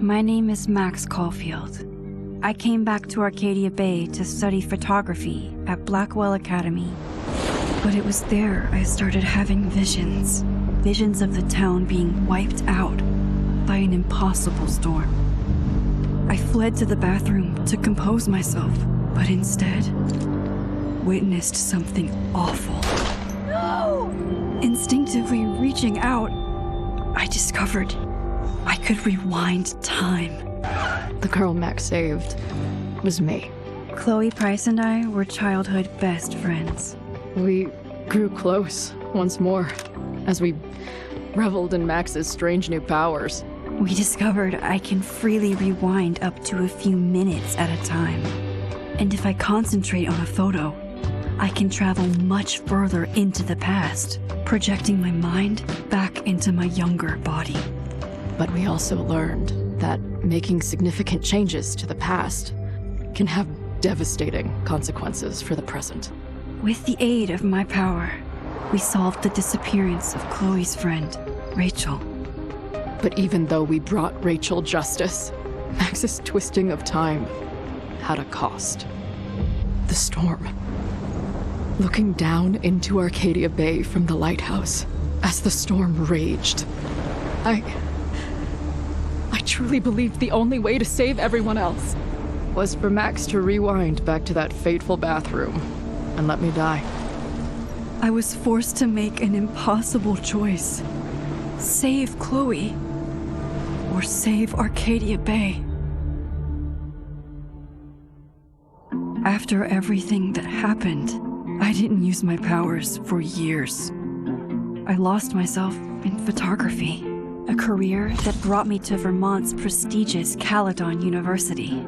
My name is Max Caulfield. I came back to Arcadia Bay to study photography at Blackwell Academy. But it was there I started having visions. Visions of the town being wiped out by an impossible storm. I fled to the bathroom to compose myself, but instead witnessed something awful. No! Instinctively reaching out, I discovered I could rewind time. The girl Max saved was me. Chloe Price and I were childhood best friends. We grew close once more as we reveled in Max's strange new powers. We discovered I can freely rewind up to a few minutes at a time. And if I concentrate on a photo, I can travel much further into the past, projecting my mind back into my younger body. But we also learned that making significant changes to the past can have devastating consequences for the present. With the aid of my power, we solved the disappearance of Chloe's friend, Rachel. But even though we brought Rachel justice, Max's twisting of time had a cost. The storm. Looking down into Arcadia Bay from the lighthouse as the storm raged, I truly believed the only way to save everyone else was for Max to rewind back to that fateful bathroom and let me die. I was forced to make an impossible choice. Save Chloe, or save Arcadia Bay. After everything that happened, I didn't use my powers for years. I lost myself in photography, a career that brought me to Vermont's prestigious Caledon University,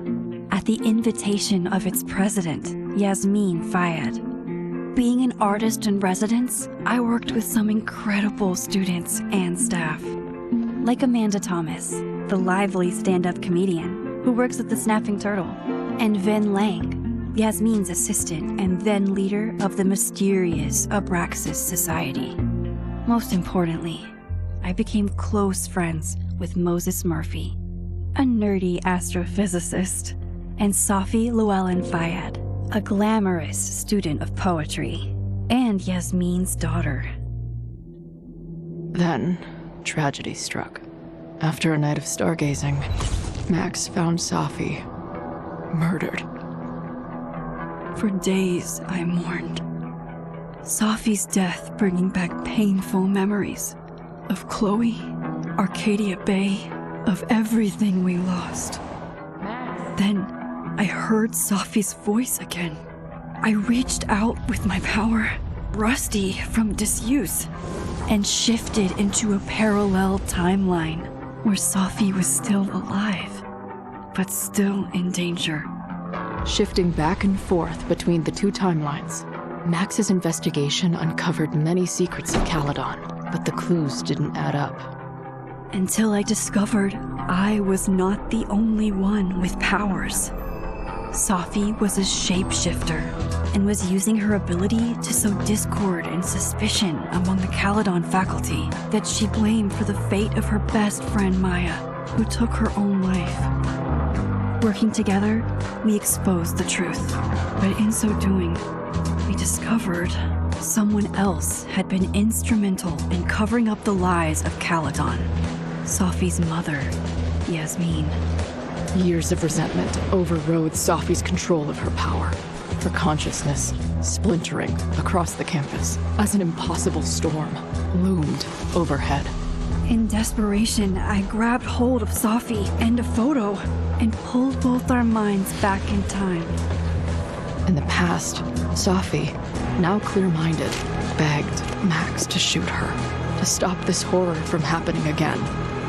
at the invitation of its president, Yasmin Fayed. Being an artist in residence, I worked with some incredible students and staff, like Amanda Thomas, the lively stand-up comedian who works at the Snapping Turtle, and Vin Lang, Yasmin's assistant and then leader of the mysterious Abraxas Society. Most importantly, I became close friends with Moses Murphy, a nerdy astrophysicist, and Safi Llewellyn Fayed, a glamorous student of poetry, and Yasmin's daughter. Then, tragedy struck. After a night of stargazing, Max found Safi murdered. For days, I mourned. Safi's death bringing back painful memories of Chloe, Arcadia Bay, of everything we lost. Then, I heard Safi's voice again. I reached out with my power, rusty from disuse, and shifted into a parallel timeline where Safi was still alive, but still in danger. Shifting back and forth between the two timelines, Max's investigation uncovered many secrets of Caledon, but the clues didn't add up. Until I discovered I was not the only one with powers. Safi was a shapeshifter and was using her ability to sow discord and suspicion among the Caledon faculty that she blamed for the fate of her best friend Maya, who took her own life. Working together, we exposed the truth, but in so doing, we discovered someone else had been instrumental in covering up the lies of Caledon. Safi's mother, Yasmin. Years of resentment overrode Safi's control of her power, her consciousness splintering across the campus as an impossible storm loomed overhead. In desperation, I grabbed hold of Safi and a photo and pulled both our minds back in time. In the past, Safi, now clear-minded, begged Max to shoot her, to stop this horror from happening again.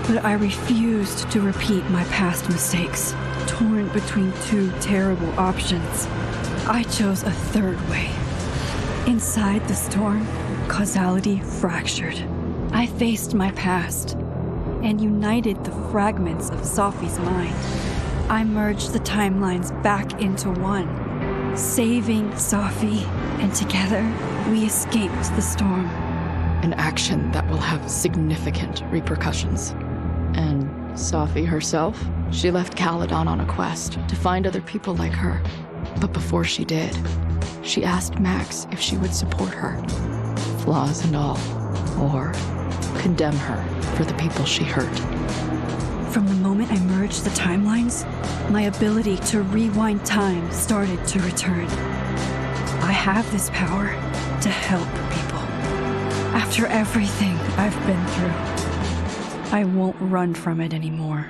But I refused to repeat my past mistakes, torn between two terrible options. I chose a third way. Inside the storm, causality fractured. I faced my past and united the fragments of Safi's mind. I merged the timelines back into one, saving Safi, and together we escaped the storm. An action that will have significant repercussions. And Safi herself, she left Caledon on a quest to find other people like her. But before she did, she asked Max if she would support her, flaws and all, or condemn her for the people she hurt. From the moment I merged the timelines, my ability to rewind time started to return. I have this power to help people. After everything I've been through, I won't run from it anymore.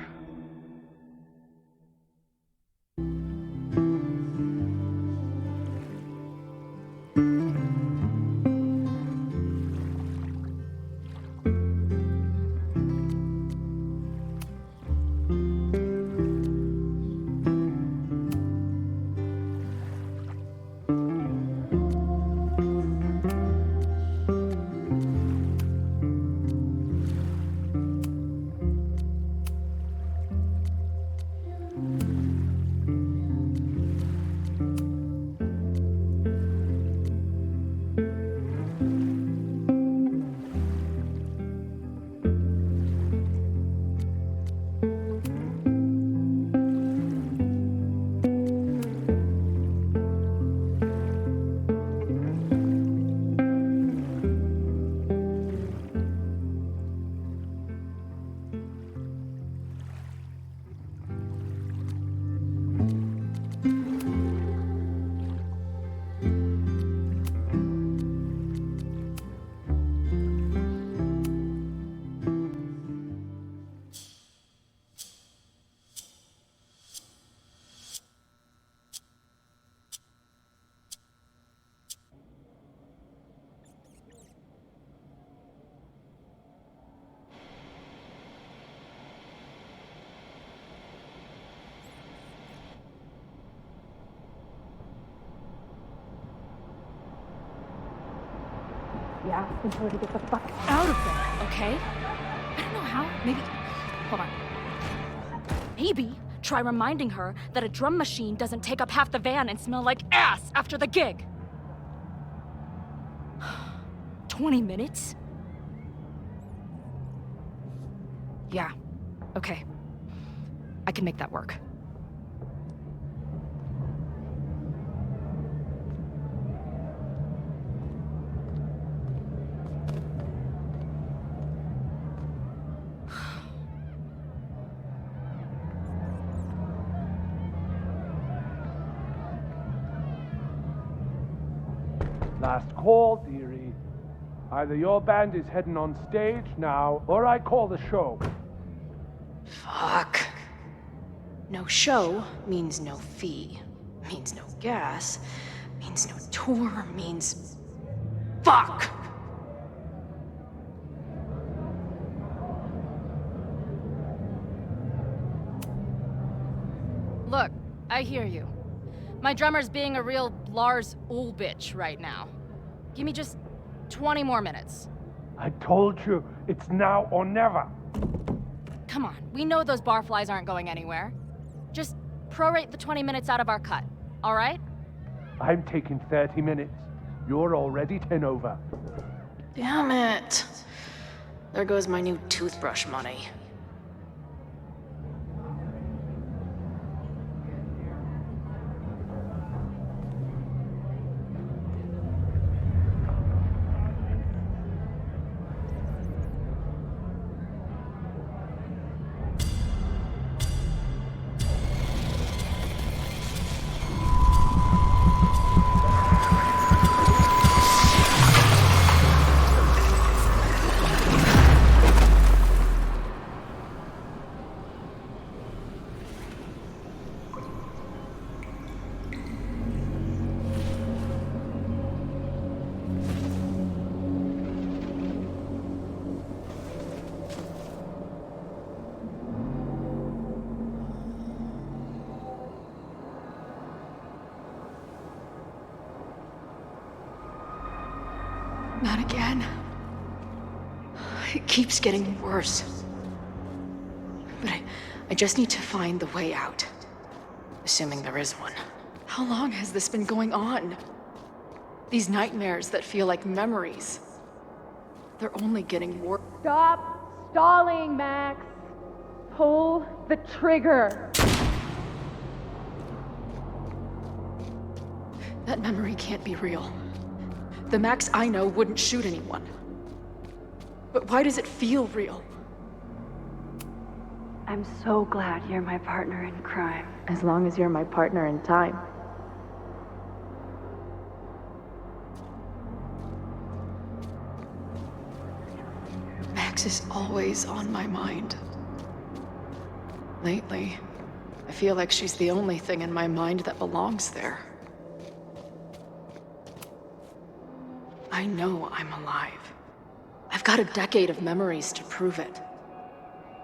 Yeah, and her to get the fuck out of there, okay? I don't know how. Maybe. Hold on. Maybe try reminding her that a drum machine doesn't take up half the van and smell like ass after the gig. 20 minutes? Yeah. Okay. I can make that work. Last call, dearie. Either your band is heading on stage now, or I call the show. Fuck. No show means no fee. Means no gas. Means no tour. Means... Fuck! Look, I hear you. My drummer's being a real Lars Ulbitch right now. Give me just 20 more minutes. I told you, it's now or never. Come on, we know those barflies aren't going anywhere. Just prorate the 20 minutes out of our cut, all right? I'm taking 30 minutes. You're already 10 over. Damn it. There goes my new toothbrush money. Not again. It keeps getting worse. But I just need to find the way out. Assuming there is one. How long has this been going on? These nightmares that feel like memories. They're only getting worse. Stop stalling, Max. Pull the trigger! That memory can't be real. The Max I know wouldn't shoot anyone. But why does it feel real? I'm so glad you're my partner in crime. As long as you're my partner in time. Max is always on my mind. Lately, I feel like she's the only thing in my mind that belongs there. I know I'm alive. I've got a decade of memories to prove it.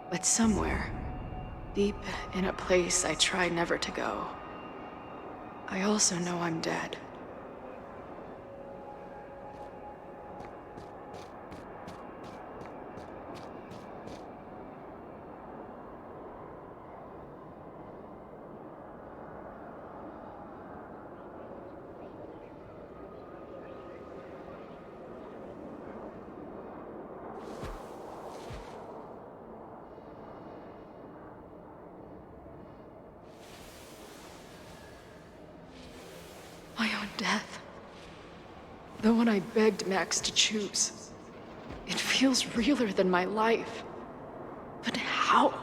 But somewhere, deep in a place I try never to go, I also know I'm dead. My own death. The one I begged Max to choose. It feels realer than my life. But how?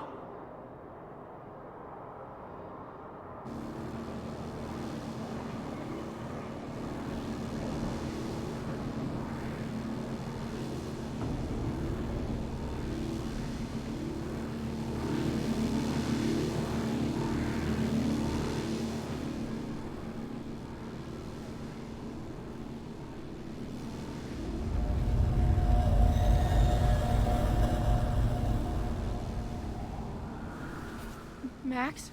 Max?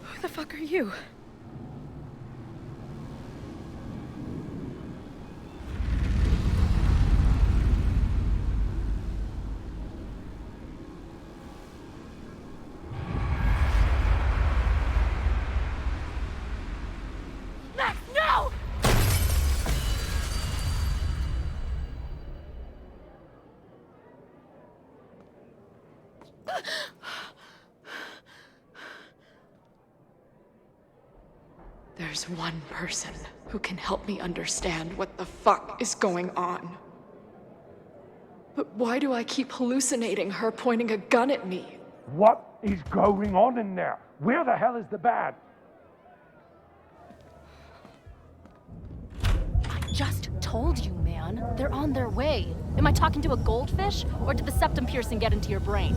Who the fuck are you? Max, no! There's one person who can help me understand what the fuck is going on. But why do I keep hallucinating her pointing a gun at me? What is going on in there? Where the hell is the bad? I just told you, man. They're on their way. Am I talking to a goldfish, or did the septum piercing get into your brain?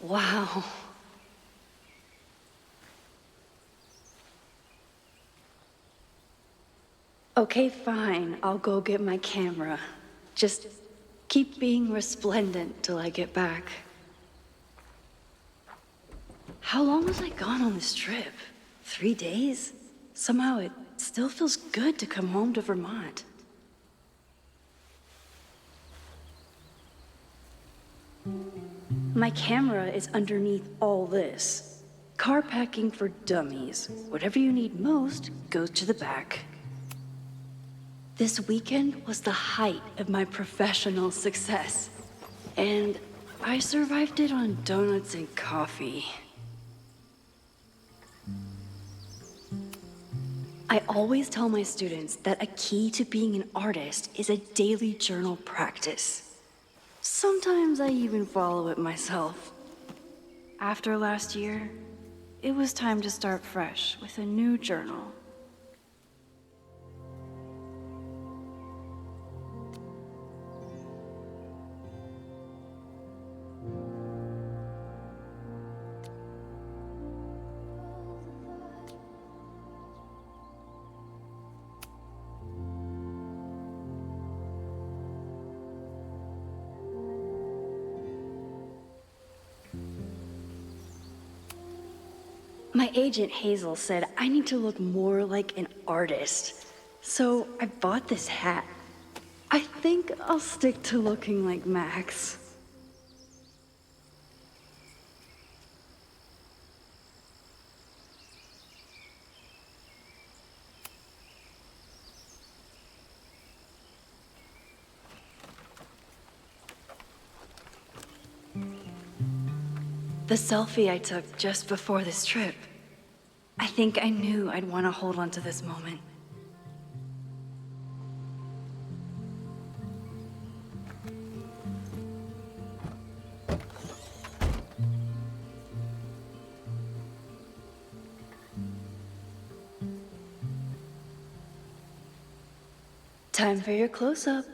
Wow. Okay, fine. I'll go get my camera. Just keep being resplendent till I get back. How long was I gone on this trip? 3 days? Somehow it still feels good to come home to Vermont. My camera is underneath all this. Car packing for dummies. Whatever you need most goes to the back. This weekend was the height of my professional success. And I survived it on donuts and coffee. I always tell my students that a key to being an artist is a daily journal practice. Sometimes I even follow it myself. After last year, it was time to start fresh with a new journal. My agent Hazel said I need to look more like an artist, so I bought this hat. I think I'll stick to looking like Max. The selfie I took just before this trip. I think I knew I'd want to hold on to this moment. Time for your close-up.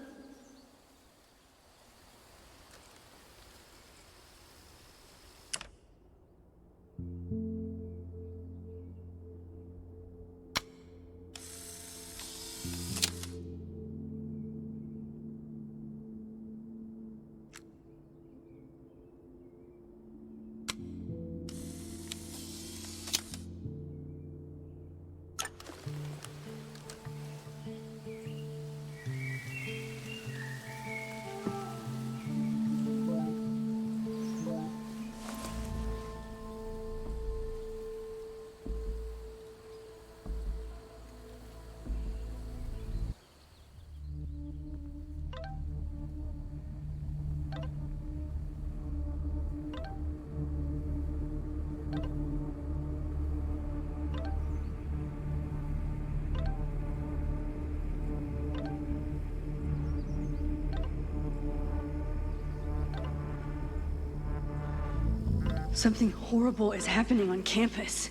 Something horrible is happening on campus.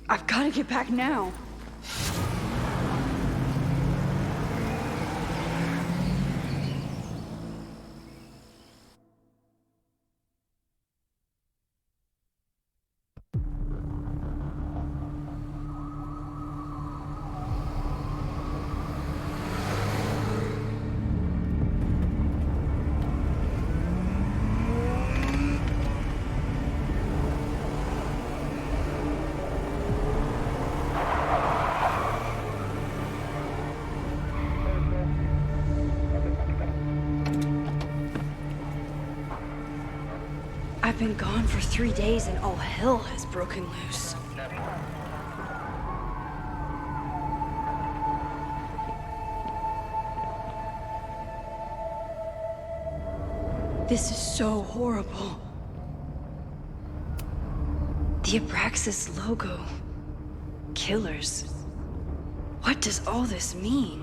I've got to get back now. I've been gone for 3 days and all hell has broken loose. This is so horrible. The Abraxas logo. Killers. What does all this mean?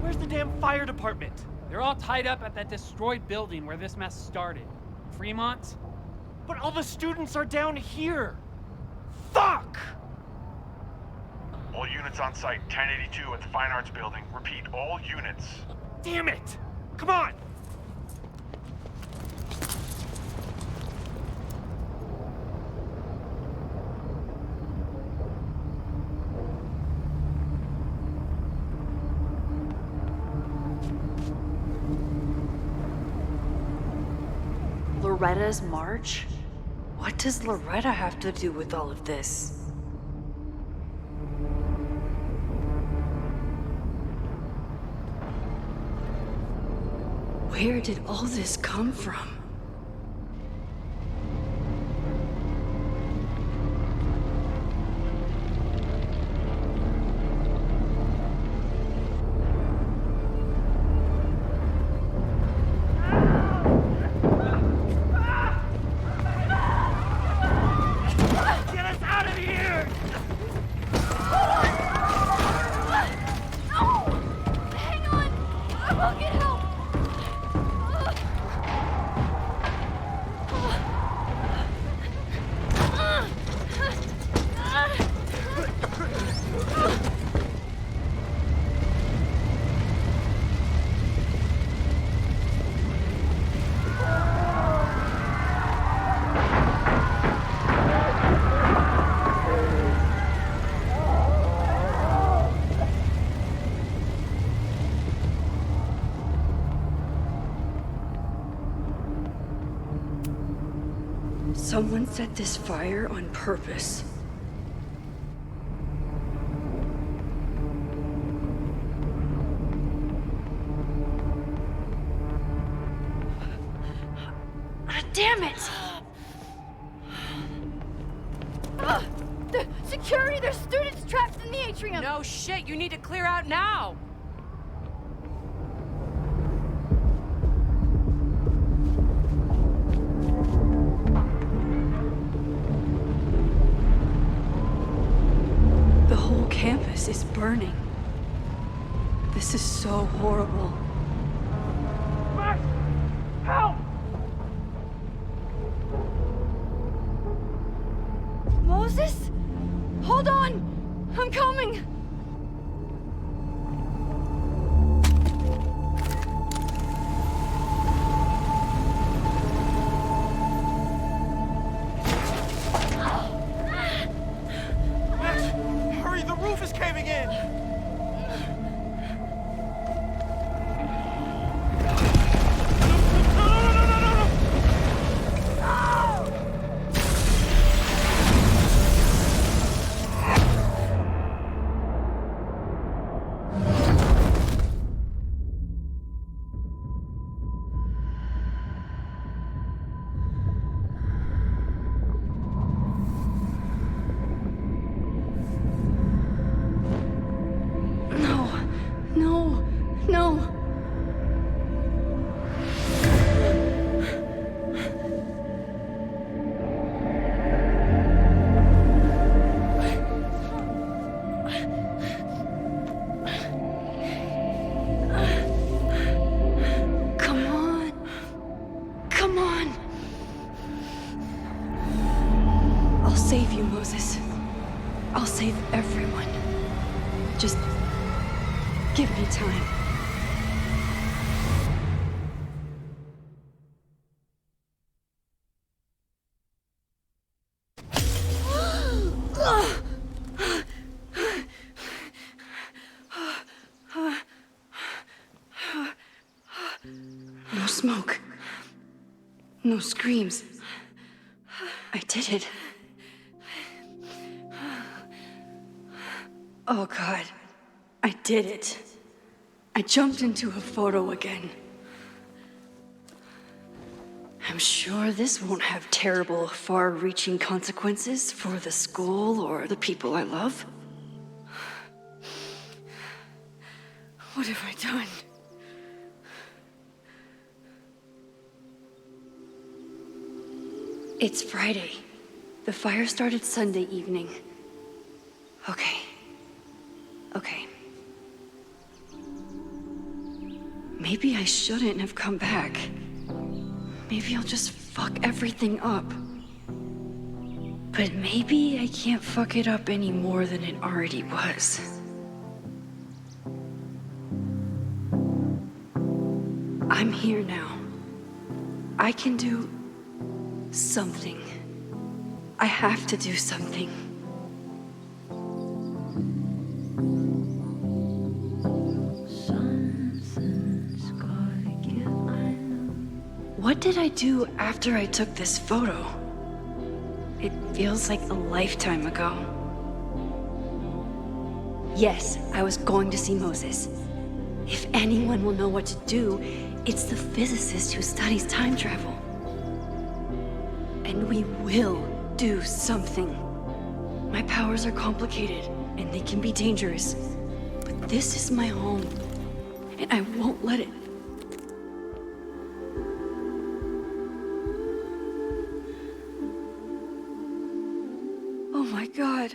Where's the damn fire department? They're all tied up at that destroyed building where this mess started. Fremont? But all the students are down here! Fuck! All units on site, 1082 at the Fine Arts Building. Repeat, all units. Damn it! Come on! Loretta's march? What does Loretta have to do with all of this? Where did all this come from? Get us out of here! No! Hang on! I will get help! Someone set this fire on purpose. Damn it! The security! There's students trapped in the atrium! No shit, you need to clear out now! The whole campus is burning. This is so horrible. Max! Help! Moses? Hold on! I'm coming! Max, hurry, the roof is caving in! No. Come on. I'll save you, Moses. I'll save everyone. Just give me time. No smoke. No screams. I did it. Oh God, I did it. I jumped into a photo again. I'm sure this won't have terrible, far-reaching consequences for the school or the people I love. What have I done? It's Friday. The fire started Sunday evening. Okay. Maybe I shouldn't have come back. Maybe I'll just fuck everything up. But maybe I can't fuck it up any more than it already was. I'm here now. I can do something. I have to do something. What did I do after I took this photo? It feels like a lifetime ago. Yes, I was going to see Moses. If anyone will know what to do, it's the physicist who studies time travel. And we will do something. My powers are complicated, and they can be dangerous. But this is my home, and I won't let it. Oh my God.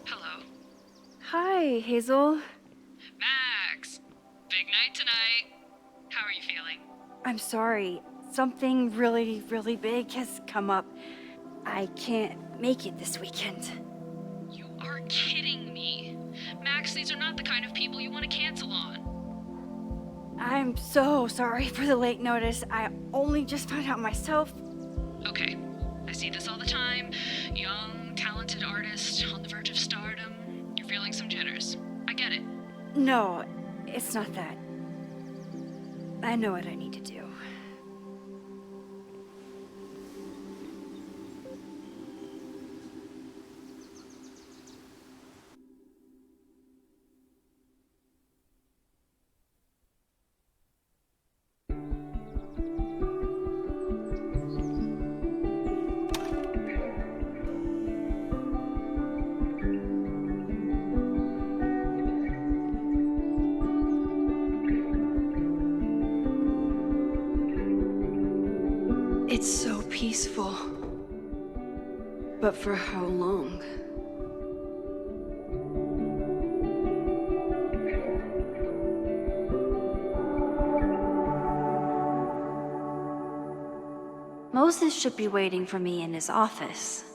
Hello. Hi, Hazel. Max! Big night tonight. How are you feeling? I'm sorry. Something really, really big has come up. I can't make it this weekend. You are kidding me. Max, these are not the kind of people you want to cancel on. I'm so sorry for the late notice. I only just found out myself. Okay, I see this all the time. Young, talented artist on the verge of stardom. You're feeling some jitters. I get it. No, it's not that. I know what I need to do. It's so peaceful. But for how long? Moses should be waiting for me in his office.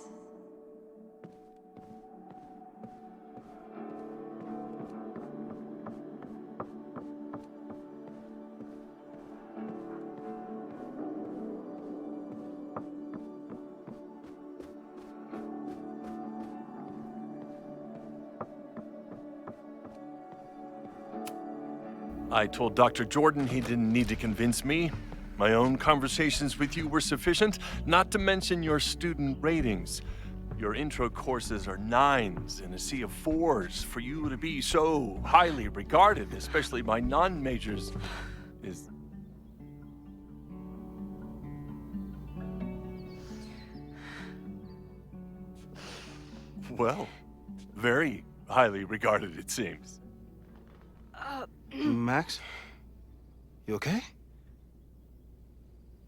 I told Dr. Jordan he didn't need to convince me. My own conversations with you were sufficient, not to mention your student ratings. Your intro courses are 9s in a sea of 4s. For you to be so highly regarded, especially by non-majors, is... well, very highly regarded, it seems. Max? You okay?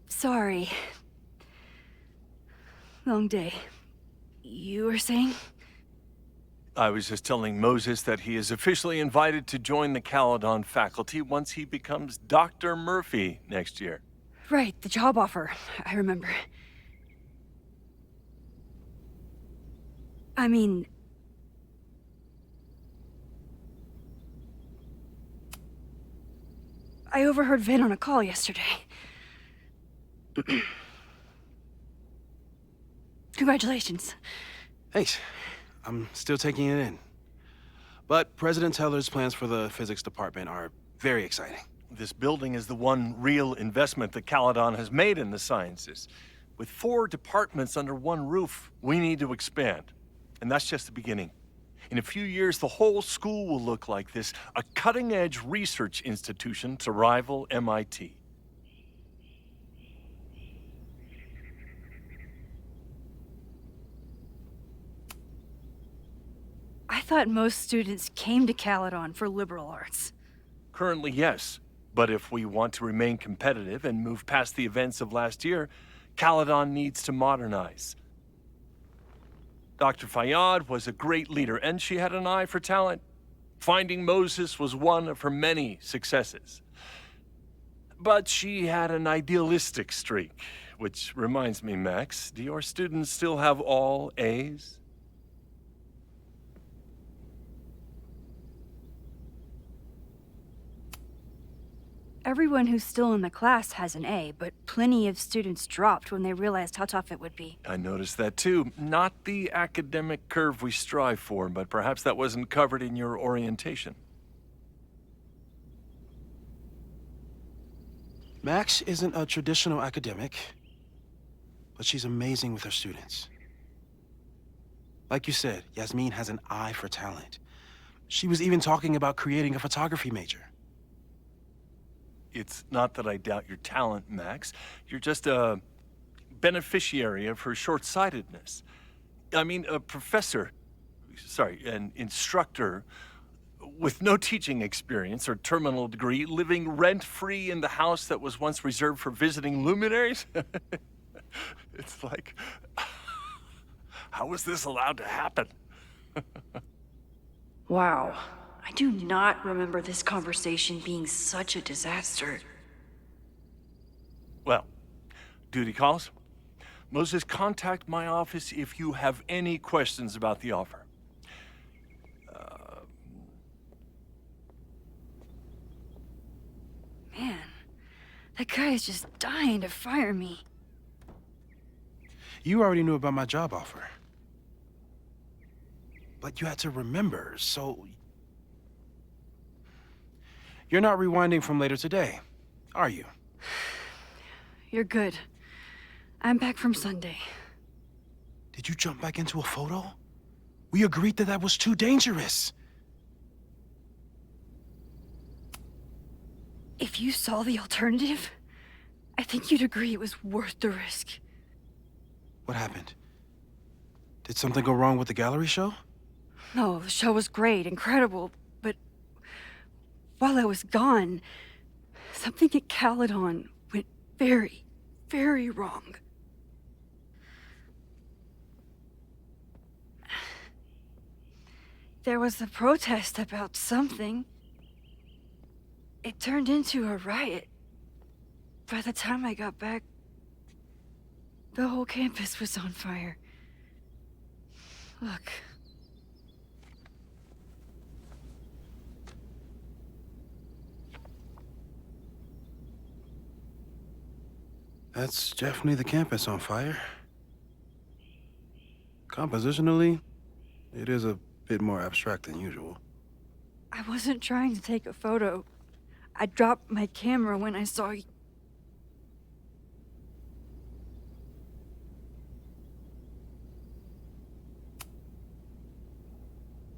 Sorry. Long day. You were saying? I was just telling Moses that he is officially invited to join the Caledon faculty once he becomes Dr. Murphy next year. Right, the job offer. I remember. I mean... I overheard Vin on a call yesterday. Congratulations. Thanks. I'm still taking it in. But President Teller's plans for the physics department are very exciting. This building is the one real investment that Caledon has made in the sciences. With 4 departments under one roof, we need to expand. And that's just the beginning. In a few years, the whole school will look like this, a cutting-edge research institution to rival MIT. I thought most students came to Caledon for liberal arts. Currently, yes. But if we want to remain competitive and move past the events of last year, Caledon needs to modernize. Dr. Fayyad was a great leader, and she had an eye for talent. Finding Moses was one of her many successes. But she had an idealistic streak, which reminds me, Max, do your students still have all A's? Everyone who's still in the class has an A, but plenty of students dropped when they realized how tough it would be. I noticed that too. Not the academic curve we strive for, but perhaps that wasn't covered in your orientation. Max isn't a traditional academic, but she's amazing with her students. Like you said, Yasmin has an eye for talent. She was even talking about creating a photography major. It's not that I doubt your talent, Max. You're just a beneficiary of her short-sightedness. I mean, an instructor with no teaching experience or terminal degree, living rent-free in the house that was once reserved for visiting luminaries? It's like, how was this allowed to happen? Wow. I do not remember this conversation being such a disaster. Well, duty calls. Moses, contact my office if you have any questions about the offer. Man, that guy is just dying to fire me. You already knew about my job offer. But you had to remember, so... You're not rewinding from later today, are you? You're good. I'm back from Sunday. Did you jump back into a photo? We agreed that that was too dangerous. If you saw the alternative, I think you'd agree it was worth the risk. What happened? Did something go wrong with the gallery show? No, the show was great, incredible, but while I was gone, something at Caledon went very, very wrong. There was a protest about something. It turned into a riot. By the time I got back, the whole campus was on fire. Look. That's definitely the campus on fire. Compositionally, it is a bit more abstract than usual. I wasn't trying to take a photo. I dropped my camera when I saw you.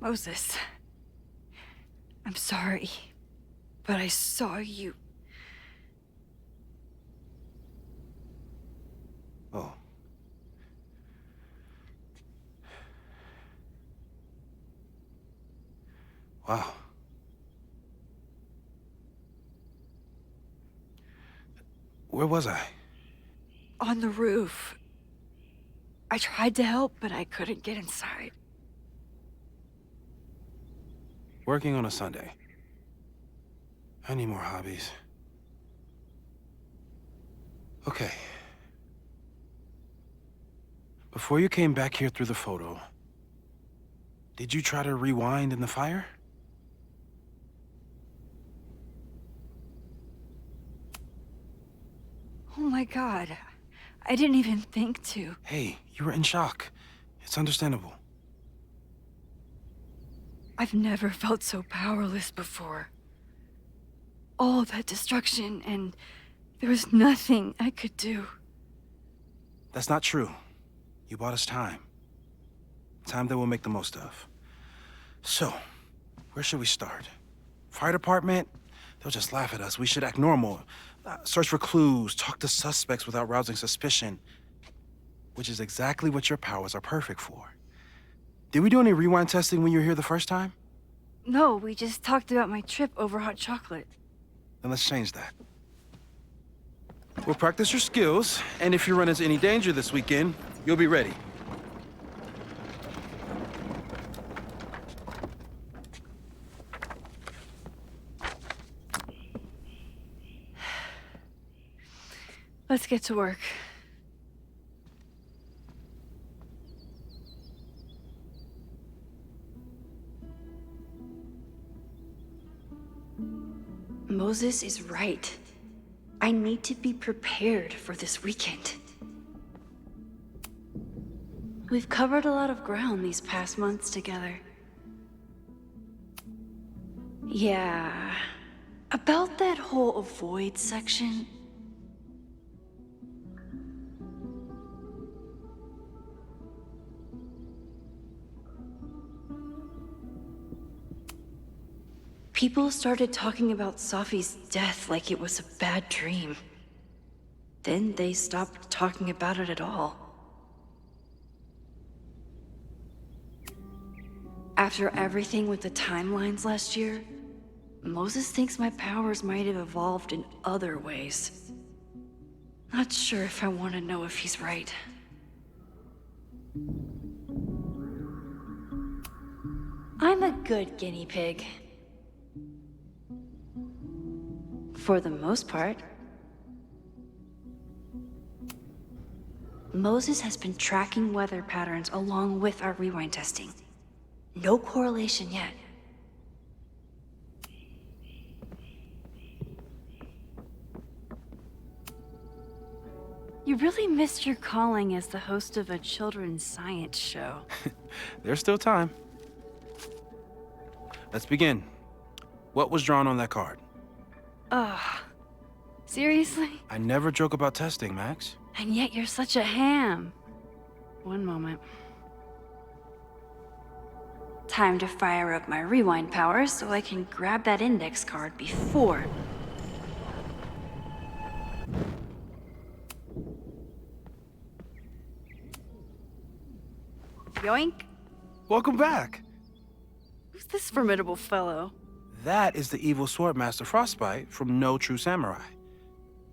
Moses, I'm sorry, but I saw you. Oh. Wow. Where was I? On the roof. I tried to help, but I couldn't get inside. Working on a Sunday. I need more hobbies. Okay. Before you came back here through the photo, did you try to rewind in the fire? Oh my God. I didn't even think to. Hey, you were in shock. It's understandable. I've never felt so powerless before. All that destruction, and there was nothing I could do. That's not true. You bought us time. Time that we'll make the most of. So, where should we start? Fire department? They'll just laugh at us. We should act normal. Search for clues, talk to suspects without rousing suspicion. Which is exactly what your powers are perfect for. Did we do any rewind testing when you were here the first time? No, we just talked about my trip over hot chocolate. Then let's change that. We'll practice your skills, and if you run into any danger this weekend, you'll be ready. Let's get to work. Moses is right. I need to be prepared for this weekend. We've covered a lot of ground these past months together. Yeah, about that whole avoid section. People started talking about Safi's death like it was a bad dream. Then they stopped talking about it at all. After everything with the timelines last year, Moses thinks my powers might have evolved in other ways. Not sure if I want to know if he's right. I'm a good guinea pig. For the most part. Moses has been tracking weather patterns along with our rewind testing. No correlation yet. You really missed your calling as the host of a children's science show. There's still time. Let's begin. What was drawn on that card? Ugh. Seriously? I never joke about testing, Max. And yet you're such a ham. One moment. Time to fire up my rewind powers so I can grab that index card before... Yoink. Welcome back. Who's this formidable fellow? That is the evil Swordmaster Frostbite from No True Samurai.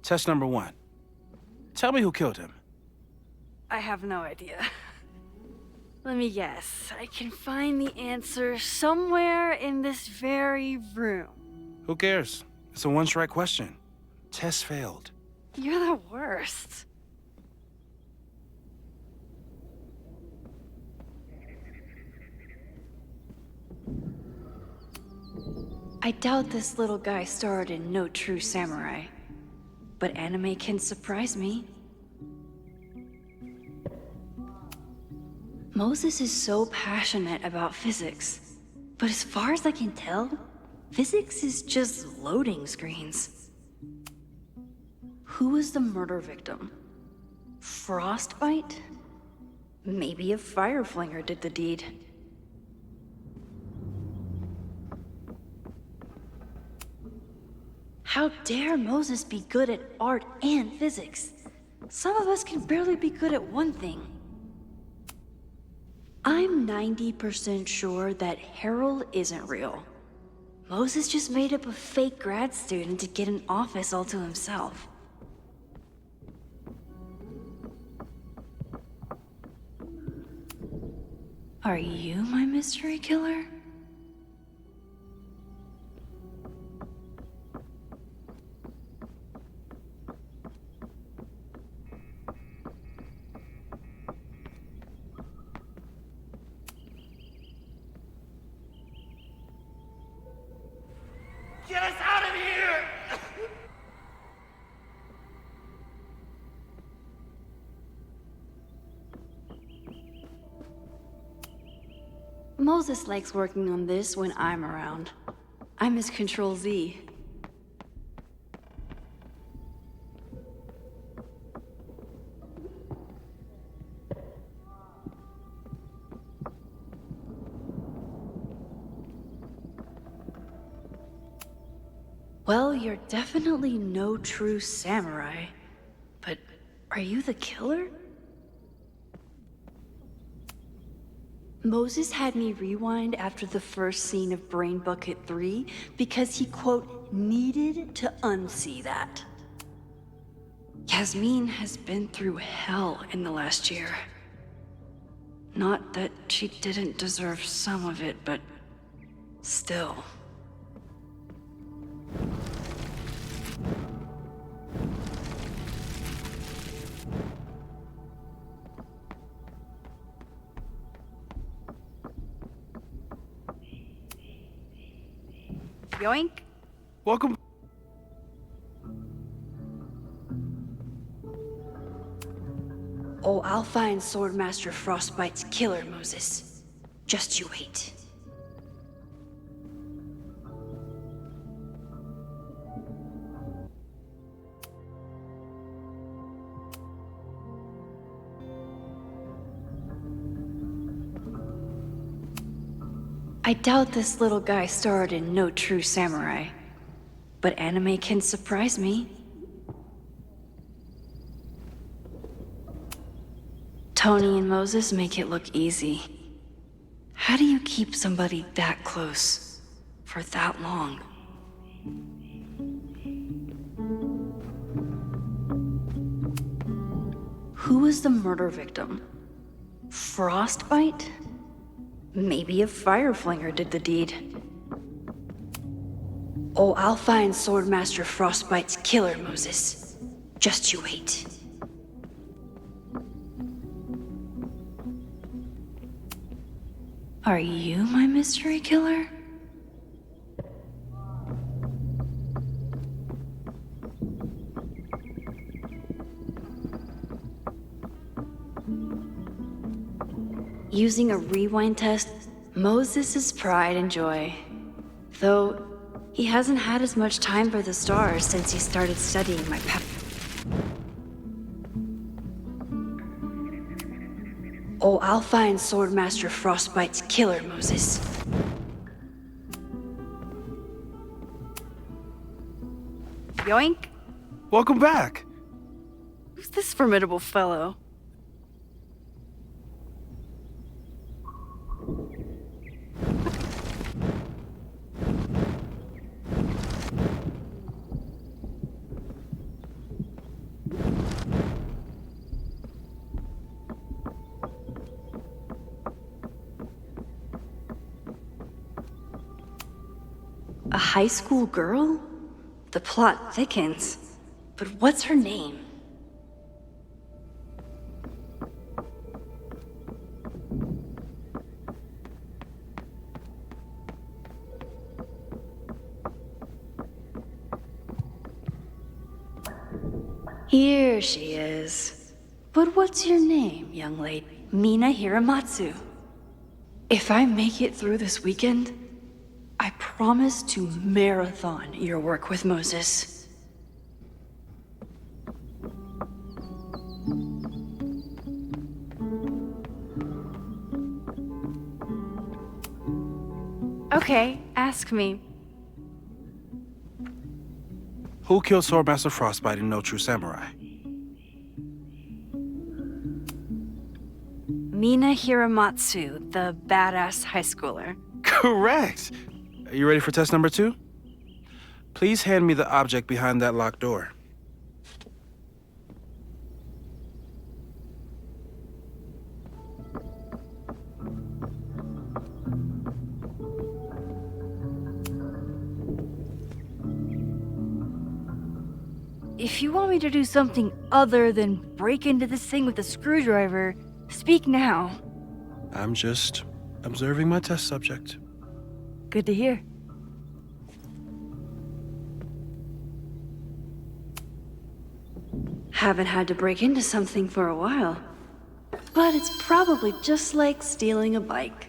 Test number 1. Tell me who killed him. I have no idea. Let me guess. I can find the answer somewhere in this very room. Who cares? It's a one-strike question. Test failed. You're the worst. I doubt this little guy starred in No True Samurai, but anime can surprise me. Moses is so passionate about physics, but as far as I can tell, physics is just loading screens. Who was the murder victim? Frostbite? Maybe a fire flinger did the deed. How dare Moses be good at art and physics? Some of us can barely be good at one thing. I'm 90% sure that Harold isn't real. Moses just made up a fake grad student to get an office all to himself. Are you my mystery killer? Get us out of here! Moses likes working on this when I'm around. I'm his Control-Z. Well, you're definitely no true samurai. But are you the killer? Moses had me rewind after the first scene of Brain Bucket 3 because he, quote, needed to unsee that. Yasmin has been through hell in the last year. Not that she didn't deserve some of it, but still. Yoink. Welcome. Oh, I'll find Swordmaster Frostbite's killer, Moses. Just you wait. I doubt this little guy starred in No True Samurai, but anime can surprise me. Tony and Moses make it look easy. How do you keep somebody that close for that long? Who was the murder victim? Frostbite? Maybe a fire flinger did the deed. Oh, I'll find Swordmaster Frostbite's killer, Moses. Just you wait. Are you my mystery killer? Using a rewind test, Moses' pride and joy. Though, he hasn't had as much time for the stars since he started studying my power. Oh, I'll find Swordmaster Frostbite's killer, Moses. Yoink! Welcome back. Who's this formidable fellow? A high school girl? The plot thickens. But what's her name? Here she is. But what's your name, young lady? Mina Hiramatsu. If I make it through this weekend, I promise to marathon your work with Moses. Okay, ask me. Who killed Swordmaster Frostbite in No True Samurai? Mina Hiramatsu, the badass high schooler. Correct! Are you ready for test number 2? Please hand me the object behind that locked door. If you want me to do something other than break into this thing with a screwdriver, speak now. I'm just observing my test subject. Good to hear. Haven't had to break into something for a while. But it's probably just like stealing a bike.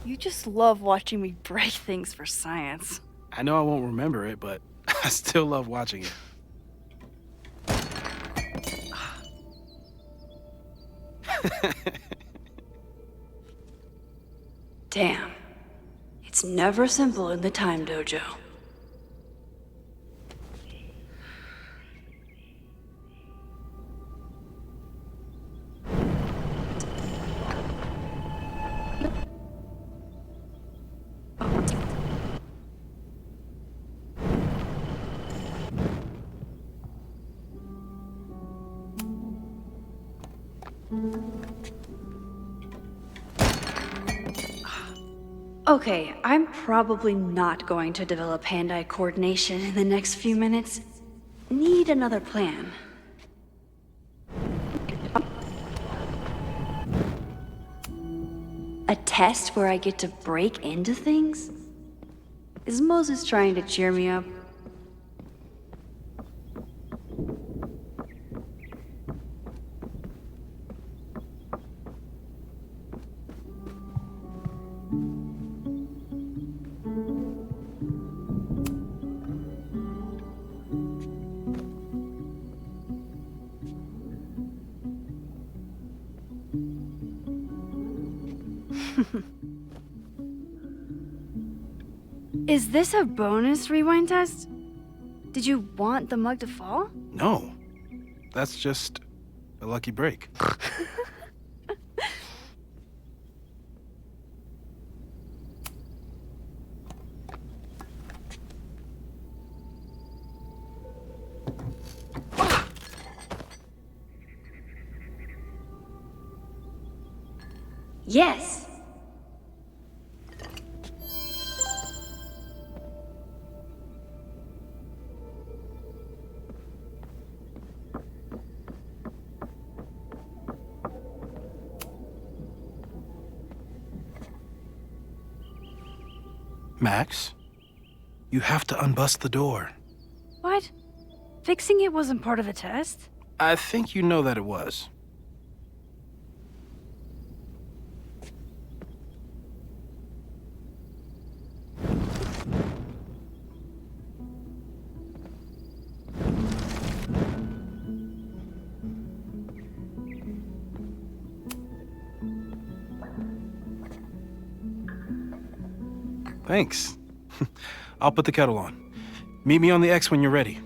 You just love watching me break things for science. I know I won't remember it, but I still love watching it. Damn. It's never simple in the time dojo. Okay, I'm probably not going to develop hand-eye coordination in the next few minutes. Need another plan. A test where I get to break into things? Is Moses trying to cheer me up? Is this a bonus rewind test? Did you want the mug to fall? No. That's just a lucky break. Yes! Max, you have to unbust the door. What? Fixing it wasn't part of the test? I think you know that it was. Thanks. I'll put the kettle on. Meet me on the X when you're ready.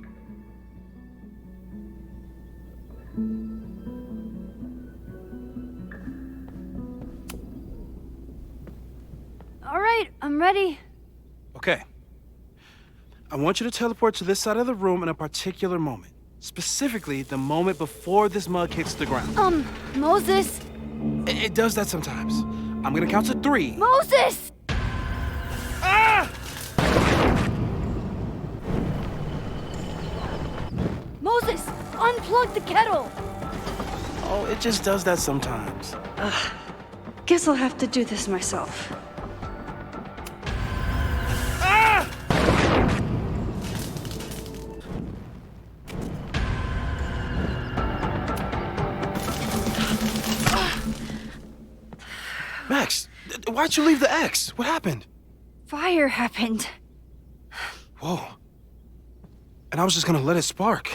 All right, I'm ready. Okay. I want you to teleport to this side of the room in a particular moment. Specifically, the moment before this mug hits the ground. Moses! It does that sometimes. I'm gonna count to 3. Moses! Ah! Moses! Unplug the kettle! Oh, it just does that sometimes. Guess I'll have to do this myself. Ah! Max, why'd you leave the X? What happened? Fire happened. Whoa. And I was just gonna let it spark.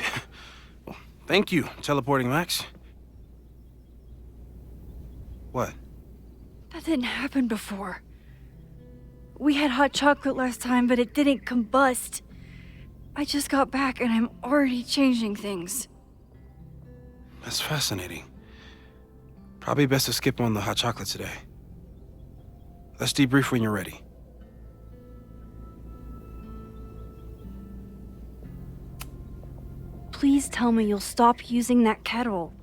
Well, thank you, teleporting Max. What? That didn't happen before. We had hot chocolate last time, but it didn't combust. I just got back and I'm already changing things. That's fascinating. Probably best to skip on the hot chocolate today. Let's debrief when you're ready. Please tell me you'll stop using that kettle.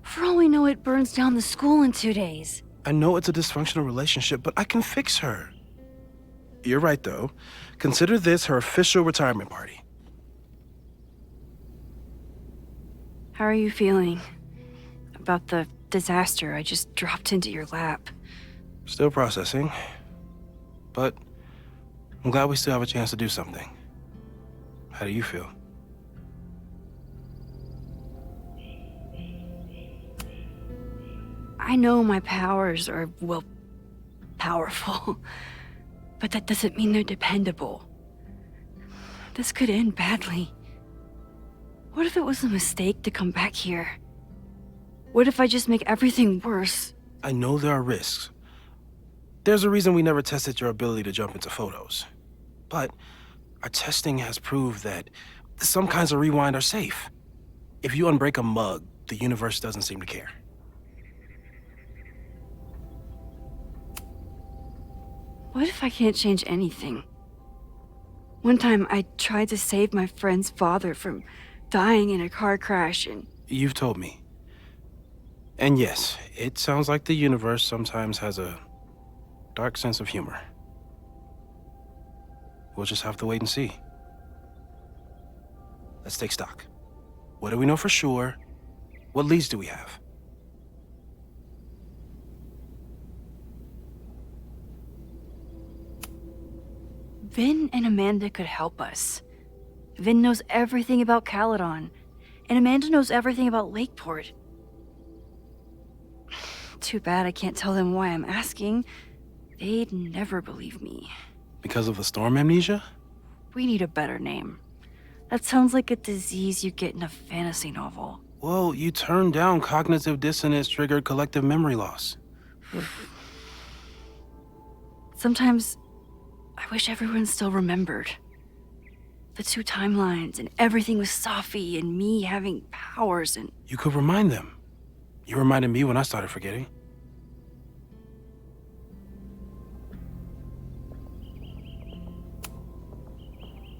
For all we know, it burns down the school in 2 days. I know it's a dysfunctional relationship, but I can fix her. You're right, though. Consider this her official retirement party. How are you feeling about the disaster I just dropped into your lap? Still processing. But I'm glad we still have a chance to do something. How do you feel? I know my powers are, well, powerful. But that doesn't mean they're dependable. This could end badly. What if it was a mistake to come back here? What if I just make everything worse? I know there are risks. There's a reason we never tested your ability to jump into photos. But our testing has proved that some kinds of rewind are safe. If you unbreak a mug, the universe doesn't seem to care. What if I can't change anything? One time I tried to save my friend's father from dying in a car crash and... You've told me. And yes, it sounds like the universe sometimes has a dark sense of humor. We'll just have to wait and see. Let's take stock. What do we know for sure? What leads do we have? Vin and Amanda could help us. Vin knows everything about Caledon, and Amanda knows everything about Lakeport. Too bad I can't tell them why I'm asking. They'd never believe me. Because of the storm amnesia? We need a better name. That sounds like a disease you get in a fantasy novel. Well, you turned down cognitive dissonance triggered collective memory loss. Sometimes, I wish everyone still remembered. The two timelines and everything with Safi and me having powers and... You could remind them. You reminded me when I started forgetting.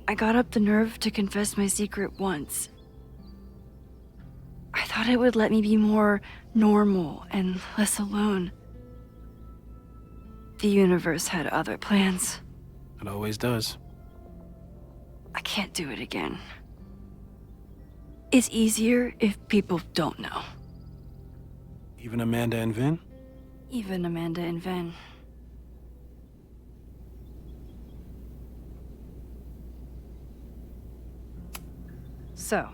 I got up the nerve to confess my secret once. I thought it would let me be more normal and less alone. The universe had other plans. It always does. I can't do it again. It's easier if people don't know. Even Amanda and Vin? Even Amanda and Vin. So,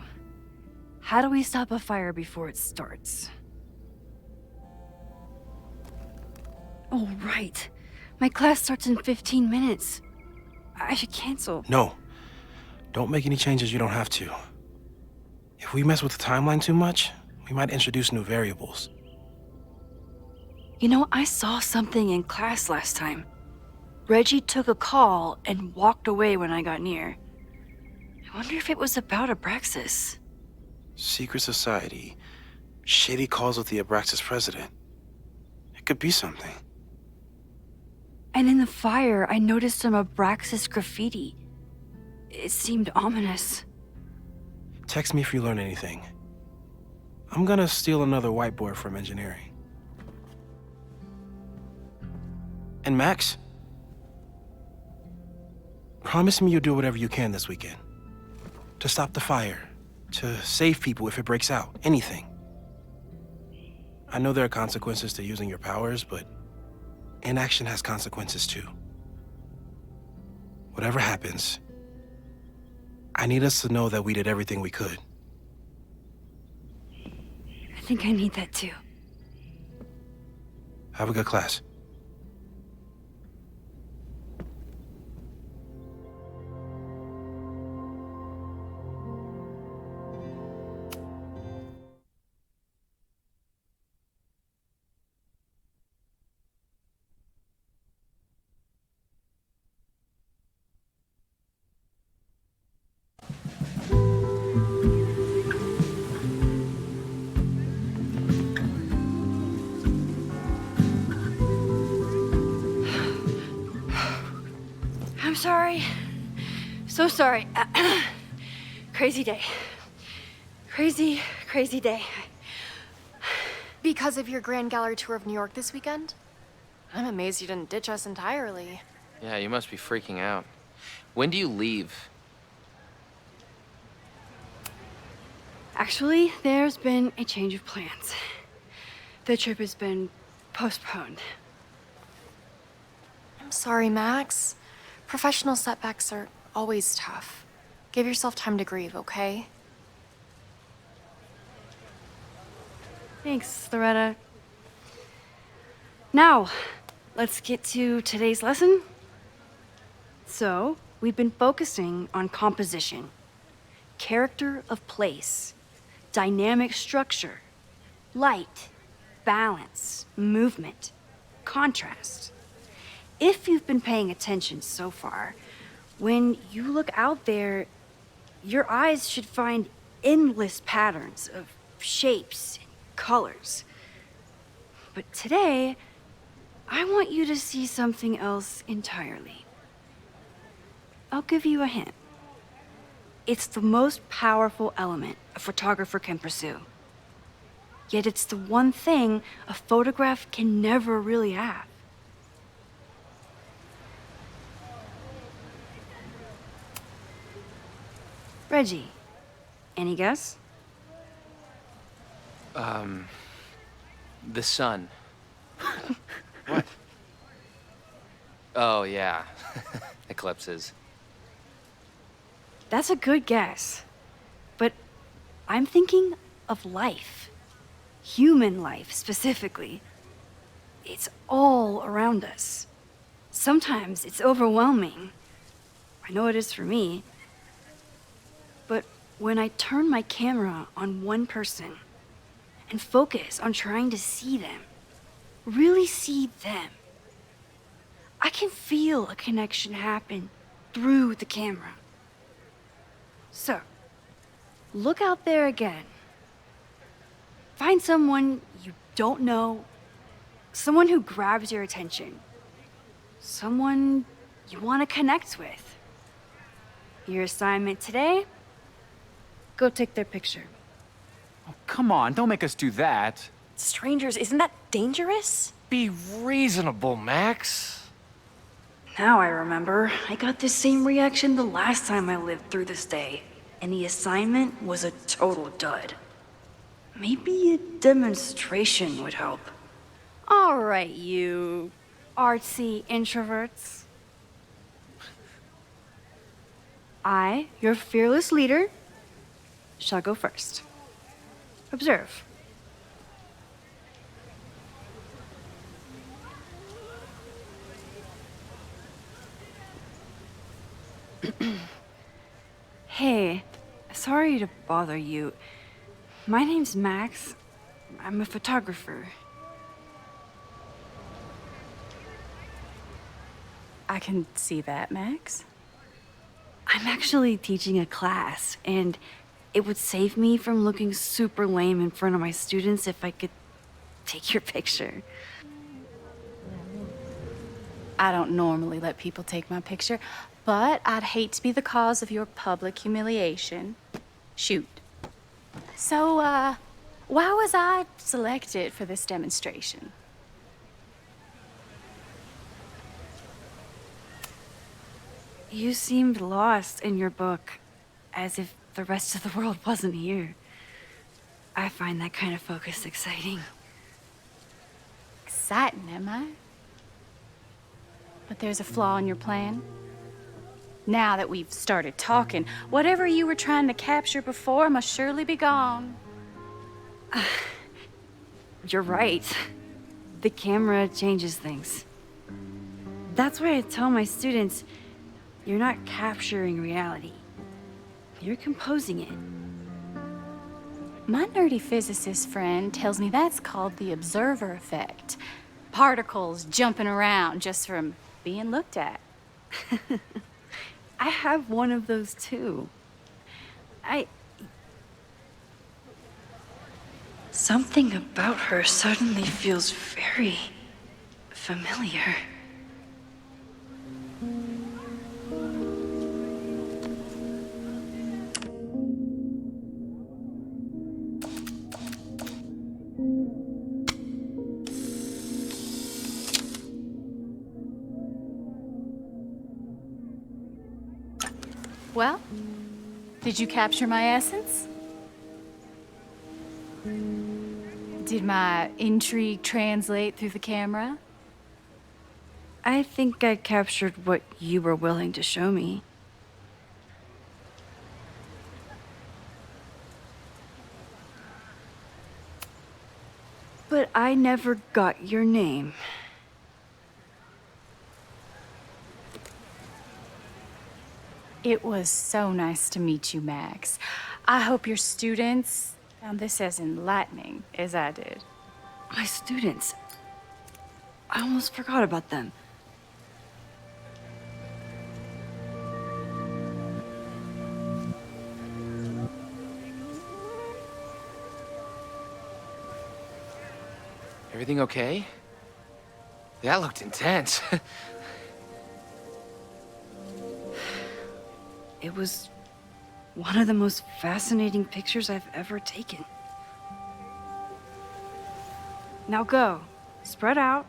how do we stop a fire before it starts? Oh, right. My class starts in 15 minutes. I should cancel. No. Don't make any changes you don't have to. If we mess with the timeline too much, we might introduce new variables. You know, I saw something in class last time. Reggie took a call and walked away when I got near. I wonder if it was about Abraxas. Secret society. Shady calls with the Abraxas president. It could be something. And in the fire, I noticed some Abraxas graffiti. It seemed ominous. Text me if you learn anything. I'm gonna steal another whiteboard from engineering. And Max? Promise me you'll do whatever you can this weekend. To stop the fire. To save people if it breaks out. Anything. I know there are consequences to using your powers, but inaction has consequences too. Whatever happens, I need us to know that we did everything we could. I think I need that too. Have a good class. I'm sorry. So sorry. Crazy day. Crazy, crazy day. Because of your Grand Gallery tour of New York this weekend? I'm amazed you didn't ditch us entirely. Yeah, you must be freaking out. When do you leave? Actually, there's been a change of plans. The trip has been postponed. I'm sorry, Max. Professional setbacks are always tough. Give yourself time to grieve, okay? Thanks, Loretta. Now, let's get to today's lesson. So, we've been focusing on composition, character of place, dynamic structure, light, balance, movement, contrast. If you've been paying attention so far, when you look out there, your eyes should find endless patterns of shapes and colors. But today, I want you to see something else entirely. I'll give you a hint. It's the most powerful element a photographer can pursue. Yet it's the one thing a photograph can never really have. Reggie, any guess? The sun. What? Oh, yeah. eclipses. That's a good guess. But I'm thinking of life. Human life, specifically. It's all around us. Sometimes it's overwhelming. I know it is for me. But when I turn my camera on one person and focus on trying to see them, really see them, I can feel a connection happen through the camera. So, look out there again. Find someone you don't know, someone who grabs your attention, someone you want to connect with. Your assignment today? Go take their picture. Oh, come on, don't make us do that. Strangers, isn't that dangerous? Be reasonable, Max. Now I remember, I got this same reaction the last time I lived through this day, and the assignment was a total dud. Maybe a demonstration would help. All right, you artsy introverts. I, your fearless leader, shall go first. Observe. Hey, sorry to bother you. My name's Max. I'm a photographer. I can see that, Max. I'm actually teaching a class, and it would save me from looking super lame in front of my students if I could take your picture. I don't normally let people take my picture, but I'd hate to be the cause of your public humiliation. Shoot. So, why was I selected for this demonstration? You seemed lost in your book, as if the rest of the world wasn't here. I find that kind of focus exciting. Exciting, am I? But there's a flaw in your plan. Now that we've started talking, whatever you were trying to capture before must surely be gone. You're right. The camera changes things. That's why I tell my students, you're not capturing reality. You're composing it. My nerdy physicist friend tells me that's called the observer effect. Particles jumping around just from being looked at. I have one of those too. Something about her suddenly feels very familiar. Well, did you capture my essence? Did my intrigue translate through the camera? I think I captured what you were willing to show me. But I never got your name. It was so nice to meet you, Max. I hope your students found this as enlightening as I did. My students. I almost forgot about them. Everything okay? That looked intense. It was one of the most fascinating pictures I've ever taken. Now go. Spread out.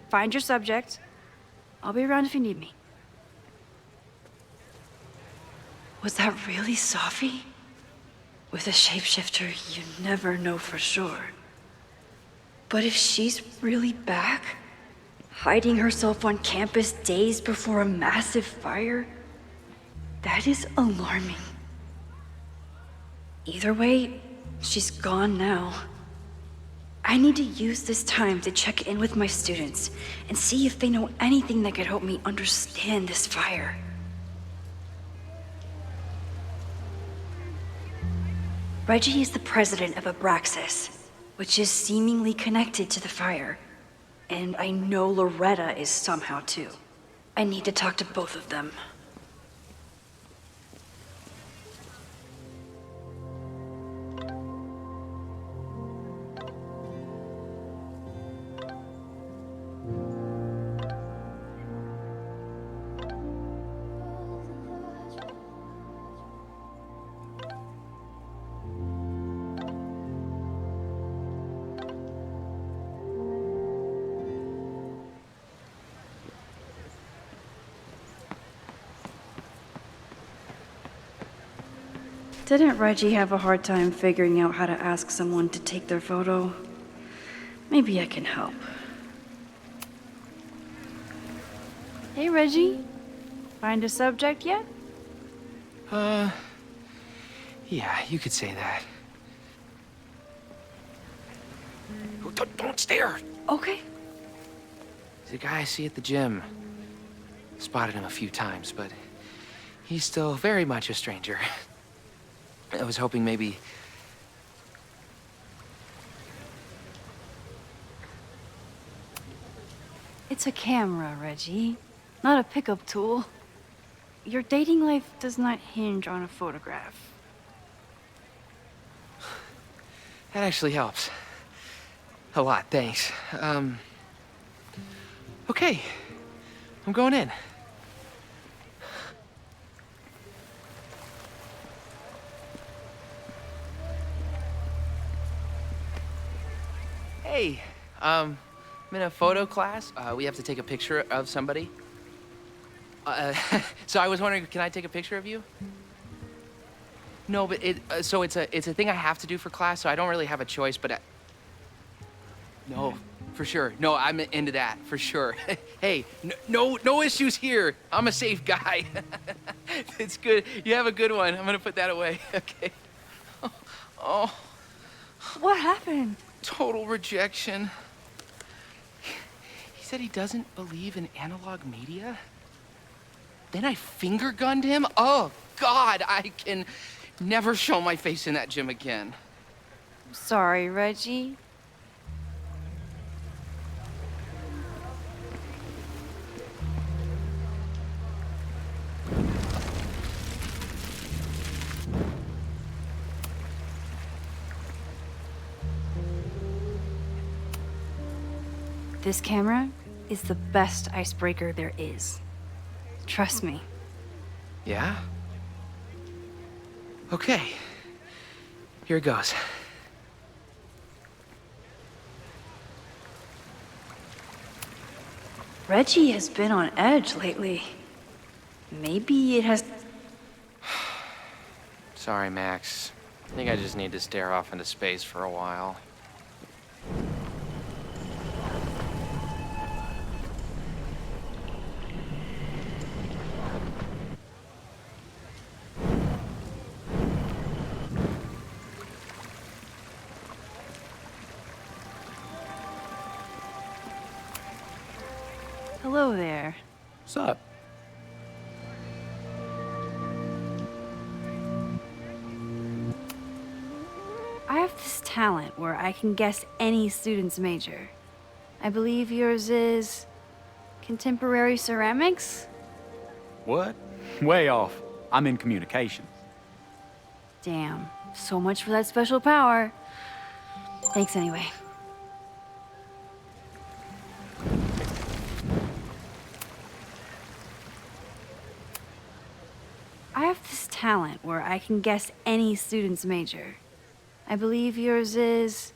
Find your subject. I'll be around if you need me. Was that really Safi? With a shapeshifter, you never know for sure. But if she's really back, Hiding herself on campus days before a massive fire? That is alarming. Either way, she's gone now. I need to use this time to check in with my students and see if they know anything that could help me understand this fire. Reggie is the president of Abraxas, which is seemingly connected to the fire. And I know Loretta is somehow too. I need to talk to both of them. Didn't Reggie have a hard time figuring out how to ask someone to take their photo? Maybe I can help. Hey, Reggie. Find a subject yet? Yeah, you could say that. Oh, don't stare! Okay. He's a guy I see at the gym. Spotted him a few times, but he's still very much a stranger. I was hoping maybe... It's a camera, Reggie, not a pickup tool. Your dating life does not hinge on a photograph. That actually helps. A lot, thanks. Okay. I'm going in. Hey, I'm in a photo class. We have to take a picture of somebody. So I was wondering, can I take a picture of you? No, but it's a thing I have to do for class, so I don't really have a choice, but no, for sure. No, I'm into that, for sure. Hey, no issues here. I'm a safe guy. It's good. You have a good one. I'm gonna put that away. Okay. Oh. What happened? Total rejection. He said he doesn't believe in analog media. Then I finger gunned him? Oh, God, I can never show my face in that gym again. Sorry, Reggie. This camera is the best icebreaker there is. Trust me. Yeah? Okay. Here it goes. Reggie has been on edge lately. Maybe it has... Sorry, Max. I think I just need to stare off into space for a while. Hello there. What's up? I have this talent where I can guess any student's major. I believe yours is... contemporary ceramics? What? Way off. I'm in communications. Damn, so much for that special power. Thanks anyway. I have this talent where I can guess any student's major. I believe yours is...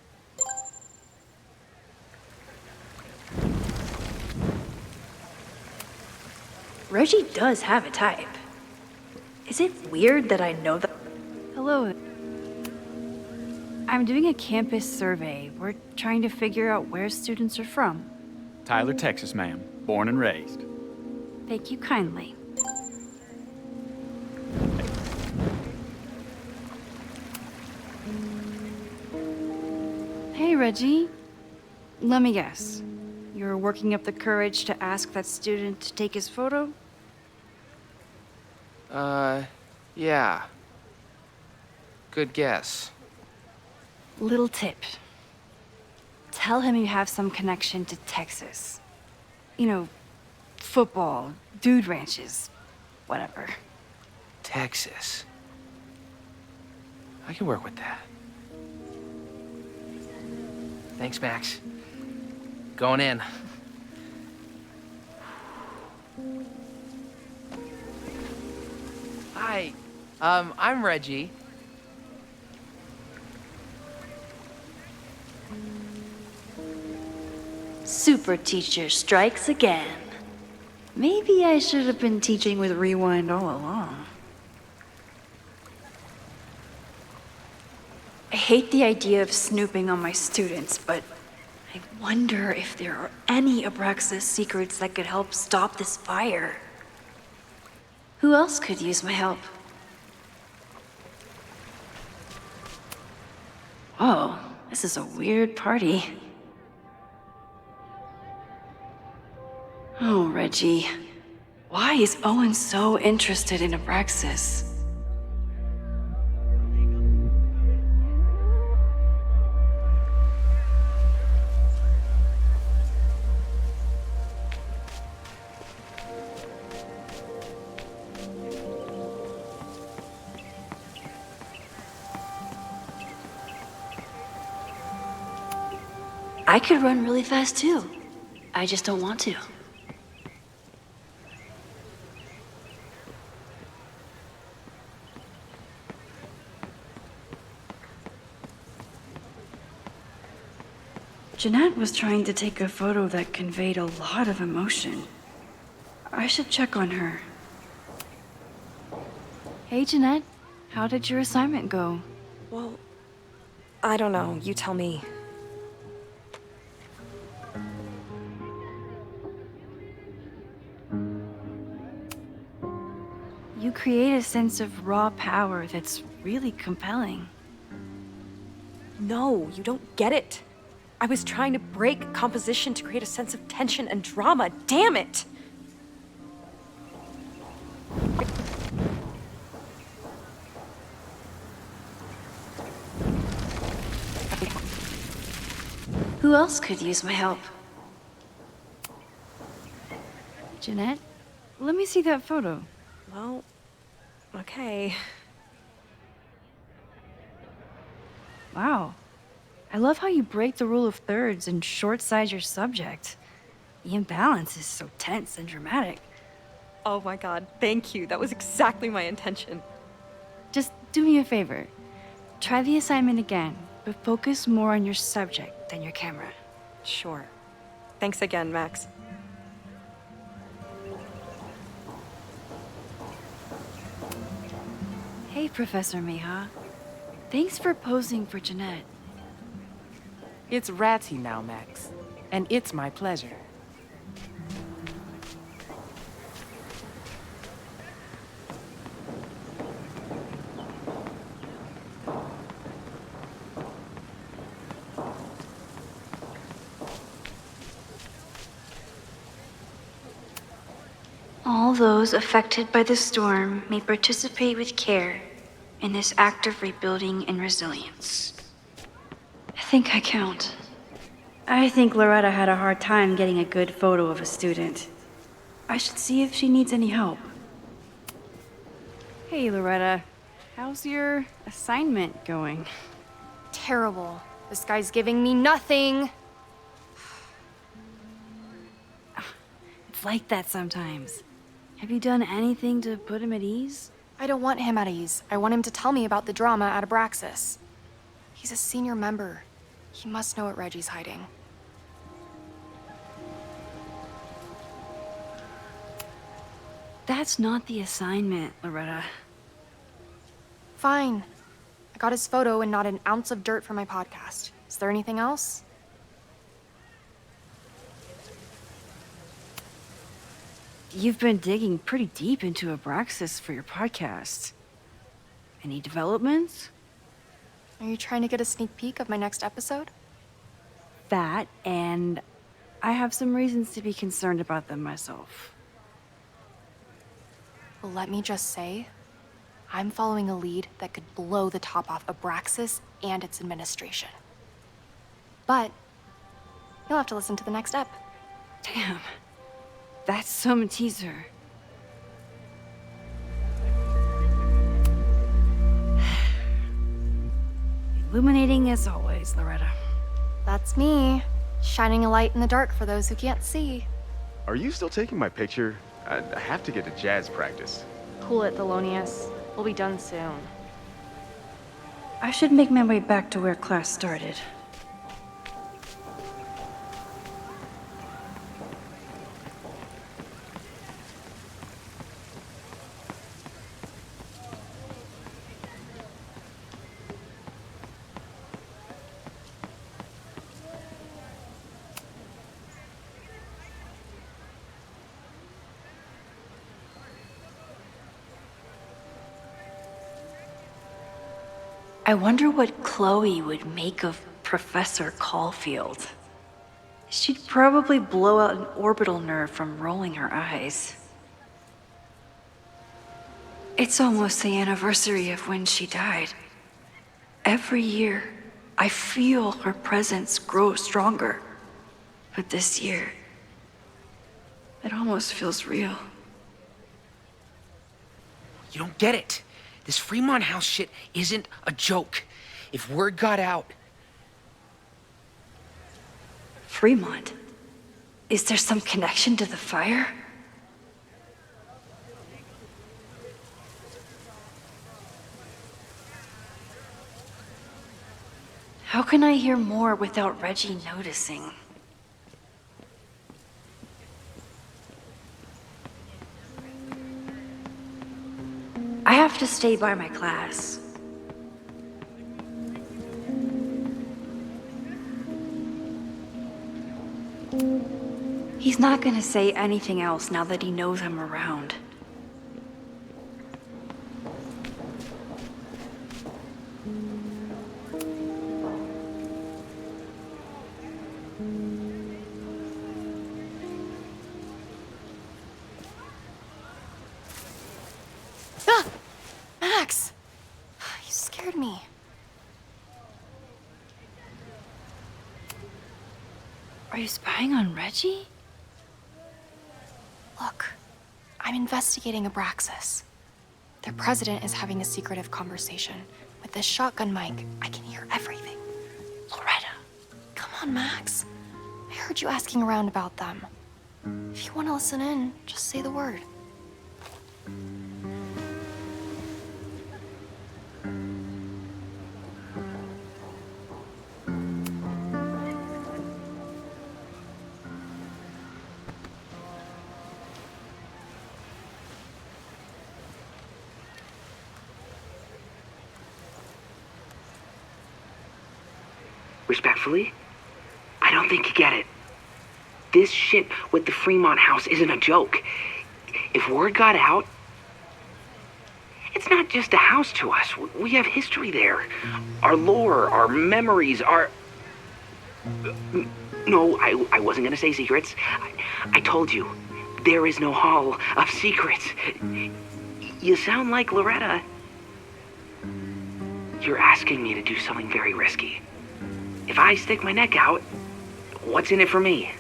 Reggie does have a type. Is it weird that I know that? Hello. I'm doing a campus survey. We're trying to figure out where students are from. Tyler, Texas, ma'am. Born and raised. Thank you kindly. Hey, Reggie. Let me guess. You're working up the courage to ask that student to take his photo? Yeah. Good guess. Little tip. Tell him you have some connection to Texas. You know, football, dude ranches, whatever. Texas. I can work with that. Thanks, Max. Going in. Hi. I'm Reggie. Super teacher strikes again. Maybe I should have been teaching with Rewind all along. I hate the idea of snooping on my students, but I wonder if there are any Abraxas secrets that could help stop this fire. Who else could use my help? Oh, this is a weird party. Oh, Reggie. Why is Owen so interested in Abraxas? I could run really fast too. I just don't want to. Jeanette was trying to take a photo that conveyed a lot of emotion. I should check on her. Hey, Jeanette. How did your assignment go? Well, I don't know. You tell me. You create a sense of raw power that's really compelling. No, you don't get it. I was trying to break composition to create a sense of tension and drama. Damn it! Who else could use my help? Jeanette, let me see that photo. Well, okay. Wow. I love how you break the rule of thirds and short-size your subject. The imbalance is so tense and dramatic. Oh my god, thank you. That was exactly my intention. Just do me a favor. Try the assignment again, but focus more on your subject than your camera. Sure. Thanks again, Max. Hey, Professor Miha. Thanks for posing for Jeanette. It's Ratty now, Max. And it's my pleasure. All those affected by the storm may participate with care in this act of rebuilding and resilience. I think I count. I think Loretta had a hard time getting a good photo of a student. I should see if she needs any help. Hey, Loretta. How's your assignment going? Terrible. This guy's giving me nothing. It's like that sometimes. Have you done anything to put him at ease? I don't want him at ease. I want him to tell me about the drama at Abraxas. He's a senior member. He must know what Reggie's hiding. That's not the assignment, Loretta. Fine. I got his photo and not an ounce of dirt for my podcast. Is there anything else? You've been digging pretty deep into Abraxas for your podcast. Any developments? Are you trying to get a sneak peek of my next episode? That, and I have some reasons to be concerned about them myself. Well, let me just say, I'm following a lead that could blow the top off Abraxas and its administration. But you'll have to listen to the next ep. Damn, that's some teaser. Illuminating as always, Loretta. That's me, shining a light in the dark for those who can't see. Are you still taking my picture? I have to get to jazz practice. Cool it, Thelonious. We'll be done soon. I should make my way back to where class started. I wonder what Chloe would make of Professor Caulfield. She'd probably blow out an orbital nerve from rolling her eyes. It's almost the anniversary of when she died. Every year, I feel her presence grow stronger. But this year, it almost feels real. You don't get it. This Fremont House shit isn't a joke. If word got out... Fremont? Is there some connection to the fire? How can I hear more without Reggie noticing? I have to stay by my class. He's not gonna say anything else now that he knows I'm around. Max! You scared me. Are you spying on Reggie? Look, I'm investigating Abraxas. Their president is having a secretive conversation. With this shotgun mic, I can hear everything. Loretta, come on, Max. I heard you asking around about them. If you want to listen in, just say the word. Respectfully, I don't think you get it. This shit with the Fremont House isn't a joke. If word got out, it's not just a house to us. We have history there. Our lore, our memories, our... No, I wasn't gonna say secrets. I told you, there is no hall of secrets. You sound like Loretta. You're asking me to do something very risky. If I stick my neck out, what's in it for me?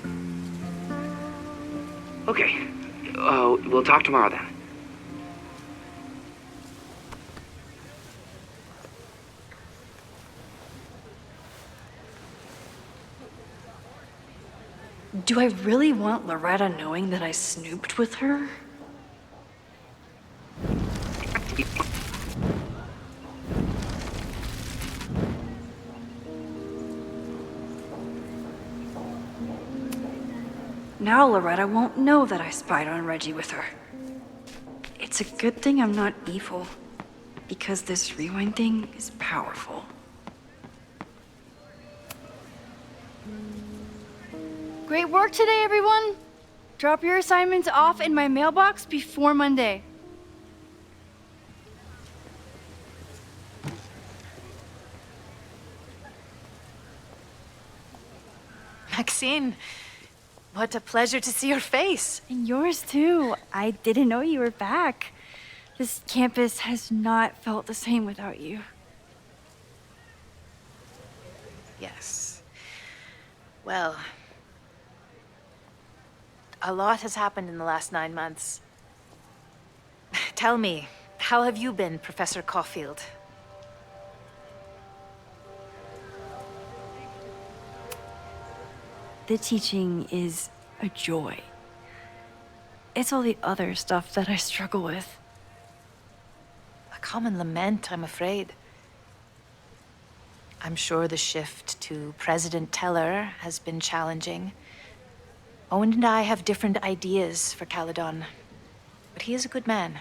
Okay, we'll talk tomorrow then. Do I really want Loretta knowing that I snooped with her? Now Loretta won't know that I spied on Reggie with her. It's a good thing I'm not evil, because this rewind thing is powerful. Great work today, everyone. Drop your assignments off in my mailbox before Monday. Maxine, what a pleasure to see your face. And yours too. I didn't know you were back. This campus has not felt the same without you. Yes. Well, a lot has happened in the last 9 months. Tell me, how have you been, Professor Caulfield? The teaching is a joy. It's all the other stuff that I struggle with. A common lament, I'm afraid. I'm sure the shift to President Teller has been challenging. Owen and I have different ideas for Caledon, but he is a good man.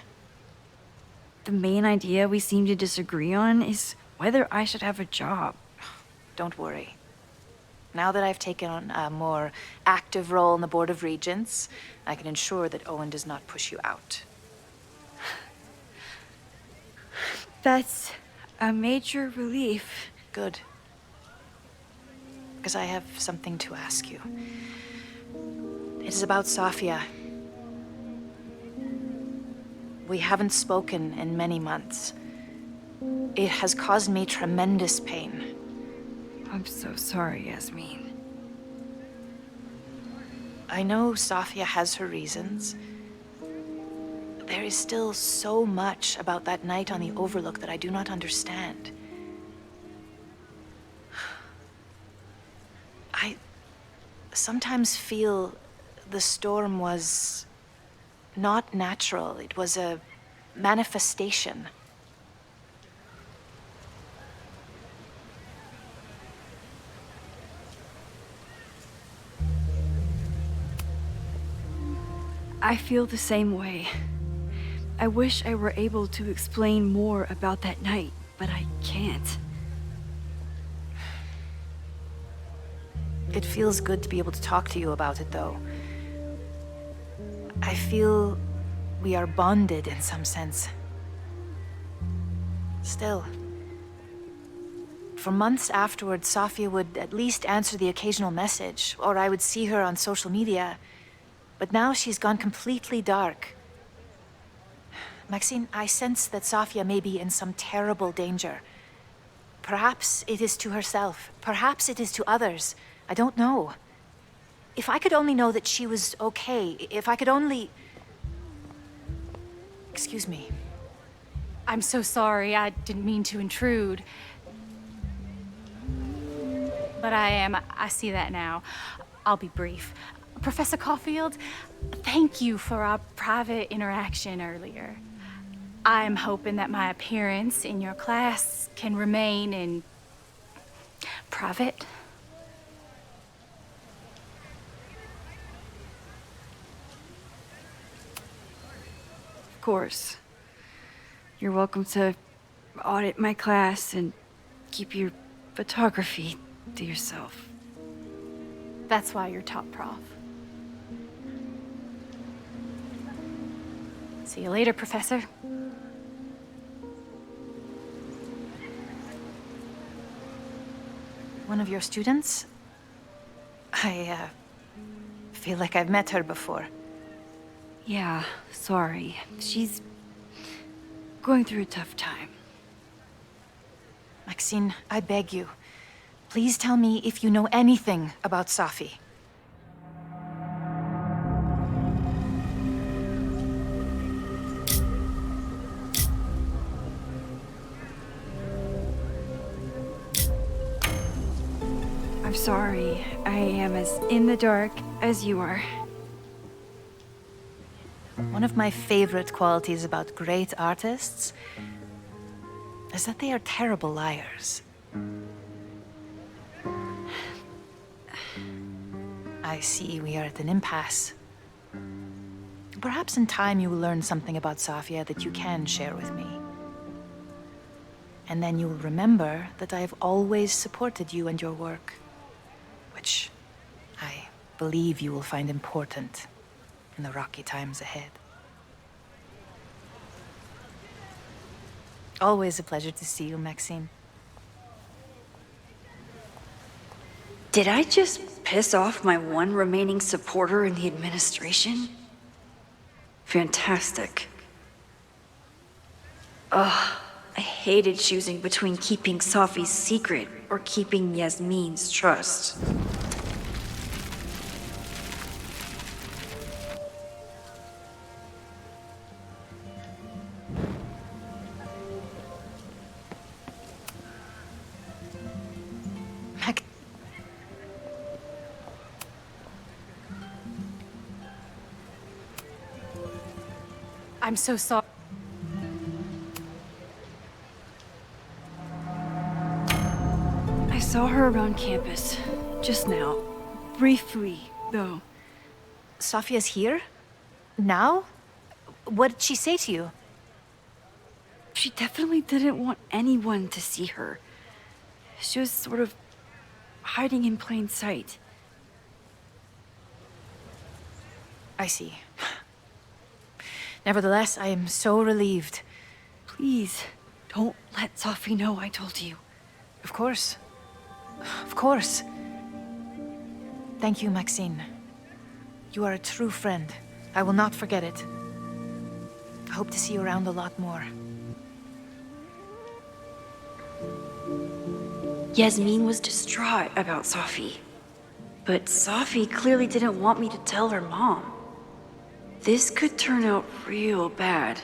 The main idea we seem to disagree on is whether I should have a job. Don't worry. Now that I've taken on a more active role in the Board of Regents, I can ensure that Owen does not push you out. That's a major relief. Good. Because I have something to ask you. It is about Safia. We haven't spoken in many months. It has caused me tremendous pain. I'm so sorry, Yasmin. I know Safia has her reasons. There is still so much about that night on the Overlook that I do not understand. I sometimes feel the storm was not natural. It was a manifestation. I feel the same way. I wish I were able to explain more about that night, but I can't. It feels good to be able to talk to you about it, though. I feel we are bonded in some sense. Still, for months afterwards, Safia would at least answer the occasional message, or I would see her on social media. But now she's gone completely dark. Maxine, I sense that Safia may be in some terrible danger. Perhaps it is to herself. Perhaps it is to others. I don't know. If I could only know that she was okay, if I could only... Excuse me. I'm so sorry. I didn't mean to intrude. But I see that now. I'll be brief. Professor Caulfield, thank you for our private interaction earlier. I'm hoping that my appearance in your class can remain in private. Of course. You're welcome to audit my class and keep your photography to yourself. That's why you're top prof. See you later, Professor. One of your students? I feel like I've met her before. Yeah, sorry. She's going through a tough time. Maxine, I beg you. Please tell me if you know anything about Safi. I'm sorry. I am as in the dark as you are. One of my favorite qualities about great artists is that they are terrible liars. I see we are at an impasse. Perhaps in time you will learn something about Safia that you can share with me. And then you will remember that I have always supported you and your work, which I believe you will find important. in the rocky times ahead. Always a pleasure to see you, Maxine. Did I just piss off my one remaining supporter in the administration? Fantastic. Ugh, I hated choosing between keeping Safi's secret or keeping Yasmin's trust. I'm so sorry. I saw her around campus just now. Briefly, though. Sophia's here? Now? What did she say to you? She definitely didn't want anyone to see her. She was sort of hiding in plain sight. I see. Nevertheless, I am so relieved. Please, don't let Safi know I told you. Of course. Of course. Thank you, Maxine. You are a true friend. I will not forget it. I hope to see you around a lot more. Yasmin was distraught about Safi. But Safi clearly didn't want me to tell her mom. This could turn out real bad.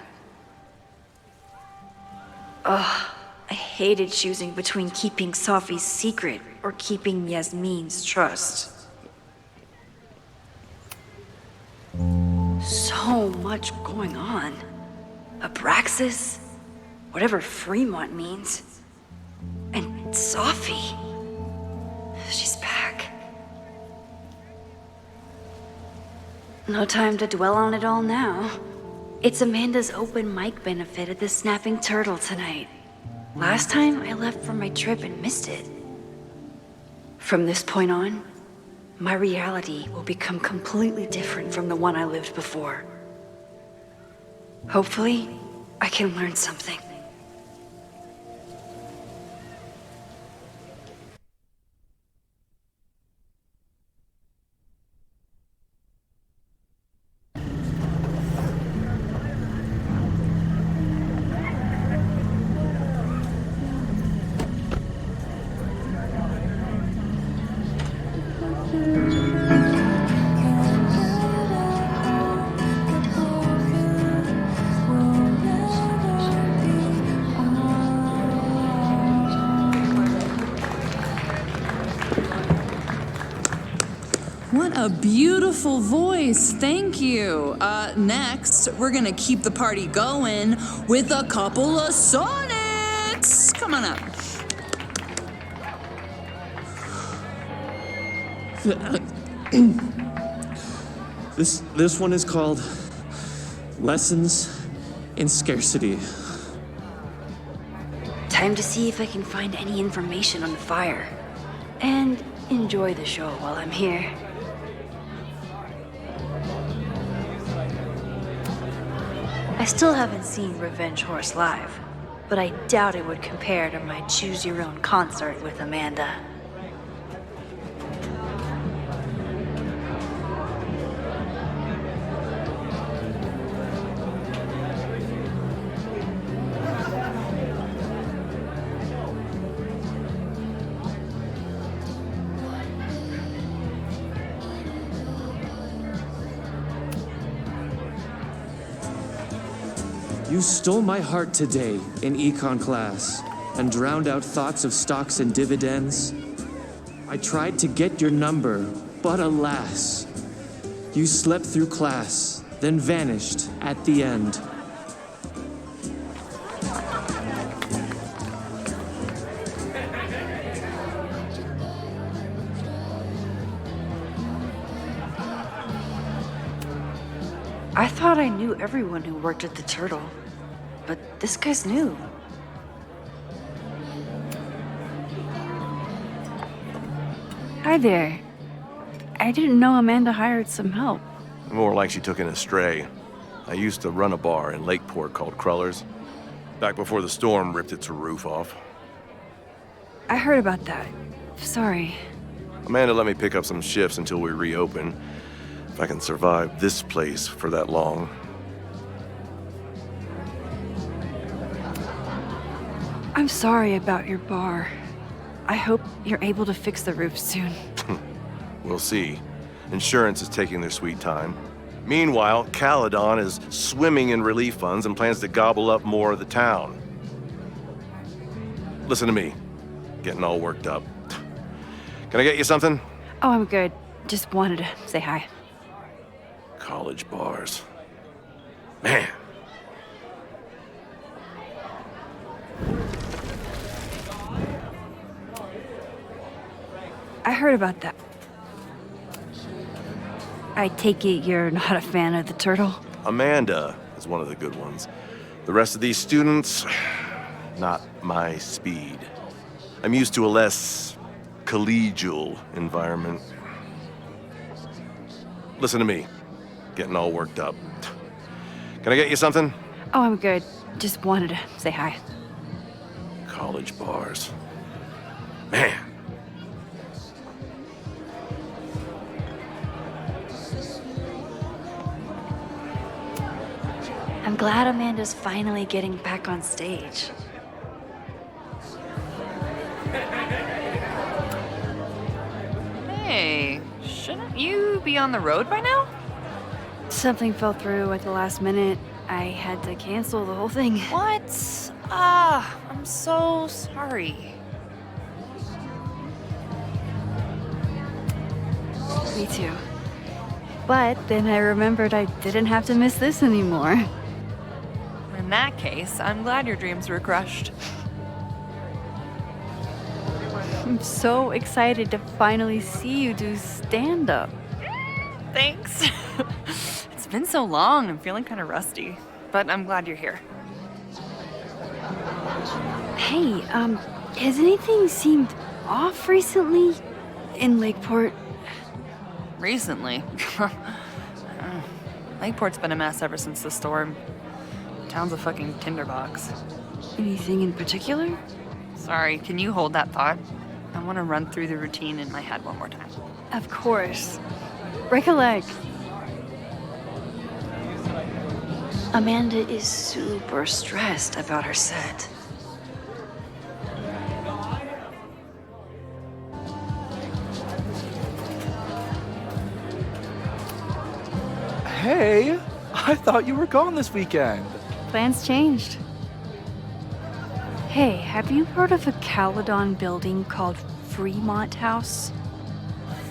Ugh, I hated choosing between keeping Safi's secret or keeping Yasmin's trust. So much going on. Abraxas, whatever Fremont means. And Safi. She's back. No time to dwell on it all now. It's Amanda's open mic benefit at the Snapping Turtle tonight. Last time I left for my trip and missed it. From this point on, my reality will become completely different from the one I lived before. Hopefully, I can learn something. What a beautiful voice, thank you. Next, we're gonna keep the party going with a couple of sonnets. Come on up. This one is called Lessons in Scarcity. Time to see if I can find any information on the fire. And enjoy the show while I'm here. I still haven't seen Revenge Horse live, but I doubt it would compare to my Choose Your Own concert with Amanda. You stole my heart today in econ class and drowned out thoughts of stocks and dividends. I tried to get your number, but alas, you slept through class, then vanished at the end. I thought I knew everyone who worked at the Turtle, but this guy's new. Hi there. I didn't know Amanda hired some help. More like she took in a stray. I used to run a bar in Lakeport called Cruller's, back before the storm ripped its roof off. I heard about that. Sorry. Amanda let me pick up some shifts until we reopen. If I can survive this place for that long. I'm sorry about your bar. I hope you're able to fix the roof soon. We'll see. Insurance is taking their sweet time. Meanwhile, Caledon is swimming in relief funds and plans to gobble up more of the town. Listen to me. Getting all worked up. Can I get you something? Oh, I'm good. Just wanted to say hi. College bars. Man. I heard about that. I take it you're not a fan of the turtle? Amanda is one of the good ones. The rest of these students, not my speed. I'm used to a less collegial environment. Listen to me. Getting all worked up. Can I get you something? Oh, I'm good. Just wanted to say hi. College bars. Man. I'm glad Amanda's finally getting back on stage. Hey, shouldn't you be on the road by now? Something fell through at the last minute. I had to cancel the whole thing. What? I'm so sorry. Me too. But then I remembered I didn't have to miss this anymore. In that case, I'm glad your dreams were crushed. I'm so excited to finally see you do stand-up. Thanks. It's been so long, I'm feeling kind of rusty. But I'm glad you're here. Hey, has anything seemed off recently in Lakeport? Recently? Lakeport's been a mess ever since the storm. Town's a fucking tinderbox. Anything in particular? Sorry, can you hold that thought? I want to run through the routine in my head one more time. Of course. Break a leg. Amanda is super stressed about her set. Hey, I thought you were gone this weekend. Plans changed. Hey, have you heard of a Caledon building called Fremont House?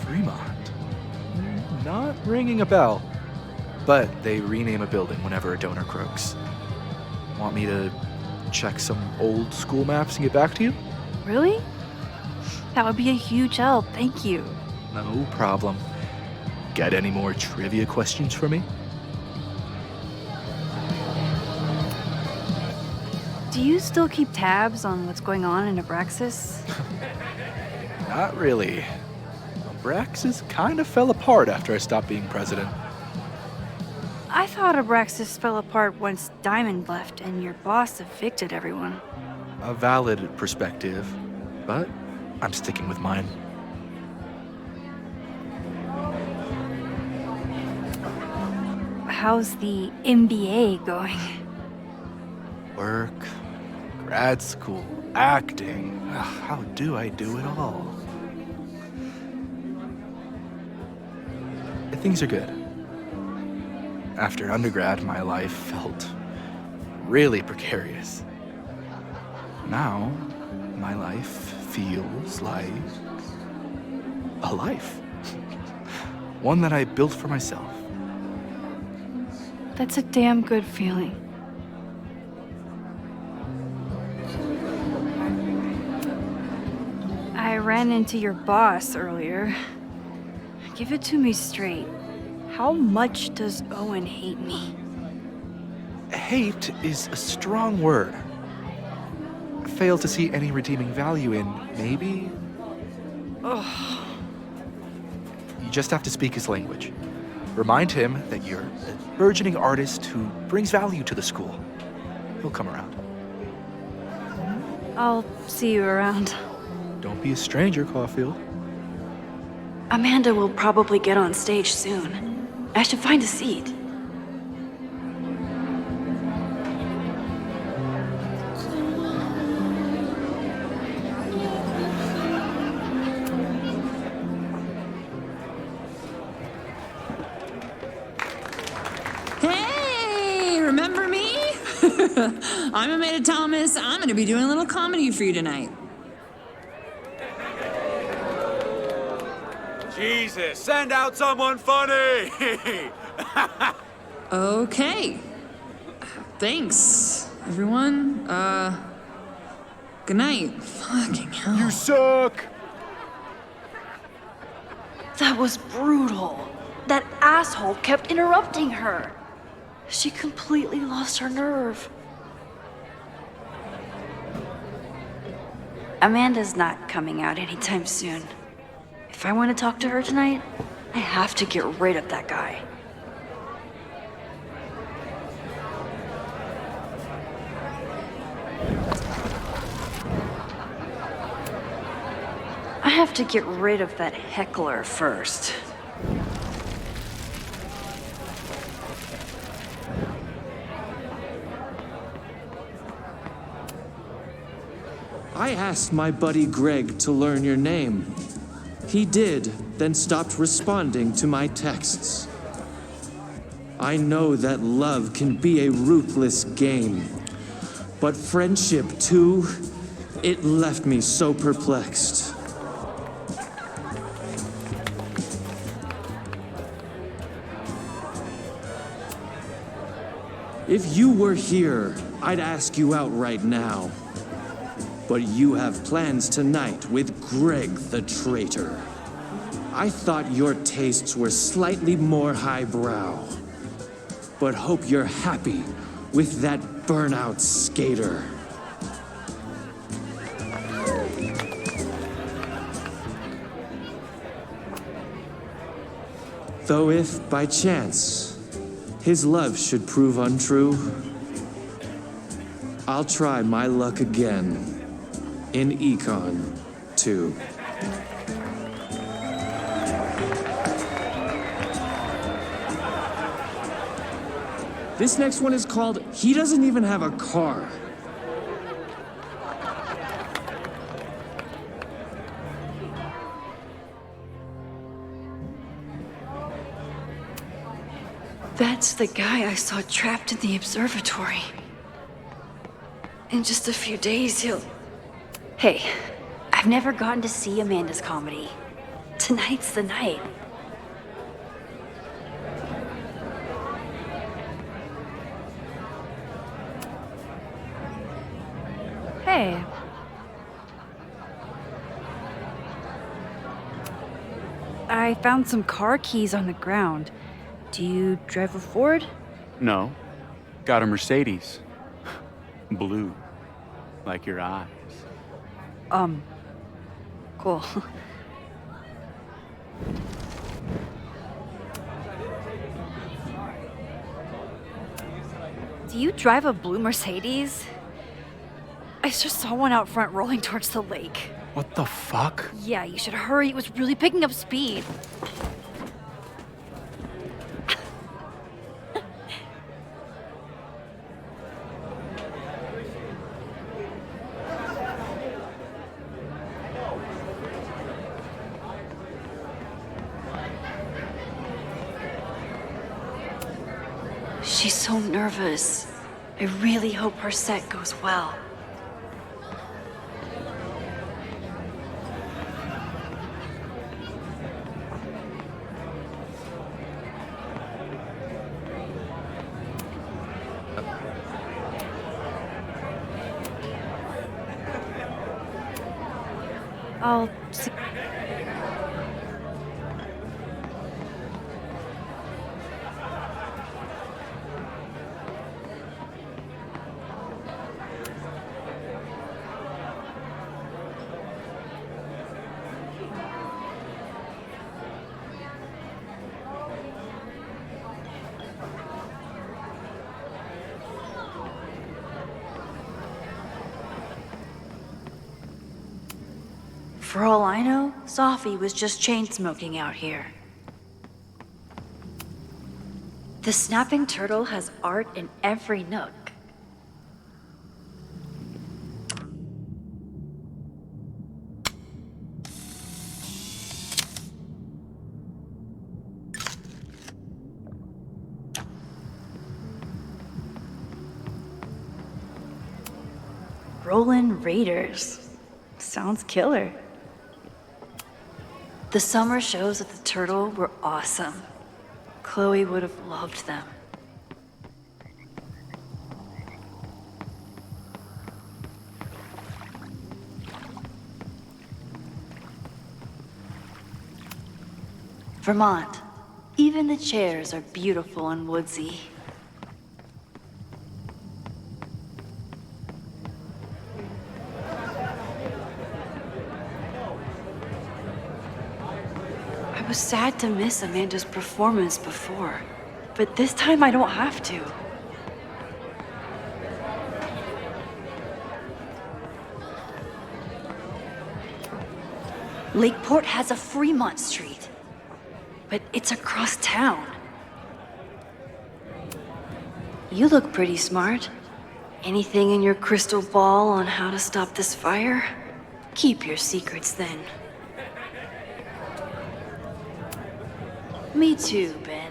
Fremont? Not ringing a bell. But they rename a building whenever a donor croaks. Want me to check some old school maps and get back to you? Really? That would be a huge help, thank you. No problem. Got any more trivia questions for me? Do you still keep tabs on what's going on in Abraxas? Not really. Abraxas kind of fell apart after I stopped being president. I thought Abraxas fell apart once Diamond left and your boss evicted everyone. A valid perspective, but I'm sticking with mine. How's the MBA going? Work, grad school, acting. How do I do it all? Things are good. After undergrad, my life felt really precarious. Now, my life feels like a life. One that I built for myself. That's a damn good feeling. I ran into your boss earlier. Give it to me straight. How much does Owen hate me? Hate is a strong word. Fail to see any redeeming value in, maybe? Ugh. You just have to speak his language. Remind him that you're a burgeoning artist who brings value to the school. He'll come around. I'll see you around. Don't be a stranger, Caulfield. Amanda will probably get on stage soon. I should find a seat. Hey, remember me? I'm Amanda Thomas. I'm going to be doing a little comedy for you tonight. Jesus, send out someone funny! Okay. Thanks, everyone. Good night. Fucking hell. You suck! That was brutal. That asshole kept interrupting her. She completely lost her nerve. Amanda's not coming out anytime soon. If I want to talk to her tonight, I have to get rid of that guy. I have to get rid of that heckler first. I asked my buddy Greg to learn your name. He did, then stopped responding to my texts. I know that love can be a ruthless game, but friendship too, it left me so perplexed. If you were here, I'd ask you out right now. But you have plans tonight with Greg the traitor. I thought your tastes were slightly more highbrow. But hope you're happy with that burnout skater. Though if, by chance, his love should prove untrue, I'll try my luck again in Econ 2. This next one is called He Doesn't Even Have a Car. That's the guy I saw trapped in the observatory. In just a few days, he'll... Hey, I've never gotten to see Amanda's comedy. Tonight's the night. Hey. I found some car keys on the ground. Do you drive a Ford? No. Got a Mercedes. Blue. Like your eyes. Cool. Do you drive a blue Mercedes? I just saw one out front rolling towards the lake. What the fuck? Yeah, you should hurry. It was really picking up speed. She's so nervous. I really hope her set goes well. I'll see. For all I know, Sophie was just chain-smoking out here. The snapping turtle has art in every nook. Rollin' Raiders. Sounds killer. The summer shows at the Turtle were awesome. Chloe would have loved them. Vermont. Even the chairs are beautiful and woodsy. I was sad to miss Amanda's performance before, but this time I don't have to. Lakeport has a Fremont Street, but it's across town. You look pretty smart. Anything in your crystal ball on how to stop this fire? Keep your secrets then. Me too, Ben.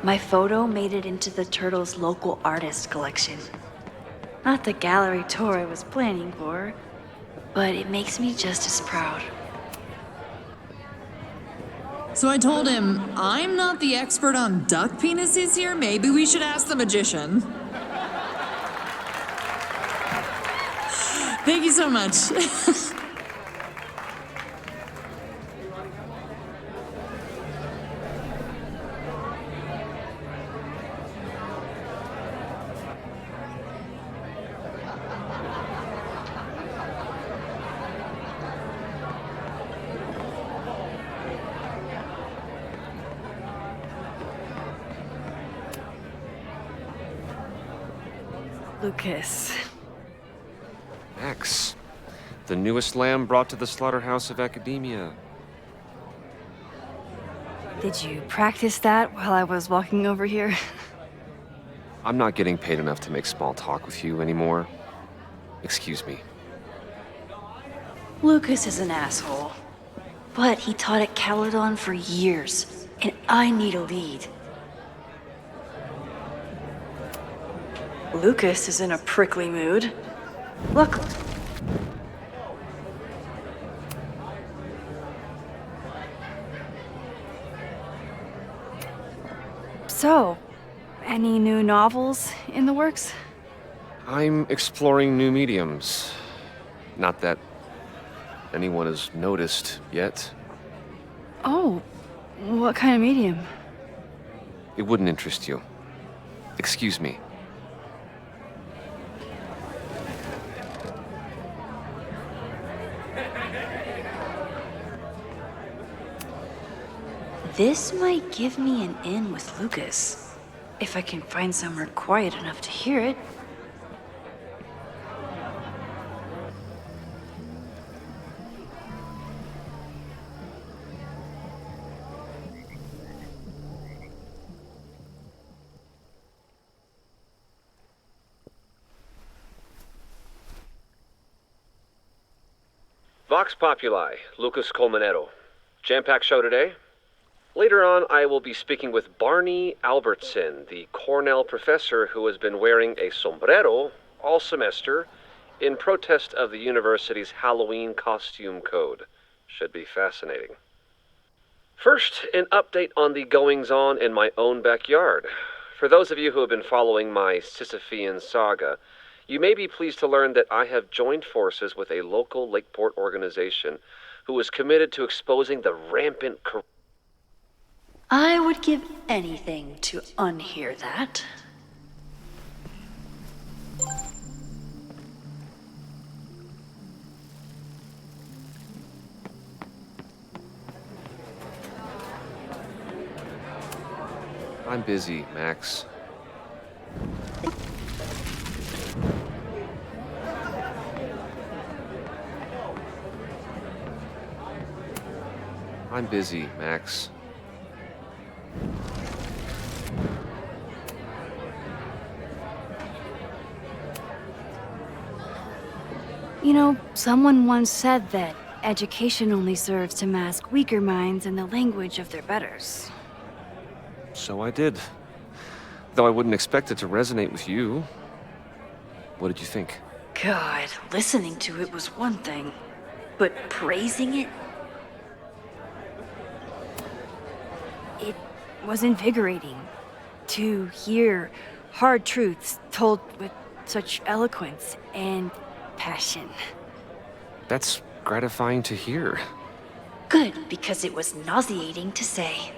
My photo made it into the Turtle's local artist collection. Not the gallery tour I was planning for, but it makes me just as proud. So I told him, I'm not the expert on duck penises here. Maybe we should ask the magician. Thank you so much. Lucas. Max, the newest lamb brought to the slaughterhouse of academia. Did you practice that while I was walking over here? I'm not getting paid enough to make small talk with you anymore. Excuse me. Lucas is an asshole, but he taught at Caledon for years, and I need a lead. Lucas is in a prickly mood. Look. So, any new novels in the works? I'm exploring new mediums. Not that anyone has noticed yet. Oh, what kind of medium? It wouldn't interest you. Excuse me. This might give me an in with Lucas, if I can find somewhere quiet enough to hear it. Vox Populi, Lucas Colmenero. Jam-packed show today? Later on, I will be speaking with Barney Albertson, the Cornell professor who has been wearing a sombrero all semester in protest of the university's Halloween costume code. Should be fascinating. First, an update on the goings-on in my own backyard. For those of you who have been following my Sisyphean saga, you may be pleased to learn that I have joined forces with a local Lakeport organization who is committed to exposing the rampant corruption. I would give anything to unhear that. I'm busy, Max. I'm busy, Max. You know, someone once said that education only serves to mask weaker minds in the language of their betters. So I did. Though I wouldn't expect it to resonate with you. What did you think? God, listening to it was one thing, but praising it? It was invigorating to hear hard truths told with such eloquence and passion. That's gratifying to hear. Good, because it was nauseating to say.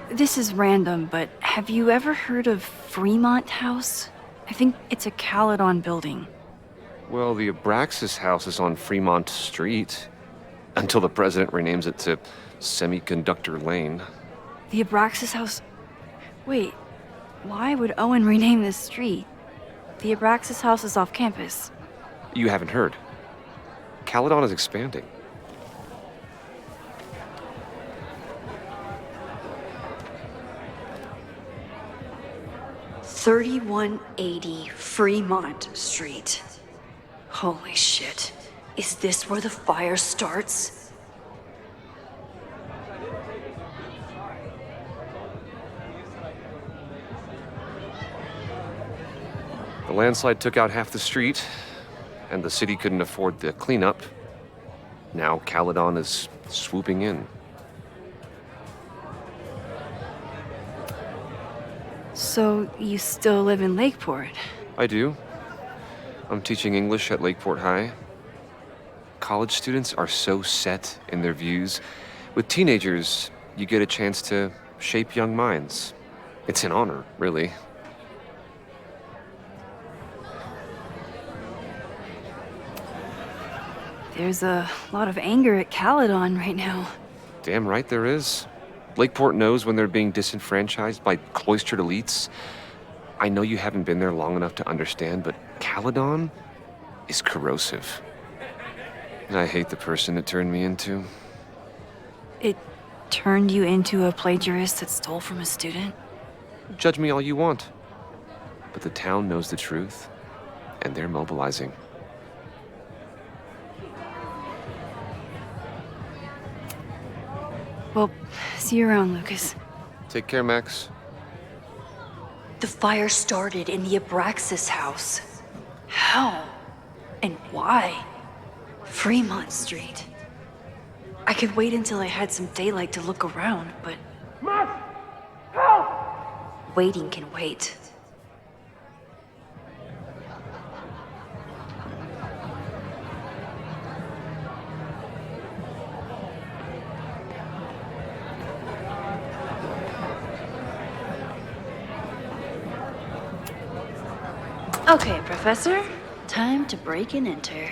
This is random, but have you ever heard of Fremont House? I think it's a Caledon building. Well, the Abraxas house is on Fremont Street. Until the president renames it to Semiconductor Lane. The Abraxas House? Wait, why would Owen rename this street? The Abraxas House is off campus. You haven't heard. Caledon is expanding. $3180 Fremont Street. Holy shit. Is this where the fire starts? The landslide took out half the street, and the city couldn't afford the cleanup. Now Caledon is swooping in. So you still live in Lakeport? I do. I'm teaching English at Lakeport High. College students are so set in their views. With teenagers, you get a chance to shape young minds. It's an honor, really. There's a lot of anger at Caledon right now. Damn right there is. Lakeport knows when they're being disenfranchised by cloistered elites. I know you haven't been there long enough to understand, but Caledon is corrosive. And I hate the person it turned me into. It turned you into a plagiarist that stole from a student? Judge me all you want. But the town knows the truth, and they're mobilizing. Well, see you around, Lucas. Take care, Max. The fire started in the Abraxas house. How? And why? Fremont Street. I could wait until I had some daylight to look around, but... Max! Help! Waiting can wait. Okay, Professor. Time to break and enter.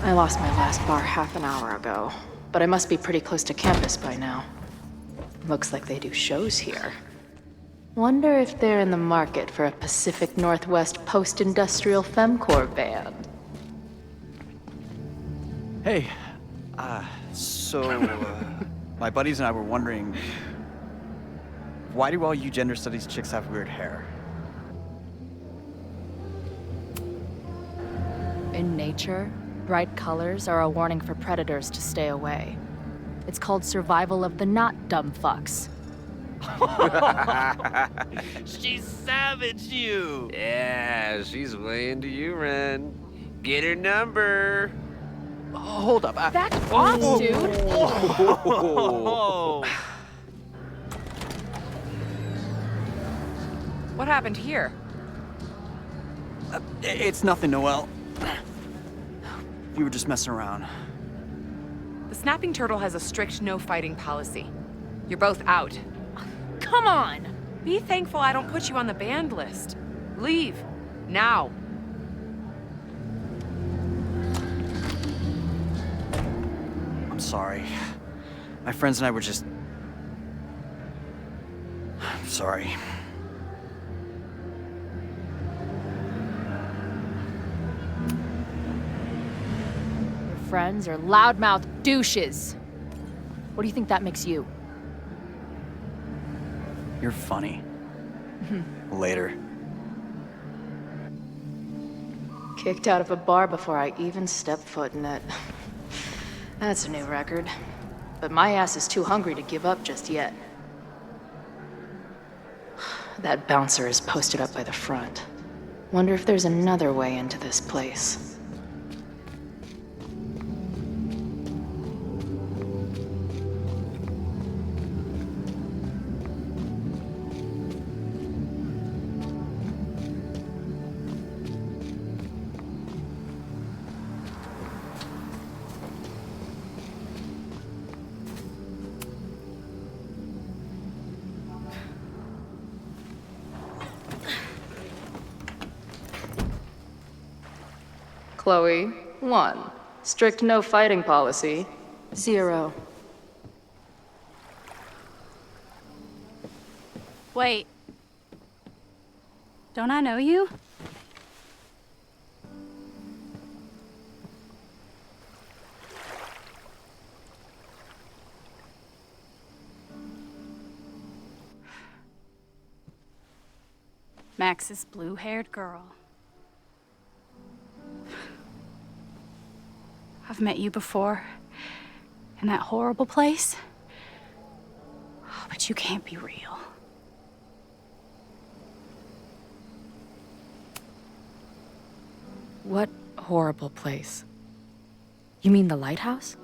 I lost my last bar half an hour ago, but I must be pretty close to campus by now. Looks like they do shows here. Wonder if they're in the market for a Pacific Northwest post-industrial femcore band. Hey, my buddies and I were wondering, why do all you gender studies chicks have weird hair? In nature, bright colors are a warning for predators to stay away. It's called survival of the not dumb fucks. She's savage you! Yeah, she's way into you, Ren. Get her number. Hold up. Back off, dude! What happened here? It's nothing, Noelle. We were just messing around. The snapping turtle has a strict no fighting policy. You're both out. Come on! Be thankful I don't put you on the banned list. Leave. Now. sorry. My friends and I were just... I'm sorry. Your friends are loudmouth douches. What do you think that makes you? You're funny. Later. Kicked out of a bar before I even stepped foot in it. That's a new record. But my ass is too hungry to give up just yet. That bouncer is posted up by the front. Wonder if there's another way into this place. Chloe, 1. Strict no fighting policy. 0. Wait. Don't I know you? Max's blue-haired girl. I've met you before. In that horrible place. Oh, but you can't be real. What horrible place? You mean the lighthouse?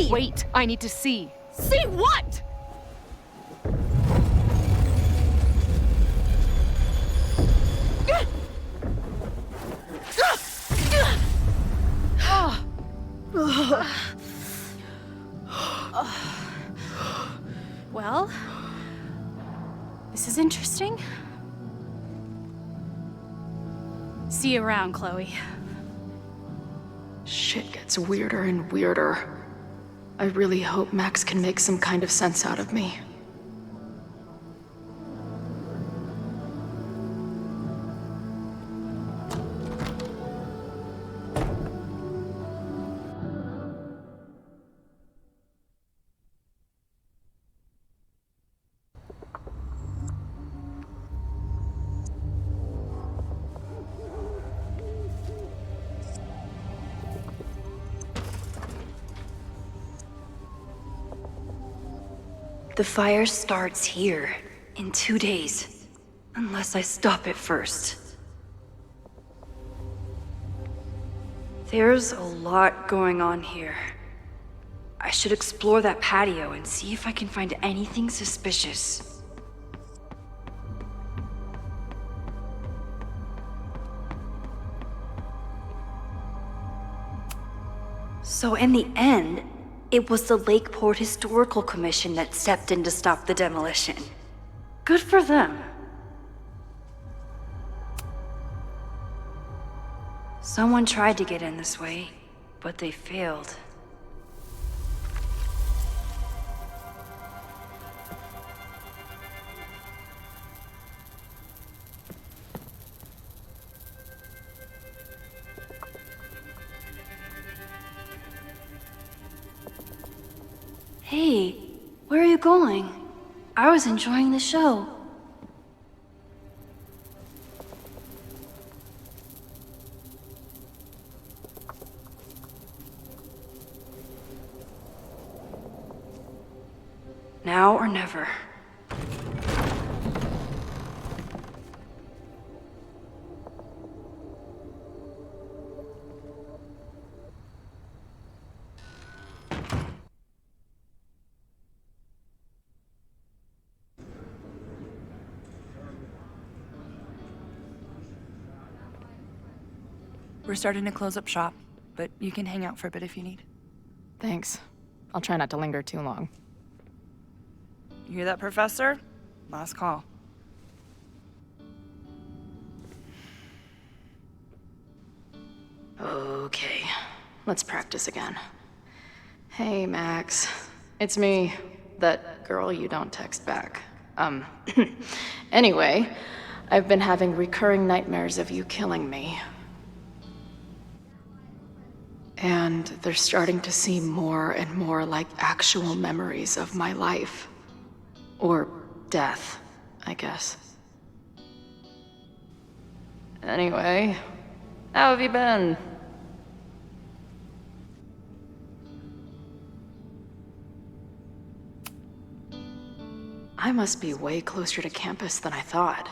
Wait, I need to see. See what? Well, this is interesting. See you around, Chloe. Shit gets weirder and weirder. I really hope Max can make some kind of sense out of me. The fire starts here, in 2 days. Unless I stop it first. There's a lot going on here. I should explore that patio and see if I can find anything suspicious. So in the end, it was the Lakeport Historical Commission that stepped in to stop the demolition. Good for them. Someone tried to get in this way, but they failed. Hey, where are you going? I was enjoying the show. Now or never. We're starting to close up shop, but you can hang out for a bit if you need. Thanks. I'll try not to linger too long. You hear that, Professor? Last call. Okay, let's practice again. Hey, Max. It's me, that girl you don't text back. Anyway, I've been having recurring nightmares of you killing me. And they're starting to seem more and more like actual memories of my life. Or death, I guess. Anyway, how have you been? I must be way closer to campus than I thought.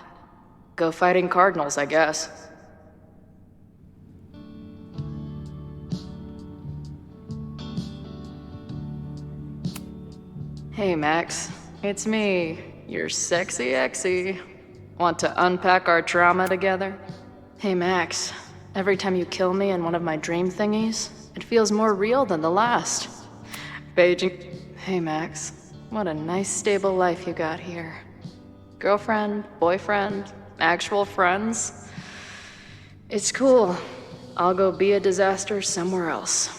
Go fighting Cardinals, I guess. Hey, Max. It's me, your sexy exy. Want to unpack our trauma together? Hey, Max. Every time you kill me in one of my dream thingies, it feels more real than the last. Paging. Hey, Max. What a nice, stable life you got here. Girlfriend, boyfriend, actual friends. It's cool. I'll go be a disaster somewhere else.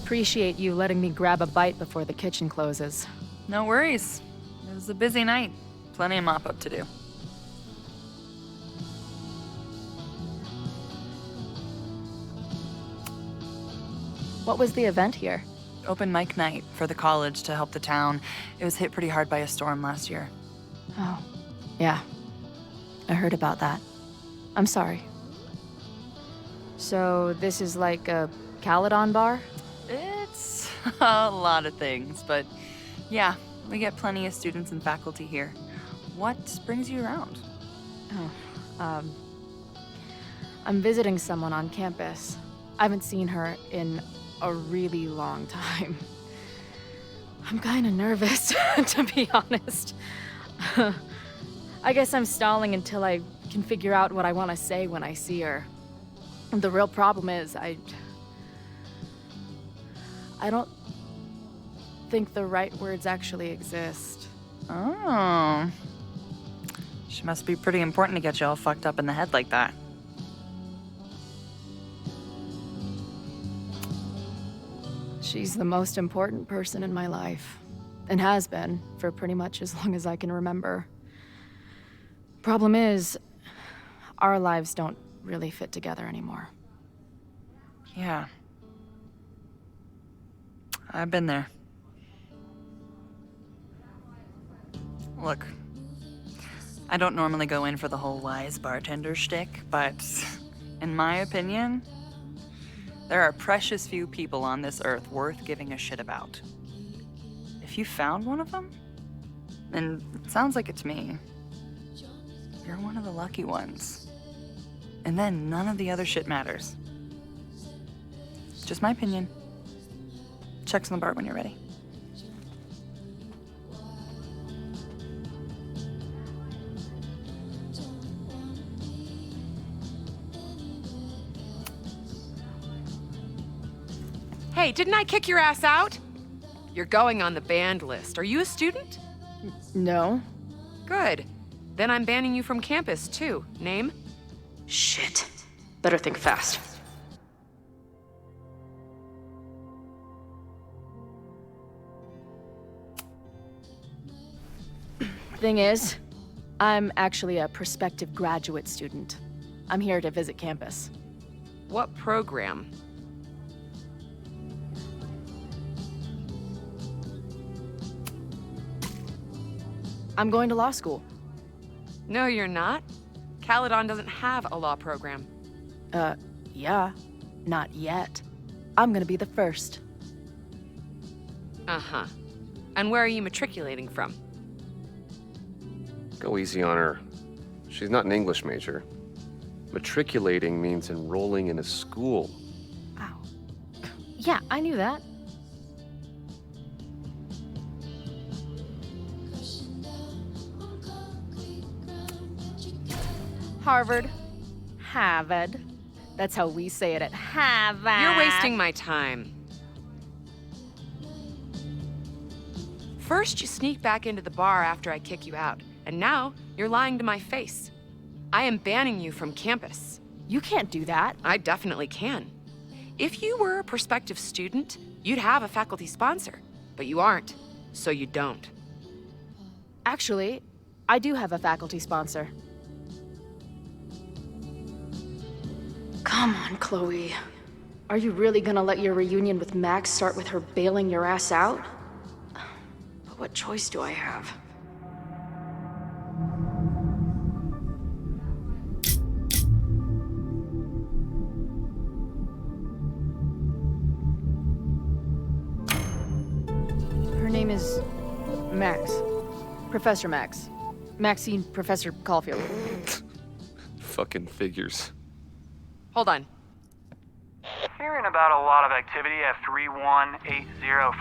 Appreciate you letting me grab a bite before the kitchen closes. No worries. It was a busy night. Plenty of mop-up to do. What was the event here? Open mic night for the college to help the town. It was hit pretty hard by a storm last year. Oh, yeah. I heard about that. I'm sorry. So this is like a Caledon bar? It's a lot of things, but yeah, we get plenty of students and faculty here. What brings you around? Oh, I'm visiting someone on campus. I haven't seen her in a really long time. I'm kind of nervous, to be honest. I guess I'm stalling until I can figure out what I want to say when I see her. The real problem is, I don't think the right words actually exist. Oh. She must be pretty important to get you all fucked up in the head like that. She's the most important person in my life, and has been for pretty much as long as I can remember. Problem is, our lives don't really fit together anymore. Yeah. I've been there. Look, I don't normally go in for the whole wise bartender shtick, but in my opinion, there are precious few people on this earth worth giving a shit about. If you found one of them, and it sounds like it's me, you're one of the lucky ones. And then none of the other shit matters. Just my opinion. Checks on the bar when you're ready. Hey, didn't I kick your ass out? You're going on the banned list. Are you a student? No. Good. Then I'm banning you from campus, too. Name? Shit. Better think fast. Thing is, I'm actually a prospective graduate student. I'm here to visit campus. What program? I'm going to law school. No, you're not. Caledon doesn't have a law program. Yeah. Not yet. I'm gonna be the first. Uh-huh. And where are you matriculating from? Go easy on her. She's not an English major. Matriculating means enrolling in a school. Yeah, I knew that. Harvard. Harvard. That's how we say it at Harvard. You're wasting my time. First, you sneak back into the bar after I kick you out, and now you're lying to my face. I am banning you from campus. You can't do that. I definitely can. If you were a prospective student, you'd have a faculty sponsor, but you aren't, so you don't. Actually, I do have a faculty sponsor. Come on, Chloe. Are you really gonna let your reunion with Max start with her bailing your ass out? But what choice do I have? Her name is Max. Professor Max. Maxine Professor Caulfield. Fucking figures. Hold on. Hearing about a lot of activity at 3180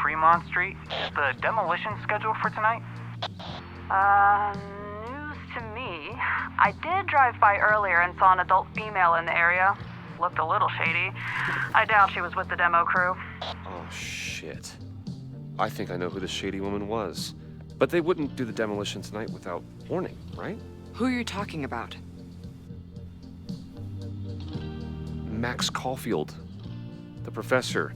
Fremont Street. Is the demolition scheduled for tonight? News to me. I did drive by earlier and saw an adult female in the area. Looked a little shady. I doubt she was with the demo crew. Oh, shit. I think I know who the shady woman was. But they wouldn't do the demolition tonight without warning, right? Who are you talking about? Max Caulfield. The professor.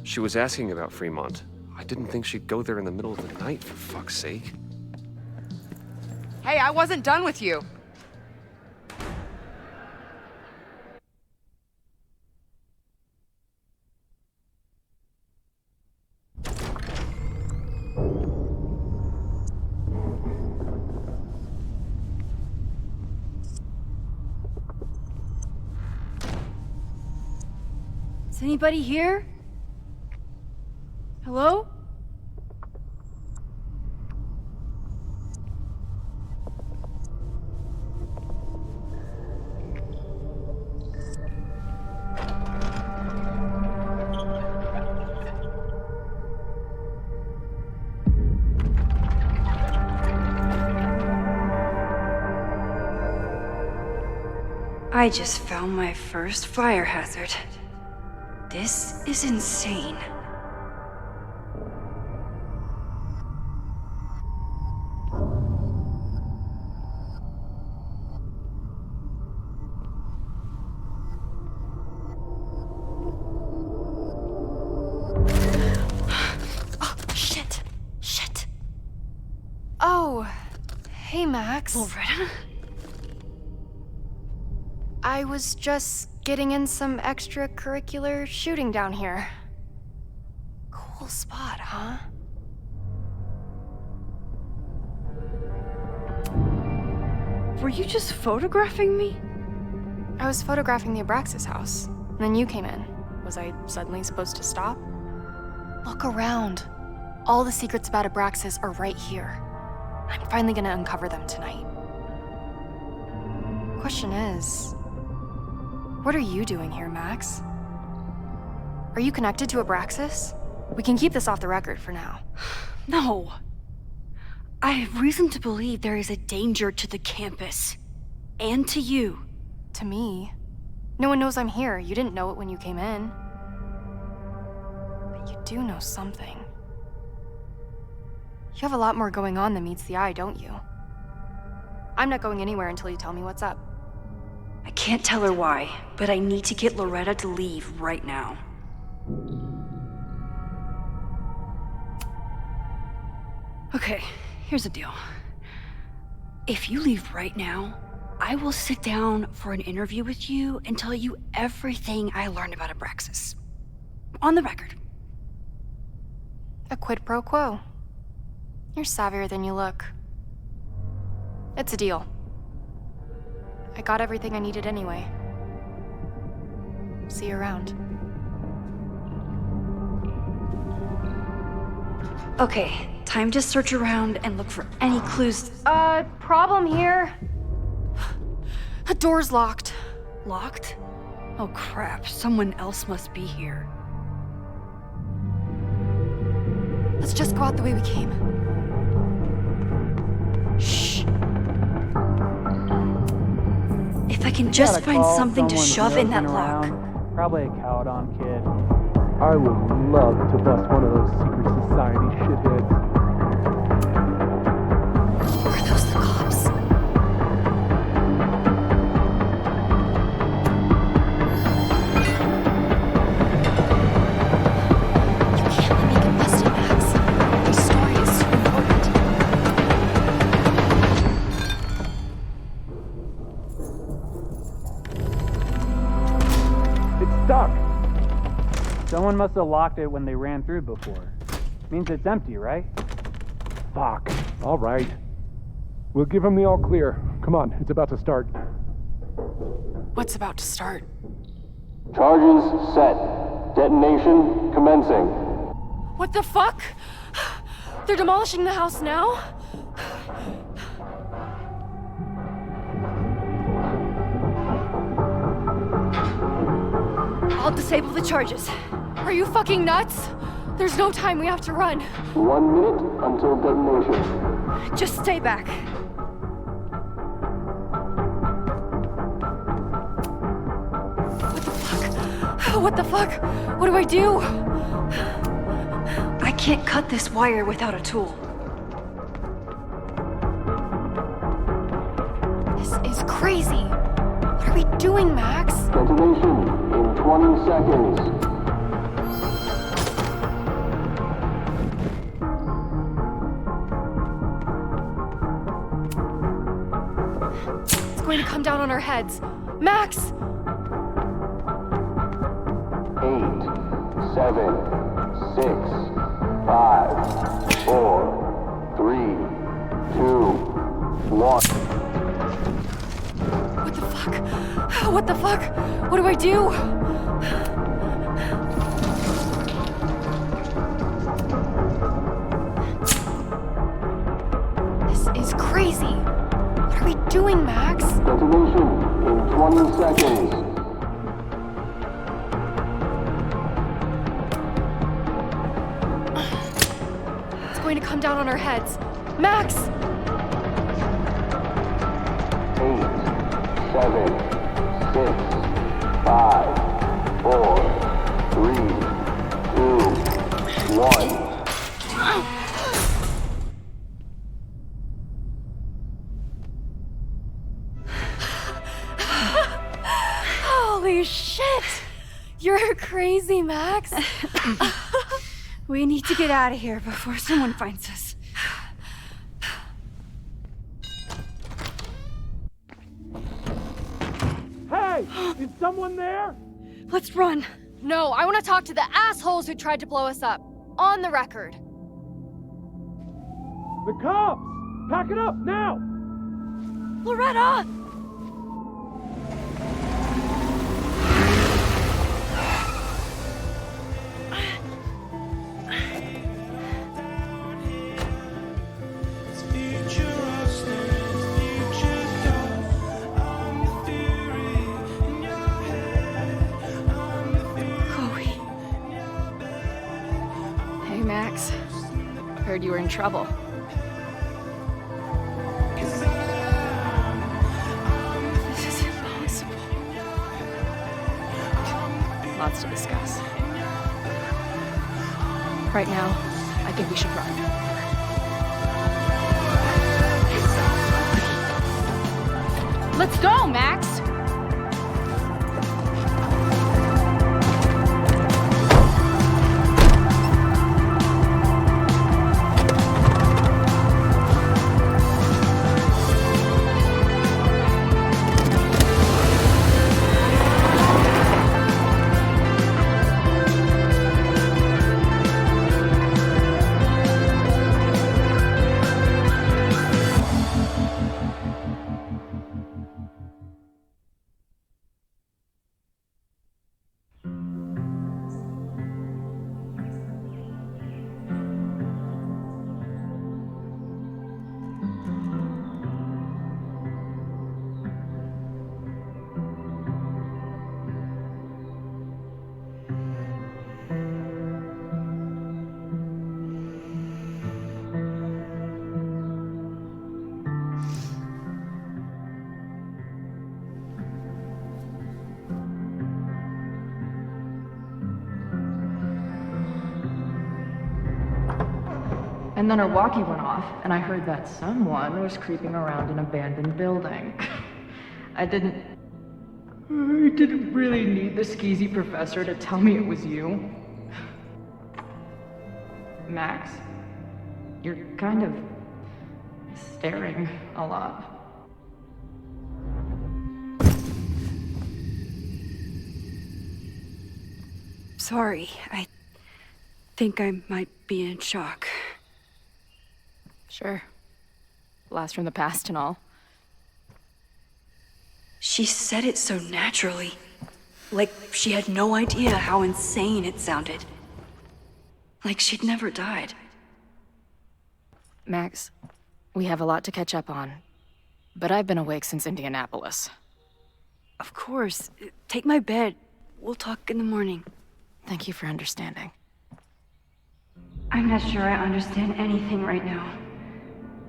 She was asking about Fremont. I didn't think she'd go there in the middle of the night, for fuck's sake. Hey, I wasn't done with you. Is anybody here? Hello? I just found my first fire hazard. This is insane. Oh, shit. Shit. Oh, hey, Max. Loretta? I was just getting in some extracurricular shooting down here. Cool spot, huh? Were you just photographing me? I was photographing the Abraxas house, and then you came in. Was I suddenly supposed to stop? Look around. All the secrets about Abraxas are right here. I'm finally gonna uncover them tonight. Question is, what are you doing here, Max? Are you connected to Abraxas? We can keep this off the record for now. No. I have reason to believe there is a danger to the campus. And to you. To me? No one knows I'm here. You didn't know it when you came in. But you do know something. You have a lot more going on than meets the eye, don't you? I'm not going anywhere until you tell me what's up. I can't tell her why, but I need to get Loretta to leave right now. Okay, here's the deal. If you leave right now, I will sit down for an interview with you and tell you everything I learned about Abraxas. On the record. A quid pro quo. You're savvier than you look. It's a deal. I got everything I needed anyway. See you around. Okay, time to search around and look for any clues. Problem here. The door's locked. Locked? Oh crap, someone else must be here. Let's just go out the way we came. Shh. If I can just find something to shove in that lock. Probably a Caledon kid. I would love to bust one of those secret society shitheads. Are those the cops? You can't let me get busted, Max. My story is so important. It's stuck. Someone must have locked it when they ran through before. Means it's empty, right? Fuck. All right. We'll give him the all clear. Come on, it's about to start. What's about to start? Charges set. Detonation commencing. What the fuck? They're demolishing the house now? I'll disable the charges. Are you fucking nuts? There's no time, we have to run. 1 minute until detonation. Just stay back. What the fuck? What do I do? I can't cut this wire without a tool. This is crazy. What are we doing, Max? Detonation in 20 seconds. It's going to come down on our heads. Max! 8, 7, 6, 5, 4, 3, 2, 1. What the fuck? What the fuck? What do I do? This is crazy. What are we doing, Max? Detonation in 20 seconds. Going to come down on our heads. Max! 8, 7, 6, 5, 4, 3, 2, 1. Holy shit! You're crazy, Max. We need to get out of here before someone finds us. Hey! Is someone there? Let's run. No, I want to talk to the assholes who tried to blow us up. On the record. The cops! Pack it up, now! Loretta! Max. Heard you were in trouble. This is impossible. Lots to discuss. Right now, I think we should run. Let's go, Max! And then her walkie went off, and I heard that someone was creeping around an abandoned building. I didn't really need the skeezy professor to tell me it was you. Max, you're kind of staring a lot. Sorry, I think I might be in shock. Sure. Blast from the past and all. She said it so naturally. Like she had no idea how insane it sounded. Like she'd never died. Max, we have a lot to catch up on. But I've been awake since Indianapolis. Of course. Take my bed. We'll talk in the morning. Thank you for understanding. I'm not sure I understand anything right now.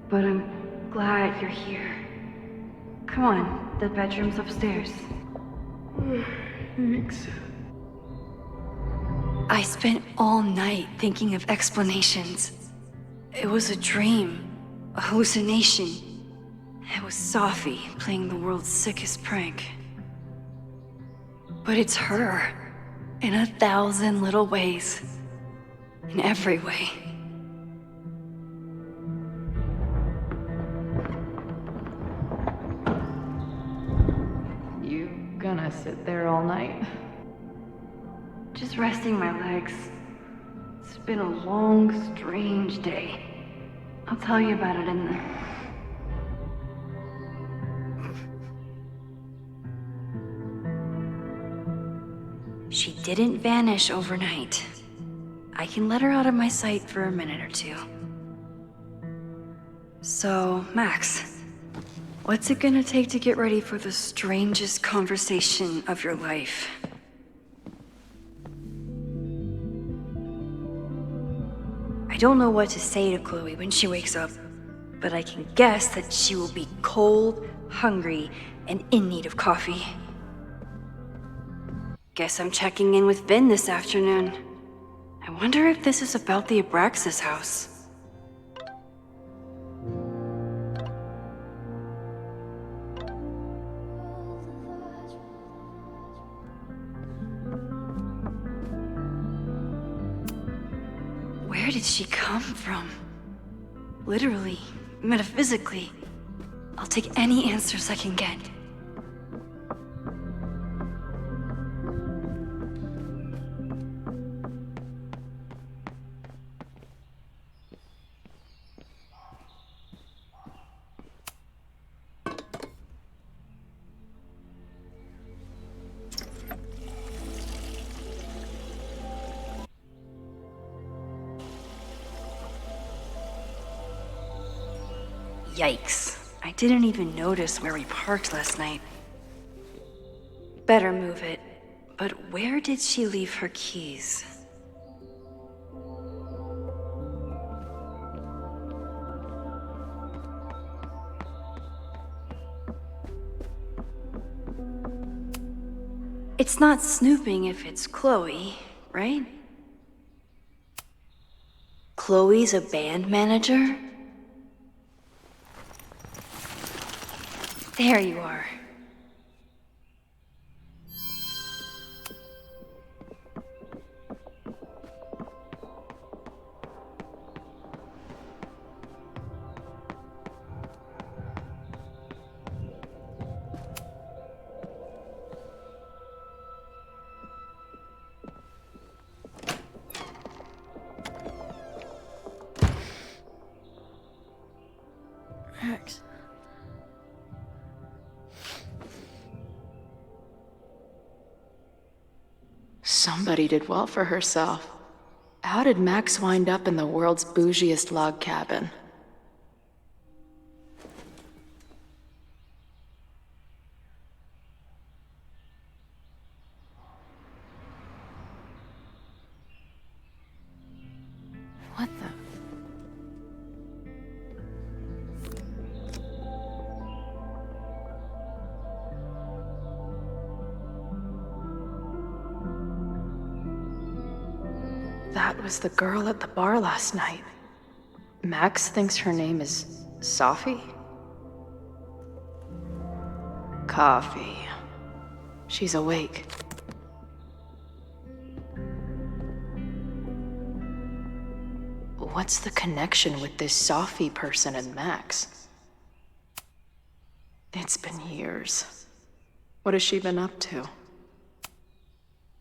But I'm glad you're here. Come on, the bedroom's upstairs. Thanks. I spent all night thinking of explanations. It was a dream, a hallucination. It was Sophie playing the world's sickest prank. But it's her, in 1,000 little ways. In every way. You gonna sit there all night? Just resting my legs. It's been a long, strange day. I'll tell you about it in the... She didn't vanish overnight. I can let her out of my sight for a minute or two. So, Max, what's it gonna take to get ready for the strangest conversation of your life? I don't know what to say to Chloe when she wakes up, but I can guess that she will be cold, hungry, and in need of coffee. Guess I'm checking in with Vin this afternoon. I wonder if this is about the Abraxas house. Where did she come from? Literally, metaphysically. I'll take any answers I can get. Yikes. I didn't even notice where we parked last night. Better move it. But where did she leave her keys? It's not snooping if it's Chloe, right? Chloe's a band manager? There you are. Max. Somebody did well for herself. How did Max wind up in the world's bougiest log cabin? What the? That was the girl at the bar last night. Max thinks her name is Sophie? Coffee. She's awake. What's the connection with this Sophie person and Max? It's been years. What has she been up to?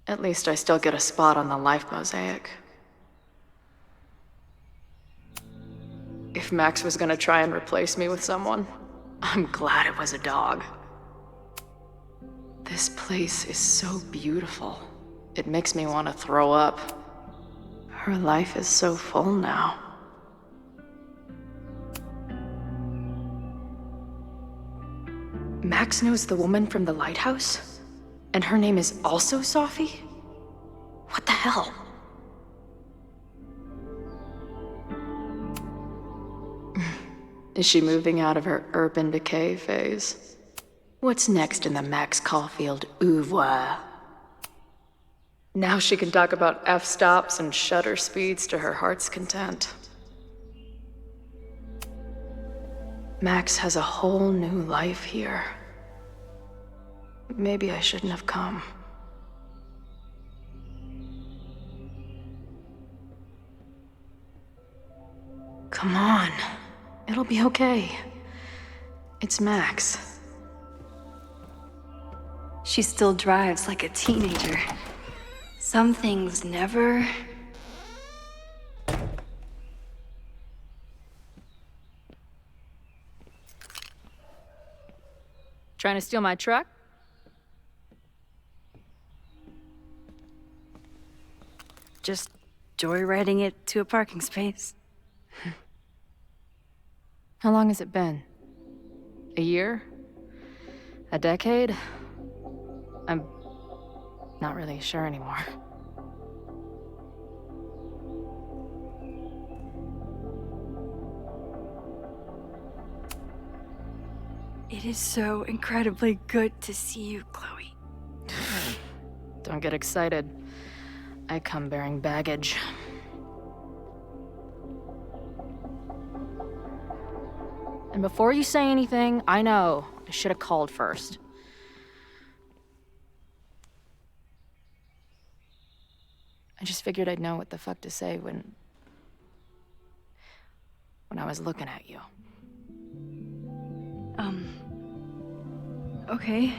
At least I still get a spot on the life mosaic. If Max was gonna try and replace me with someone, I'm glad it was a dog. This place is so beautiful. It makes me want to throw up. Her life is so full now. Max knows the woman from the lighthouse? And her name is also Sophie? What the hell? Is she moving out of her urban decay phase? What's next in the Max Caulfield oeuvre? Now she can talk about f-stops and shutter speeds to her heart's content. Max has a whole new life here. Maybe I shouldn't have come. Come on. It'll be okay. It's Max. She still drives like a teenager. Some things never... Trying to steal my truck? Just joyriding it to a parking space. How long has it been? A year? A decade? I'm not really sure anymore. It is so incredibly good to see you, Chloe. Don't get excited. I come bearing baggage. And before you say anything, I know I should have called first. I just figured I'd know what the fuck to say when I was looking at you. Okay.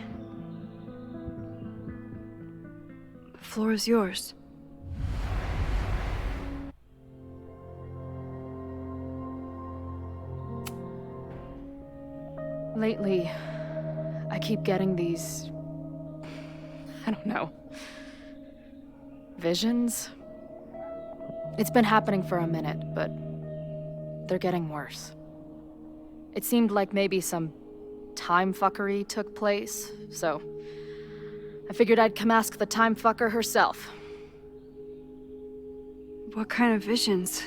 The floor is yours. Lately, I keep getting these... I don't know. Visions? It's been happening for a minute, but they're getting worse. It seemed like maybe some time fuckery took place, so I figured I'd come ask the time fucker herself. What kind of visions?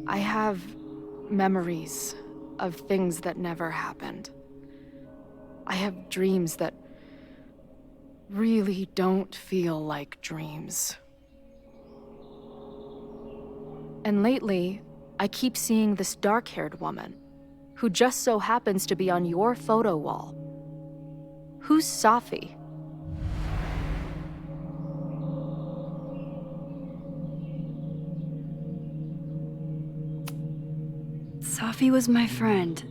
I have memories of things that never happened. I have dreams that really don't feel like dreams. And lately, I keep seeing this dark-haired woman who just so happens to be on your photo wall. Who's Sophie? Sophie was my friend.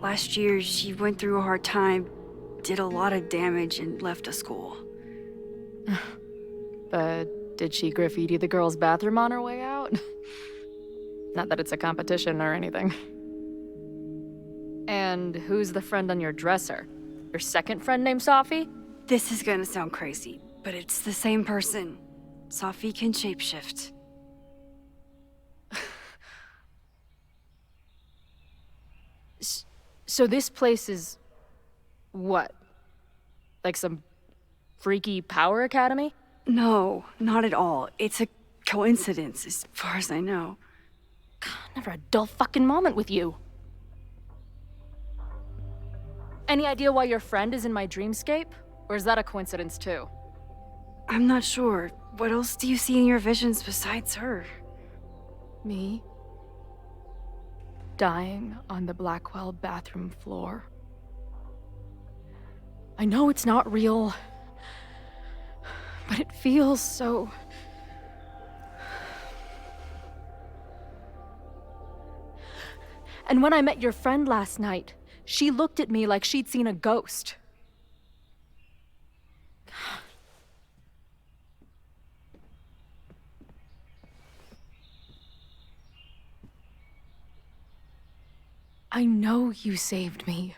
Last year, she went through a hard time, did a lot of damage, and left a school. But did she graffiti the girls' bathroom on her way out? Not that it's a competition or anything. And who's the friend on your dresser? Your second friend named Sophie? This is gonna sound crazy, but it's the same person. Sophie can shapeshift. So this place is... what? Like some freaky power academy? No, not at all. It's a coincidence, as far as I know. Never a dull fucking moment with you. Any idea why your friend is in my dreamscape? Or is that a coincidence too? I'm not sure. What else do you see in your visions besides her? Me? Dying on the Blackwell bathroom floor. I know it's not real, but it feels so... And when I met your friend last night, she looked at me like she'd seen a ghost. I know you saved me,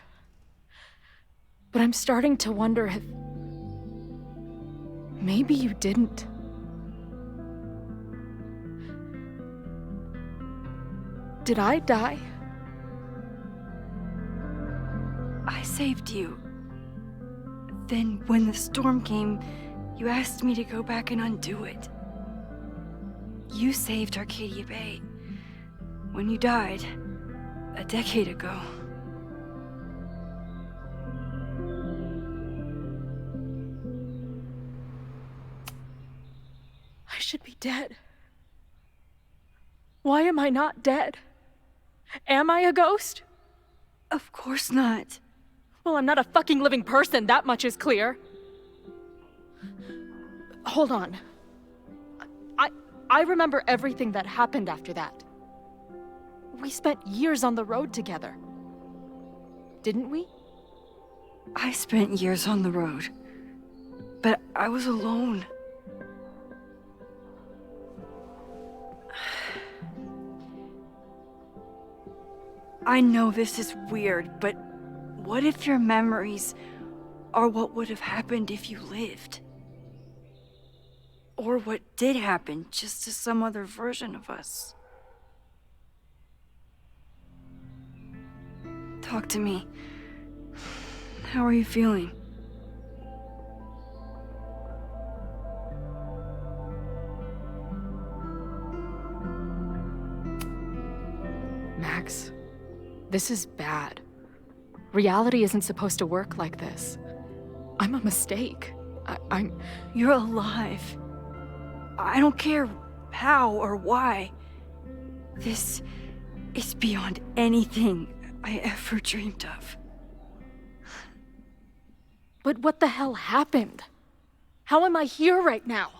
but I'm starting to wonder if maybe you didn't. Did I die? I saved you. Then, when the storm came, you asked me to go back and undo it. You saved Arcadia Bay when you died a decade ago. I should be dead. Why am I not dead? Am I a ghost? Of course not. Well, I'm not a fucking living person, that much is clear. Hold on. I remember everything that happened after that. We spent years on the road together. Didn't we? I spent years on the road, but I was alone. I know this is weird, but what if your memories are what would have happened if you lived? Or what did happen, just to some other version of us? Talk to me. How are you feeling? Max, this is bad. Reality isn't supposed to work like this. I'm a mistake. You're alive. I don't care how or why. This is beyond anything I ever dreamed of. But what the hell happened? How am I here right now?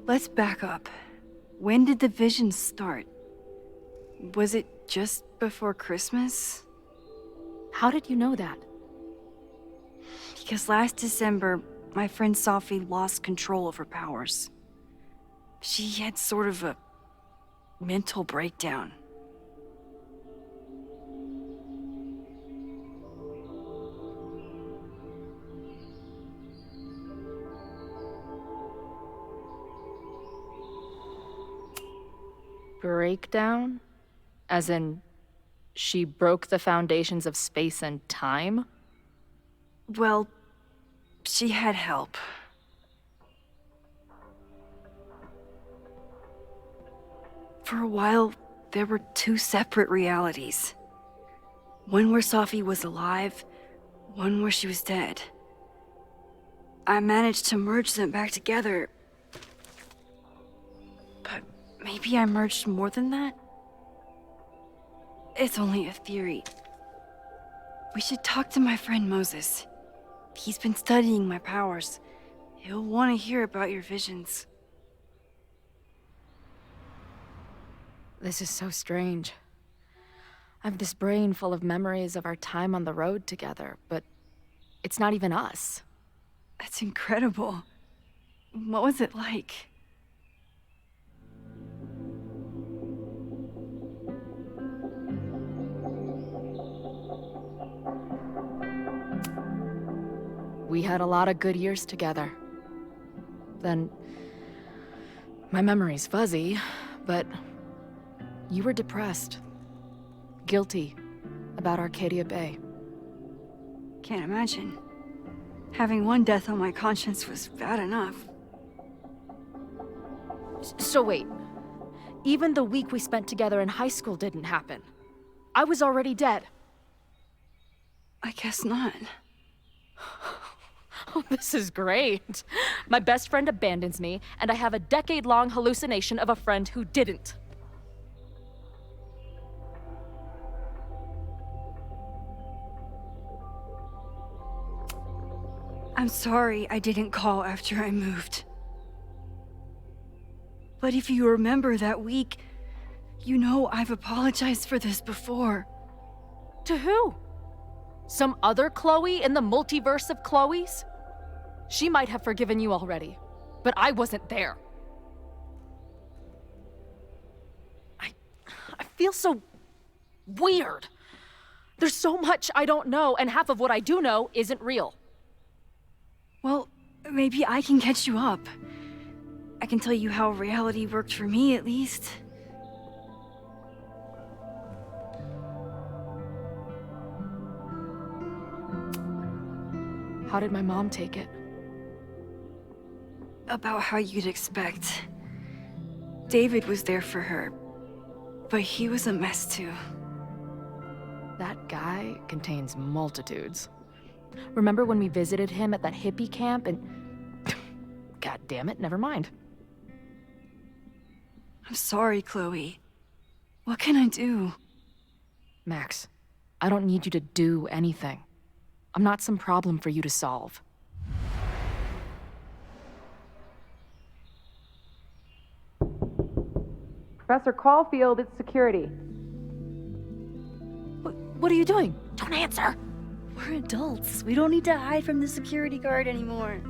Let's back up. When did the vision start? Was it just before Christmas? How did you know that? Because last December, my friend Sophie lost control of her powers. She had sort of a mental breakdown. Breakdown? As in, she broke the foundations of space and time? Well, she had help. For a while, there were two separate realities. One where Sophie was alive, one where she was dead. I managed to merge them back together. But maybe I merged more than that? It's only a theory. We should talk to my friend Moses. He's been studying my powers. He'll want to hear about your visions. This is so strange. I have this brain full of memories of our time on the road together, but it's not even us. That's incredible. What was it like? We had a lot of good years together. Then, my memory's fuzzy, but you were depressed, guilty about Arcadia Bay. Can't imagine. Having one death on my conscience was bad enough. So wait, even the week we spent together in high school didn't happen. I was already dead. I guess not. Oh, this is great. My best friend abandons me, and I have a decade-long hallucination of a friend who didn't. I'm sorry I didn't call after I moved. But if you remember that week, you know I've apologized for this before. To who? Some other Chloe in the multiverse of Chloes? She might have forgiven you already, but I wasn't there. I feel so weird. There's so much I don't know, and half of what I do know isn't real. Well, maybe I can catch you up. I can tell you how reality worked for me, at least. How did my mom take it? About how you'd expect. David was there for her, but he was a mess too. That guy contains multitudes. Remember when we visited him at that hippie camp and... God damn it, never mind. I'm sorry, Chloe. What can I do? Max, I don't need you to do anything. I'm not some problem for you to solve. Professor Caulfield, it's security. What are you doing? Don't answer! We're adults. We don't need to hide from the security guard anymore.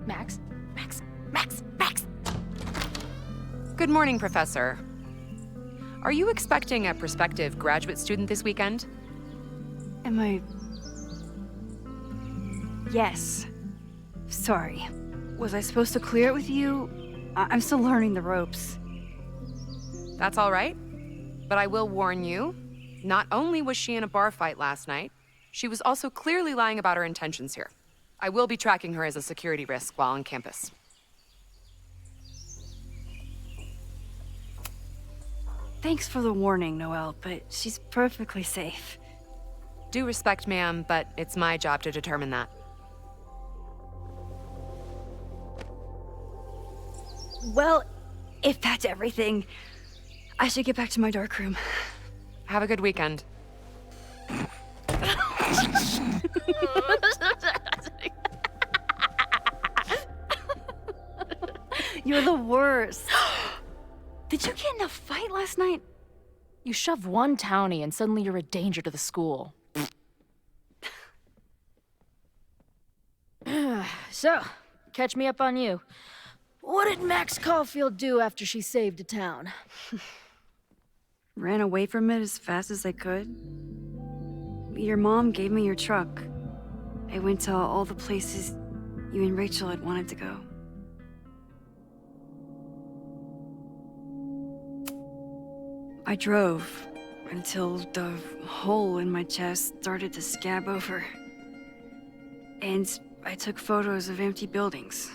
Max? Good morning, Professor. Are you expecting a prospective graduate student this weekend? Am I... Yes. Sorry. Was I supposed to clear it with you? I'm still learning the ropes. That's all right. But I will warn you, not only was she in a bar fight last night, she was also clearly lying about her intentions here. I will be tracking her as a security risk while on campus. Thanks for the warning, Noelle, but she's perfectly safe. Due respect, ma'am, but it's my job to determine that. Well, if that's everything, I should get back to my dark room. Have a good weekend. You're the worst. Did you get in a fight last night? You shove one townie and suddenly you're a danger to the school. So, catch me up on you. What did Max Caulfield do after she saved a town? Ran away from it as fast as I could. Your mom gave me your truck. I went to all the places you and Rachel had wanted to go. I drove until the hole in my chest started to scab over. And I took photos of empty buildings,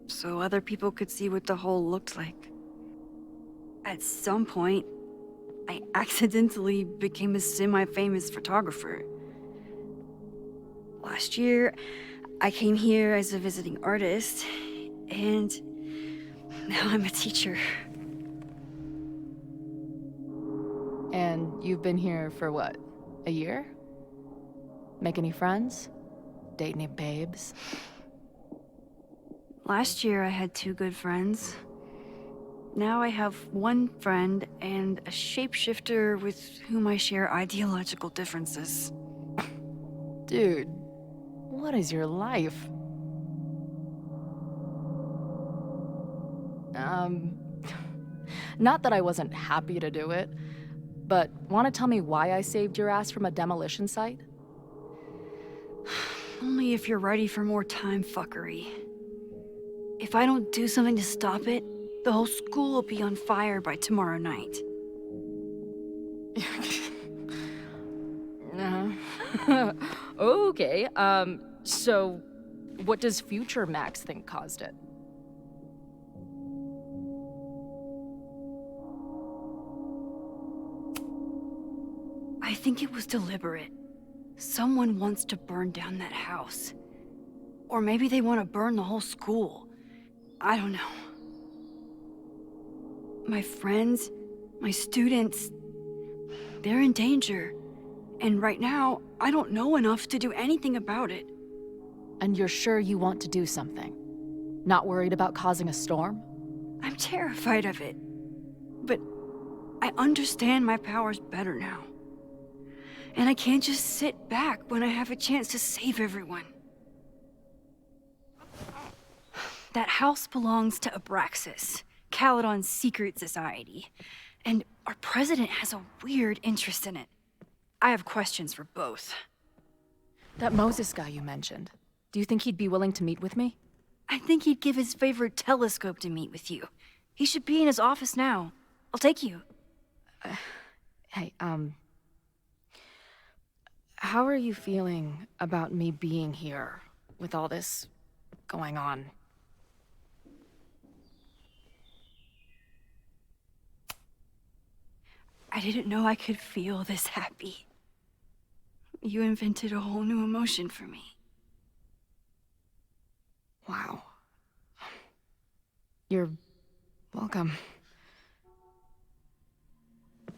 so other people could see what the hole looked like. At some point, I accidentally became a semi-famous photographer. Last year, I came here as a visiting artist, and now I'm a teacher. And you've been here for what, a year? Make any friends? Date any babes? Last year I had 2 good friends. Now I have 1 friend and a shapeshifter with whom I share ideological differences. Dude, what is your life? Not that I wasn't happy to do it, but want to tell me why I saved your ass from a demolition site? Only if you're ready for more time fuckery. If I don't do something to stop it, the whole school will be on fire by tomorrow night. Okay, so what does future Max think caused it? I think it was deliberate. Someone wants to burn down that house. Or maybe they want to burn the whole school. I don't know. My friends, my students, they're in danger. And right now, I don't know enough to do anything about it. And you're sure you want to do something? Not worried about causing a storm? I'm terrified of it. But I understand my powers better now. And I can't just sit back when I have a chance to save everyone. That house belongs to Abraxas, Caledon's secret society. And our president has a weird interest in it. I have questions for both. That Moses guy you mentioned, do you think he'd be willing to meet with me? I think he'd give his favorite telescope to meet with you. He should be in his office now. I'll take you. Hey, how are you feeling about me being here with all this going on? I didn't know I could feel this happy. You invented a whole new emotion for me. Wow. You're welcome.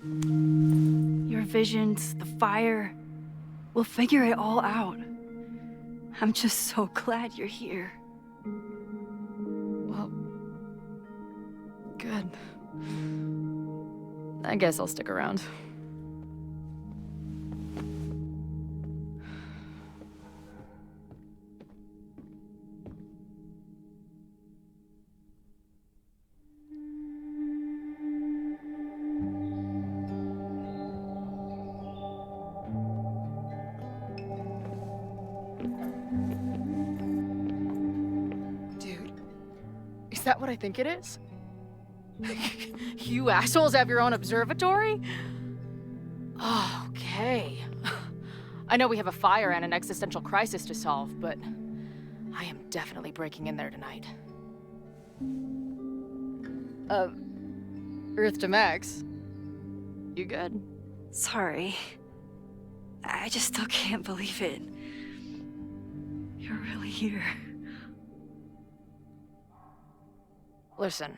Your visions, the fire, we'll figure it all out. I'm just so glad you're here. Well, good. I guess I'll stick around. Dude, is that what I think it is? You assholes have your own observatory? Oh, okay. I know we have a fire and an existential crisis to solve, but I am definitely breaking in there tonight. Earth to Max. You good? Sorry. I just still can't believe it. You're really here. Listen.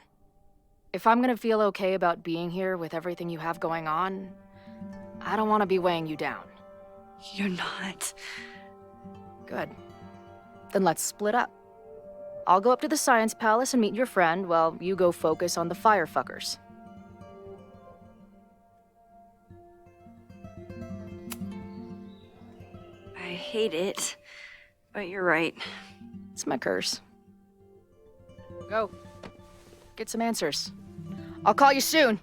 If I'm gonna feel okay about being here with everything you have going on, I don't want to be weighing you down. You're not. Good. Then let's split up. I'll go up to the Science Palace and meet your friend while you go focus on the firefuckers. I hate it, but you're right. It's my curse. Go. Get some answers. I'll call you soon.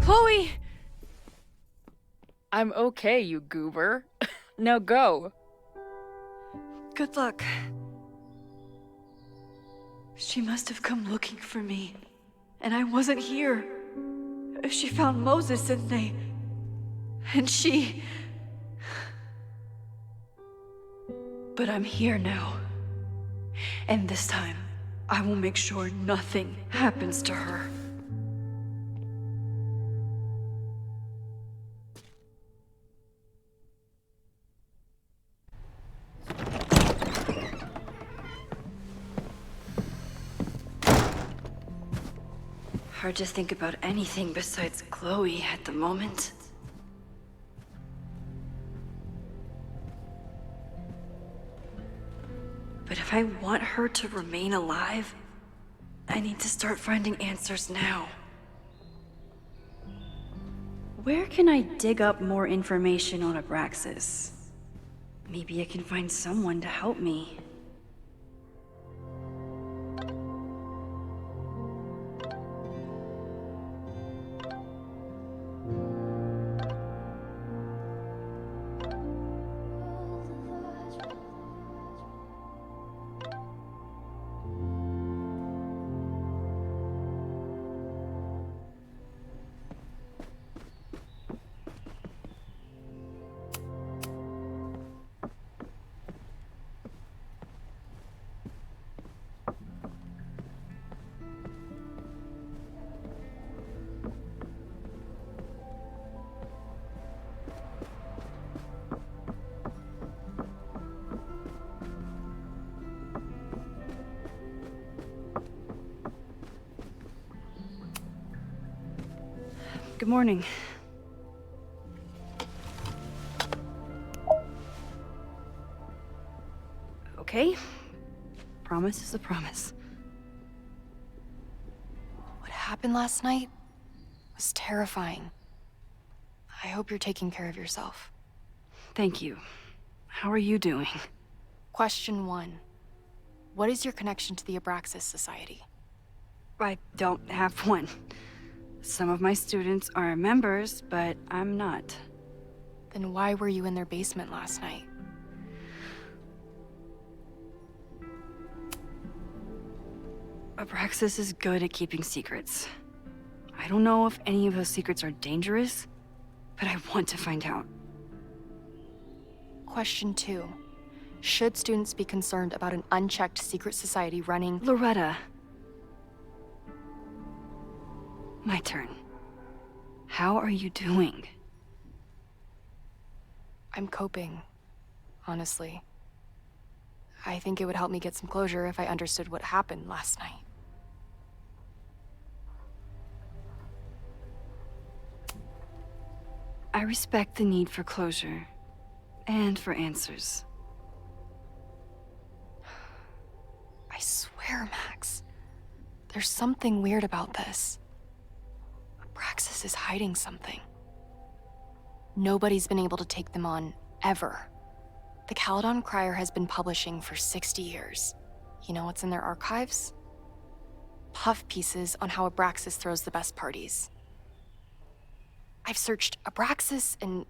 Chloe! I'm okay, you goober. Now go. Good luck. She must have come looking for me, and I wasn't here. She found Moses, and she... But I'm here now. And this time, I will make sure nothing happens to her. Hard to think about anything besides Chloe at the moment. But if I want her to remain alive, I need to start finding answers now. Where can I dig up more information on Abraxas? Maybe I can find someone to help me. Good morning. Okay. Promise is a promise. What happened last night was terrifying. I hope you're taking care of yourself. Thank you. How are you doing? Question 1. What is your connection to the Abraxas Society? I don't have one. Some of my students are members, but I'm not. Then why were you in their basement last night? Abraxas is good at keeping secrets. I don't know if any of those secrets are dangerous, but I want to find out. Question 2. Should students be concerned about an unchecked secret society running... Loretta. My turn. How are you doing? I'm coping, honestly. I think it would help me get some closure if I understood what happened last night. I respect the need for closure, and for answers. I swear, Max, there's something weird about this. Abraxas is hiding something. Nobody's been able to take them on, ever. The Caledon Crier has been publishing for 60 years. You know what's in their archives? Puff pieces on how Abraxas throws the best parties. I've searched Abraxas and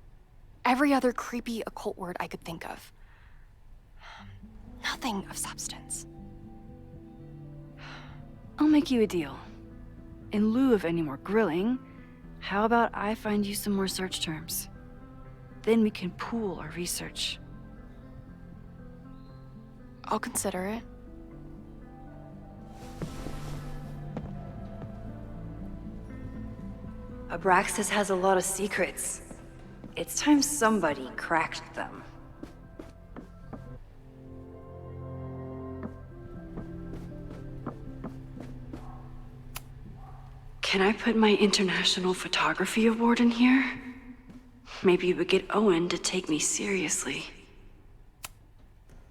every other creepy occult word I could think of. Nothing of substance. I'll make you a deal. In lieu of any more grilling, how about I find you some more search terms? Then we can pool our research. I'll consider it. Abraxas has a lot of secrets. It's time somebody cracked them. Can I put my International Photography Award in here? Maybe it would get Owen to take me seriously.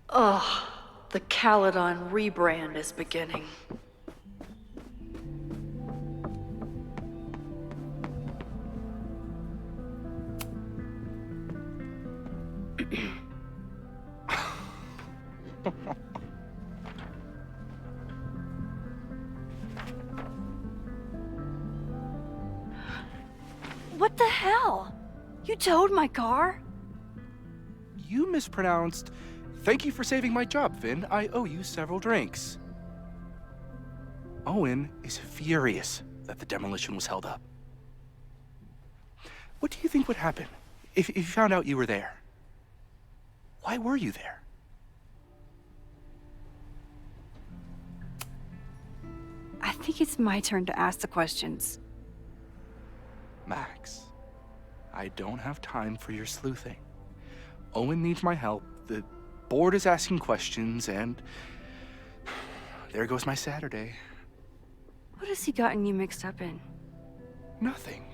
Ugh, the Caledon rebrand is beginning. What the hell? You towed my car? You mispronounced, "Thank you for saving my job, Finn. I owe you several drinks." Owen is furious that the demolition was held up. What do you think would happen if you found out you were there? Why were you there? I think it's my turn to ask the questions. Max, I don't have time for your sleuthing. Owen needs my help, the board is asking questions, and there goes my Saturday. What has he gotten you mixed up in? Nothing.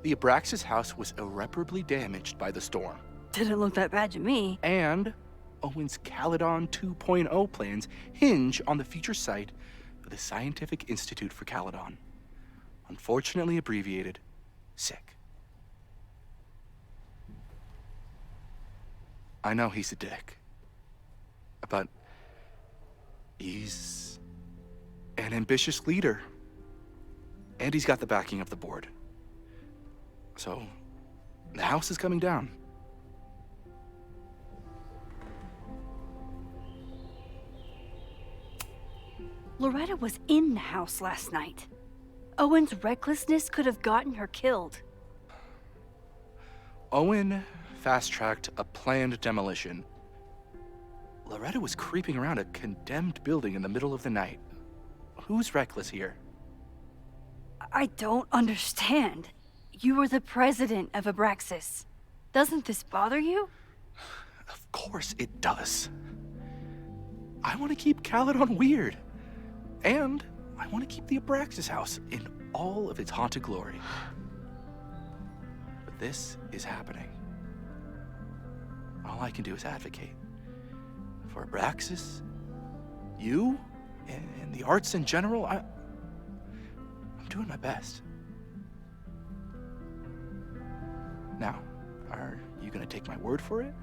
The Abraxas house was irreparably damaged by the storm. Didn't look that bad to me. And Owen's Caledon 2.0 plans hinge on the future site of the Scientific Institute for Caledon. Unfortunately abbreviated, SICK. I know he's a dick, but he's an ambitious leader, and he's got the backing of the board. So, the house is coming down. Loretta was in the house last night. Owen's recklessness could have gotten her killed. Owen fast-tracked a planned demolition. Loretta was creeping around a condemned building in the middle of the night. Who's reckless here? I don't understand. You were the president of Abraxas. Doesn't this bother you? Of course it does. I want to keep Caledon weird. And I want to keep the Abraxas house in all of its haunted glory. this is happening. All I can do is advocate. For Abraxas, you, and the arts in general, I'm doing my best. Now, are you gonna take my word for it?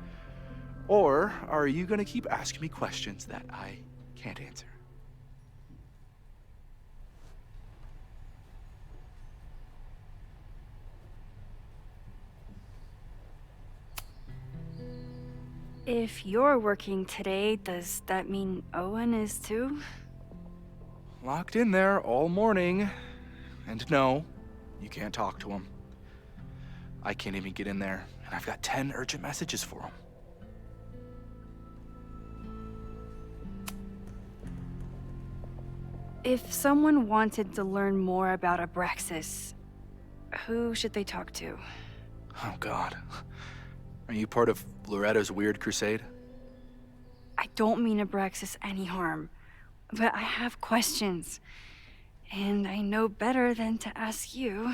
Or are you gonna keep asking me questions that I can't answer? If you're working today, does that mean Owen is too? Locked in there all morning. And no, you can't talk to him. I can't even get in there, and I've got 10 urgent messages for him. If someone wanted to learn more about Abraxas, who should they talk to? Oh, God. Are you part of Loretta's weird crusade? I don't mean Abraxas any harm, but I have questions, and I know better than to ask you.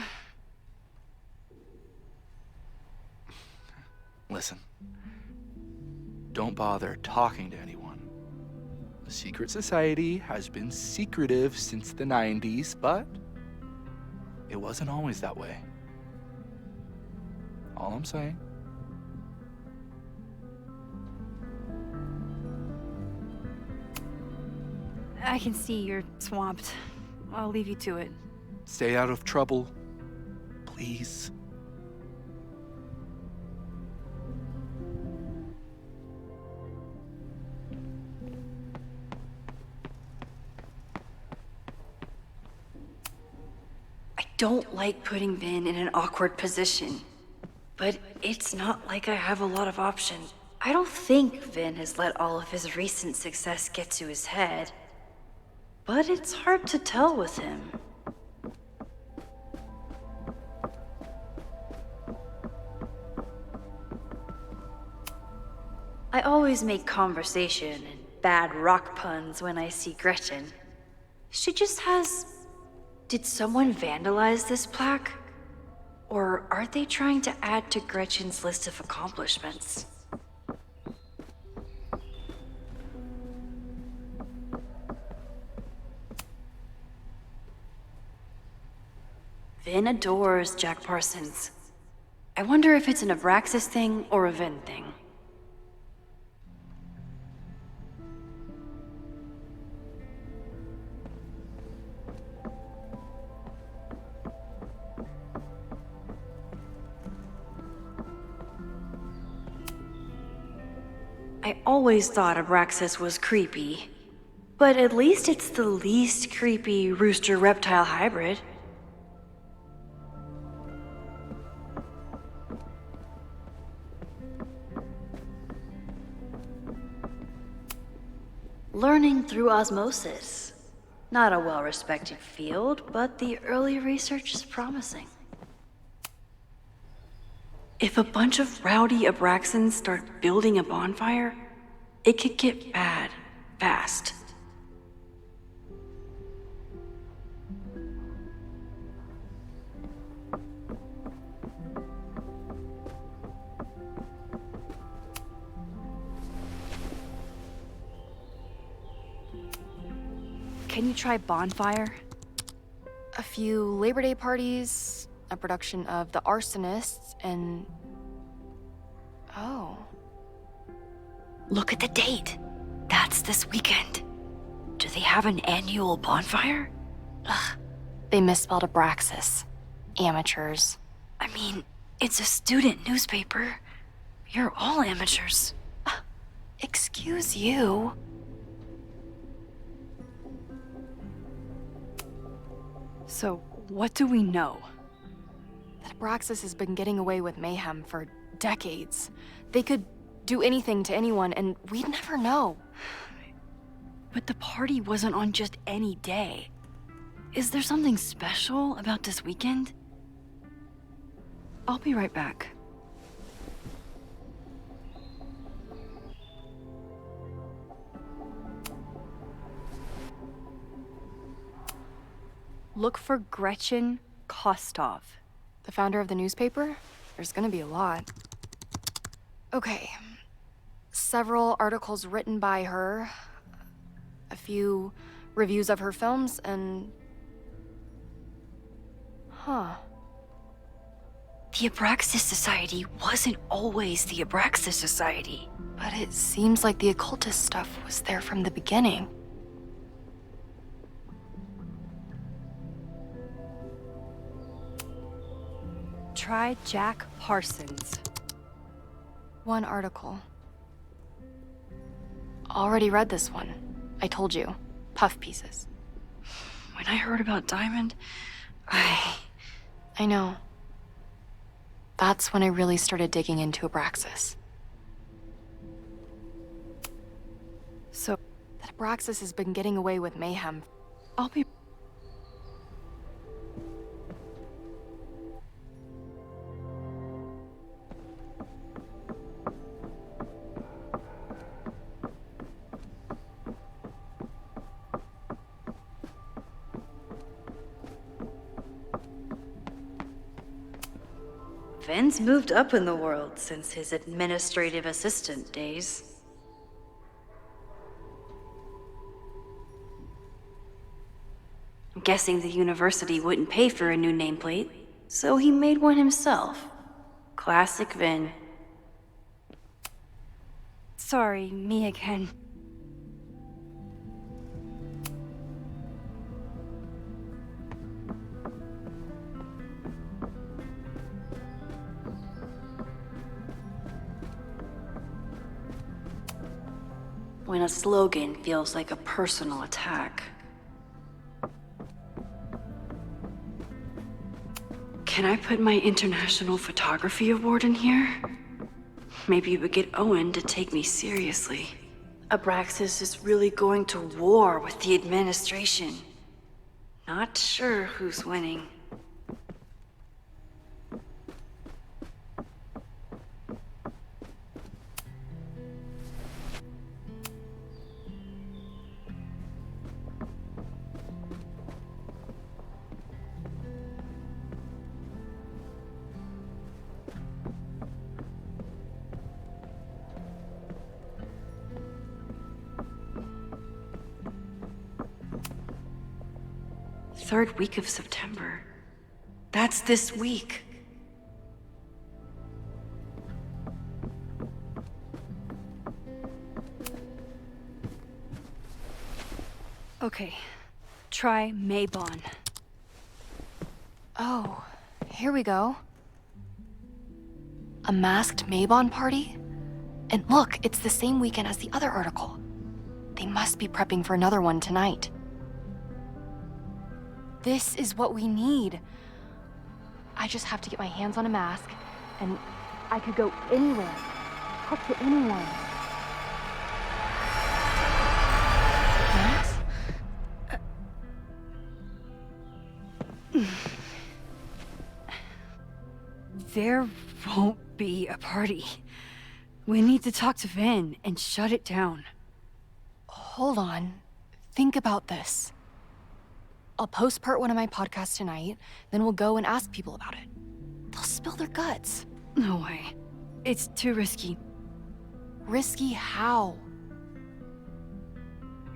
Listen, don't bother talking to anyone. The secret society has been secretive since the 90s, but it wasn't always that way. All I'm saying. I can see you're swamped. I'll leave you to it. Stay out of trouble, please. I don't like putting Vin in an awkward position, but it's not like I have a lot of options. I don't think Vin has let all of his recent success get to his head, but it's hard to tell with him. I always make conversation and bad rock puns when I see Gretchen. She just has... Did someone vandalize this plaque? Or are they trying to add to Gretchen's list of accomplishments? Vin adores Jack Parsons. I wonder if it's an Abraxas thing or a Vin thing. I always thought Abraxas was creepy, but at least it's the least creepy rooster-reptile hybrid. Learning through osmosis. Not a well-respected field, but the early research is promising. If a bunch of rowdy Abraxans start building a bonfire, it could get bad, fast. Can you try bonfire? A few Labor Day parties, a production of The Arsonists, and... Oh. Look at the date. That's this weekend. Do they have an annual bonfire? Ugh. They misspelled Abraxas. Amateurs. I mean, it's a student newspaper. You're all amateurs. Excuse you. So, what do we know? That Abraxas has been getting away with mayhem for decades. They could do anything to anyone, and we'd never know. But the party wasn't on just any day. Is there something special about this weekend? I'll be right back. Look for Gretchen Kostov. The founder of the newspaper? There's gonna be a lot. Okay. Several articles written by her, a few reviews of her films, and... Huh. The Abraxas Society wasn't always the Abraxas Society. But it seems like the occultist stuff was there from the beginning. Try Jack Parsons. One article. Already read this one. I told you. Puff pieces. When I heard about Diamond, I know. That's when I really started digging into Abraxas. So, that Abraxas has been getting away with mayhem. I'll be... Ven's moved up in the world since his administrative assistant days. I'm guessing the university wouldn't pay for a new nameplate, so he made one himself. Classic Vin. Sorry, me again. When a slogan feels like a personal attack. Can I put my International Photography Award in here? Maybe it would get Owen to take me seriously. Abraxas is really going to war with the administration. Not sure who's winning. Third week of September. That's this week. Okay, try Maybon. Oh, here we go. A masked Maybon party? And look, it's the same weekend as the other article. They must be prepping for another one tonight. This is what we need. I just have to get my hands on a mask, and I could go anywhere, talk to anyone. Max? There won't be a party. We need to talk to Vin and shut it down. Hold on. Think about this. I'll post-part one of my podcasts tonight, then we'll go and ask people about it. They'll spill their guts. No way. It's too risky. Risky how?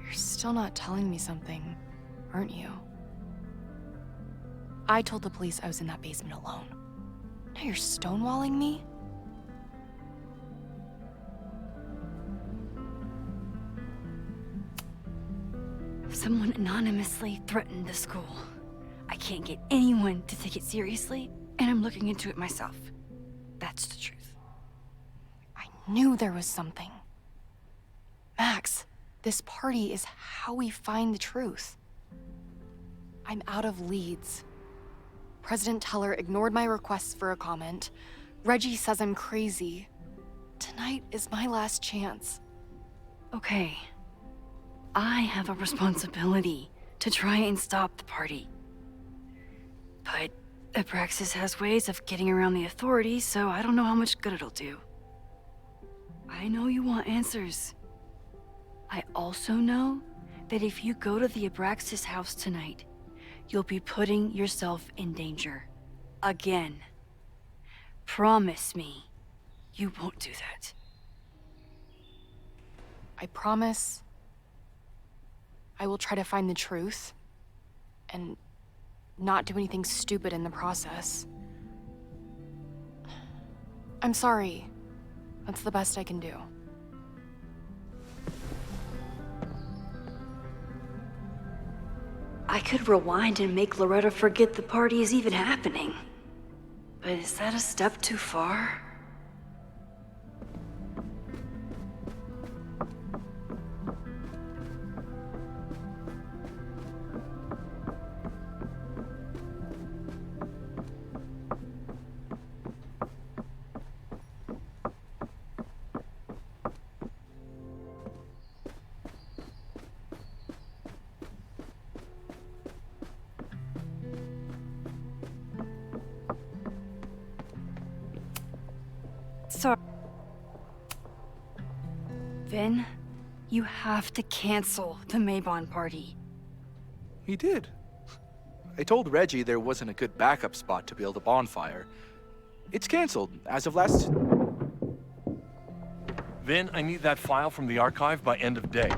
You're still not telling me something, aren't you? I told the police I was in that basement alone. Now you're stonewalling me? Someone anonymously threatened the school. I can't get anyone to take it seriously, and I'm looking into it myself. That's the truth. I knew there was something. Max, this party is how we find the truth. I'm out of leads. President Teller ignored my requests for a comment. Reggie says I'm crazy. Tonight is my last chance. Okay. I have a responsibility to try and stop the party. But Abraxas has ways of getting around the authorities, so I don't know how much good it'll do. I know you want answers. I also know that if you go to the Abraxas house tonight, you'll be putting yourself in danger. Again. Promise me you won't do that. I promise I will try to find the truth and not do anything stupid in the process. I'm sorry. That's the best I can do. I could rewind and make Loretta forget the party is even happening. But is that a step too far? Sorry. Vin, you have to cancel the Maybon party. He did. I told Reggie there wasn't a good backup spot to build a bonfire. It's canceled as of last... Vin, I need that file from the archive by end of day.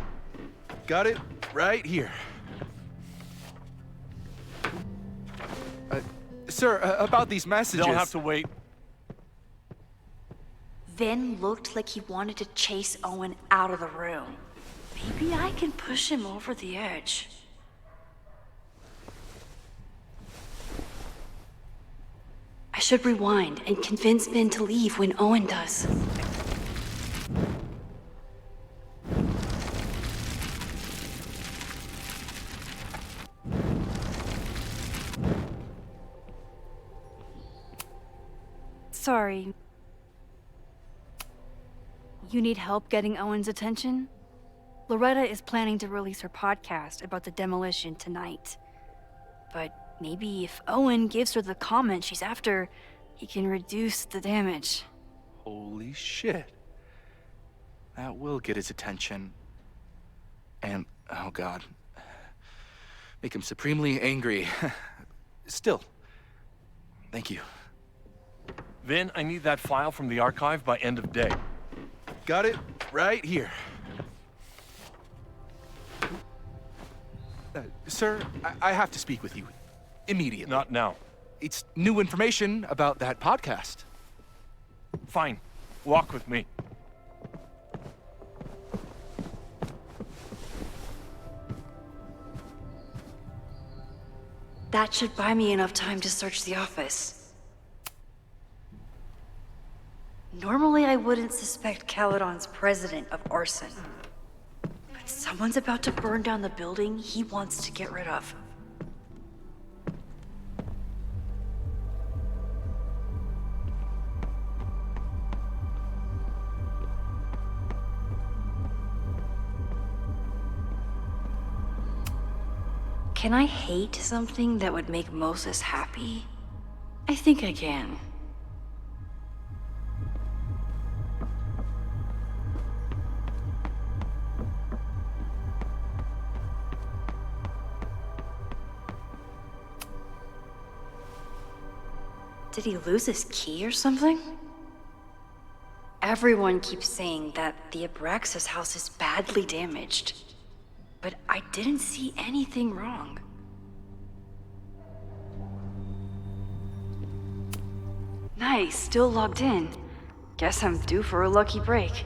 Got it right here. Sir, about these messages... They'll have to wait. Vin looked like he wanted to chase Owen out of the room. Maybe I can push him over the edge. I should rewind and convince Vin to leave when Owen does. Sorry. You need help getting Owen's attention? Loretta is planning to release her podcast about the demolition tonight. But maybe if Owen gives her the comment she's after, he can reduce the damage. Holy shit. That will get his attention. And, oh god, make him supremely angry. Still, thank you. Vin, I need that file from the archive by end of day. Got it right here. Sir, I have to speak with you immediately. Not now. It's new information about that podcast. Fine. Walk with me. That should buy me enough time to search the office. Normally, I wouldn't suspect Caledon's president of arson. But someone's about to burn down the building he wants to get rid of. Can I hate something that would make Moses happy? I think I can. Did he lose his key or something? Everyone keeps saying that the Abraxas house is badly damaged. But I didn't see anything wrong. Nice, still logged in. Guess I'm due for a lucky break.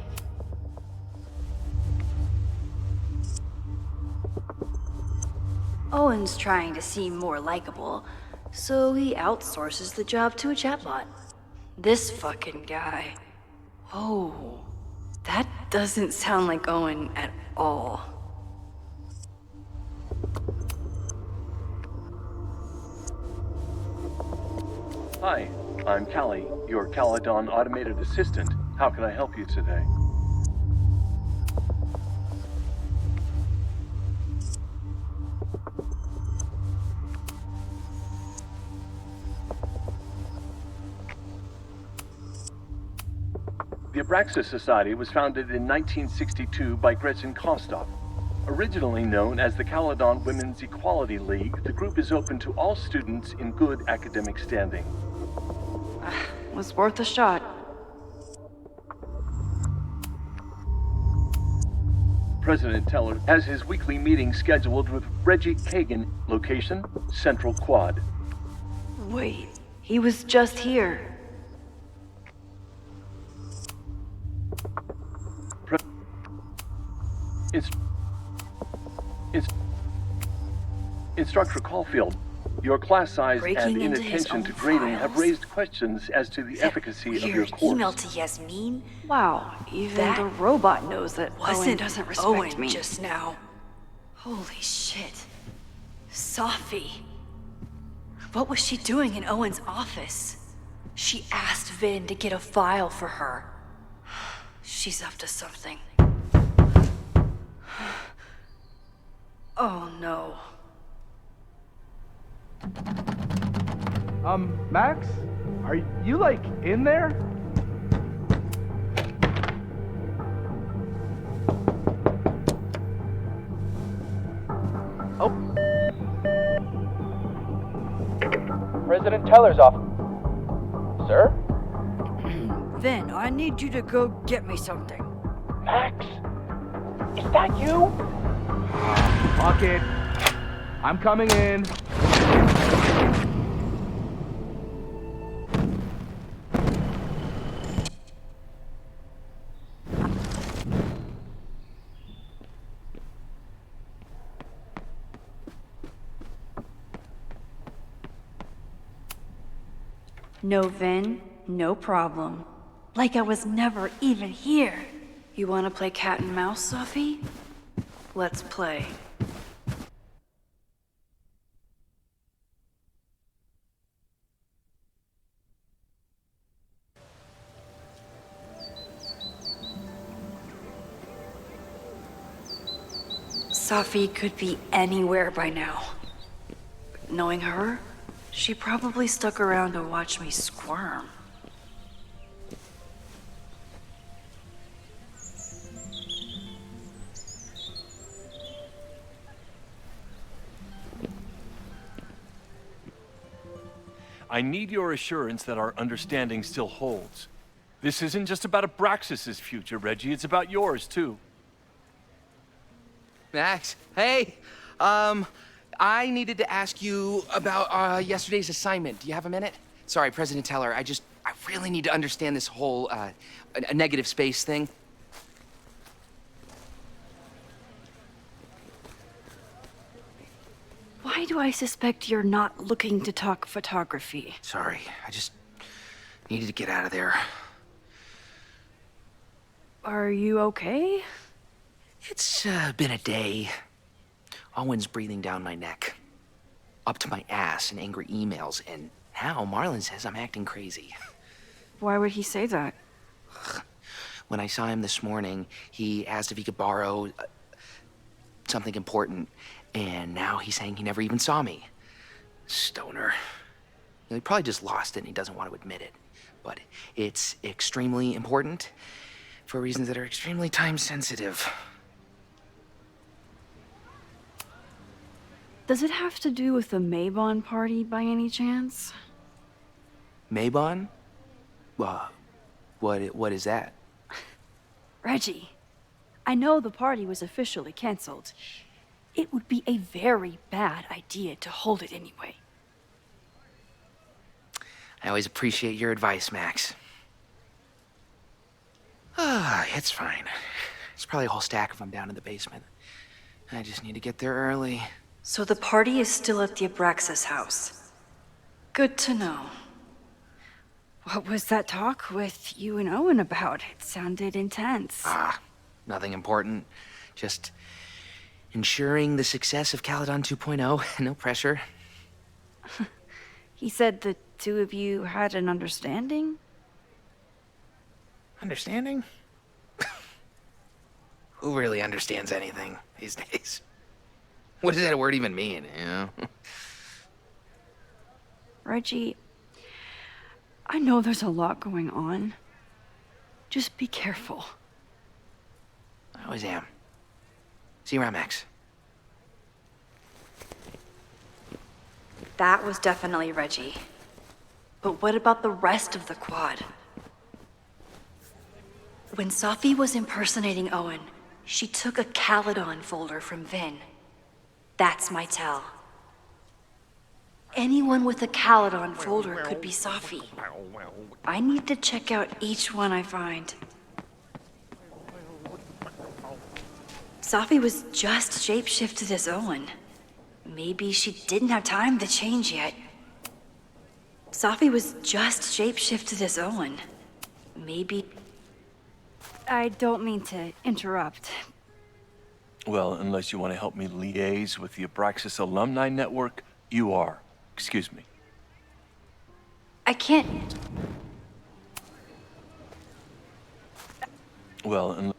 Owen's trying to seem more likable, so he outsources the job to a chatbot. This fucking guy. Oh, that doesn't sound like Owen at all. Hi, I'm Callie, your Caledon automated assistant. How can I help you today? The Abraxas Society was founded in 1962 by Gretchen Kostov. Originally known as the Caledon Women's Equality League, the group is open to all students in good academic standing. was worth a shot. President Teller has his weekly meeting scheduled with Reggie Kagan. Location, Central Quad. Wait, he was just here. Instructor Caulfield, your class size Breaking and into his inattention own to grading files? have raised questions as to the efficacy of your Weird course. email to Yasmin? Wow, even That the robot knows that Owen wasn't doesn't respect Owen me. just now. Holy shit. Sophie. What was she doing in Owen's office? She asked Vin to get a file for her. She's up to something. Oh no. Max? Are you, like, in there? Oh. President Teller's office. Sir? Vin, I need you to go get me something. Max? Is that you? Fuck it. I'm coming in. No, Vin, no problem. Like I was never even here. You wanna play cat and mouse, Sophie? Let's play. Sophie could be anywhere by now. Knowing her, she probably stuck around to watch me squirm. I need your assurance that our understanding still holds. This isn't just about Abraxas's future, Reggie. It's about yours, too. Max, hey, I needed to ask you about yesterday's assignment. Do you have a minute? Sorry, President Teller, I really need to understand this whole a negative space thing. Why do I suspect you're not looking to talk photography? Sorry, I just needed to get out of there. Are you okay? It's been a day. Owen's breathing down my neck, up to my ass in angry emails, and now Marlon says I'm acting crazy. Why would he say that? When I saw him this morning, he asked if he could borrow something important, and now he's saying he never even saw me. Stoner. He probably just lost it and he doesn't want to admit it. But it's extremely important for reasons that are extremely time sensitive. Does it have to do with the Maybon party by any chance? Maybon? What is that? Reggie, I know the party was officially canceled. It would be a very bad idea to hold it anyway. I always appreciate your advice, Max. It's fine. It's probably a whole stack if I'm down in the basement. I just need to get there early. So the party is still at the Abraxas house. Good to know. What was that talk with you and Owen about? It sounded intense. Nothing important. Just ensuring the success of Caledon 2.0. No pressure. He said the two of you had an understanding? Understanding? Who really understands anything these days? What does that word even mean, you know? Reggie, I know there's a lot going on. Just be careful. I always am. See you around, Max. That was definitely Reggie. But what about the rest of the quad? When Sophie was impersonating Owen, she took a Caledon folder from Vin. That's my tell. Anyone with a Caledon folder could be Sophie. I need to check out each one I find. Sophie was just shapeshifted as Owen. Maybe she didn't have time to change yet. Sophie was just shapeshifted as Owen. Maybe... I don't mean to interrupt. Well, unless you want to help me liaise with the Abraxas Alumni Network, you are. Excuse me. I can't... Well,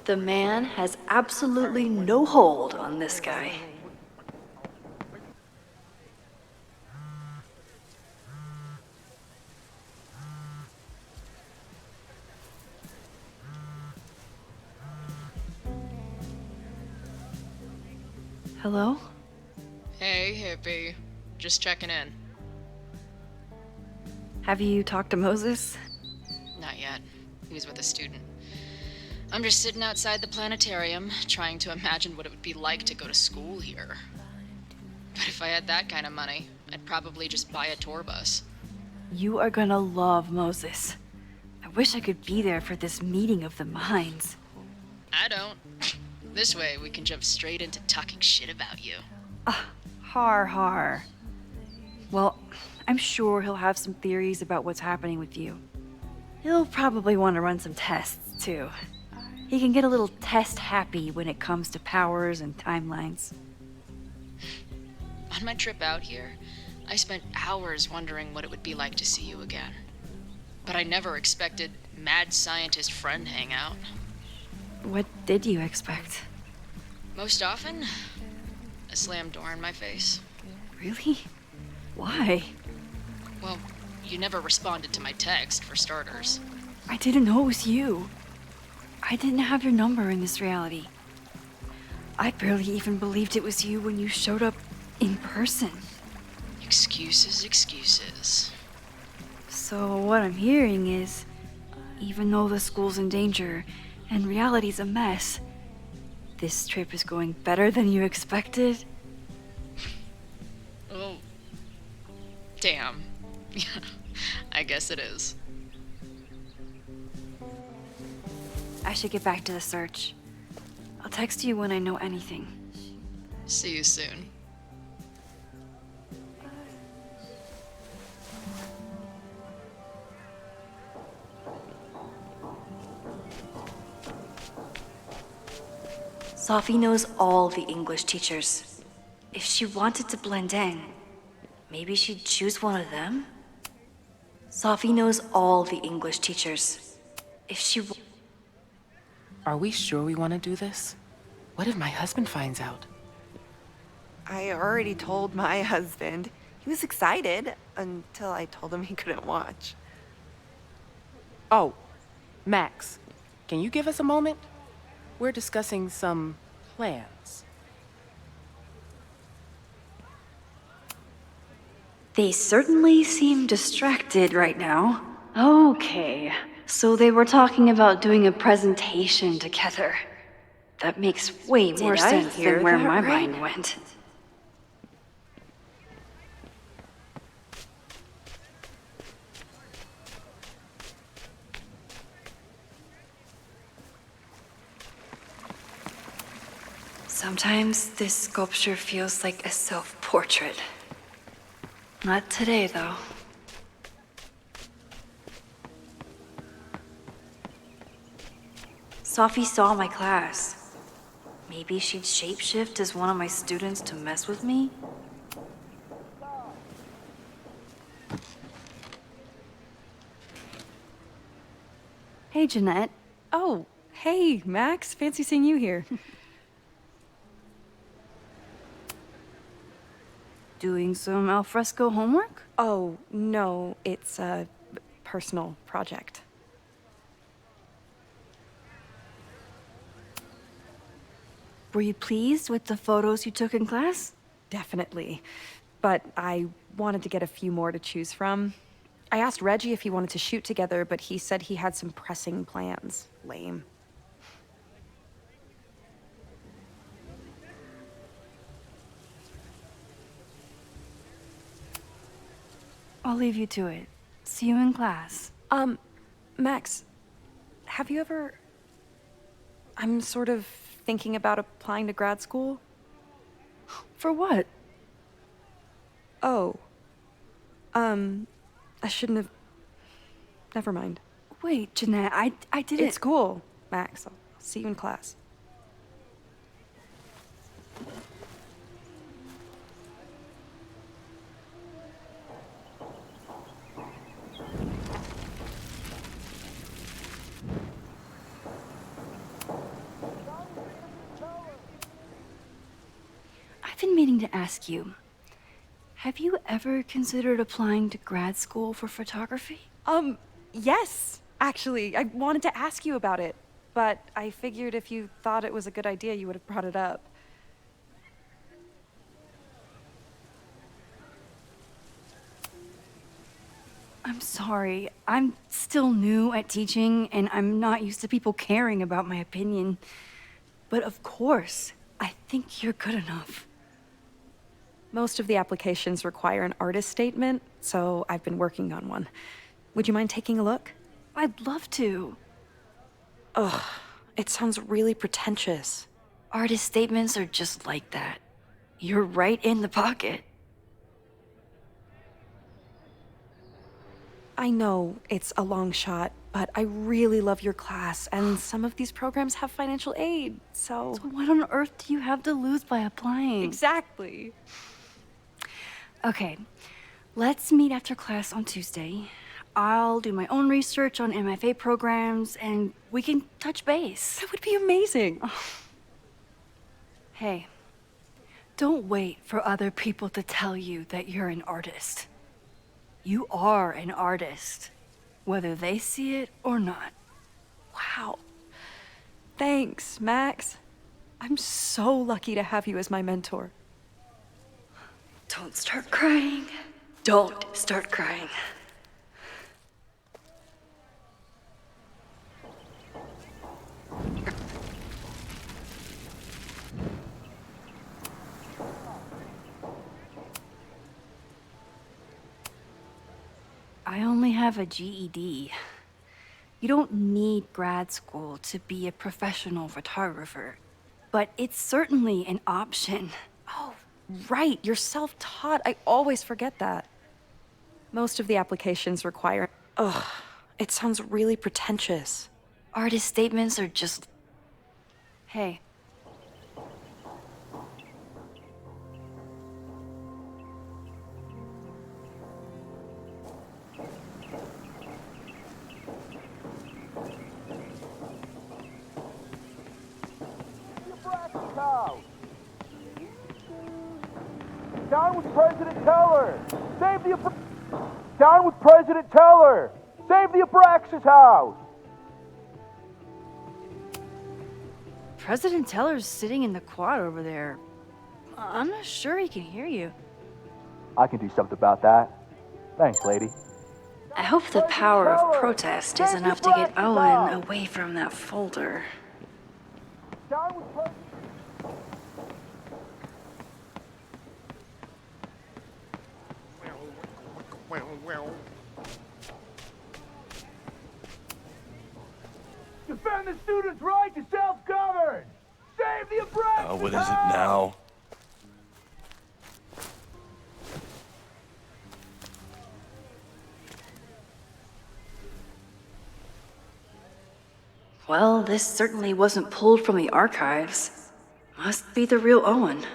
The man has absolutely no hold on this guy. Hello? Hey, hippie. Just checking in. Have you talked to Moses? Not yet. He was with a student. I'm just sitting outside the planetarium, trying to imagine what it would be like to go to school here. But if I had that kind of money, I'd probably just buy a tour bus. You are gonna love Moses. I wish I could be there for this meeting of the minds. I don't. This way, we can jump straight into talking shit about you. Har har. Well, I'm sure he'll have some theories about what's happening with you. He'll probably want to run some tests, too. He can get a little test-happy when it comes to powers and timelines. On my trip out here, I spent hours wondering what it would be like to see you again. But I never expected mad scientist friend hangout. What did you expect? Most often, a slam door in my face. Really? Why? Well, you never responded to my text, for starters. I didn't know it was you. I didn't have your number in this reality. I barely even believed it was you when you showed up in person. Excuses, excuses. So what I'm hearing is, even though the school's in danger and reality's a mess, this trip is going better than you expected? Oh. Damn. I guess it is. I should get back to the search. I'll text you when I know anything. See you soon. Sophie knows all the English teachers. If she wanted to blend in, maybe she'd choose one of them? Sophie knows all the English teachers. If she... Are we sure we want to do this? What if my husband finds out? I already told my husband. He was excited until I told him he couldn't watch. Oh, Max, can you give us a moment? We're discussing some plans. They certainly seem distracted right now. Okay, so they were talking about doing a presentation together. That makes way more sense than where my mind went. Sometimes this sculpture feels like a self-portrait. Not today, though. Sophie saw my class. Maybe she'd shapeshift as one of my students to mess with me? Hey, Jeanette. Oh, Hey, Max. Fancy seeing you here. Doing some alfresco homework? Oh, no. It's a personal project. Were you pleased with the photos you took in class? Definitely. But I wanted to get a few more to choose from. I asked Reggie if he wanted to shoot together, but he said he had some pressing plans. Lame. I'll leave you to it. See you in class. Max, have you ever... I'm sort of thinking about applying to grad school. For what? Oh. I shouldn't have... Never mind. Wait, Jeanette, I didn't... It's cool, Max. I'll see you in class. I've been meaning to ask you, have you ever considered applying to grad school for photography? Yes, actually. I wanted to ask you about it, but I figured if you thought it was a good idea, you would have brought it up. I'm sorry. I'm still new at teaching, and I'm not used to people caring about my opinion. But of course, I think you're good enough. Most of the applications require an artist statement, so I've been working on one. Would you mind taking a look? I'd love to. Ugh, it sounds really pretentious. Artist statements are just like that. You're right in the pocket. I know it's a long shot, but I really love your class, and some of these programs have financial aid, so... So what on earth do you have to lose by applying? Exactly. Okay, let's meet after class on Tuesday. I'll do my own research on MFA programs, and we can touch base. That would be amazing. Hey, don't wait for other people to tell you that you're an artist. You are an artist, whether they see it or not. Wow. Thanks, Max. I'm so lucky to have you as my mentor. Don't start crying. Don't start crying. I only have a GED. You don't need grad school to be a professional photographer, but it's certainly an option. Oh, right, you're self-taught. I always forget that. Most of the applications require... Ugh, it sounds really pretentious. Artist statements are just... Hey. Down with President Teller! Save the Down with President Teller! Save the Abraxas house! President Teller's sitting in the quad over there. I'm not sure he can hear you. I can do something about that. Thanks, lady. I hope the power of protest is enough to get Owen away from that folder. Down with President... Defend the students' right to self-govern! Save the Abraxas! What is it now? Well, this certainly wasn't pulled from the archives. Must be the real Owen.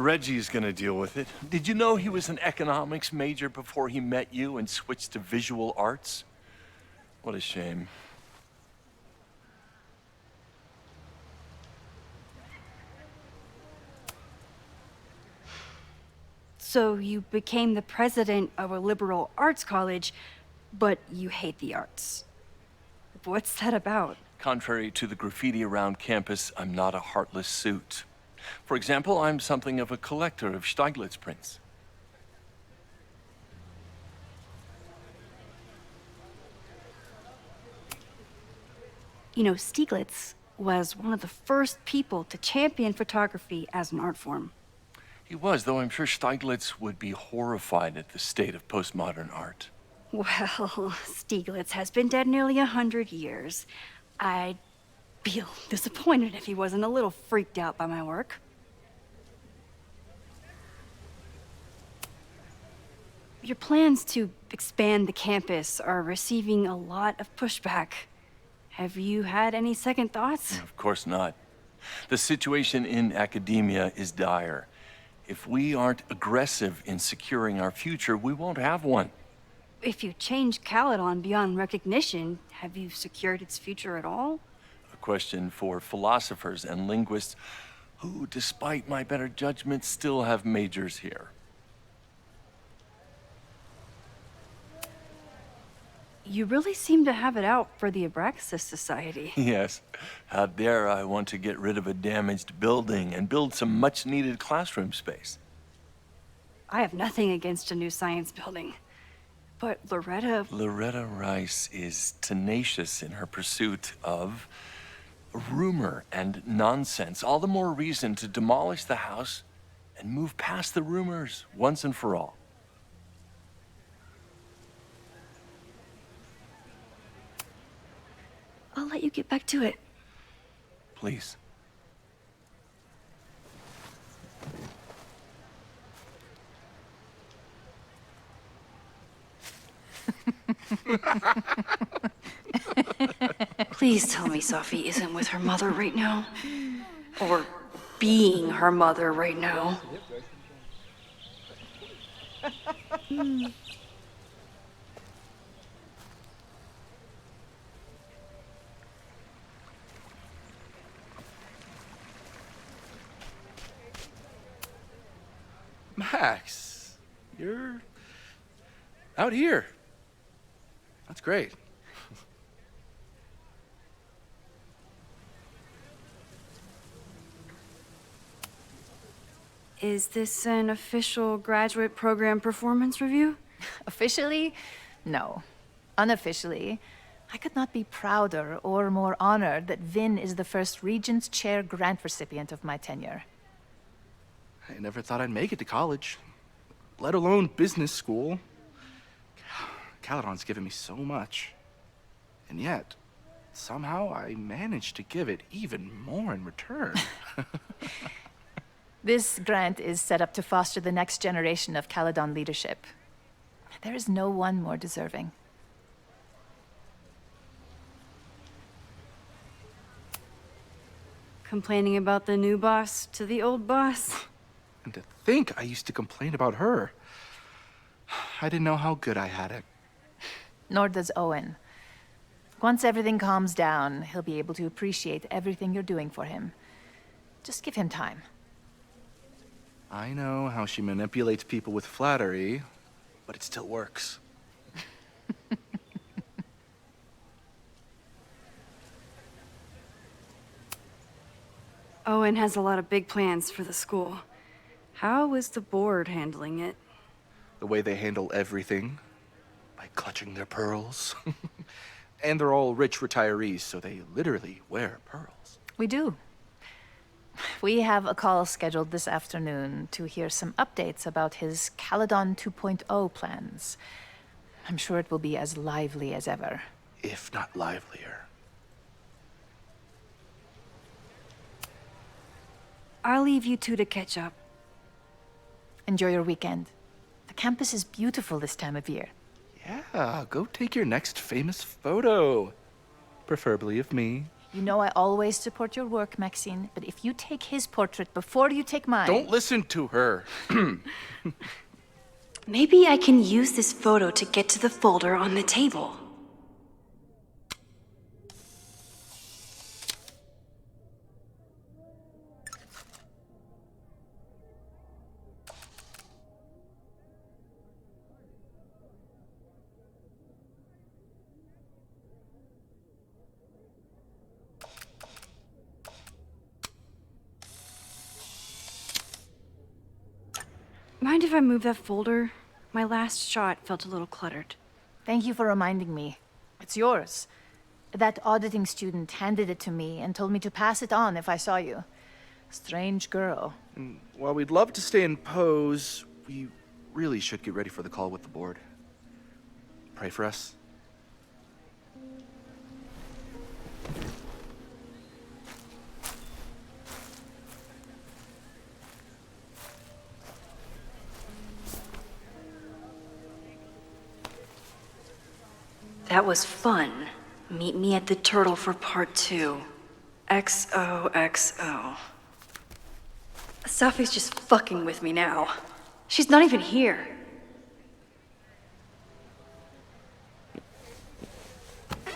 Reggie's gonna deal with it. Did you know he was an economics major before he met you and switched to visual arts? What a shame. So you became the president of a liberal arts college, but you hate the arts. What's that about? Contrary to the graffiti around campus, I'm not a heartless suit. For example, I'm something of a collector of Stieglitz prints. You know, Stieglitz was one of the first people to champion photography as an art form. He was, though I'm sure Stieglitz would be horrified at the state of postmodern art. Well, Stieglitz has been dead nearly 100 years. I'd feel disappointed if he wasn't a little freaked out by my work. Your plans to expand the campus are receiving a lot of pushback. Have you had any second thoughts? Of course not. The situation in academia is dire. If we aren't aggressive in securing our future, we won't have one. If you change Caledon beyond recognition, have you secured its future at all? A question for philosophers and linguists who, despite my better judgment, still have majors here. You really seem to have it out for the Abraxas Society. Yes. How dare I want to get rid of a damaged building and build some much-needed classroom space. I have nothing against a new science building. But Loretta Rice is tenacious in her pursuit of rumor and nonsense. All the more reason to demolish the house and move past the rumors once and for all. I'll let you get back to it. Please. Please tell me Safi isn't with her mother right now. Or being her mother right now. Max, you're out here. That's great. Is this an official graduate program performance review? Officially? No. Unofficially, I could not be prouder or more honored that Vin is the first Regents Chair grant recipient of my tenure. I never thought I'd make it to college, let alone business school. Caledon's given me so much. And yet, somehow I managed to give it even more in return. This grant is set up to foster the next generation of Caledon leadership. There is no one more deserving. Complaining about the new boss to the old boss? And to think I used to complain about her. I didn't know how good I had it. Nor does Owen. Once everything calms down, he'll be able to appreciate everything you're doing for him. Just give him time. I know how she manipulates people with flattery, but it still works. Owen has a lot of big plans for the school. How is the board handling it? The way they handle everything, by clutching their pearls. And they're all rich retirees, so they literally wear pearls. We do. We have a call scheduled this afternoon to hear some updates about his Caledon 2.0 plans. I'm sure it will be as lively as ever. If not livelier. I'll leave you two to catch up. Enjoy your weekend. The campus is beautiful this time of year. Yeah, go take your next famous photo. Preferably of me. You know I always support your work, Maxine, but if you take his portrait before you take mine... Don't listen to her. Maybe I can use this photo to get to the folder on the table. Mind if I move that folder? My last shot felt a little cluttered. Thank you for reminding me. It's yours. That auditing student handed it to me and told me to pass it on if I saw you. Strange girl. And while we'd love to stay in pose, we really should get ready for the call with the board. Pray for us. That was fun. Meet me at the Turtle for part 2. XOXO. Safi's just fucking with me now. She's not even here.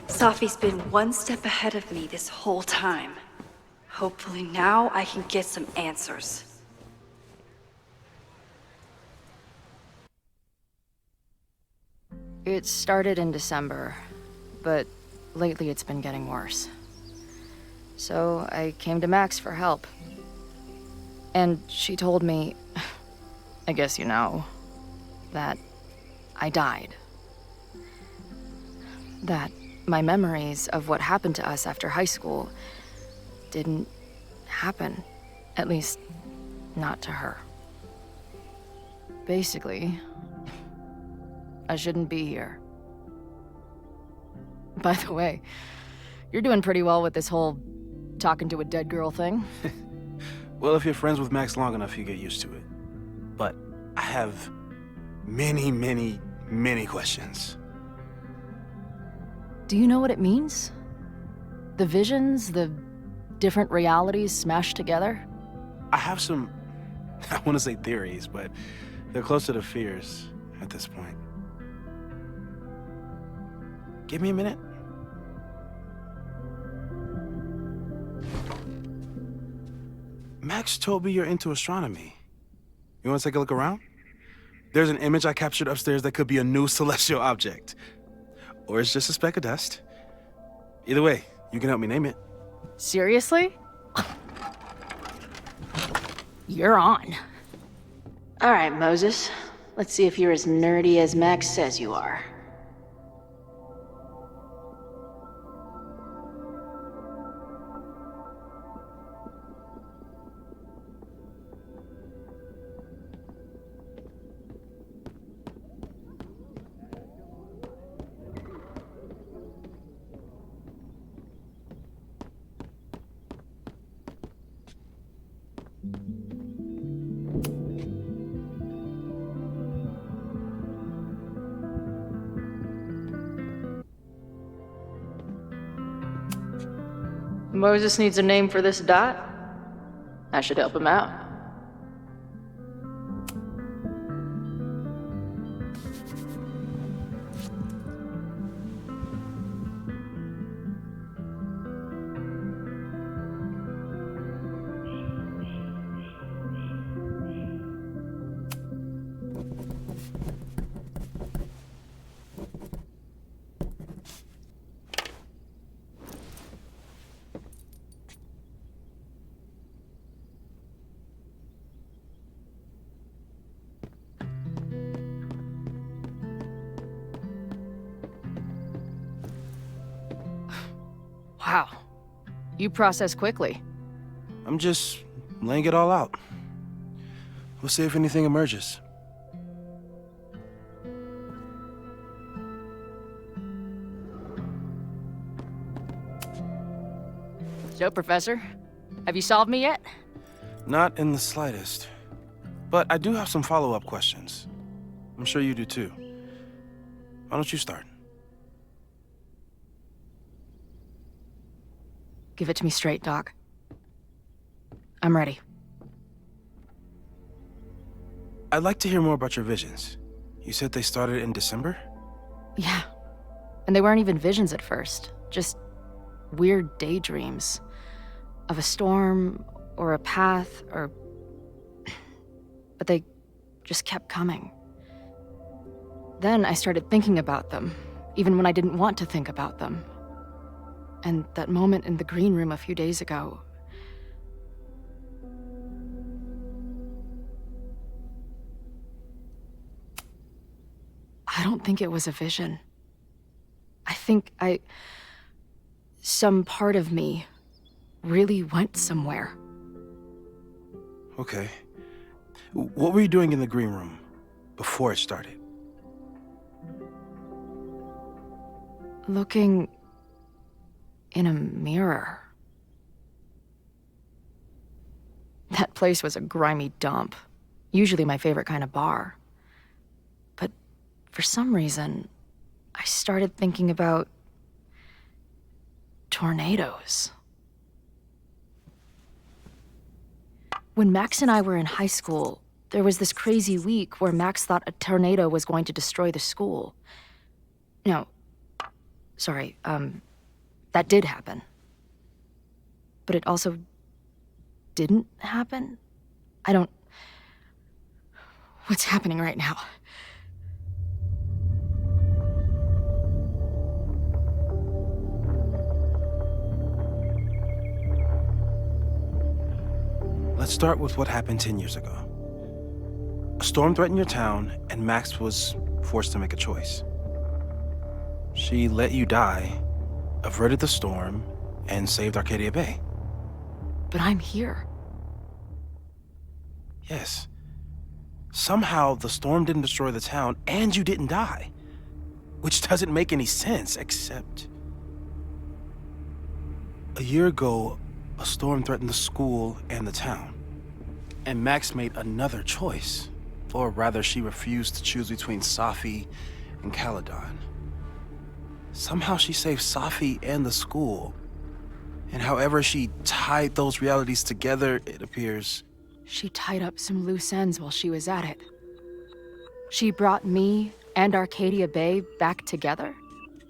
Safi's been one step ahead of me this whole time. Hopefully now I can get some answers. It started in December, but lately it's been getting worse. So I came to Max for help. And she told me, I guess you know, that I died. That my memories of what happened to us after high school didn't happen. At least, not to her. Basically, I shouldn't be here. By the way, you're doing pretty well with this whole talking to a dead girl thing. Well, if you're friends with Max long enough, you get used to it. But I have many, many, many questions. Do you know what it means? The visions, the different realities smashed together? I have some, I want to say theories, but they're closer to fears at this point. Give me a minute. Max told me you're into astronomy. You want to take a look around? There's an image I captured upstairs that could be a new celestial object. Or it's just a speck of dust. Either way, you can help me name it. Seriously? You're on. All right, Moses. Let's see if you're as nerdy as Max says you are. Moses needs a name for this dot. I should help him out. Wow. You process quickly. I'm just laying it all out. We'll see if anything emerges. So, Professor, have you solved me yet? Not in the slightest. But I do have some follow-up questions. I'm sure you do too. Why don't you start? Give it to me straight, Doc. I'm ready. I'd like to hear more about your visions. You said they started in December? Yeah. And they weren't even visions at first. Just weird daydreams. Of a storm, or a path, or... But they just kept coming. Then I started thinking about them, even when I didn't want to think about them. And that moment in the green room a few days ago... I don't think it was a vision. I think some part of me really went somewhere. Okay. What were you doing in the green room before it started? Looking in a mirror. That place was a grimy dump. Usually my favorite kind of bar. But for some reason, I started thinking about tornadoes. When Max and I were in high school, there was this crazy week where Max thought a tornado was going to destroy the school. No, sorry, that did happen. But it also didn't happen? What's happening right now? Let's start with what happened 10 years ago. A storm threatened your town, and Max was forced to make a choice. She let you die, averted the storm, and saved Arcadia Bay. But I'm here. Yes. Somehow, the storm didn't destroy the town, and you didn't die. Which doesn't make any sense, except... A year ago, a storm threatened the school and the town. And Max made another choice. Or rather, she refused to choose between Safi and Caledon. Somehow she saved Safi and the school. And however she tied those realities together, it appears... She tied up some loose ends while she was at it. She brought me and Arcadia Bay back together?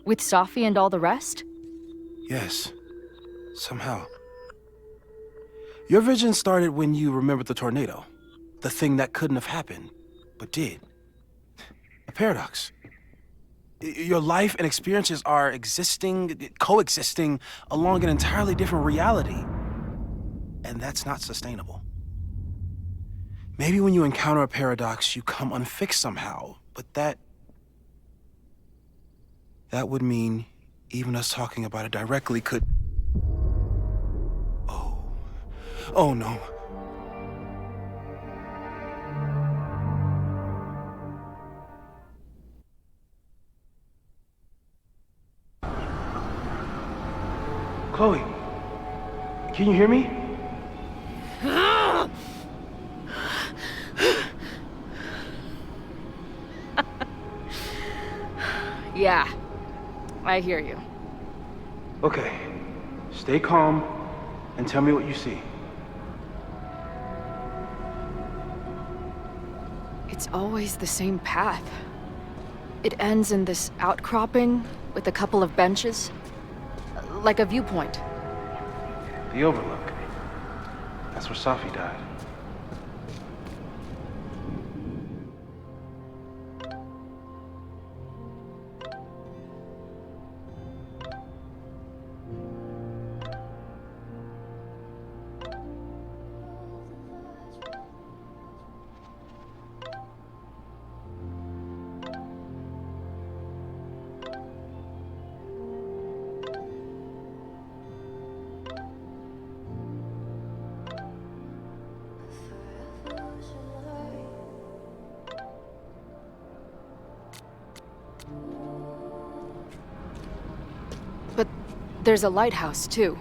With Safi and all the rest? Yes. Somehow. Your vision started when you remembered the tornado. The thing that couldn't have happened, but did. A paradox. Your life and experiences are coexisting along an entirely different reality. And that's not sustainable. Maybe when you encounter a paradox, you come unfixed somehow, but that would mean even us talking about it directly could... Oh no. Chloe, can you hear me? Yeah, I hear you. Okay, stay calm and tell me what you see. It's always the same path. It ends in this outcropping with a couple of benches, like a viewpoint. The Overlook. That's where Safi died. But there's a lighthouse, too.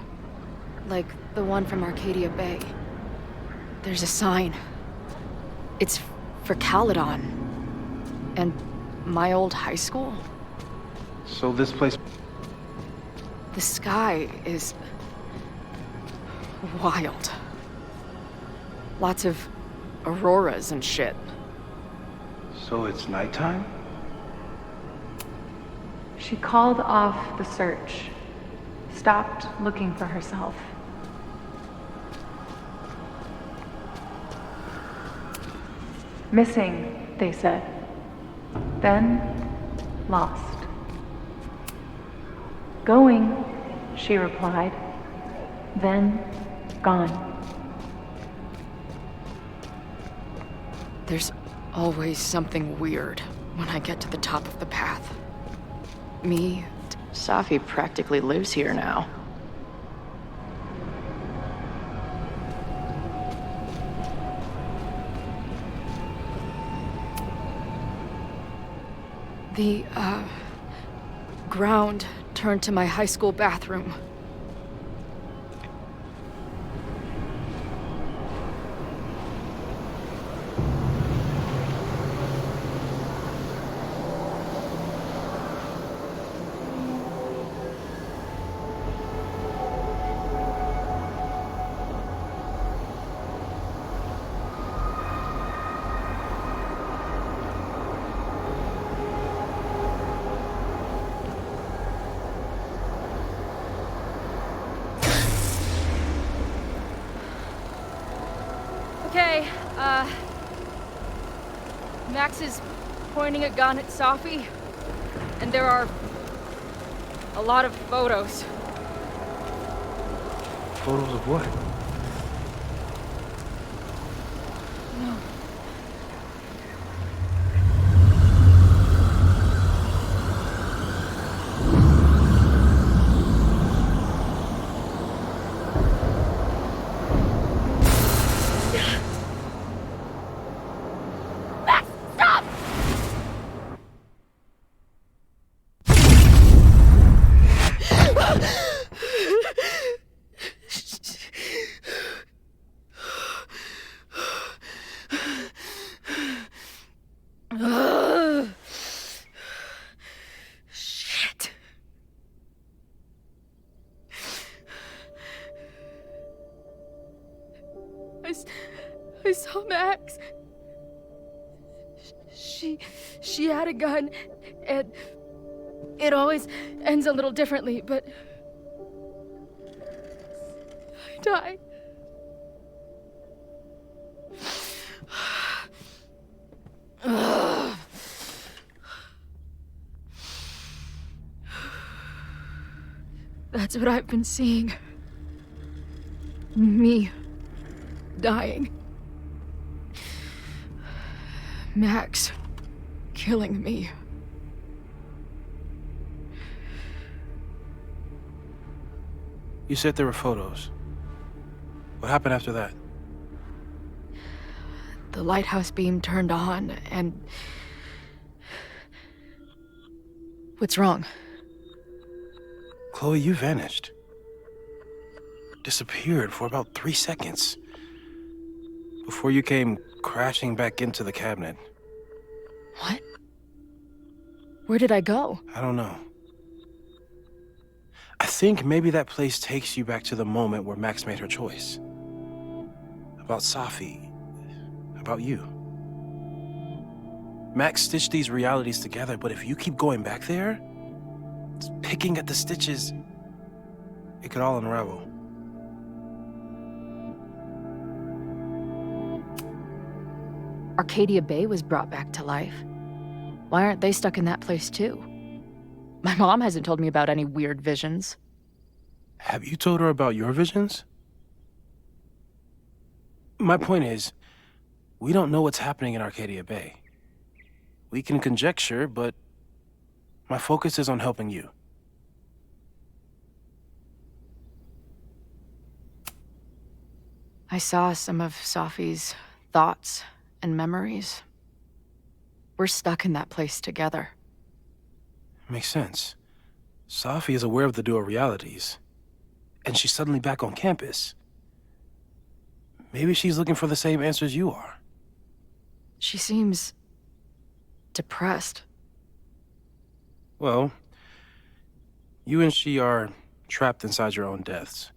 Like the one from Arcadia Bay. There's a sign. It's for Caledon. And my old high school. So this place... The sky is wild. Lots of auroras and shit. So it's nighttime? She called off the search, stopped looking for herself. Missing, they said. Then, lost. Going, she replied. Then, gone. There's always something weird when I get to the top of the path. Me. Safi practically lives here now. The, ground turned to my high school bathroom. Okay, Max is pointing a gun at Safi, and there are a lot of photos. Photos of what? No. Shit. I saw Max. She had a gun, and it always ends a little differently, but I died. That's what I've been seeing. Me dying. Max killing me. You said there were photos. What happened after that? The lighthouse beam turned on, and... What's wrong? Chloe, you vanished. Disappeared for about 3 seconds. Before you came crashing back into the cabinet. What? Where did I go? I don't know. I think maybe that place takes you back to the moment where Max made her choice. About Safi. About you. Max stitched these realities together, but if you keep going back there, picking at the stitches, it could all unravel. Arcadia Bay was brought back to life. Why aren't they stuck in that place too? My mom hasn't told me about any weird visions. Have you told her about your visions? My point is, we don't know what's happening in Arcadia Bay. We can conjecture, but my focus is on helping you. I saw some of Safi's thoughts and memories. We're stuck in that place together. Makes sense. Safi is aware of the dual realities, and she's suddenly back on campus. Maybe she's looking for the same answers you are. She seems... depressed. Well, you and she are trapped inside your own deaths.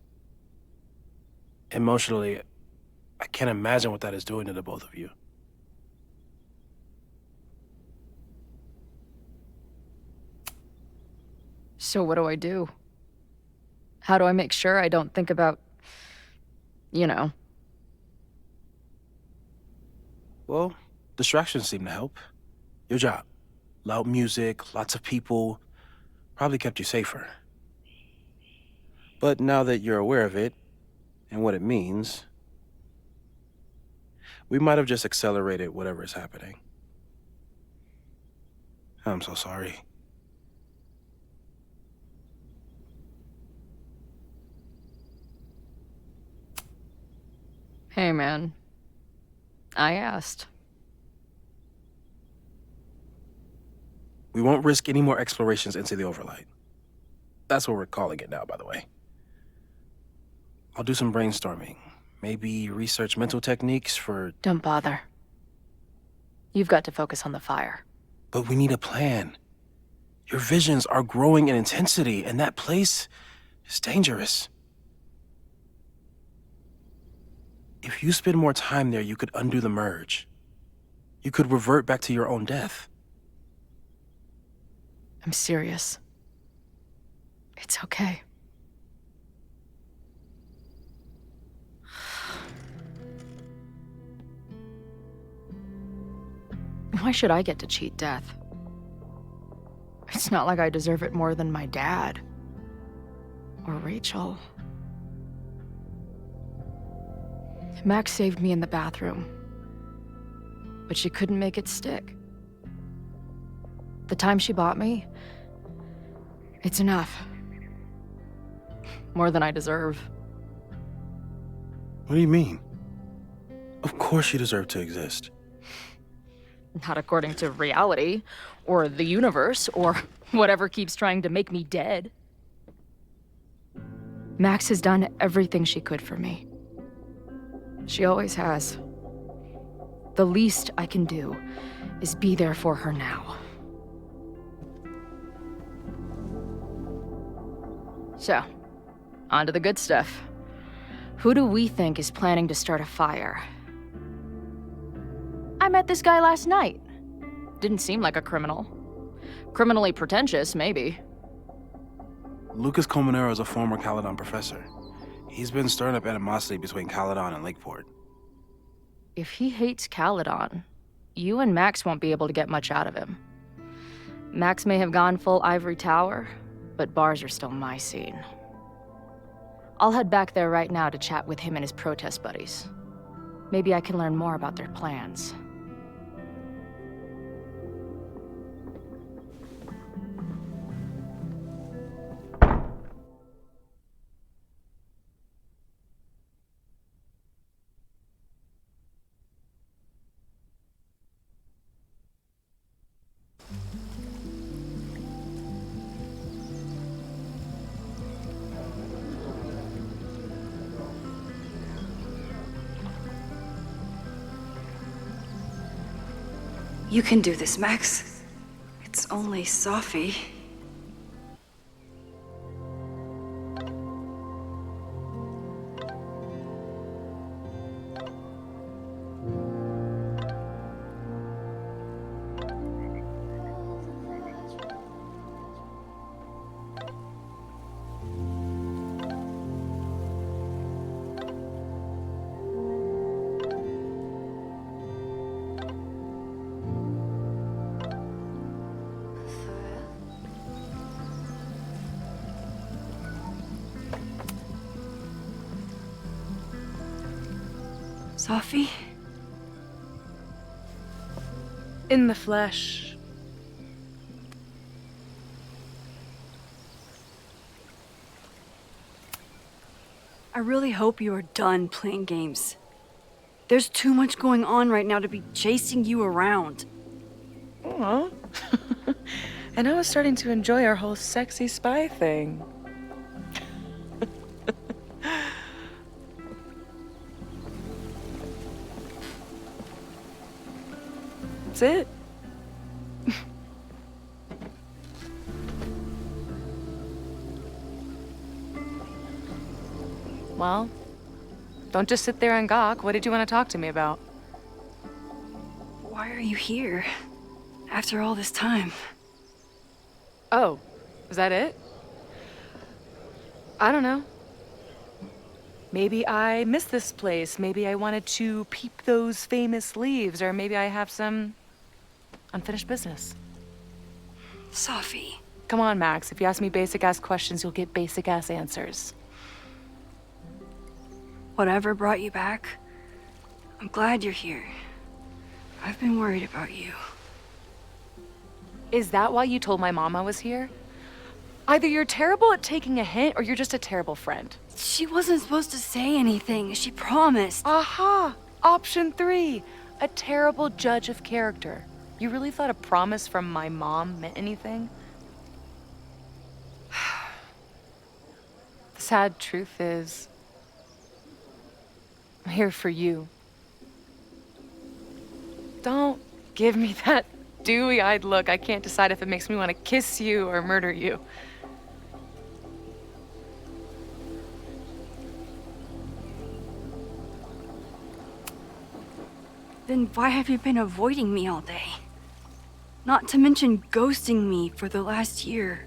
Emotionally, I can't imagine what that is doing to the both of you. So what do I do? How do I make sure I don't think about, you know? Well, distractions seem to help. Your job. Loud music, lots of people, probably kept you safer. But now that you're aware of it, and what it means, we might have just accelerated whatever is happening. I'm so sorry. Hey, man. I asked. We won't risk any more explorations into the Overlight. That's what we're calling it now, by the way. I'll do some brainstorming. Maybe research mental techniques for... Don't bother. You've got to focus on the fire. But we need a plan. Your visions are growing in intensity, and that place is dangerous. If you spend more time there, you could undo the merge. You could revert back to your own death. I'm serious. It's okay. Why should I get to cheat death? It's not like I deserve it more than my dad. Or Rachel. Max saved me in the bathroom. But she couldn't make it stick. The time she bought me, it's enough. More than I deserve. What do you mean? Of course you deserve to exist. Not according to reality, or the universe, or whatever keeps trying to make me dead. Max has done everything she could for me. She always has. The least I can do is be there for her now. So, on to the good stuff. Who do we think is planning to start a fire? I met this guy last night. Didn't seem like a criminal. Criminally pretentious, maybe. Lucas Colmenero is a former Caledon professor. He's been stirring up animosity between Caledon and Lakeport. If he hates Caledon, you and Max won't be able to get much out of him. Max may have gone full ivory tower, but bars are still my scene. I'll head back there right now to chat with him and his protest buddies. Maybe I can learn more about their plans. You can do this, Max. It's only Sophie. Sophie? In the flesh. I really hope you are done playing games. There's too much going on right now to be chasing you around. Aw. And I was starting to enjoy our whole sexy spy thing. That's it. Well, Don't just sit there and gawk. What did you want to talk to me about? Why are you here? After all this time? Oh, is that it? I don't know. Maybe I miss this place. Maybe I wanted to peep those famous leaves, or maybe I have some unfinished business. Sophie. Come on, Max. If you ask me basic-ass questions, you'll get basic-ass answers. Whatever brought you back, I'm glad you're here. I've been worried about you. Is that why you told my mom I was here? Either you're terrible at taking a hint, or you're just a terrible friend. She wasn't supposed to say anything. She promised. Aha! Option 3. A terrible judge of character. You really thought a promise from my mom meant anything? The sad truth is, I'm here for you. Don't give me that dewy-eyed look. I can't decide if it makes me want to kiss you or murder you. Then why have you been avoiding me all day? Not to mention ghosting me for the last year.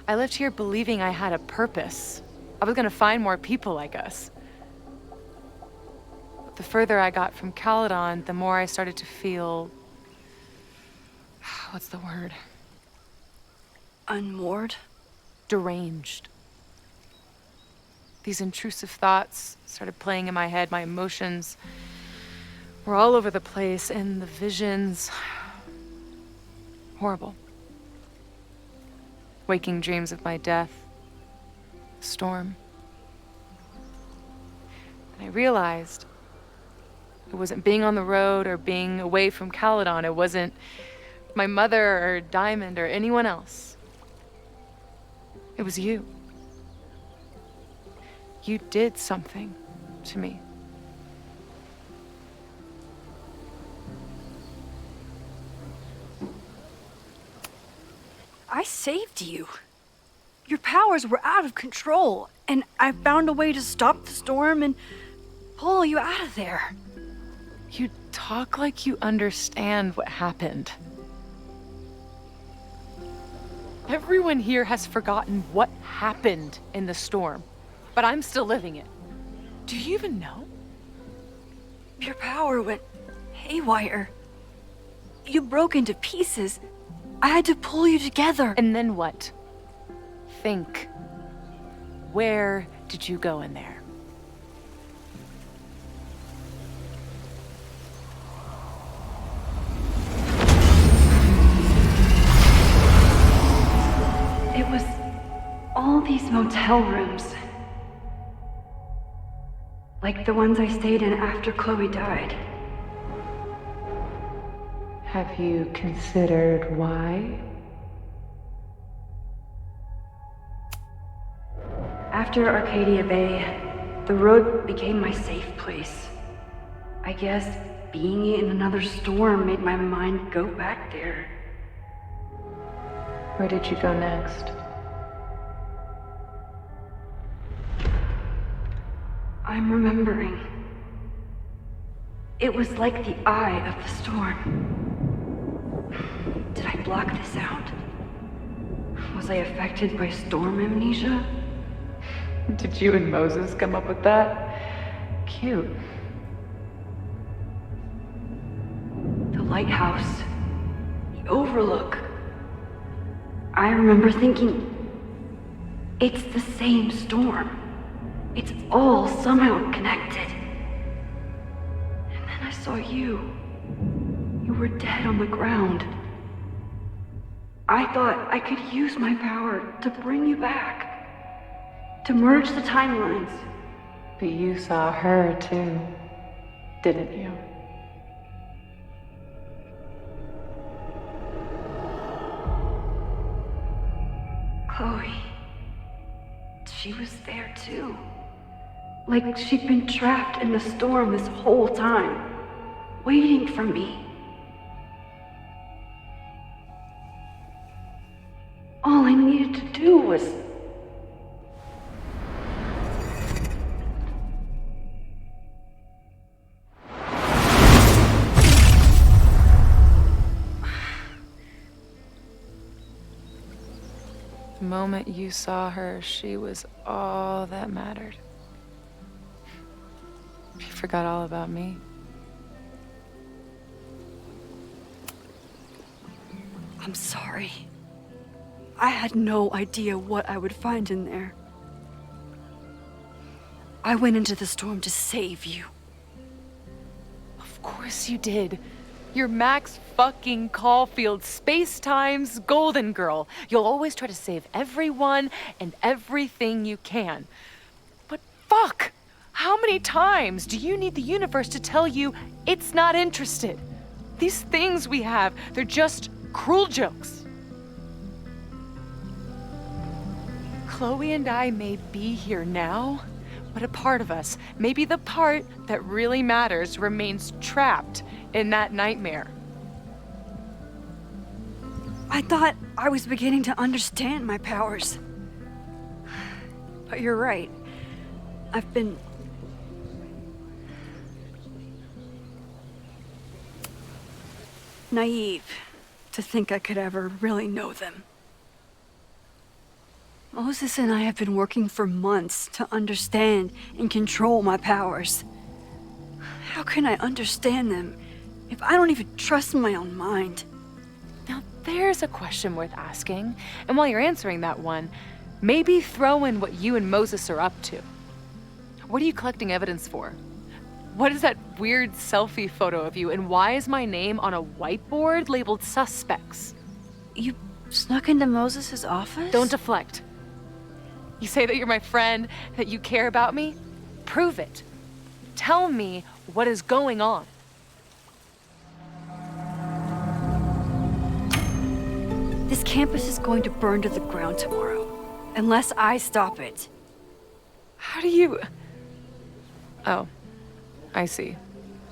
I left here believing I had a purpose. I was gonna find more people like us. But the further I got from Caledon, the more I started to feel... what's the word? Unmoored? Deranged. These intrusive thoughts started playing in my head. My emotions were all over the place, and the visions... horrible. Waking dreams of my death. Storm. And I realized it wasn't being on the road or being away from Caledon. It wasn't my mother or Diamond or anyone else. It was you. You did something to me. I saved you. Your powers were out of control, and I found a way to stop the storm and pull you out of there. You talk like you understand what happened. Everyone here has forgotten what happened in the storm, but I'm still living it. Do you even know? Your power went haywire. You broke into pieces. I had to pull you together. And then what? Think. Where did you go in there? It was all these motel rooms. Like the ones I stayed in after Chloe died. Have you considered why? After Arcadia Bay, the road became my safe place. I guess being in another storm made my mind go back there. Where did you go next? I'm remembering. It was like the eye of the storm. Did I block this out? Was I affected by storm amnesia? Did you and Moses come up with that? Cute. The lighthouse. The overlook. I remember thinking, it's the same storm. It's all somehow connected. And then I saw you. You were dead on the ground. I thought I could use my power to bring you back. To merge the timelines. But you saw her too, didn't you? Chloe. She was there too. Like she'd been trapped in the storm this whole time, waiting for me. All I needed to do was... moment you saw her, she was all that mattered. She forgot all about me. I'm sorry. I had no idea what I would find in there. I went into the storm to save you. Of course you did. You're Max fucking Caulfield, Space-Time's golden girl. You'll always try to save everyone and everything you can. But fuck! How many times do you need the universe to tell you it's not interested? These things we have, they're just cruel jokes. Chloe and I may be here now, but a part of us, maybe the part that really matters, remains trapped in that nightmare. I thought I was beginning to understand my powers. But you're right. I've been... naive to think I could ever really know them. Moses and I have been working for months to understand and control my powers. How can I understand them if I don't even trust my own mind? Now there's a question worth asking, and while you're answering that one, maybe throw in what you and Moses are up to. What are you collecting evidence for? What is that weird selfie photo of you, and why is my name on a whiteboard labeled suspects? You snuck into Moses' office? Don't deflect. You say that you're my friend, that you care about me? Prove it. Tell me what is going on. This campus is going to burn to the ground tomorrow, unless I stop it. How do you... Oh, I see.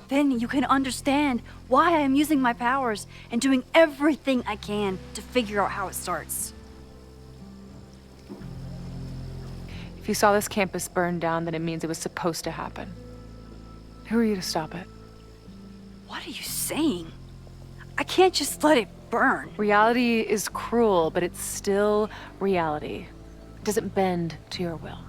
Then you can understand why I am using my powers and doing everything I can to figure out how it starts. If you saw this campus burn down, then it means it was supposed to happen. Who are you to stop it? What are you saying? I can't just let it burn. Reality is cruel, but it's still reality. It doesn't bend to your will.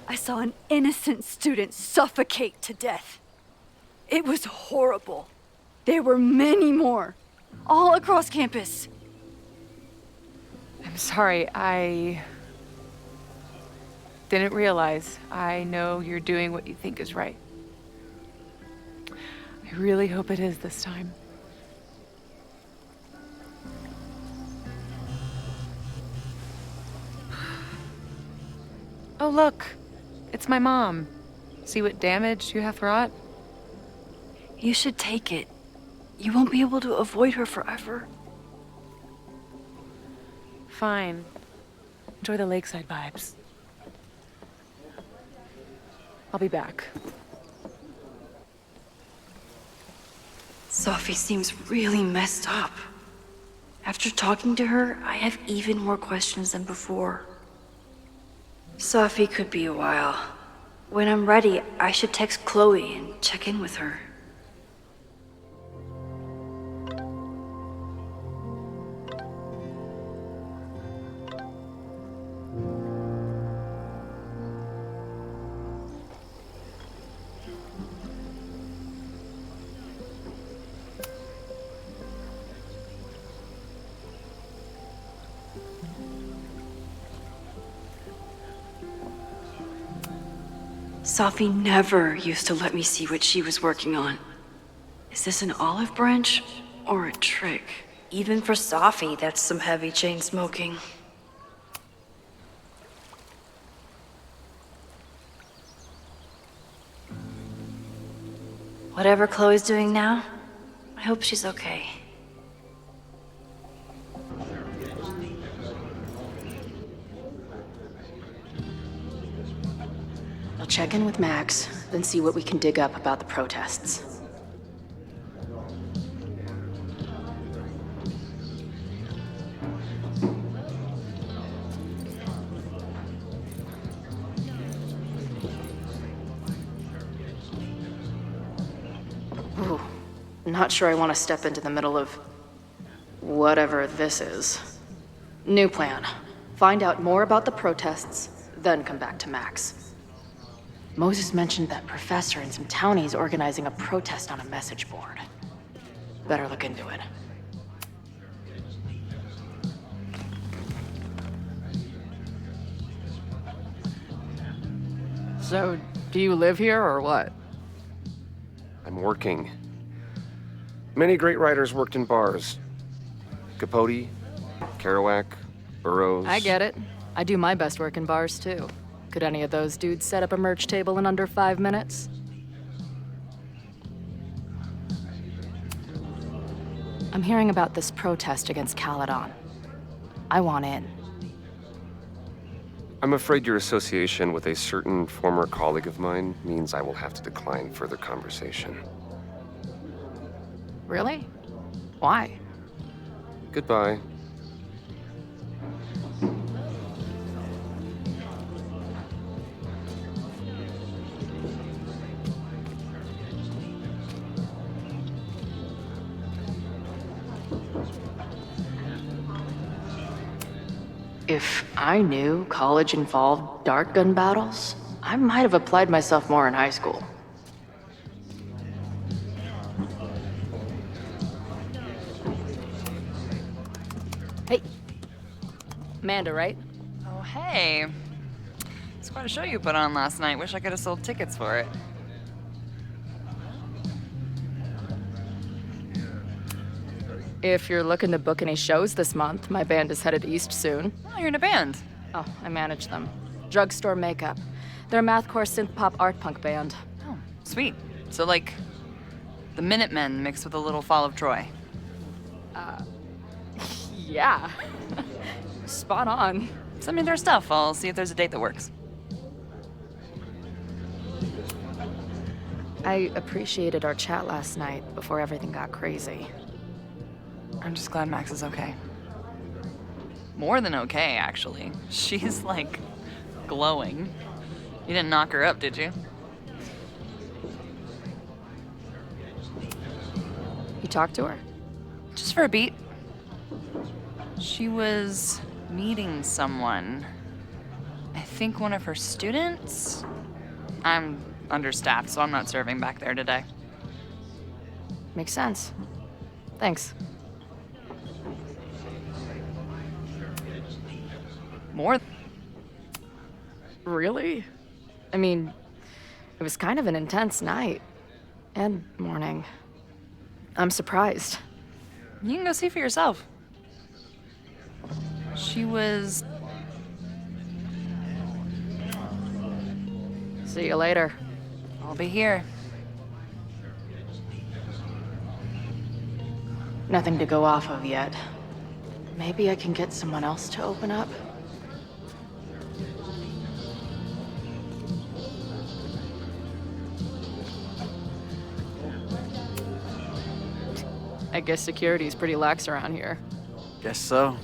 I saw an innocent student suffocate to death. It was horrible. There were many more, all across campus. I'm sorry, I didn't realize. I know you're doing what you think is right. I really hope it is this time. Oh, look. It's my mom. See what damage you have wrought? You should take it. You won't be able to avoid her forever. Fine. Enjoy the lakeside vibes. I'll be back. Sophie seems really messed up. After talking to her, I have even more questions than before. Sophie could be a while. When I'm ready, I should text Chloe and check in with her. Sophie never used to let me see what she was working on. Is this an olive branch or a trick? Even for Sophie, that's some heavy chain smoking. Whatever Chloe's doing now, I hope she's okay. I'll check in with Max, then see what we can dig up about the protests. Ooh, not sure I want to step into the middle of Whatever this is. New plan. Find out more about the protests, then come back to Max. Moses mentioned that professor and some townies organizing a protest on a message board. Better look into it. So, do you live here or what? I'm working. Many great writers worked in bars. Capote, Kerouac, Burroughs. I get it. I do my best work in bars, too. Could any of those dudes set up a merch table in under 5 minutes? I'm hearing about this protest against Caledon. I want in. I'm afraid your association with a certain former colleague of mine means I will have to decline further conversation. Really? Why? Goodbye. If I knew college involved dart gun battles, I might have applied myself more in high school. Hey. Amanda, right? Oh, hey. It's quite a show you put on last night. Wish I could have sold tickets for it. If you're looking to book any shows this month, my band is headed east soon. Oh, you're in a band? Oh, I manage them. Drugstore Makeup. They're a mathcore synth-pop art punk band. Oh, sweet. So, like, the Minutemen mixed with a little Fall of Troy. Yeah. Spot on. Send me their stuff. I'll see if there's a date that works. I appreciated our chat last night before everything got crazy. I'm just glad Max is okay. More than okay, actually. She's, like, glowing. You didn't knock her up, did you? You talked to her? Just for a beat. She was meeting someone. I think one of her students? I'm understaffed, so I'm not serving back there today. Makes sense. Thanks. More? Really? I mean, it was kind of an intense night. And morning. I'm surprised. You can go see for yourself. She was... See you later. I'll be here. Nothing to go off of yet. Maybe I can get someone else to open up? I guess security's pretty lax around here. Guess so.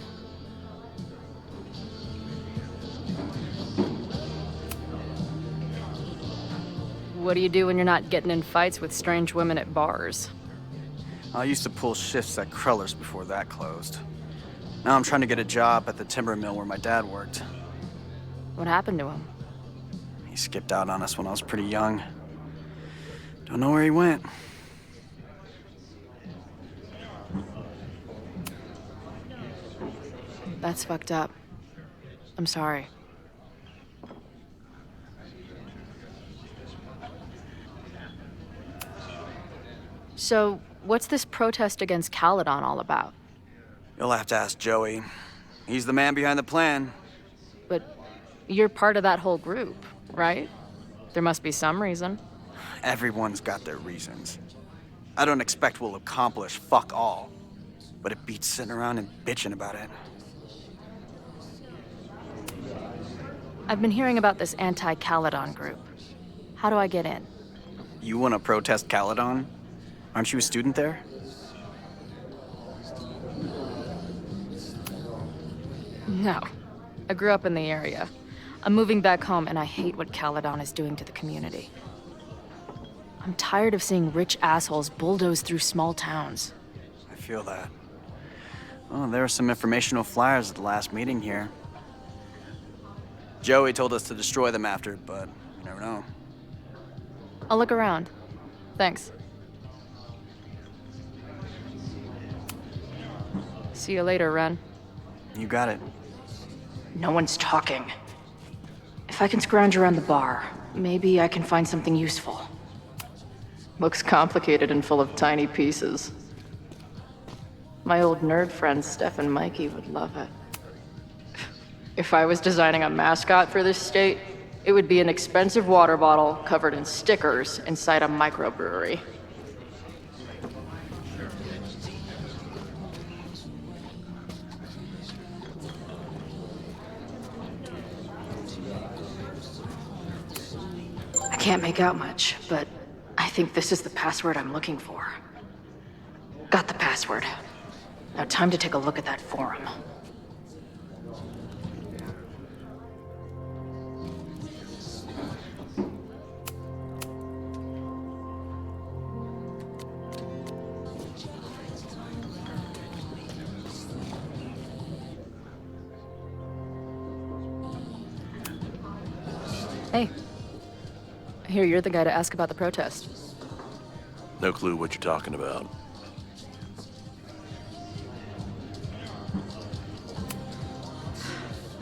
What do you do when you're not getting in fights with strange women at bars? I used to pull shifts at Kreller's before that closed. Now I'm trying to get a job at the timber mill where my dad worked. What happened to him? He skipped out on us when I was pretty young. Don't know where he went. That's fucked up. I'm sorry. So, what's this protest against Caledon all about? You'll have to ask Joey. He's the man behind the plan. But you're part of that whole group, right? There must be some reason. Everyone's got their reasons. I don't expect we'll accomplish fuck all, but it beats sitting around and bitching about it. I've been hearing about this anti-Caledon group. How do I get in? You want to protest Caledon? Aren't you a student there? No. I grew up in the area. I'm moving back home, and I hate what Caledon is doing to the community. I'm tired of seeing rich assholes bulldoze through small towns. I feel that. Oh, there were some informational flyers at the last meeting here. Joey told us to destroy them after, but you never know. I'll look around. Thanks. See you later, Ren. You got it. No one's talking. If I can scrounge around the bar, maybe I can find something useful. Looks complicated and full of tiny pieces. My old nerd friends Steph and Mikey would love it. If I was designing a mascot for this state, it would be an expensive water bottle covered in stickers inside a microbrewery. I can't make out much, but I think this is the password I'm looking for. Got the password. Now time to take a look at that forum. Hey. I hear you're the guy to ask about the protest. No clue what you're talking about.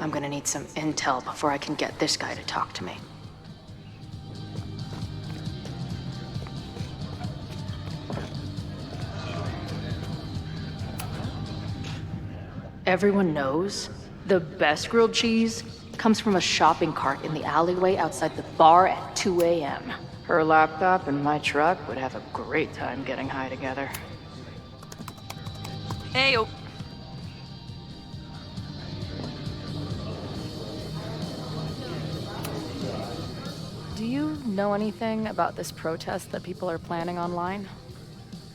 I'm gonna need some intel before I can get this guy to talk to me. Everyone knows the best grilled cheese comes from a shopping cart in the alleyway outside the bar at 2 a.m. Her laptop and my truck would have a great time getting high together. Hey, oh. Do you know anything about this protest that people are planning online?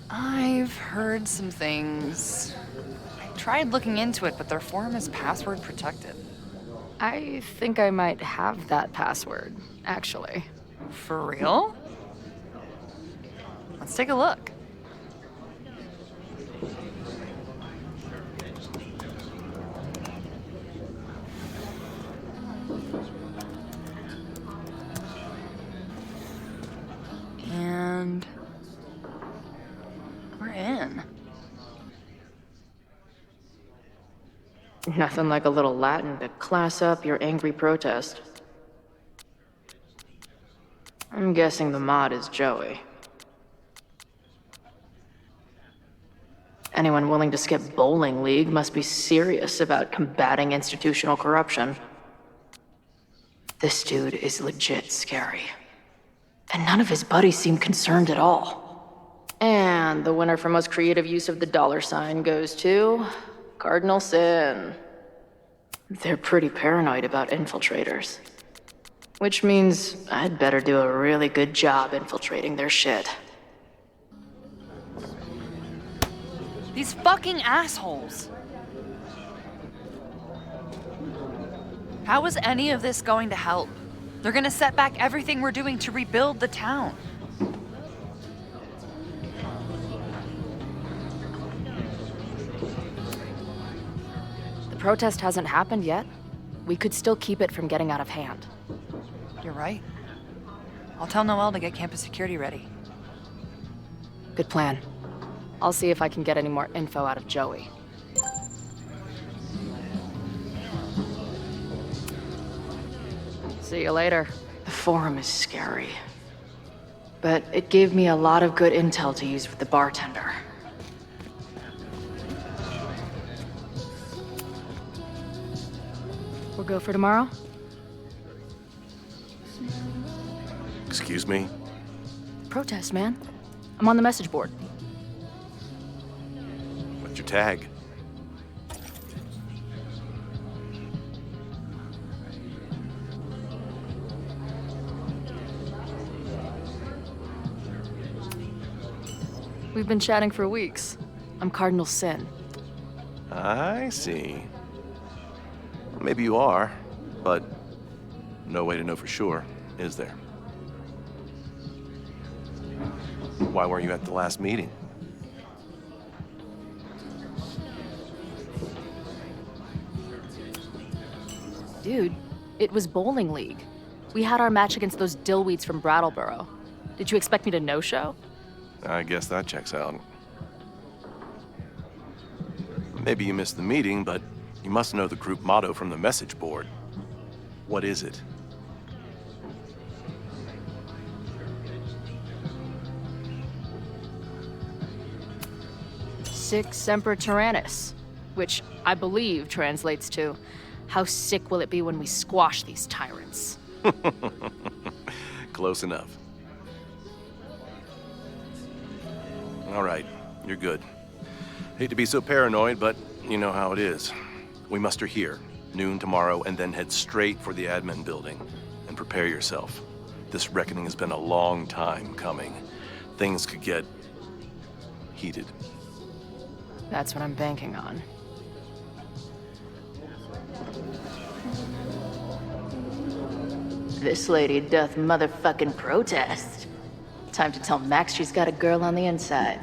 I've heard some things. I tried looking into it, but their forum is password protected. I think I might have that password, actually. For real? Let's take a look. And we're in. Nothing like a little Latin to class up your angry protest. I'm guessing the mod is Joey. Anyone willing to skip bowling league must be serious about combating institutional corruption. This dude is legit scary. And none of his buddies seem concerned at all. And the winner for most creative use of the $sign goes to Cardinal Sin. They're pretty paranoid about infiltrators. Which means I'd better do a really good job infiltrating their shit. These fucking assholes. How is any of this going to help? They're gonna set back everything we're doing to rebuild the town. The protest hasn't happened yet. We could still keep it from getting out of hand. You're right. I'll tell Noelle to get campus security ready. Good plan. I'll see if I can get any more info out of Joey. See you later. The forum is scary. But it gave me a lot of good intel to use with the bartender. We'll go for tomorrow? Excuse me? Protest, man. I'm on the message board. What's your tag? We've been chatting for weeks. I'm Cardinal Sin. I see. Maybe you are, but no way to know for sure, is there? Why weren't you at the last meeting? Dude, it was bowling league. We had our match against those dillweeds from Brattleboro. Did you expect me to no-show? I guess that checks out. Maybe you missed the meeting, but you must know the group motto from the message board. What is it? Sic Semper Tyrannis, which I believe translates to, how sick will it be when we squash these tyrants? Close enough. All right, you're good. Hate to be so paranoid, but you know how it is. We muster here, noon tomorrow, and then head straight for the admin building. And prepare yourself. This reckoning has been a long time coming. Things could get heated. That's what I'm banking on. This lady doth motherfucking protest. Time to tell Max she's got a girl on the inside.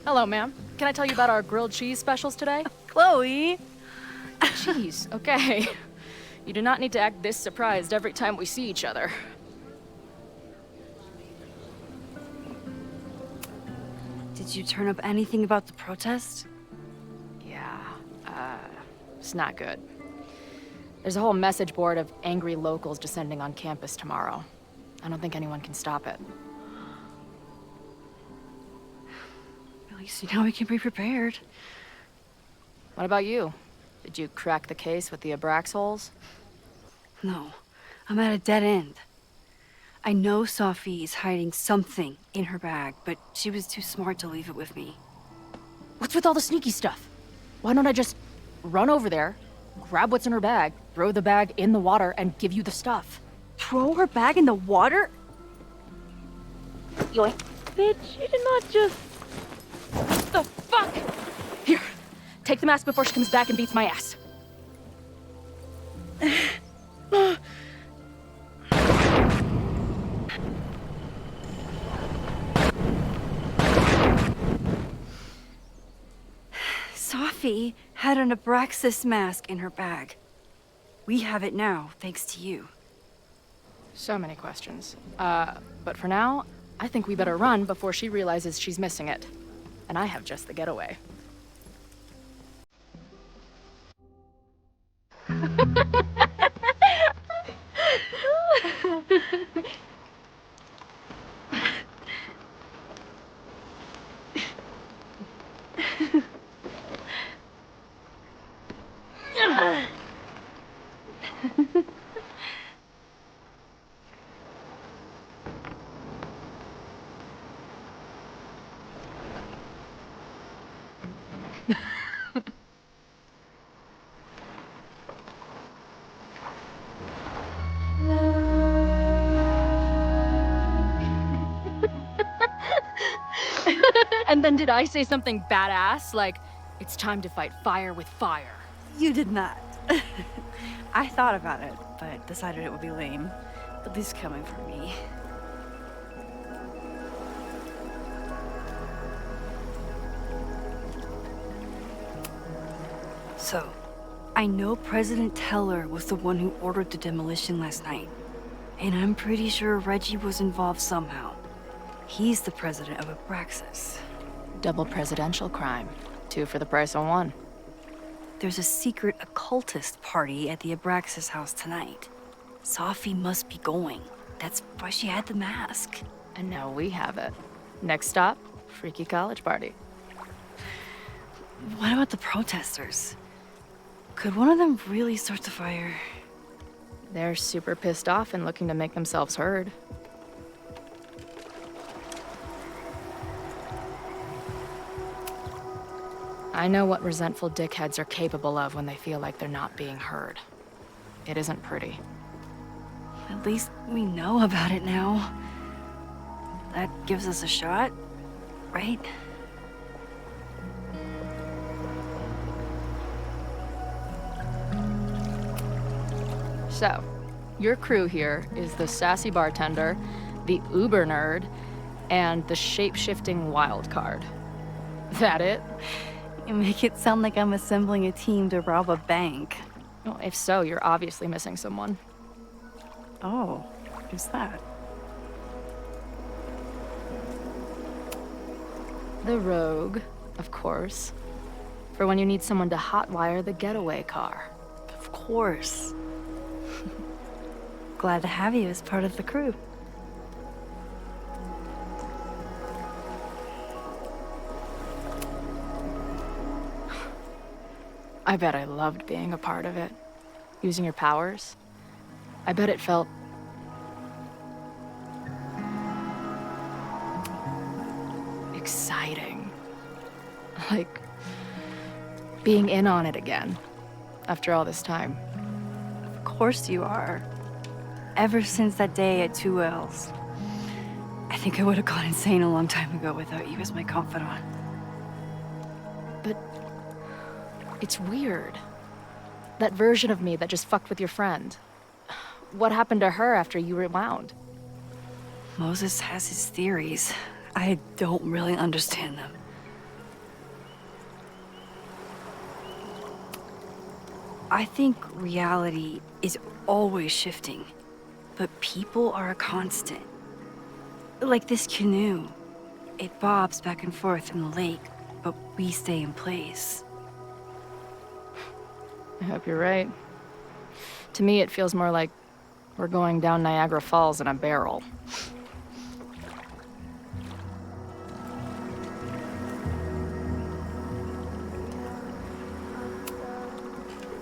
Hello, ma'am. Can I tell you about our grilled cheese specials today? Chloe! Jeez, okay. You do not need to act this surprised every time we see each other. Did you turn up anything about the protest? Yeah, it's not good. There's a whole message board of angry locals descending on campus tomorrow. I don't think anyone can stop it. At least now we can be prepared. What about you? Did you crack the case with the Abrax holes? No, I'm at a dead end. I know Sophie is hiding something in her bag, but she was too smart to leave it with me. What's with all the sneaky stuff? Why don't I just run over there, grab what's in her bag, throw the bag in the water, and give you the stuff? Throw her bag in the water? Yoink. Bitch, you did not just... The fuck? Here, take the mask before she comes back and beats my ass. Sophie had an Abraxas mask in her bag. We have it now, thanks to you. So many questions. But for now, I think we better run before she realizes she's missing it. And I have just the getaway. And then did I say something badass? Like, it's time to fight fire with fire. You did not. I thought about it, but decided it would be lame. At least coming from me. So, I know President Teller was the one who ordered the demolition last night. And I'm pretty sure Reggie was involved somehow. He's the president of Abraxas. Double presidential crime. 2 for the price of 1. There's a secret occultist party at the Abraxas house tonight. Sophie must be going. That's why she had the mask. And now we have it. Next stop, freaky college party. What about the protesters? Could one of them really start the fire? They're super pissed off and looking to make themselves heard. I know what resentful dickheads are capable of when they feel like they're not being heard. It isn't pretty. At At least we know about it now. That gives us a shot, right? So, your crew here is the sassy bartender, the uber nerd, and the shape-shifting wild card. That it? You make it sound like I'm assembling a team to rob a bank. Well, if so, you're obviously missing someone. Oh, who's that? The rogue, of course. For when you need someone to hotwire the getaway car. Of course. Glad to have you as part of the crew. I bet I loved being a part of it. Using your powers. I bet it felt... exciting. Like... being in on it again. After all this time. Of course you are. Ever since that day at 2 L's. I think I would have gone insane a long time ago without you as my confidant. But... it's weird. That version of me that just fucked with your friend. What happened to her after you rewound? Moses has his theories. I don't really understand them. I think reality is always shifting, but people are a constant. Like this canoe. It bobs back and forth in the lake, but we stay in place. I hope you're right. To me, it feels more like we're going down Niagara Falls in a barrel.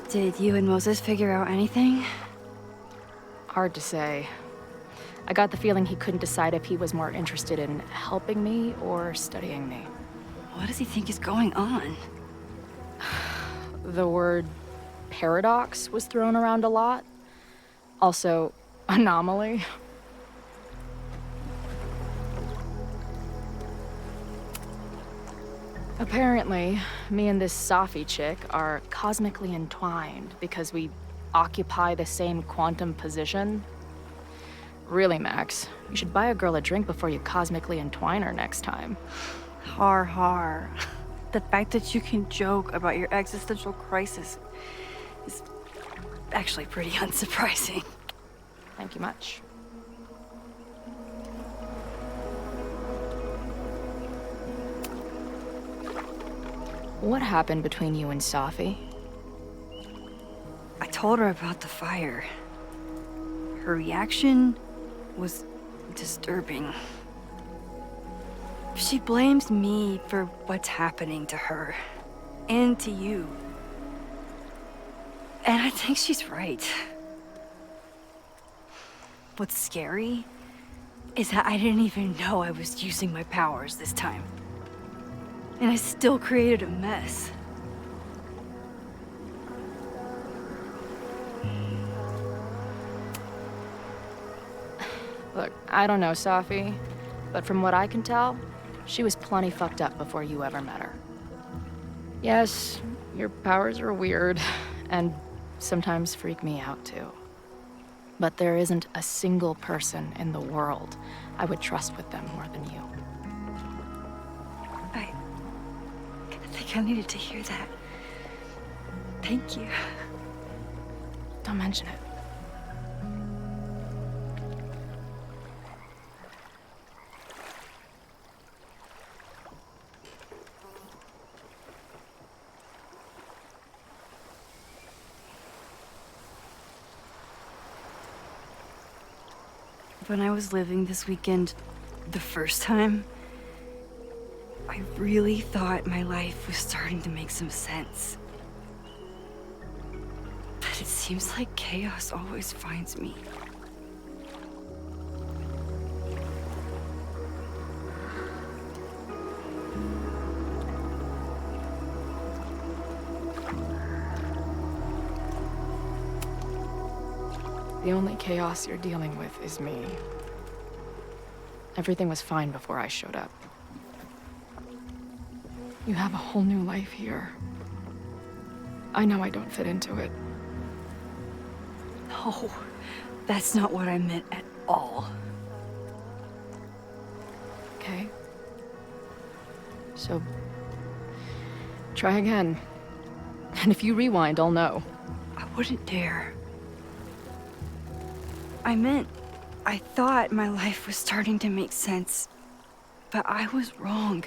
Did you and Moses figure out anything? Hard to say. I got the feeling he couldn't decide if he was more interested in helping me or studying me. What does he think is going on? The word paradox was thrown around a lot. Also, anomaly. Apparently, me and this Safi chick are cosmically entwined because we occupy the same quantum position. Really, Max, you should buy a girl a drink before you cosmically entwine her next time. Har har. The fact that you can joke about your existential crisis is actually pretty unsurprising. Thank you much. What happened between you and Safi? I told her about the fire. Her reaction was disturbing. She blames me for what's happening to her and to you. And I think she's right. What's scary is that I didn't even know I was using my powers this time. And I still created a mess. Look, I don't know Safi, but from what I can tell, she was plenty fucked up before you ever met her. Yes, your powers are weird, and sometimes freak me out too. But there isn't a single person in the world I would trust with them more than you. I think I needed to hear that. Thank you. Don't mention it. When I was living this weekend, the first time, I really thought my life was starting to make some sense. But it seems like chaos always finds me. The only chaos you're dealing with is me. Everything was fine before I showed up. You have a whole new life here. I know I don't fit into it. No, that's not what I meant at all. Okay. So, try again. And if you rewind, I'll know. I wouldn't dare. I thought my life was starting to make sense, but I was wrong.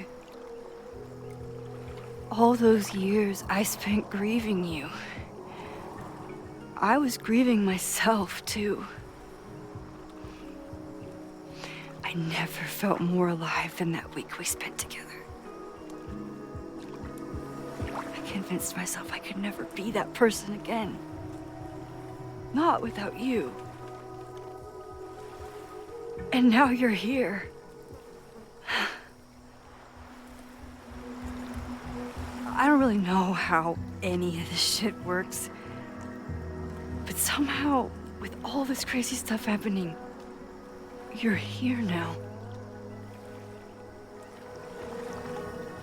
All those years I spent grieving you. I was grieving myself, too. I never felt more alive than that week we spent together. I convinced myself I could never be that person again. Not without you. And now you're here. I don't really know how any of this shit works. But somehow, with all this crazy stuff happening, you're here now.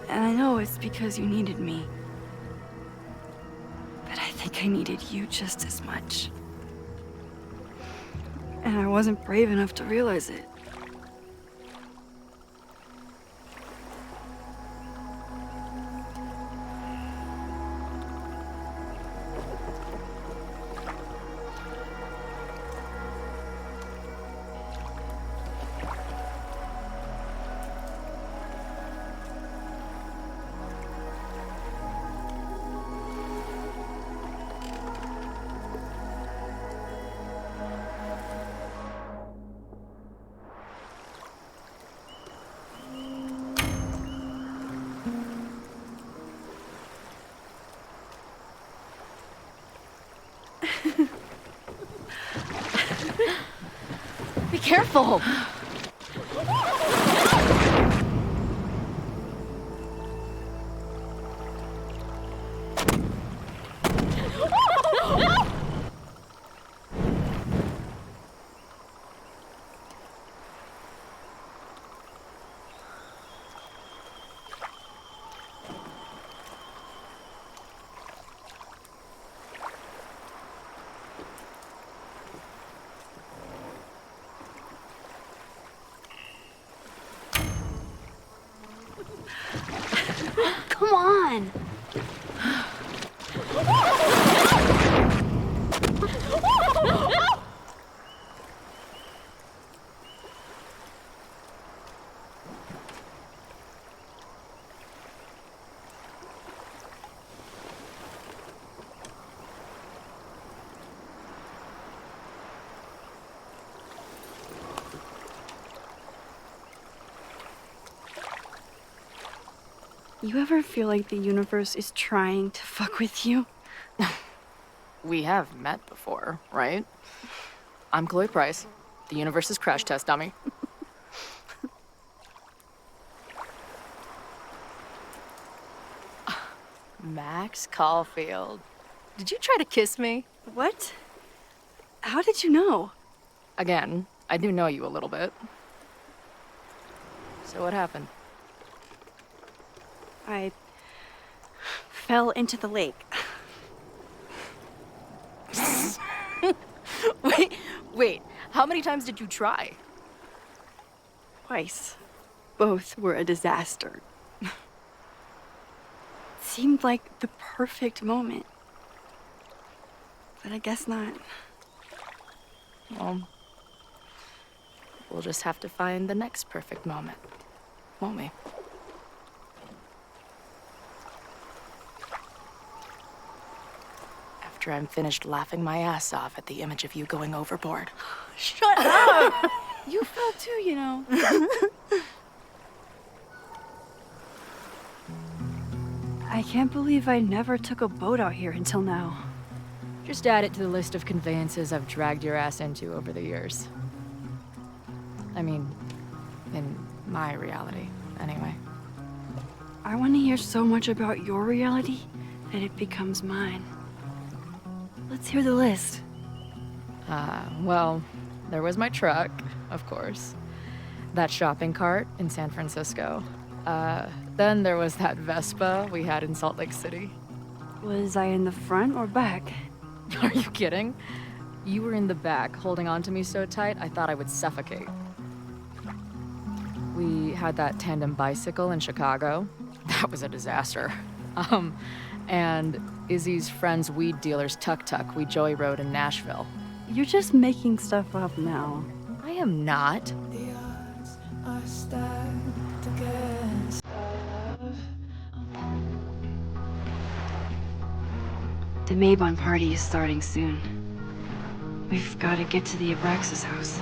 And I know it's because you needed me. But I think I needed you just as much. And I wasn't brave enough to realize it. Be careful! Come on! You ever feel like the universe is trying to fuck with you? We have met before, right? I'm Chloe Price, the universe's crash test dummy. Max Caulfield. Did you try to kiss me? What? How did you know? Again, I do know you a little bit. So what happened? I fell into the lake. Wait, how many times did you try? Twice. Both were a disaster. It seemed like the perfect moment. But I guess not. Well, we'll just have to find the next perfect moment, won't we? After I'm finished laughing my ass off at the image of you going overboard. Shut up! You fell too, you know. I can't believe I never took a boat out here until now. Just add it to the list of conveyances I've dragged your ass into over the years. I mean, in my reality, anyway. I want to hear so much about your reality that it becomes mine. Let's hear the list. Well, there was my truck, of course. That shopping cart in San Francisco. Then there was that Vespa we had in Salt Lake City. Was I in the front or back? Are you kidding? You were in the back, holding on to me so tight, I thought I would suffocate. We had that tandem bicycle in Chicago. That was a disaster. And Izzy's friend's weed dealer's tuk-tuk we joyrode in Nashville. You're just making stuff up now. I am not. The Maybon party is starting soon. We've got to get to the Abraxas house.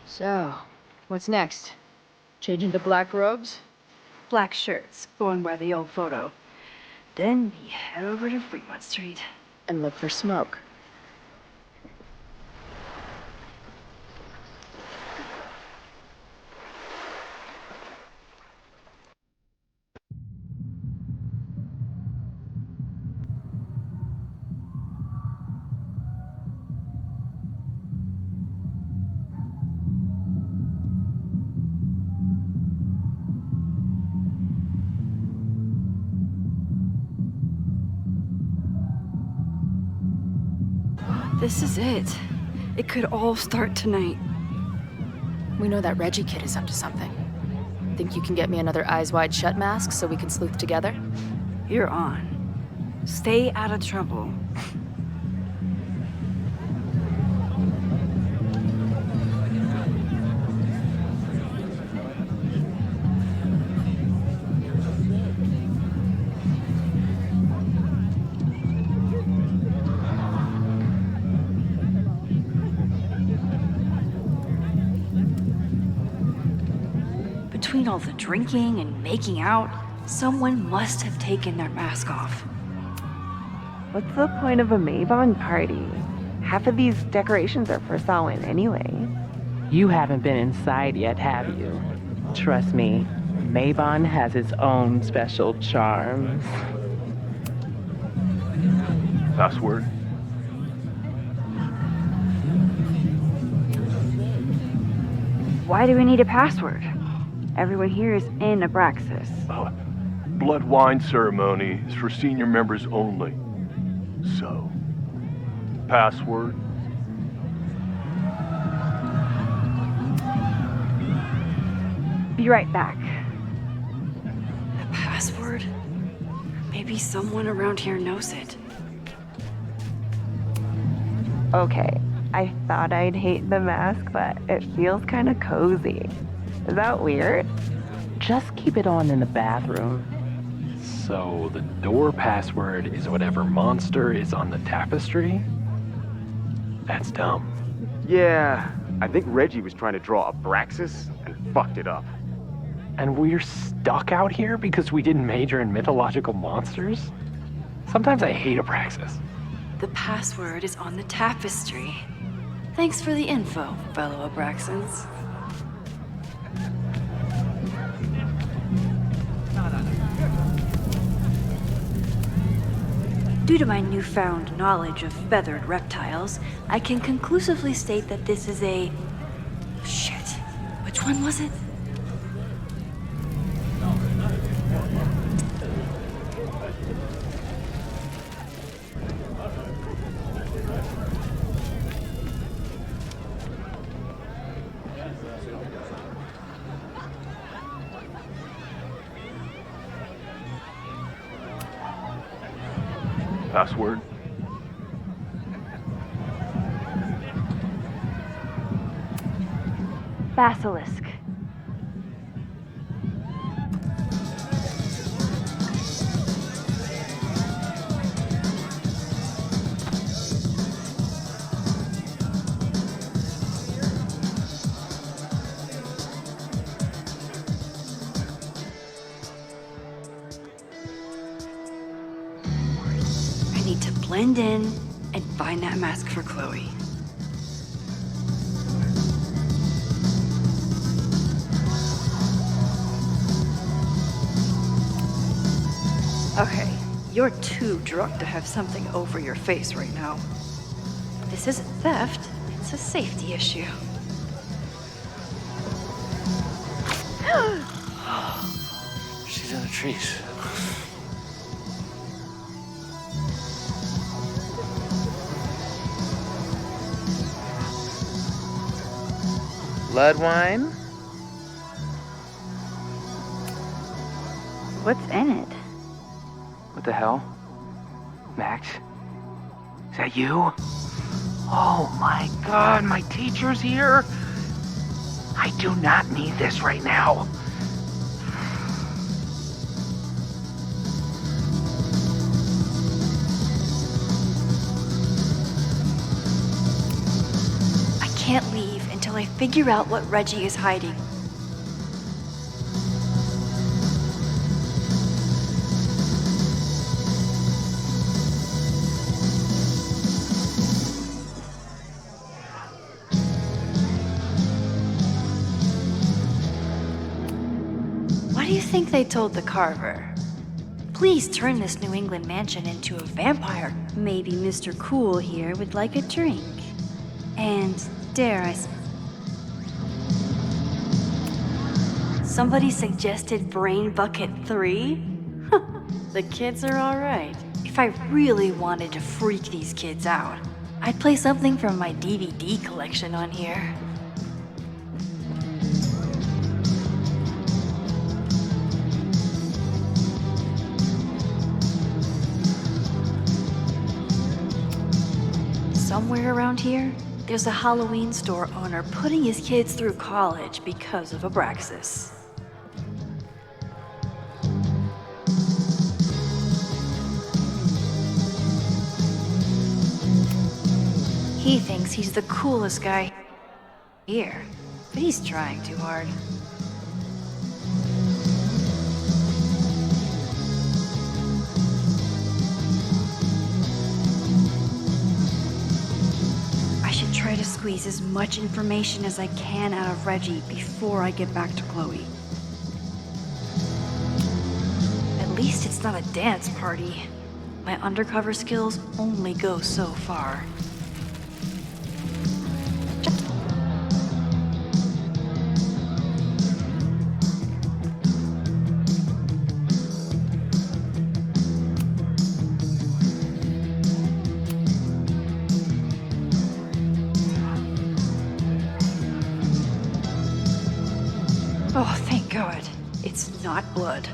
So, what's next? Change into black robes? Black shirts, going by the old photo. Then we head over to Fremont Street. And look for smoke. This is it. It could all start tonight. We know that Reggie kid is up to something. Think you can get me another Eyes Wide Shut mask so we can sleuth together? You're on. Stay out of trouble. Between all the drinking and making out, someone must have taken their mask off. What's the point of a Maybon party? Half of these decorations are for Samhain anyway. You haven't been inside yet, have you? Trust me, Maybon has its own special charms. Password? Why do we need a password? Everyone here is in Abraxas. Blood wine ceremony is for senior members only. So, password? Be right back. The password? Maybe someone around here knows it. Okay, I thought I'd hate the mask, but it feels kind of cozy. Is that weird? Just keep it on in the bathroom. So the door password is whatever monster is on the tapestry? That's dumb. Yeah, I think Reggie was trying to draw Abraxas and fucked it up. And we're stuck out here because we didn't major in mythological monsters? Sometimes I hate Abraxas. The password is on the tapestry. Thanks for the info, fellow Abraxans. Due to my newfound knowledge of feathered reptiles, I can conclusively state that this is a... Shit. Which one was it? Password? Basilisk. blend in and find that mask for Chloe. Okay, you're too drunk to have something over your face right now. This isn't theft, it's a safety issue. She's in the trees. Blood wine? What's in it? What the hell? Max? Is that you? Oh my god, my teacher's here? I do not need this right now. I can't leave until I figure out what Reggie is hiding. What do you think they told the carver? Please turn this New England mansion into a vampire. Maybe Mr. Cool here would like a drink. And dare I somebody suggested Brain Bucket 3? The kids are alright. If I really wanted to freak these kids out, I'd play something from my DVD collection on here. Somewhere around here, there's a Halloween store owner putting his kids through college because of Abraxas. He thinks he's the coolest guy here, but he's trying too hard. Try to squeeze as much information as I can out of Reggie before I get back to Chloe. At least it's not a dance party. My undercover skills only go so far. Oh, thank God. It's not blood.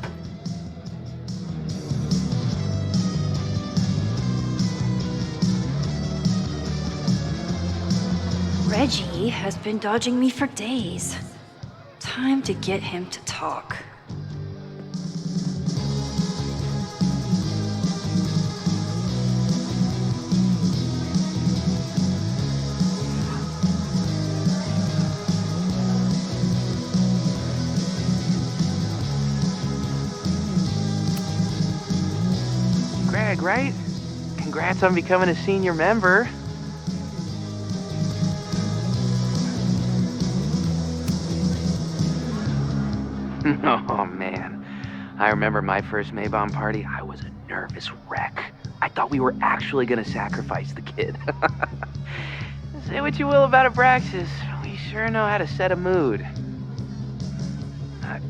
Reggie has been dodging me for days. Time to get him to talk. Greg, right? Congrats on becoming a senior member. Oh man, I remember my first Maybomb party. I was a nervous wreck. I thought we were actually gonna sacrifice the kid. Say what you will about Abraxas, we sure know how to set a mood. Not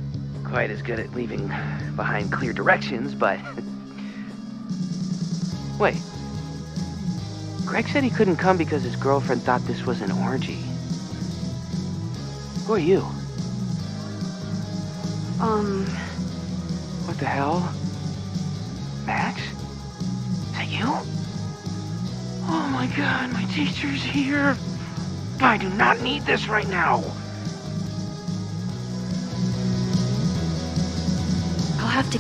quite as good at leaving behind clear directions, but... Wait. Greg said he couldn't come because his girlfriend thought this was an orgy. Who are you? What the hell? Max? Is that you? Oh my god, my teacher's here. I do not need this right now. I'll have to...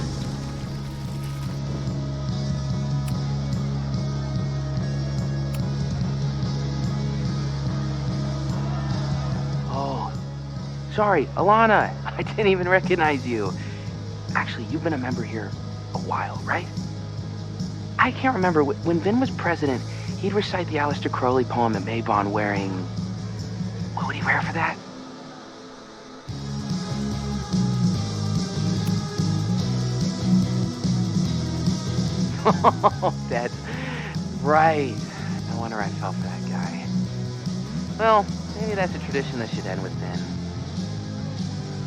Oh, sorry, Alana. I didn't even recognize you. Actually, you've been a member here a while, right? I can't remember. When Vin was president, he'd recite the Aleister Crowley poem at Maybon wearing... What would he wear for that? Oh, that's right. No wonder I felt that guy. Well, maybe that's a tradition that should end with Vin.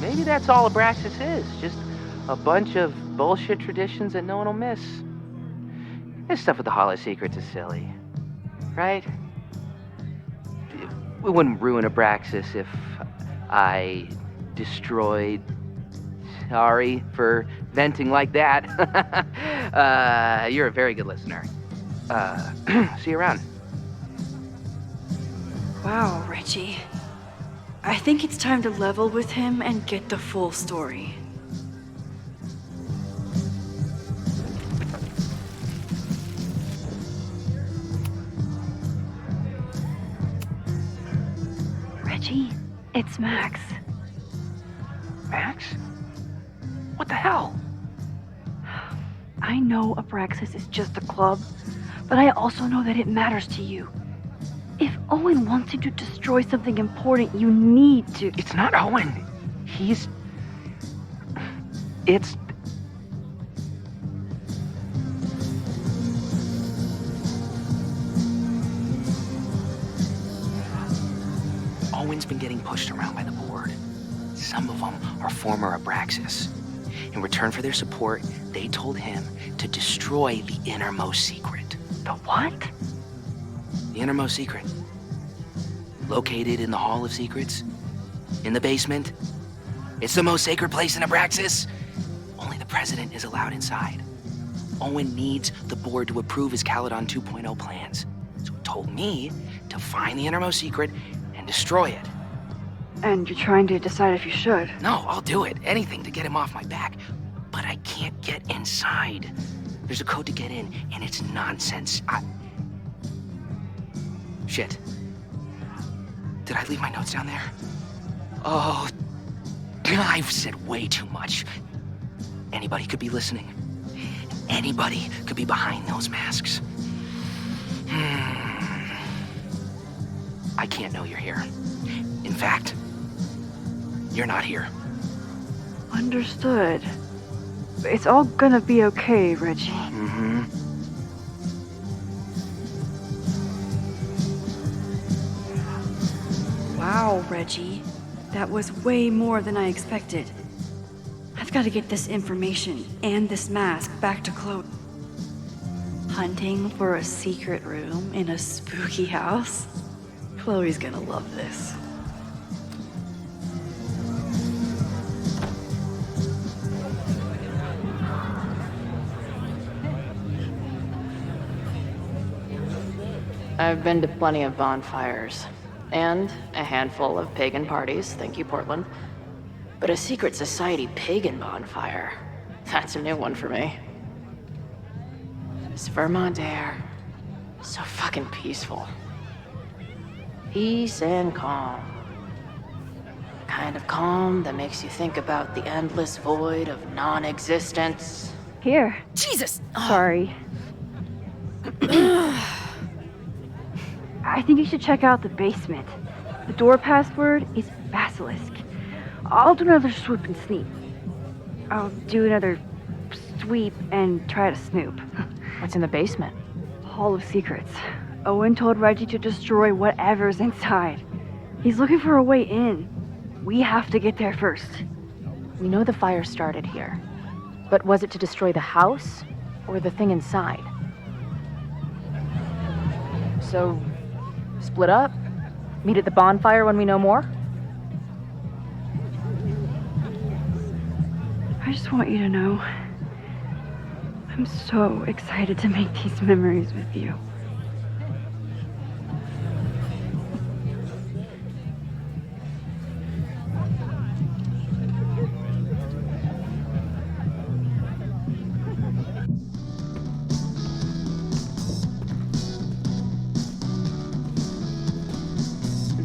Maybe that's all Abraxas is. Just a bunch of bullshit traditions that no one will miss. This stuff with the Hall of Secrets is silly. Right? We wouldn't ruin Abraxas if I destroyed... Sorry for venting like that. You're a very good listener. See you around. Wow, Reggie. I think it's time to level with him and get the full story. Reggie, it's Max. Max? What the hell? I know Abraxas is just a club, but I also know that it matters to you. If Owen wants you to destroy something important, you need to... It's not Owen. It's... Owen's been getting pushed around by the board. Some of them are former Abraxas. In return for their support, they told him to destroy the innermost secret. The what? The innermost secret. Located in the Hall of Secrets. In the basement. It's the most sacred place in Abraxas. Only the president is allowed inside. Owen needs the board to approve his Caledon 2.0 plans. So he told me to find the innermost secret and destroy it. And you're trying to decide if you should. No, I'll do it. Anything to get him off my back. But I can't get inside. There's a code to get in, and it's nonsense. Shit. Did I leave my notes down there? Oh, I've said way too much. Anybody could be listening. Anybody could be behind those masks. I can't know you're here. In fact, you're not here. Understood. It's all gonna be okay, Reggie. Mm-hmm. Wow, Reggie. That was way more than I expected. I've got to get this information and this mask back to Chloe. Hunting for a secret room in a spooky house? Chloe's gonna love this. I've been to plenty of bonfires, and a handful of pagan parties, thank you, Portland. But a secret society pagan bonfire, that's a new one for me. This Vermont air, so fucking peaceful. Peace and calm. Kind of calm that makes you think about the endless void of non-existence. Here. Jesus! Sorry. I think you should check out the basement. The door password is Basilisk. I'll do another swoop and sneak. I'll do another sweep and try to snoop. What's in the basement? Hall of Secrets. Owen told Reggie to destroy whatever's inside. He's looking for a way in. We have to get there first. We know the fire started here. But was it to destroy the house or the thing inside? So, split up? Meet at the bonfire when we know more? I just want you to know, I'm so excited to make these memories with you.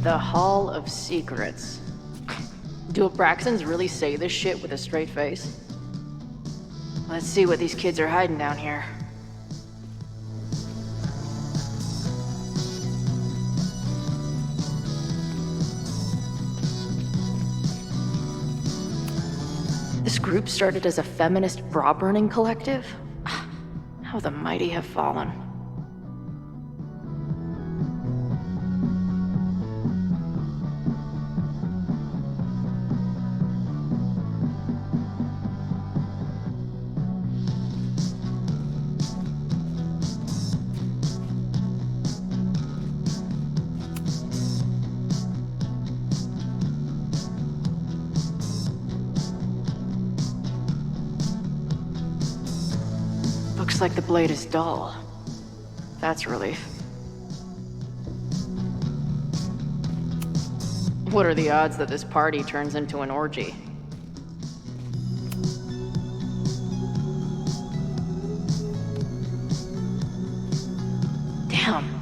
The Hall of Secrets. Do Abraxans really say this shit with a straight face? Let's see what these kids are hiding down here. This group started as a feminist bra-burning collective? How the mighty have fallen. Looks like the blade is dull. That's a relief. What are the odds that this party turns into an orgy? Damn.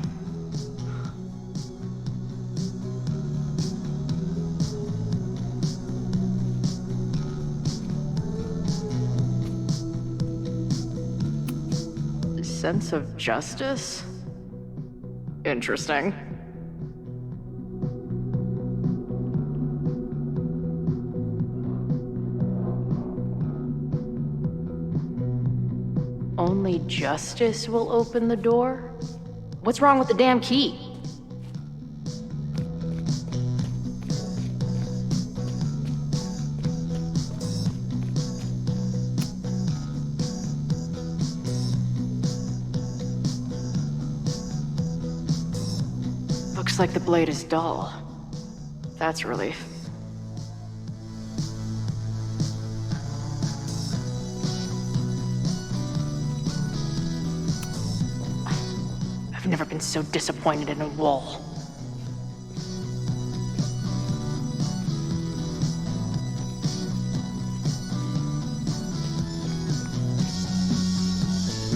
Sense of justice? Interesting. Only justice will open the door? What's wrong with the damn key? Looks like the blade is dull. That's a relief. I've never been so disappointed in a wall.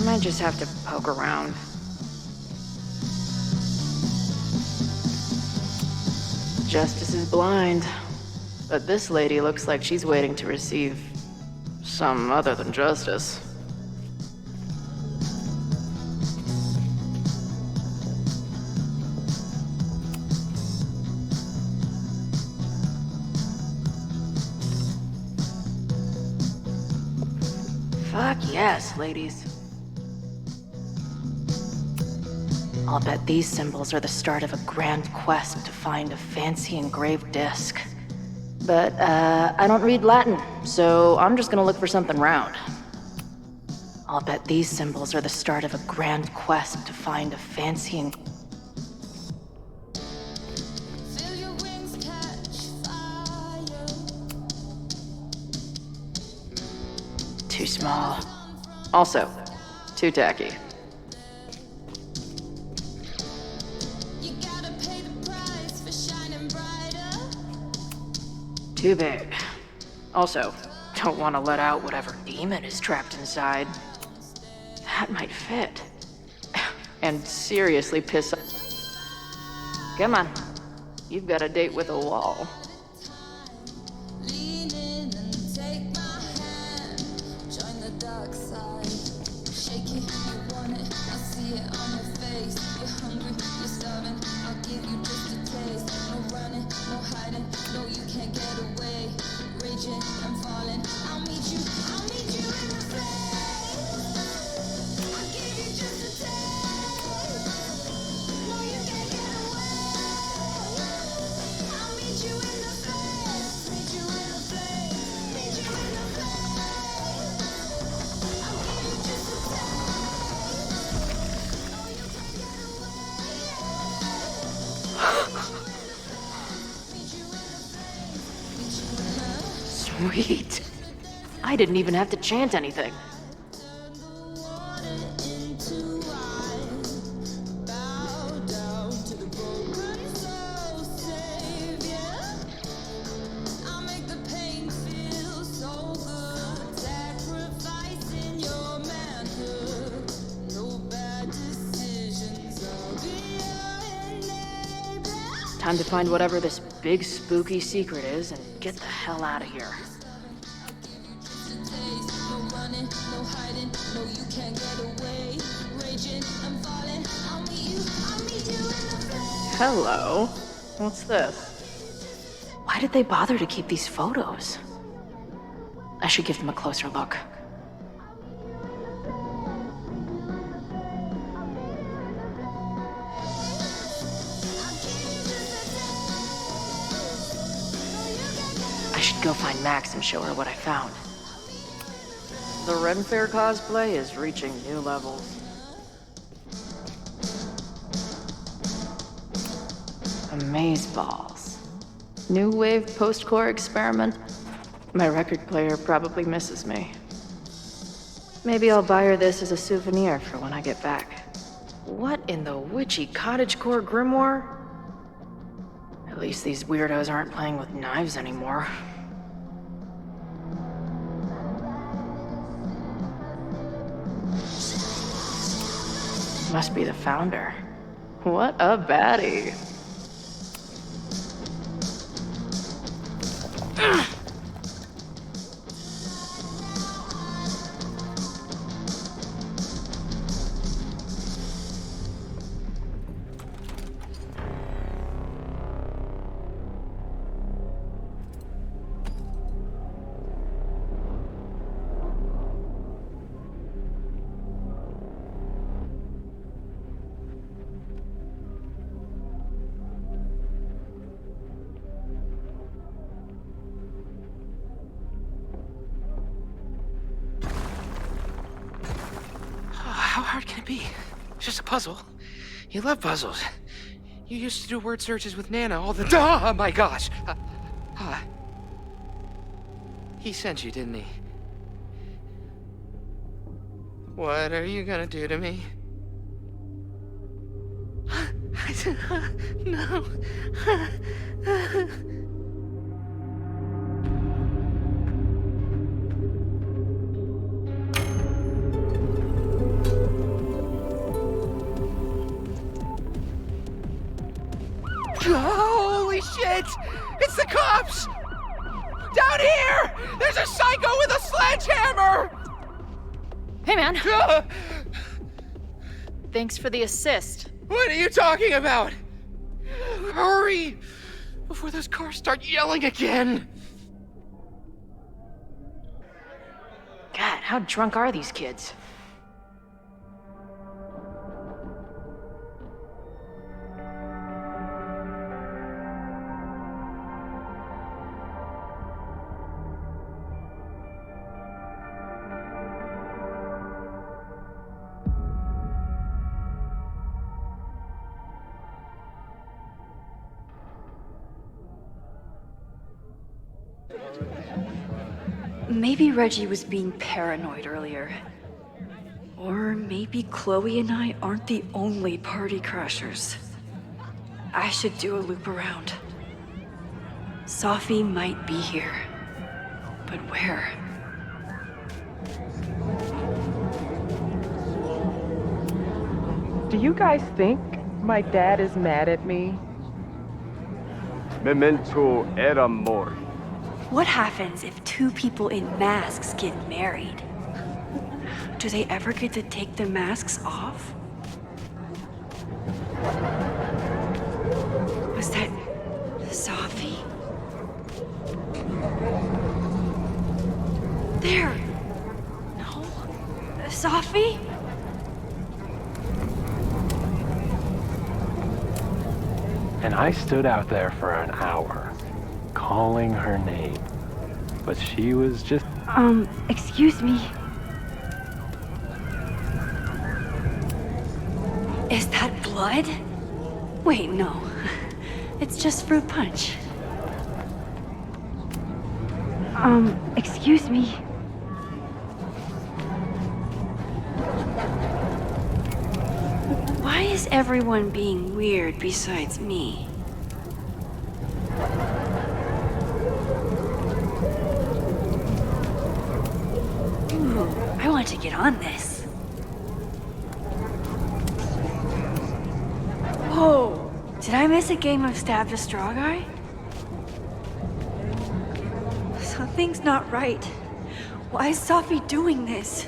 Might just have to poke around. Justice is blind, but this lady looks like she's waiting to receive some other than justice. Fuck yes, ladies. I'll bet these symbols are the start of a grand quest to find a fancy engraved disc. But, I don't read Latin, so I'm just gonna look for something round. I'll bet these symbols are the start of a grand quest to find a fancy Too small. Also, too tacky. Too big. Also, don't want to let out whatever demon is trapped inside. That might fit. And seriously piss off. Come on. You've got a date with a wall. Sweet. I didn't even have to chant anything. Time to find whatever this big spooky secret is and get the hell out of here. Hello. What's this? Why did they bother to keep these photos? I should give them a closer look. I should go find Max and show her what I found. The Ren Fair cosplay is reaching new levels. Amazeballs. New wave post-core experiment. My record player probably misses me. Maybe I'll buy her this as a souvenir for when I get back. What in the witchy cottagecore grimoire? At least these weirdos aren't playing with knives anymore. Must be the founder. What a baddie. How hard can it be? It's just a puzzle. You love puzzles. You used to do word searches with Nana all the time. Oh my gosh. He sent you, didn't he? What are you gonna do to me? I said, no. Holy shit! It's the cops! Down here! There's a psycho with a sledgehammer! Hey, man. Thanks for the assist. What are you talking about? Hurry! Before those cars start yelling again! God, how drunk are these kids? Maybe Reggie was being paranoid earlier. Or maybe Chloe and I aren't the only party crashers. I should do a loop around. Sophie might be here. But where? Do you guys think my dad is mad at me? Memento era mori. What happens if two people in masks get married? Do they ever get to take the masks off? Was that Sophie? There! No? Sophie? And I stood out there for an hour, calling her name. But she was just... Excuse me. Is that blood? Wait, no. It's just fruit punch. Excuse me. Why is everyone being weird besides me? Ooh, I want to get on this. Whoa! Did I miss a game of Stab the Straw Guy? Something's not right. Why is Sophie doing this?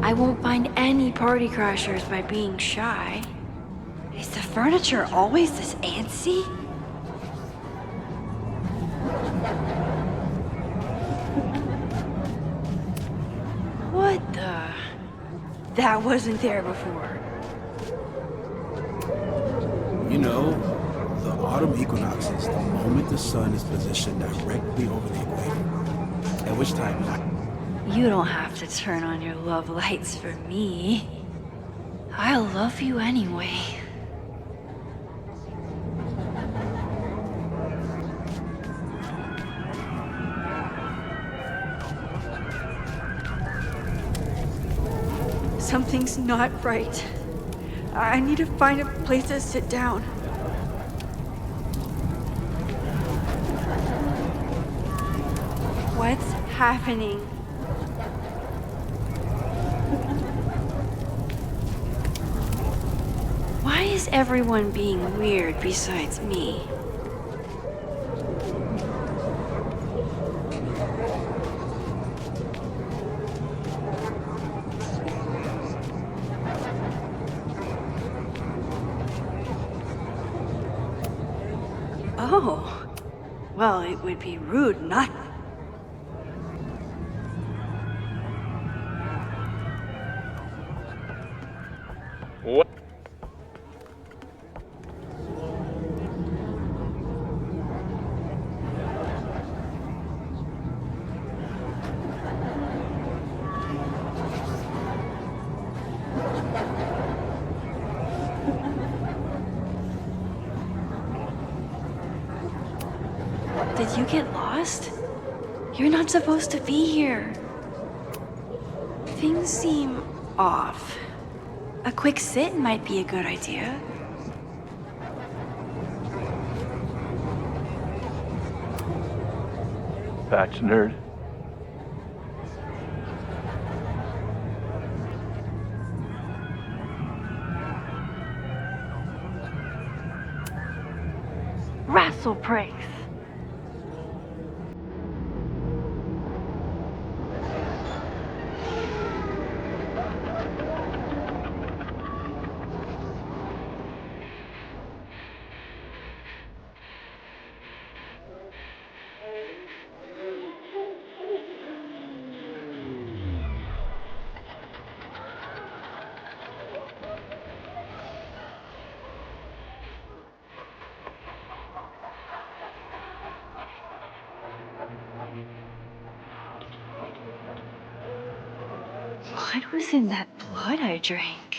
I won't find any party crashers by being shy. Is the furniture always this antsy? What the? That wasn't there before. You know, the autumn equinox is the moment the sun is positioned directly over the equator. At which time, You don't have to turn on your love lights for me. I'll love you anyway. Something's not right. I need to find a place to sit down. What's happening? Why is everyone being weird besides me? Oh, well, it would be rude not. What? Did you get lost? You're not supposed to be here. Things seem off. A quick sit might be a good idea. Patch nerd. Wrestle praise. What was in that blood I drank?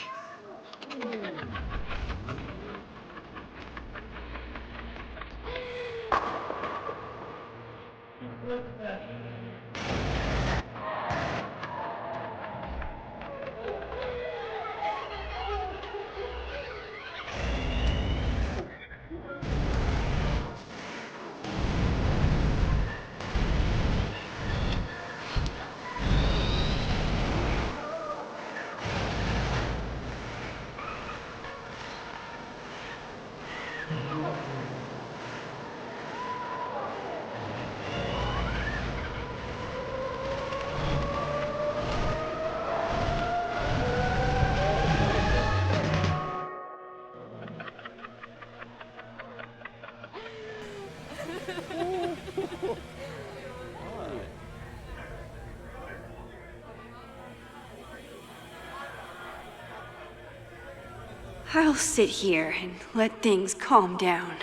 I'll sit here and let things calm down.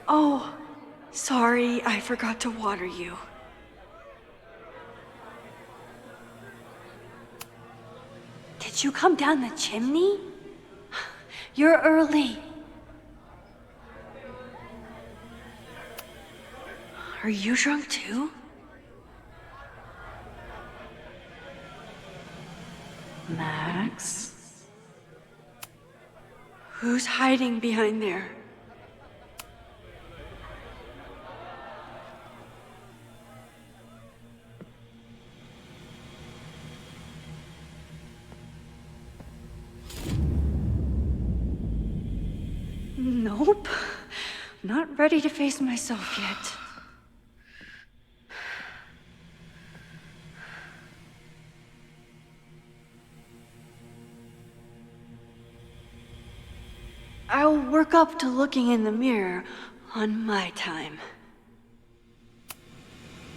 Oh, sorry, I forgot to water you. Did you come down the chimney? You're early. Are you drunk too? Max? Who's hiding behind there? Nope. Not ready to face myself yet. I'll work up to looking in the mirror on my time.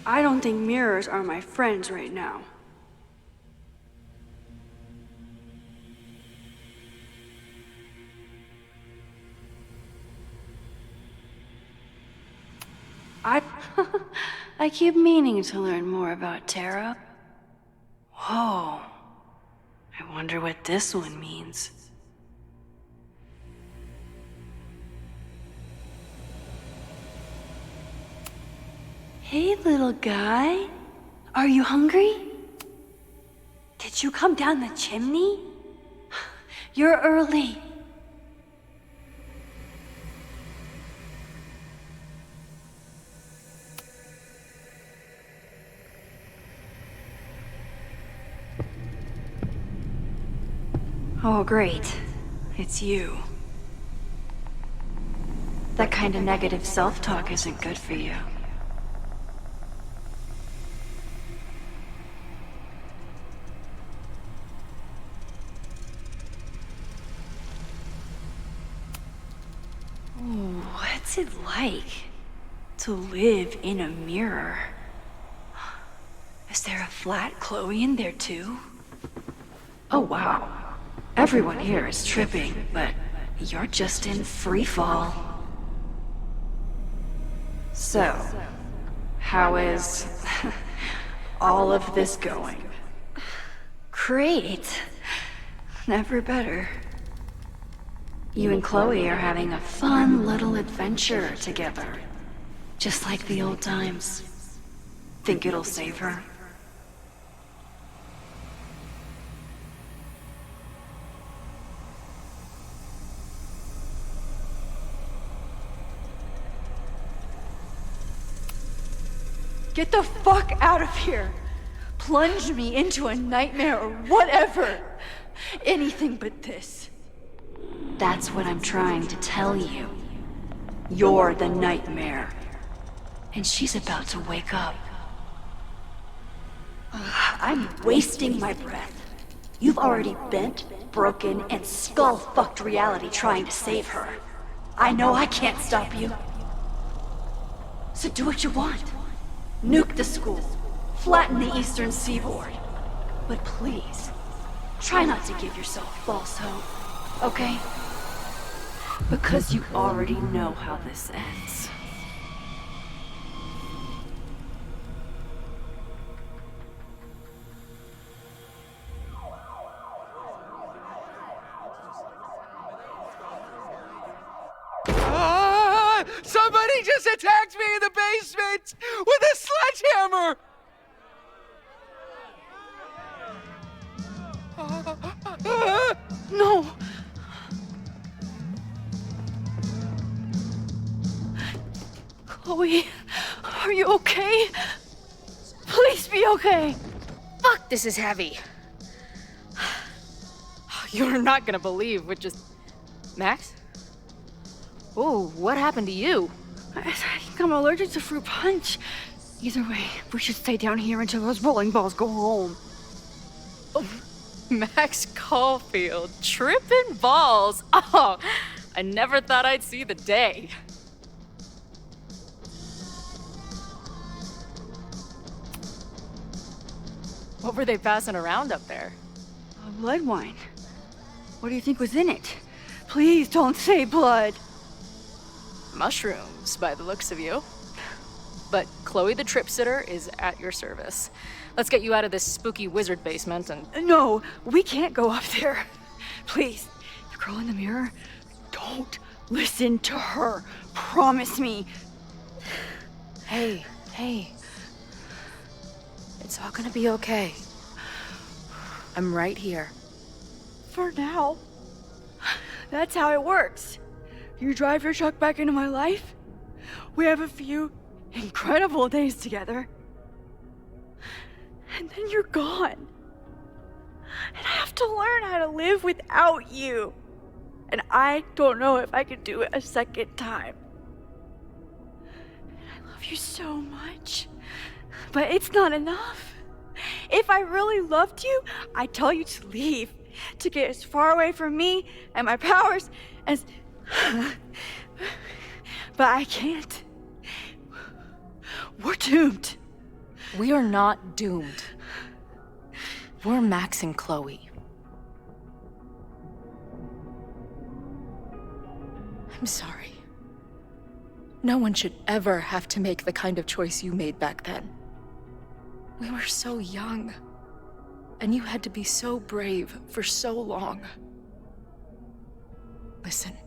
I don't think mirrors are my friends right now. I keep meaning to learn more about Tara. Whoa. I wonder what this one means. Hey, little guy. Are you hungry? Did you come down the chimney? You're early. Oh, great. It's you. That kind of negative self-talk isn't good for you. Ooh, what's it like to live in a mirror? Is there a flat Chloe in there too? Oh wow. Everyone here is tripping, but you're just in free fall. So, how is all of this going? Great. Never better. You and Chloe are having a fun little adventure together. Just like the old times. Think it'll save her? Get the fuck out of here! Plunge me into a nightmare or whatever! Anything but this. That's what I'm trying to tell you. You're the nightmare. And she's about to wake up. I'm wasting my breath. You've already bent, broken, and skull-fucked reality trying to save her. I know I can't stop you. So do what you want. Nuke the school. Flatten the eastern seaboard. But please, try not to give yourself false hope, okay? Because you already know how this ends. Somebody just attacked me in the basement with a sledgehammer! No! Chloe, are you okay? Please be okay! Fuck, this is heavy. You're not gonna believe what just... Max? Oh, what happened to you? I think I'm allergic to fruit punch. Either way, we should stay down here until those bowling balls go home. Oh, Max Caulfield, tripping balls. Oh, I never thought I'd see the day. What were they passing around up there? Blood wine. What do you think was in it? Please don't say blood. Mushrooms, by the looks of you. But Chloe the Trip Sitter is at your service. Let's get you out of this spooky wizard basement and... No, we can't go up there. Please, the girl in the mirror, don't listen to her. Promise me. Hey. It's all gonna be okay. I'm right here. For now. That's how it works. You drive your truck back into my life. We have a few incredible days together. And then you're gone. And I have to learn how to live without you. And I don't know if I could do it a second time. I love you so much. But it's not enough. If I really loved you, I'd tell you to leave. To get as far away from me and my powers as But I can't. We're doomed. We are not doomed. We're Max and Chloe. I'm sorry. No one should ever have to make the kind of choice you made back then. We were so young, and you had to be so brave for so long. Listen,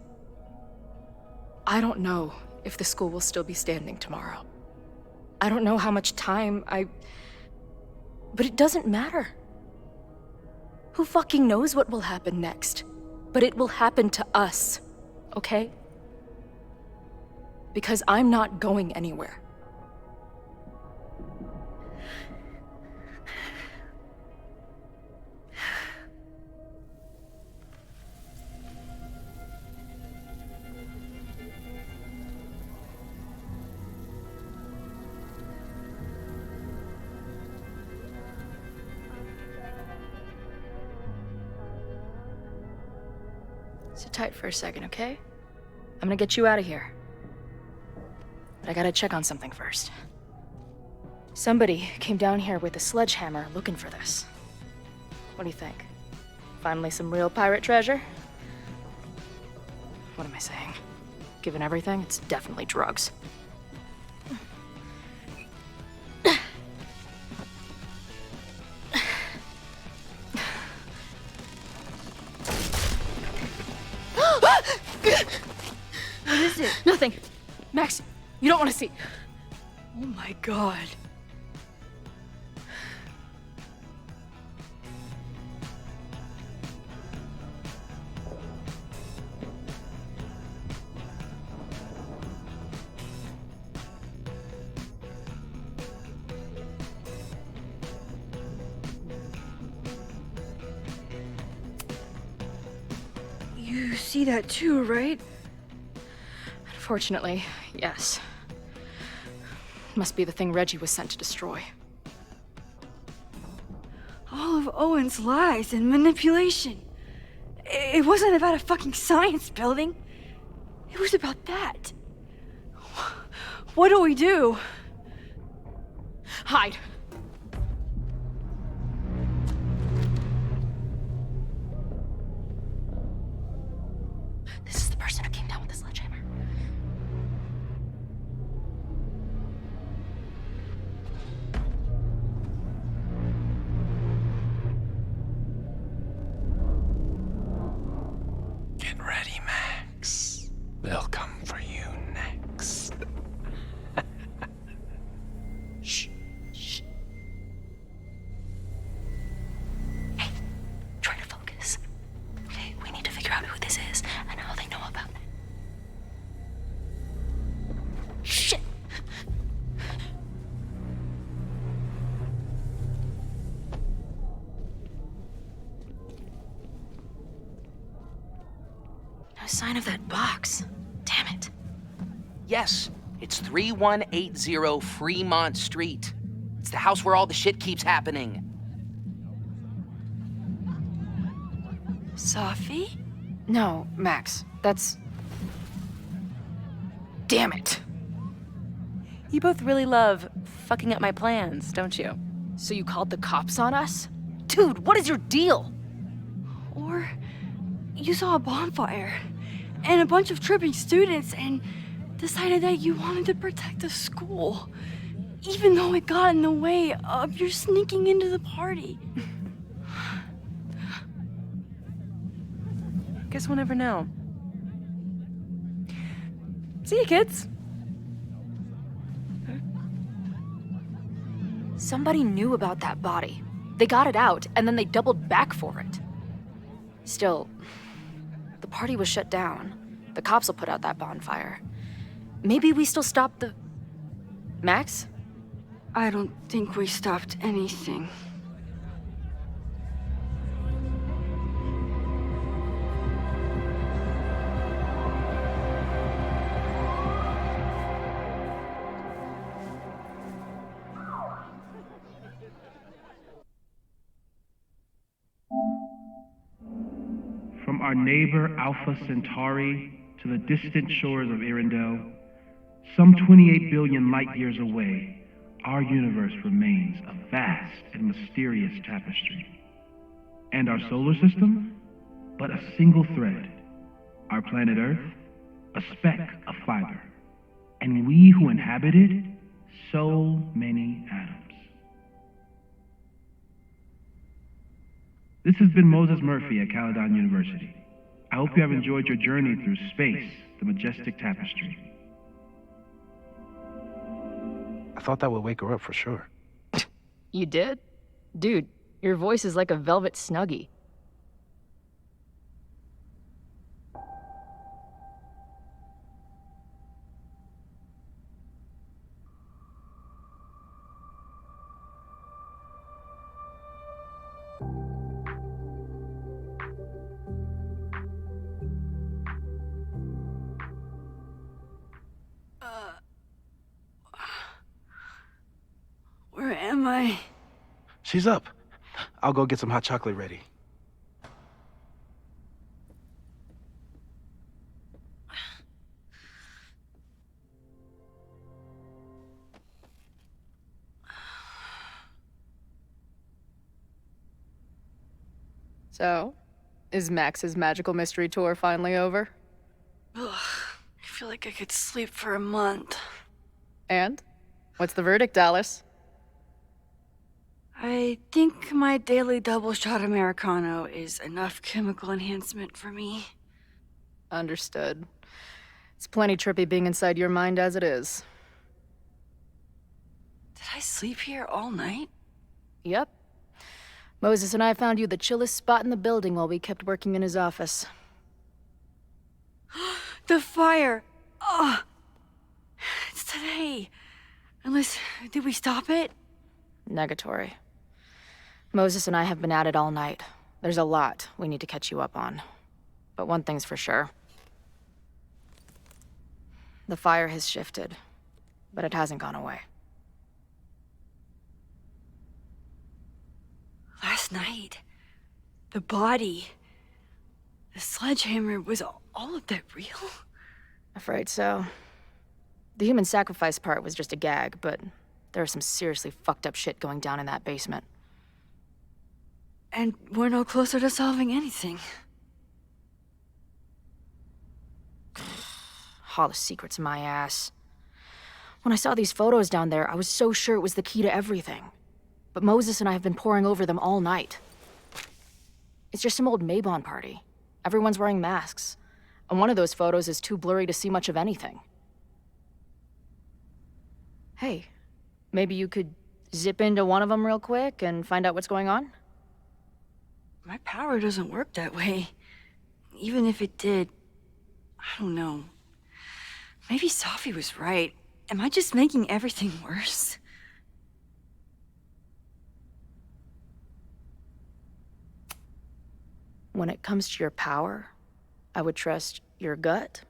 I don't know if the school will still be standing tomorrow. I don't know how much time but it doesn't matter. Who fucking knows what will happen next? But it will happen to us, okay? Because I'm not going anywhere. Sit tight for a second, okay? I'm gonna get you out of here. But I gotta check on something first. Somebody came down here with a sledgehammer looking for this. What do you think? Finally some real pirate treasure? What am I saying? Given everything, it's definitely drugs. What is it? Nothing. Max, you don't want to see. Oh my god. You see that too, right? Unfortunately, yes. Must be the thing Reggie was sent to destroy. All of Owen's lies and manipulation. It wasn't about a fucking science building. It was about that. What do we do? Hide. This is the person who came down with the sledgehammer. Get ready, Max. They'll come for you next. Shh. Shh. Hey, try to focus. Okay, we need to figure out who this is and how they know about it. Shit! No sign of that box. Damn it. Yes, it's 3180 Fremont Street. It's the house where all the shit keeps happening. Safi? No, Max, that's... Damn it. You both really love fucking up my plans, don't you? So you called the cops on us? Dude, what is your deal? Or you saw a bonfire and a bunch of tripping students and decided that you wanted to protect the school, even though it got in the way of your sneaking into the party. Guess we'll never know. See you, kids. Somebody knew about that body. They got it out, and then they doubled back for it. Still, the party was shut down. The cops will put out that bonfire. Maybe we still stopped the... Max? I don't think we stopped anything. From our neighbor Alpha Centauri to the distant shores of Arendelle, some 28 billion light years away, our universe remains a vast and mysterious tapestry. And our solar system, but a single thread. Our planet Earth, a speck of fiber. And we who inhabit it, so many atoms. This has been Moses Murphy at Caledon University. I hope you have enjoyed your journey through space, the majestic tapestry. I thought that would wake her up for sure. You did? Dude, your voice is like a velvet snuggie. Where am I? She's up. I'll go get some hot chocolate ready. So, is Max's magical mystery tour finally over? Ugh, I feel like I could sleep for a month. And? What's the verdict, Alice? I think my daily double shot Americano is enough chemical enhancement for me. Understood. It's plenty trippy being inside your mind as it is. Did I sleep here all night? Yep. Moses and I found you the chillest spot in the building while we kept working in his office. The fire! Oh, it's today. Unless, did we stop it? Negatory. Moses and I have been at it all night. There's a lot we need to catch you up on. But one thing's for sure. The fire has shifted, but it hasn't gone away. Last night, the body, the sledgehammer, was all of that real? Afraid so. The human sacrifice part was just a gag, but there was some seriously fucked up shit going down in that basement. And we're no closer to solving anything. All the secrets in my ass. When I saw these photos down there, I was so sure it was the key to everything. But Moses and I have been poring over them all night. It's just some old Maybon party. Everyone's wearing masks. And one of those photos is too blurry to see much of anything. Hey, maybe you could zip into one of them real quick and find out what's going on? My power doesn't work that way. Even if it did, I don't know. Maybe Sophie was right. Am I just making everything worse? When it comes to your power, I would trust your gut,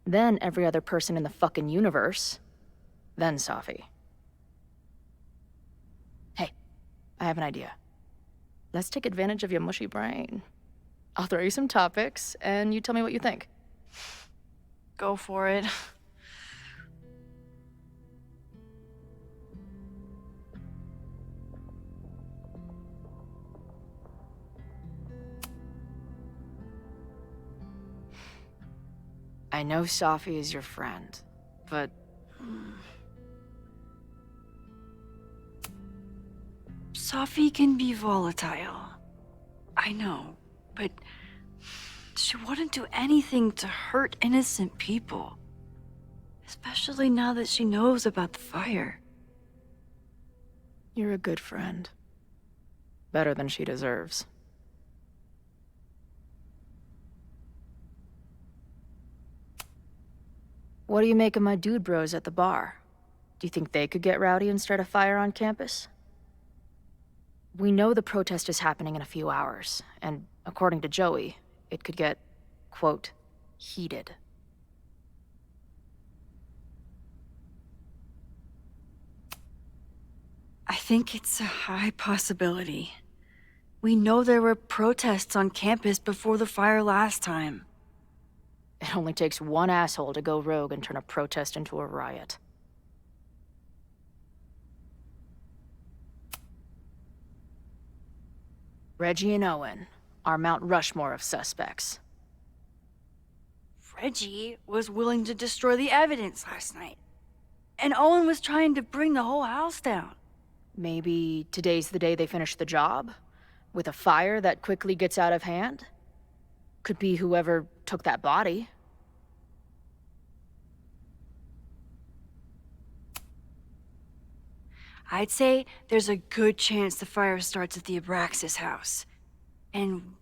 then every other person in the fucking universe, then Sophie. Hey, I have an idea. Let's take advantage of your mushy brain. I'll throw you some topics, and you tell me what you think. Go for it. I know Sophie is your friend, but... Sophie can be volatile. I know, but she wouldn't do anything to hurt innocent people. Especially now that she knows about the fire. You're a good friend. Better than she deserves. What do you make of my dude bros at the bar? Do you think they could get rowdy and start a fire on campus? We know the protest is happening in a few hours, and according to Joey, it could get, quote, heated. I think it's a high possibility. We know there were protests on campus before the fire last time. It only takes one asshole to go rogue and turn a protest into a riot. Reggie and Owen, our Mount Rushmore of suspects. Reggie was willing to destroy the evidence last night. And Owen was trying to bring the whole house down. Maybe today's the day they finish the job? With a fire that quickly gets out of hand? Could be whoever took that body. I'd say there's a good chance the fire starts at the Abraxas house. And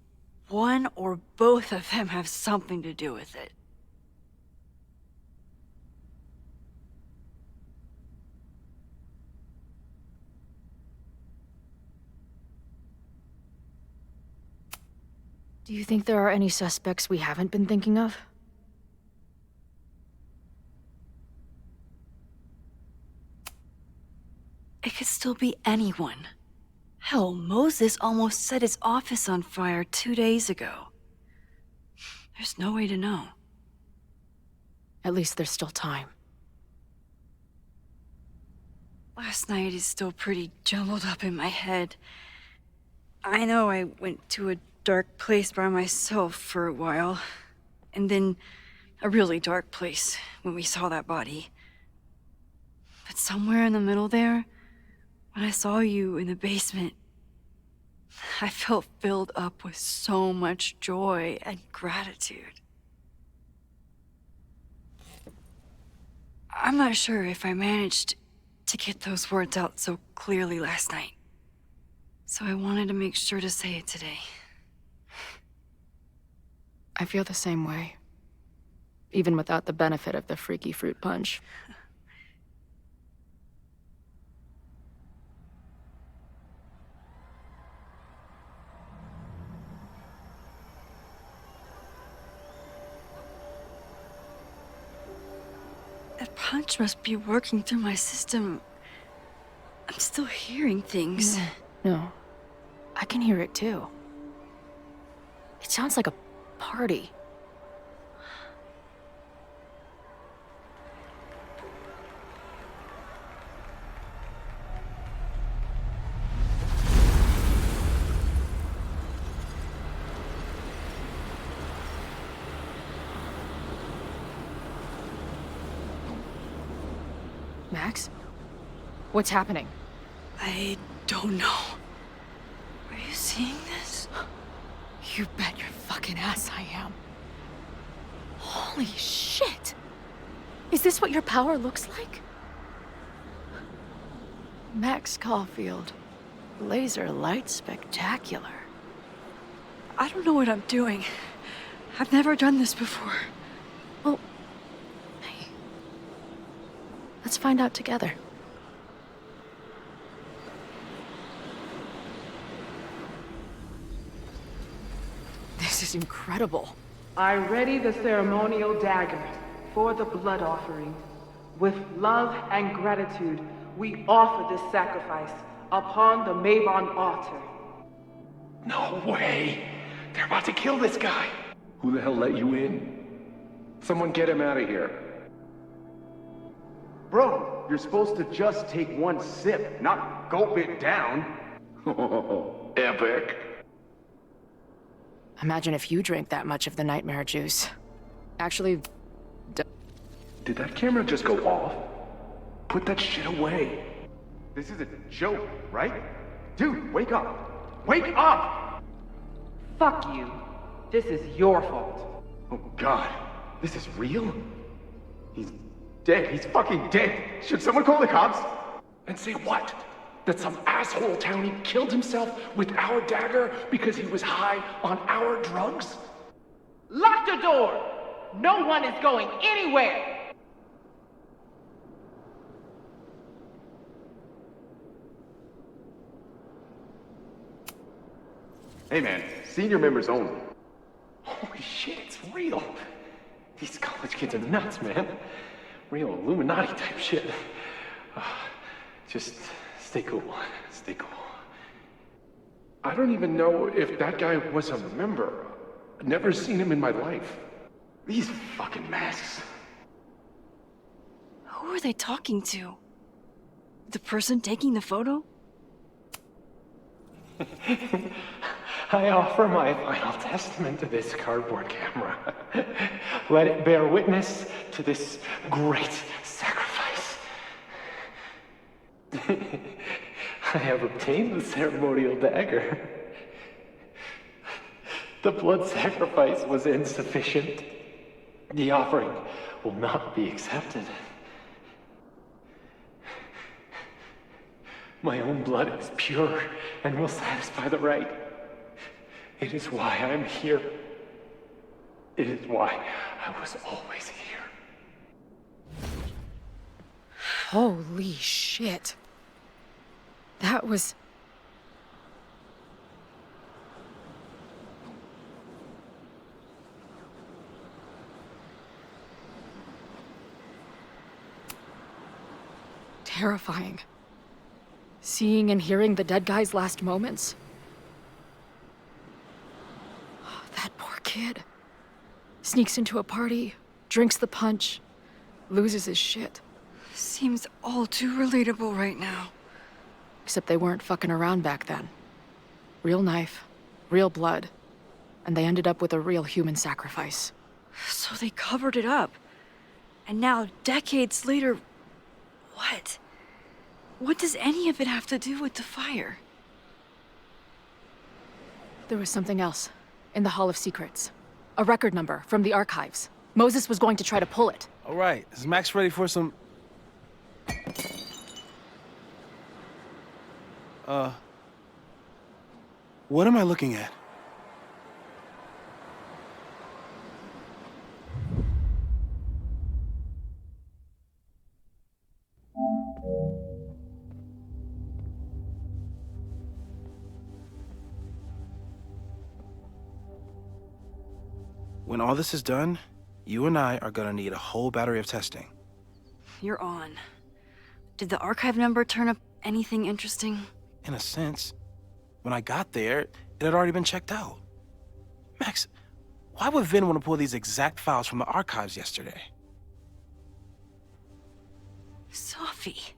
one or both of them have something to do with it. Do you think there are any suspects we haven't been thinking of? It could still be anyone. Hell, Moses almost set his office on fire 2 days ago. There's no way to know. At least there's still time. Last night is still pretty jumbled up in my head. I know I went to a dark place by myself for a while. And then a really dark place when we saw that body. But somewhere in the middle there, when I saw you in the basement, I felt filled up with so much joy and gratitude. I'm not sure if I managed to get those words out so clearly last night. So I wanted to make sure to say it today. I feel the same way. Even without the benefit of the freaky fruit punch. That punch must be working through my system. I'm still hearing things. No. I can hear it too. It sounds like a party. Max? What's happening? I don't know. Are you seeing this? You bet your fucking ass I am. Holy shit! Is this what your power looks like? Max Caulfield. Laser light spectacular. I don't know what I'm doing. I've never done this before. Well, hey. Let's find out together. This is incredible. I ready the ceremonial dagger for the blood offering. With love and gratitude, we offer this sacrifice upon the Mabon altar. No way! They're about to kill this guy! Who the hell let you in? Someone get him out of here. Bro, you're supposed to just take one sip, not gulp it down. Epic. Imagine if you drank that much of the nightmare juice. Actually, Did that camera just go off? Put that shit away. This is a joke, right? Dude, wake up! Wake up! Fuck you. This is your fault. Oh god, this is real? He's dead. He's fucking dead. Should someone call the cops? And say what? That some asshole townie killed himself with our dagger because he was high on our drugs? Lock the door! No one is going anywhere! Hey man, senior members only. Holy shit, it's real. These college kids are nuts, man. Real Illuminati type shit. Just stay cool. Stay cool. I don't even know if that guy was a member. Never seen him in my life. These fucking masks. Who are they talking to? The person taking the photo? I offer my final testament to this cardboard camera. Let it bear witness to this great sacrifice. I have obtained the ceremonial dagger. The blood sacrifice was insufficient. The offering will not be accepted. My own blood is pure and will satisfy the rite. It is why I'm here. It is why I was always here. Holy shit. That was... terrifying. Seeing and hearing the dead guy's last moments. That poor kid. Sneaks into a party, drinks the punch, loses his shit. Seems all too relatable right now. Except they weren't fucking around back then. Real knife, real blood, and they ended up with a real human sacrifice. So they covered it up. And now, decades later, what? What does any of it have to do with the fire? There was something else. In the Hall of Secrets. A record number from the archives. Moses was going to try to pull it. All right, is Max ready for some... What am I looking at? When all this is done, you and I are gonna need a whole battery of testing. You're on. Did the archive number turn up anything interesting? In a sense. When I got there, it had already been checked out. Max, why would Vin want to pull these exact files from the archives yesterday? Sophie.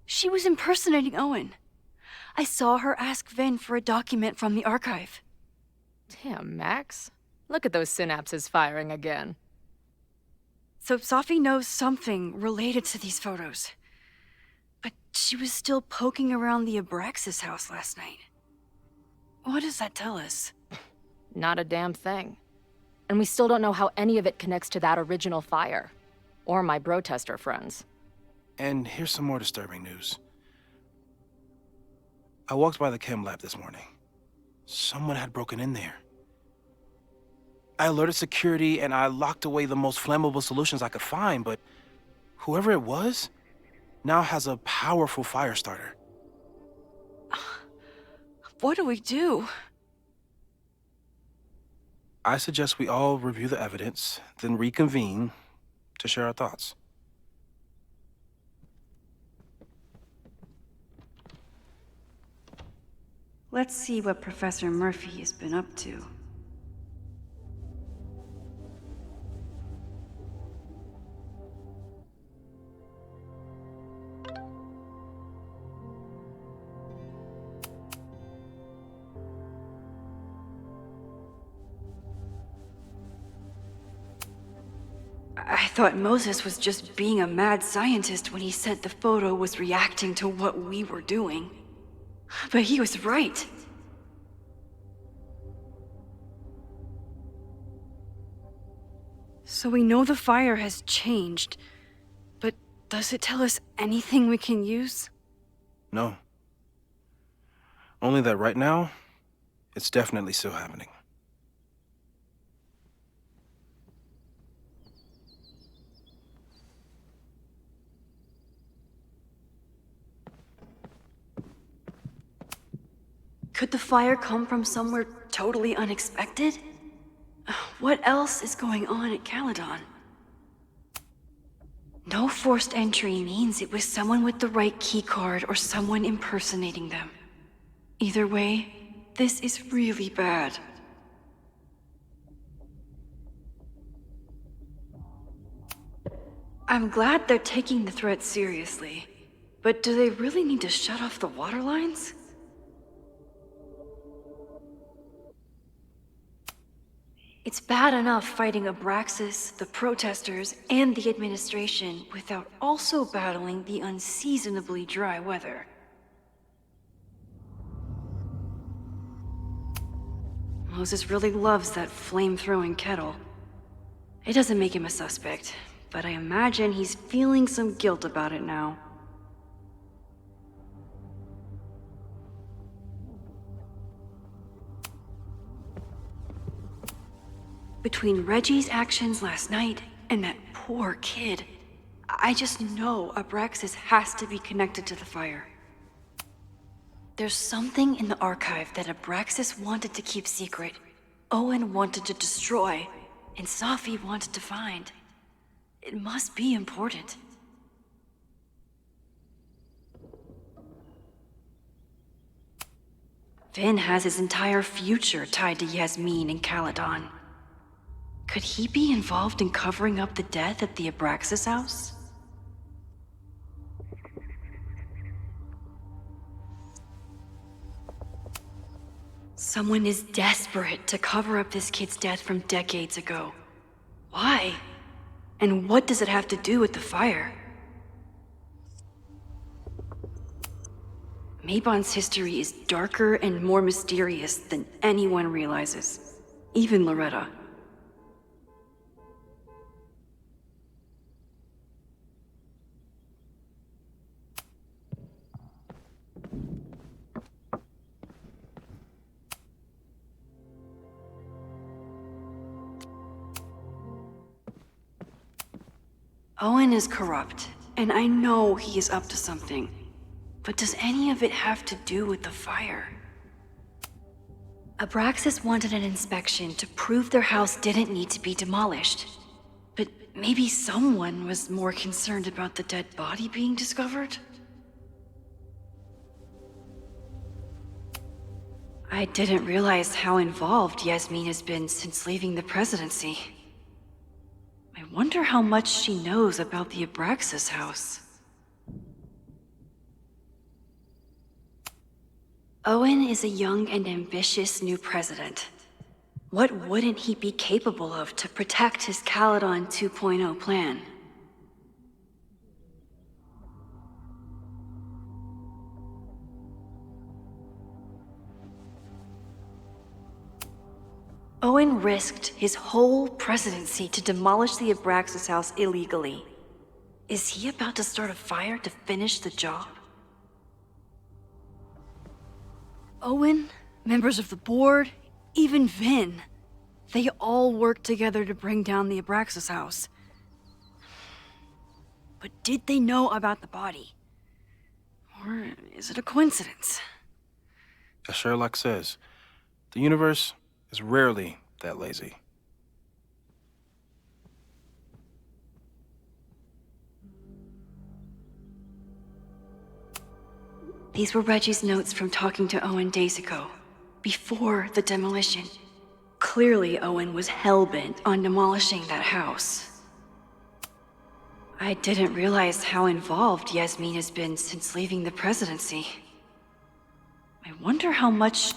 She was impersonating Owen. I saw her ask Vin for a document from the archive. Damn, Max. Look at those synapses firing again. So Sophie knows something related to these photos. But she was still poking around the Abraxas house last night. What does that tell us? Not a damn thing. And we still don't know how any of it connects to that original fire. Or my bro-tester friends. And here's some more disturbing news. I walked by the chem lab this morning. Someone had broken in there. I alerted security and I locked away the most flammable solutions I could find, but whoever it was now has a powerful fire starter. What do we do? I suggest we all review the evidence, then reconvene to share our thoughts. Let's see what Professor Murphy has been up to. I thought Moses was just being a mad scientist when he said the photo was reacting to what we were doing. But he was right. So we know the fire has changed, but does it tell us anything we can use? No. Only that right now, it's definitely still happening. Could the fire come from somewhere totally unexpected? What else is going on at Caledon? No forced entry means it was someone with the right keycard or someone impersonating them. Either way, this is really bad. I'm glad they're taking the threat seriously. But do they really need to shut off the water lines? It's bad enough fighting Abraxas, the protesters, and the administration without also battling the unseasonably dry weather. Moses really loves that flame-throwing kettle. It doesn't make him a suspect, but I imagine he's feeling some guilt about it now. Between Reggie's actions last night and that poor kid, I just know Abraxas has to be connected to the fire. There's something in the archive that Abraxas wanted to keep secret, Owen wanted to destroy, and Safi wanted to find. It must be important. Finn has his entire future tied to Yasmin and Caledon. Could he be involved in covering up the death at the Abraxas house? Someone is desperate to cover up this kid's death from decades ago. Why? And what does it have to do with the fire? Mabon's history is darker and more mysterious than anyone realizes. Even Loretta. Owen is corrupt, and I know he is up to something. But does any of it have to do with the fire? Abraxas wanted an inspection to prove their house didn't need to be demolished. But maybe someone was more concerned about the dead body being discovered? I didn't realize how involved Yasmin has been since leaving the presidency. I wonder how much she knows about the Abraxas house. Owen is a young and ambitious new president. What wouldn't he be capable of to protect his Caledon 2.0 plan? Owen risked his whole presidency to demolish the Abraxas house illegally. Is he about to start a fire to finish the job? Owen, members of the board, even Vin. They all worked together to bring down the Abraxas house. But did they know about the body? Or is it a coincidence? As Sherlock says, the universe is rarely that lazy. These were Reggie's notes from talking to Owen days ago, before the demolition. Clearly, Owen was hell-bent on demolishing that house. I didn't realize how involved Yasmin has been since leaving the presidency. I wonder how much...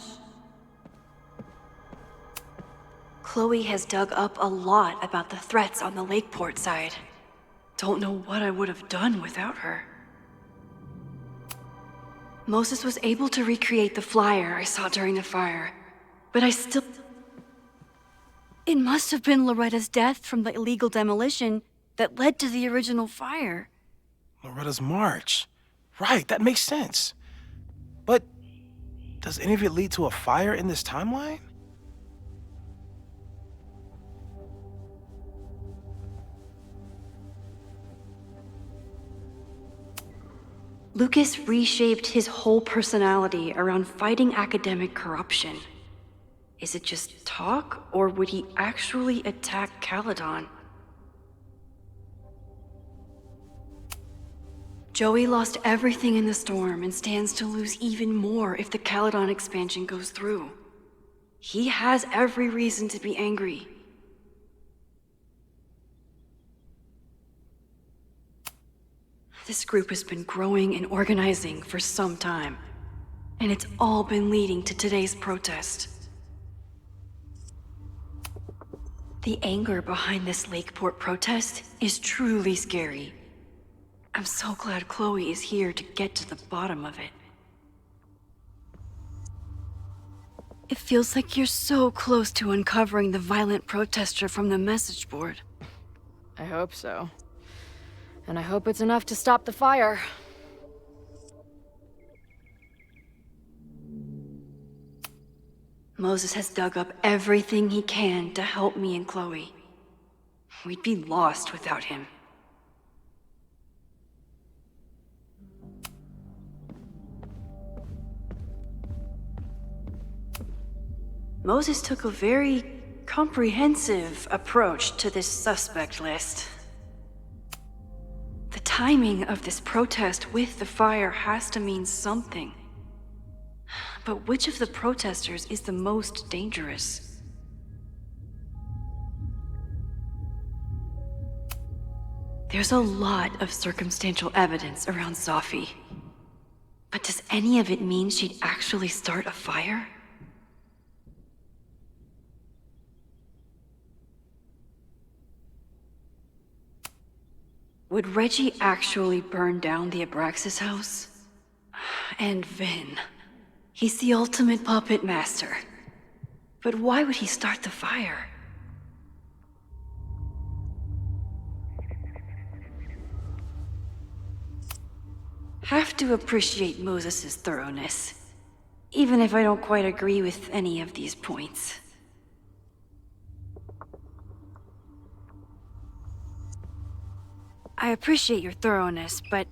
Chloe has dug up a lot about the threats on the Lakeport side. Don't know what I would have done without her. Moses was able to recreate the flyer I saw during the fire, but I still... It must have been Loretta's death from the illegal demolition that led to the original fire. Loretta's march. Right, that makes sense. But does any of it lead to a fire in this timeline? Lucas reshaped his whole personality around fighting academic corruption. Is it just talk, or would he actually attack Caledon? Joey lost everything in the storm and stands to lose even more if the Caledon expansion goes through. He has every reason to be angry. This group has been growing and organizing for some time, and it's all been leading to today's protest. The anger behind this Lakeport protest is truly scary. I'm so glad Chloe is here to get to the bottom of it. It feels like you're so close to uncovering the violent protester from the message board. I hope so. And I hope it's enough to stop the fire. Moses has dug up everything he can to help me and Chloe. We'd be lost without him. Moses took a very comprehensive approach to this suspect list. The timing of this protest with the fire has to mean something. But which of the protesters is the most dangerous? There's a lot of circumstantial evidence around Sophie. But does any of it mean she'd actually start a fire? Would Reggie actually burn down the Abraxas house? And Vin. He's the ultimate puppet master. But why would he start the fire? Have to appreciate Moses' thoroughness, even if I don't quite agree with any of these points. I appreciate your thoroughness, but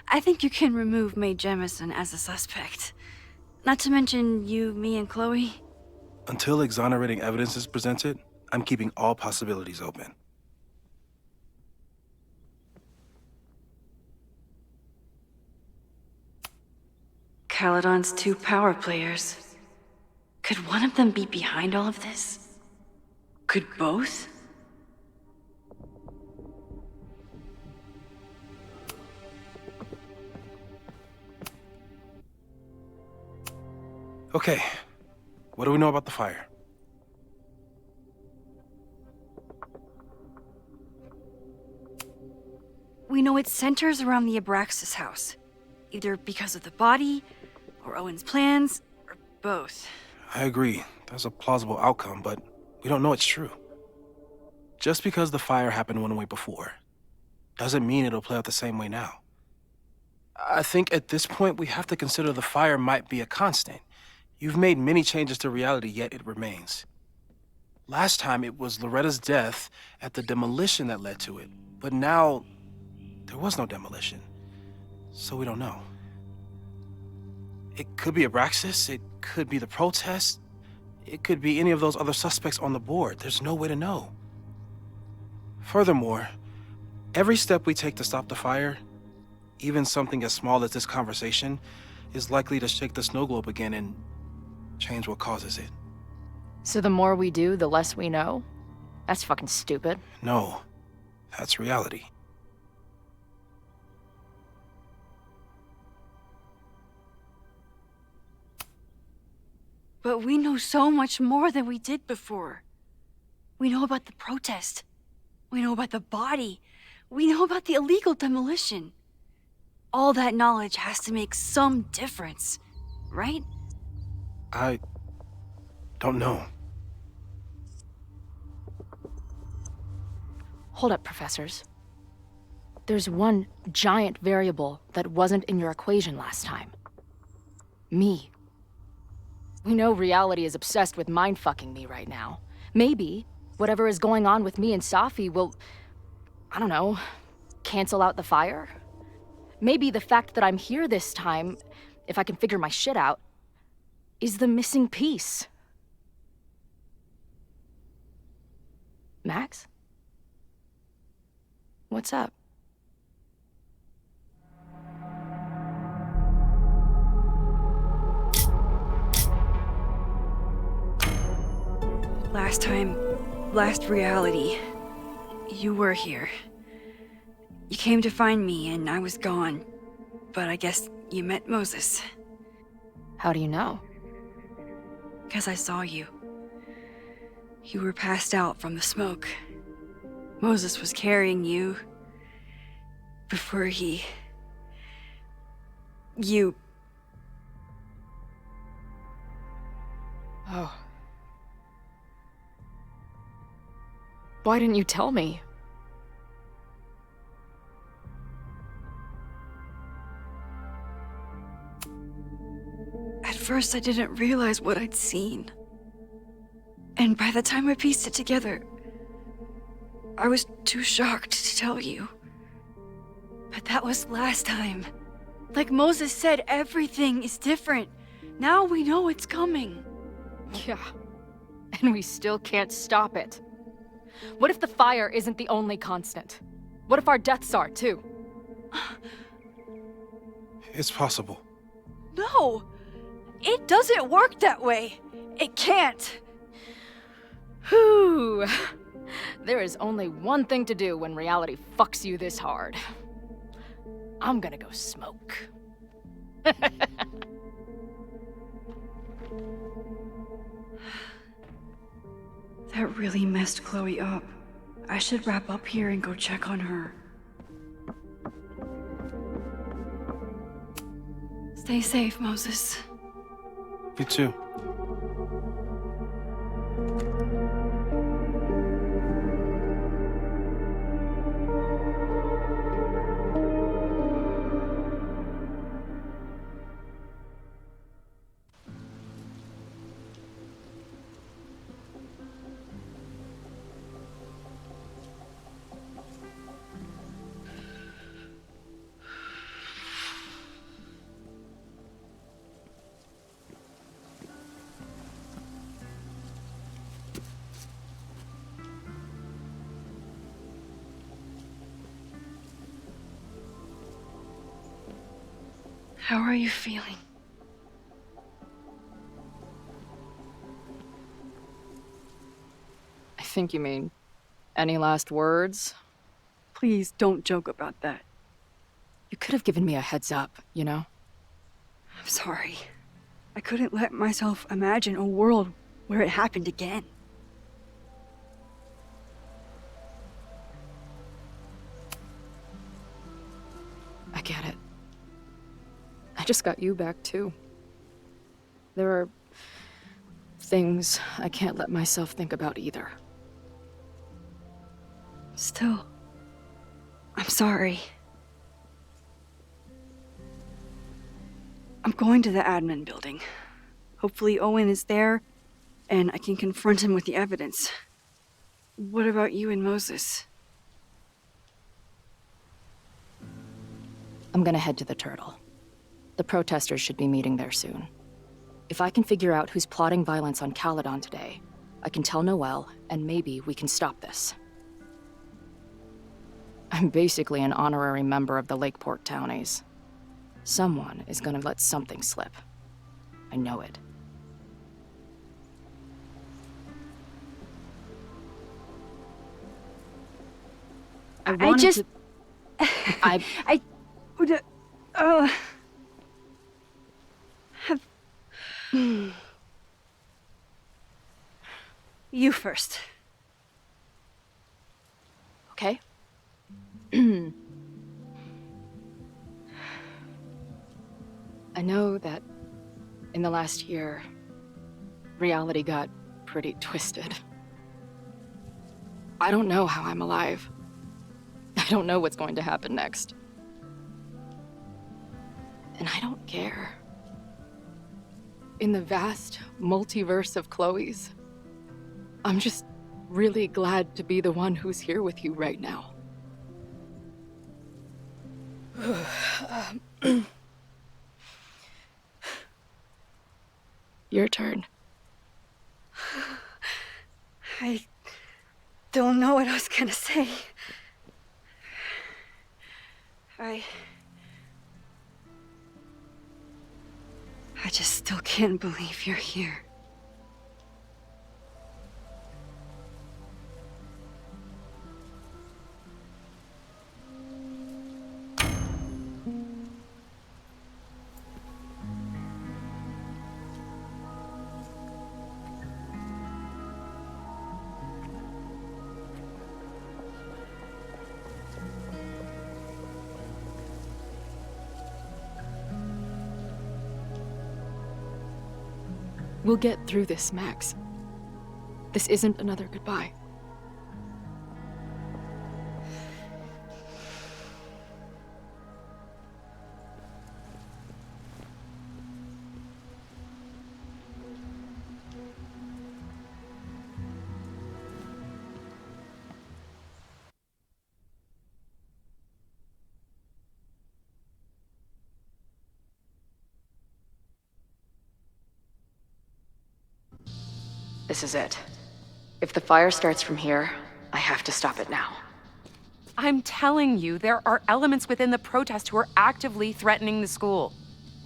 I think you can remove Mae Jemison as a suspect. Not to mention you, me, and Chloe. Until exonerating evidence is presented, I'm keeping all possibilities open. Caledon's 2 power players. Could one of them be behind all of this? Could both? Okay, what do we know about the fire? We know it centers around the Abraxas house. Either because of the body, or Owen's plans, or both. I agree. That's a plausible outcome, but we don't know it's true. Just because the fire happened one way before, doesn't mean it'll play out the same way now. I think at this point we have to consider the fire might be a constant. You've made many changes to reality, yet it remains. Last time it was Loretta's death at the demolition that led to it, but now there was no demolition, so we don't know. It could be Abraxas, it could be the protest, it could be any of those other suspects on the board. There's no way to know. Furthermore, every step we take to stop the fire, even something as small as this conversation, is likely to shake the snow globe again and change what causes it. So the more we do, the less we know? That's fucking stupid. No, that's reality. But we know so much more than we did before. We know about the protest. We know about the body. We know about the illegal demolition. All that knowledge has to make some difference, right? I don't know. Hold up, professors. There's one giant variable that wasn't in your equation last time. Me. We know reality is obsessed with mind-fucking me right now. Maybe whatever is going on with me and Safi will, I don't know, cancel out the fire? Maybe the fact that I'm here this time, if I can figure my shit out, is the missing piece. Max? What's up? Last reality, you were here. You came to find me and I was gone. But I guess you met Moses. How do you know? Because I saw you. You were passed out from the smoke. Moses was carrying you before he... You... Oh. Why didn't you tell me? At first, I didn't realize what I'd seen. And by the time I pieced it together, I was too shocked to tell you. But that was last time. Like Moses said, everything is different. Now we know it's coming. Yeah. And we still can't stop it. What if the fire isn't the only constant? What if our deaths are, too? It's possible. No! It doesn't work that way. It can't. Whew. There is only one thing to do when reality fucks you this hard. I'm gonna go smoke. That really messed Chloe up. I should wrap up here and go check on her. Stay safe, Moses. You too. How are you feeling? I think you mean, any last words? Please don't joke about that. You could have given me a heads up, you know? I'm sorry. I couldn't let myself imagine a world where it happened again. I get it. I just got you back, too. There are things I can't let myself think about either. Still, I'm sorry. I'm going to the admin building. Hopefully Owen is there, and I can confront him with the evidence. What about you and Moses? I'm gonna head to the Turtle. The protesters should be meeting there soon. If I can figure out who's plotting violence on Caledon today, I can tell Noelle, and maybe we can stop this. I'm basically an honorary member of the Lakeport Townies. Someone is gonna let something slip. I know it. You first. Okay? I know that in the last year, reality got pretty twisted. I don't know how I'm alive. I don't know what's going to happen next. And I don't care. In the vast multiverse of Chloe's, I'm just really glad to be the one who's here with you right now. Your turn. I don't know what I was gonna say. I just still can't believe you're here. We'll get through this, Max. This isn't another goodbye. This is it. If the fire starts from here, I have to stop it now. I'm telling you, there are elements within the protest who are actively threatening the school.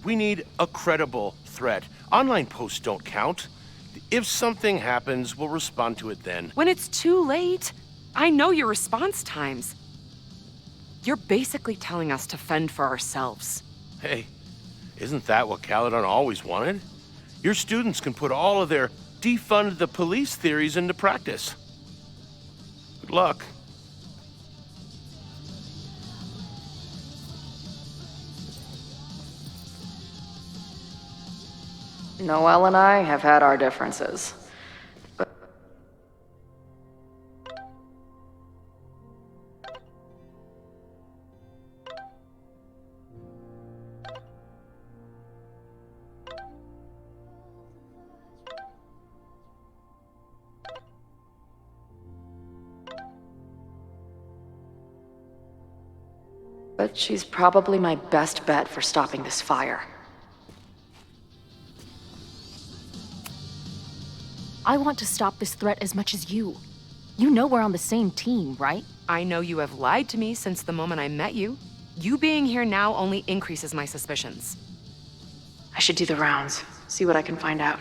We need a credible threat. Online posts don't count. If something happens, we'll respond to it then. When it's too late, I know your response times. You're basically telling us to fend for ourselves. Hey, isn't that what Caledon always wanted? Your students can put all of their defund the police theories into practice. Good luck. Noelle and I have had our differences. But she's probably my best bet for stopping this fire. I want to stop this threat as much as you. You know we're on the same team, right? I know you have lied to me since the moment I met you. You being here now only increases my suspicions. I should do the rounds, see what I can find out.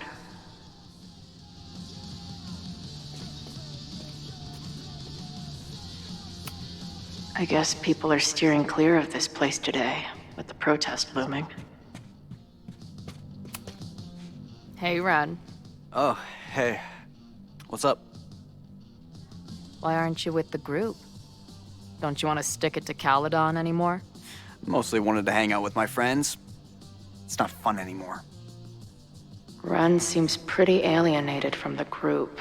I guess people are steering clear of this place today, with the protest looming. Hey, Ren. Oh, hey. What's up? Why aren't you with the group? Don't you want to stick it to Caledon anymore? Mostly wanted to hang out with my friends. It's not fun anymore. Ren seems pretty alienated from the group.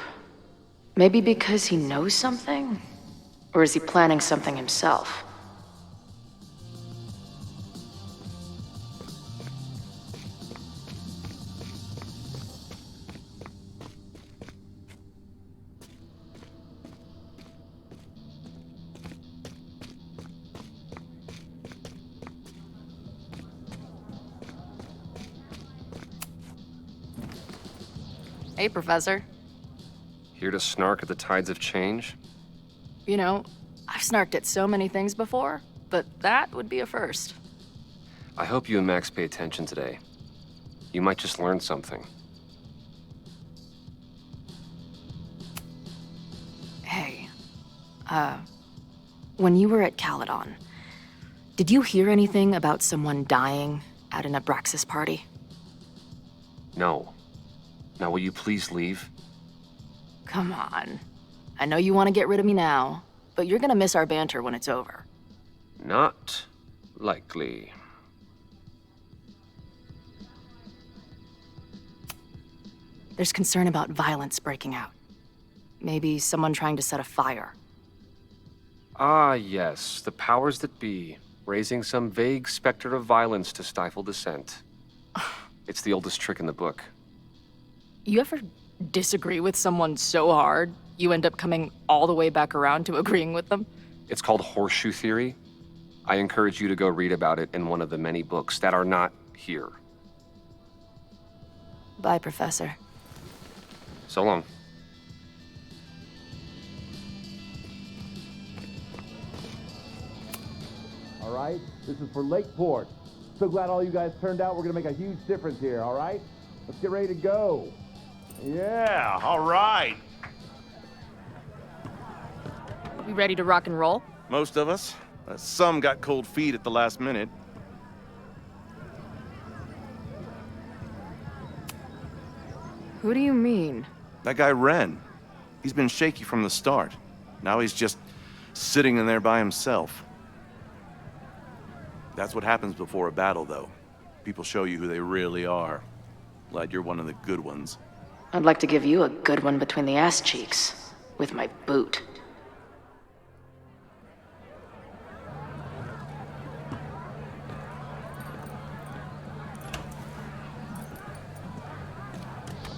Maybe because he knows something? Or is he planning something himself? Hey, Professor. Here to snark at the tides of change? You know, I've snarked at so many things before, but that would be a first. I hope you and Max pay attention today. You might just learn something. Hey, when you were at Caledon, did you hear anything about someone dying at an Abraxas party? No. Now will you please leave? Come on. I know you want to get rid of me now, but you're gonna miss our banter when it's over. Not likely. There's concern about violence breaking out. Maybe someone trying to set a fire. Ah, yes. The powers that be, raising some vague specter of violence to stifle dissent. It's the oldest trick in the book. You ever disagree with someone so hard, you end up coming all the way back around to agreeing with them? It's called horseshoe theory. I encourage you to go read about it in one of the many books that are not here. Bye, Professor. So long. All right, this is for Lakeport. So glad all you guys turned out. We're gonna make a huge difference here, all right? Let's get ready to go. Yeah, all right. We ready to rock and roll? Most of us. Some got cold feet at the last minute. Who do you mean? That guy Ren. He's been shaky from the start. Now he's just sitting in there by himself. That's what happens before a battle, though. People show you who they really are. Glad you're one of the good ones. I'd like to give you a good one between the ass cheeks with my boot.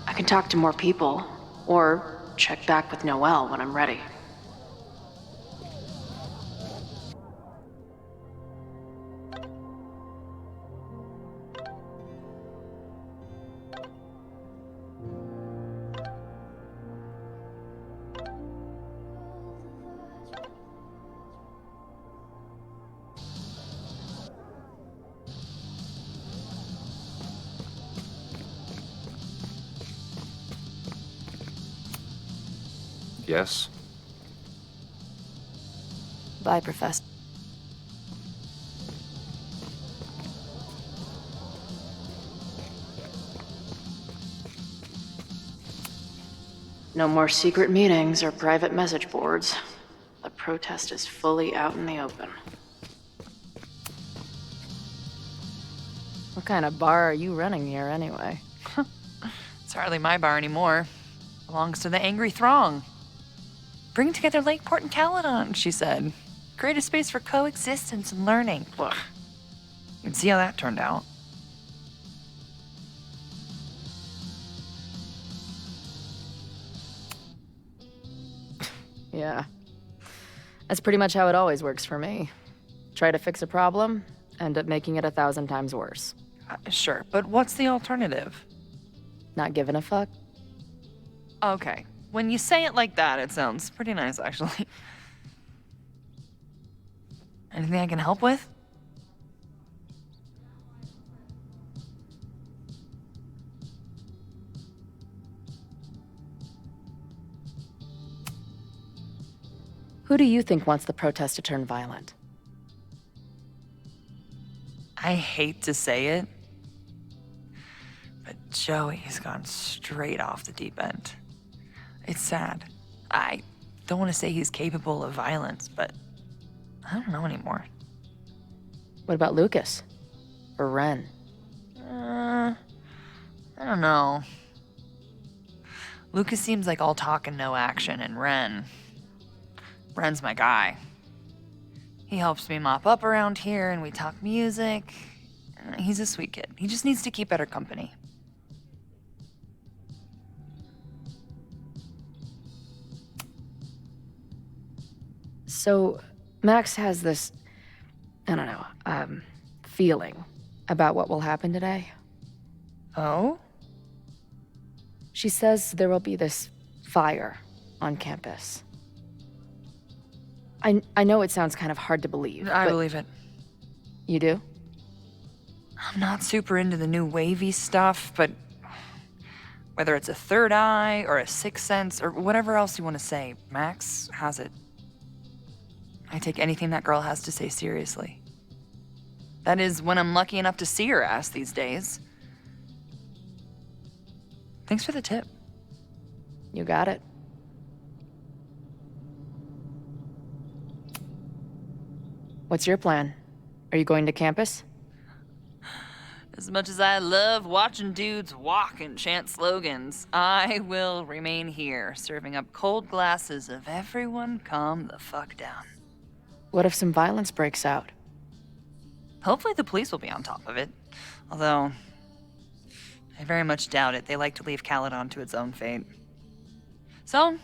I can talk to more people, or check back with Noelle when I'm ready. Yes? Bye, Professor. No more secret meetings or private message boards. The protest is fully out in the open. What kind of bar are you running here, anyway? It's hardly my bar anymore. Belongs to the angry throng. Bring together Lakeport and Caledon, she said. Create a space for coexistence and learning. Ugh. You can see how that turned out. Yeah. That's pretty much how it always works for me. Try to fix a problem, end up making it 1,000 times worse. Sure, but what's the alternative? Not giving a fuck? Okay. When you say it like that, it sounds pretty nice, actually. Anything I can help with? Who do you think wants the protest to turn violent? I hate to say it, but Joey's gone straight off the deep end. It's sad. I don't want to say he's capable of violence, but I don't know anymore. What about Lucas? Or Ren? I don't know. Lucas seems like all talk and no action, and Ren's my guy. He helps me mop up around here, and we talk music. He's a sweet kid. He just needs to keep better company. So, Max has this, I don't know, feeling about what will happen today. Oh? She says there will be this fire on campus. I know it sounds kind of hard to believe. I believe it. You do? I'm not super into the new wavy stuff, but whether it's a third eye or a sixth sense or whatever else you want to say, Max has it. I take anything that girl has to say seriously. That is, when I'm lucky enough to see her ass these days. Thanks for the tip. You got it. What's your plan? Are you going to campus? As much as I love watching dudes walk and chant slogans, I will remain here, serving up cold glasses of everyone calm the fuck down. What if some violence breaks out? Hopefully the police will be on top of it. Although, I very much doubt it. They like to leave Caledon to its own fate. So,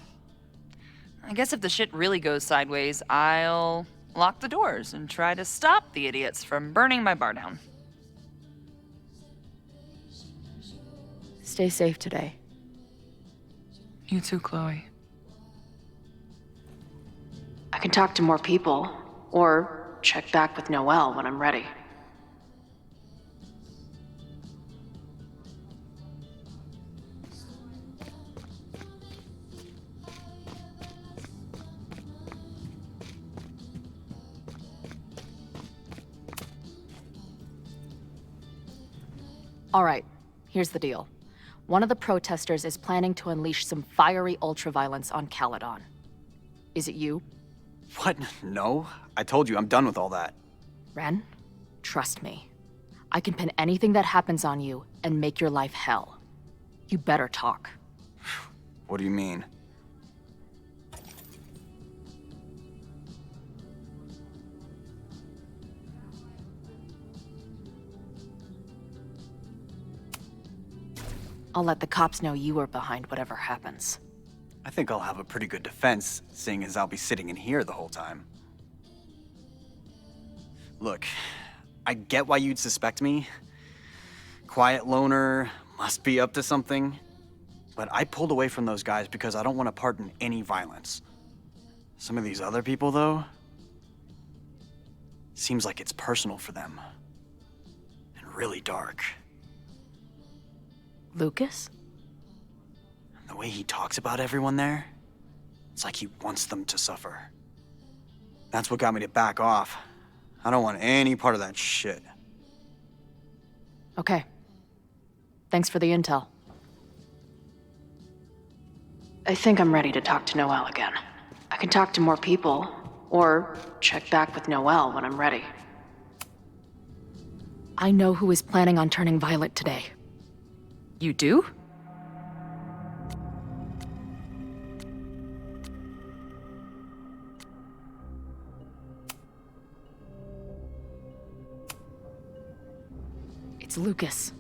I guess if the shit really goes sideways, I'll lock the doors and try to stop the idiots from burning my bar down. Stay safe today. You too, Chloe. I can talk to more people, or check back with Noelle when I'm ready. All right, here's the deal. One of the protesters is planning to unleash some fiery ultraviolence on Caledon. Is it you? What? No. I told you, I'm done with all that. Ren, trust me. I can pin anything that happens on you and make your life hell. You better talk. What do you mean? I'll let the cops know you were behind whatever happens. I think I'll have a pretty good defense, seeing as I'll be sitting in here the whole time. Look, I get why you'd suspect me. Quiet loner, must be up to something. But I pulled away from those guys because I don't want to part in any violence. Some of these other people, though, seems like it's personal for them. And really dark. Lucas? The way he talks about everyone there, it's like he wants them to suffer. That's what got me to back off. I don't want any part of that shit. Okay. Thanks for the intel. I think I'm ready to talk to Noelle again. I can talk to more people, or check back with Noelle when I'm ready. I know who is planning on turning violent today. You do? It's Lucas.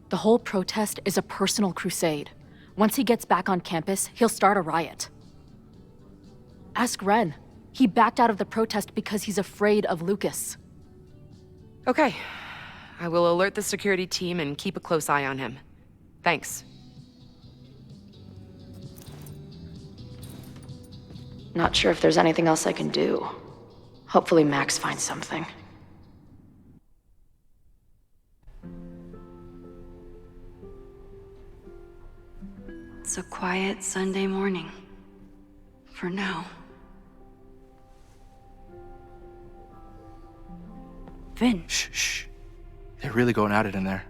The whole protest is a personal crusade. Once he gets back on campus, he'll start a riot. Ask Ren. He backed out of the protest because he's afraid of Lucas. Okay. I will alert the security team and keep a close eye on him. Thanks. Not sure if there's anything else I can do. Hopefully Max finds something. It's a quiet Sunday morning. For now. Vin. Shh. They're really going at it in there.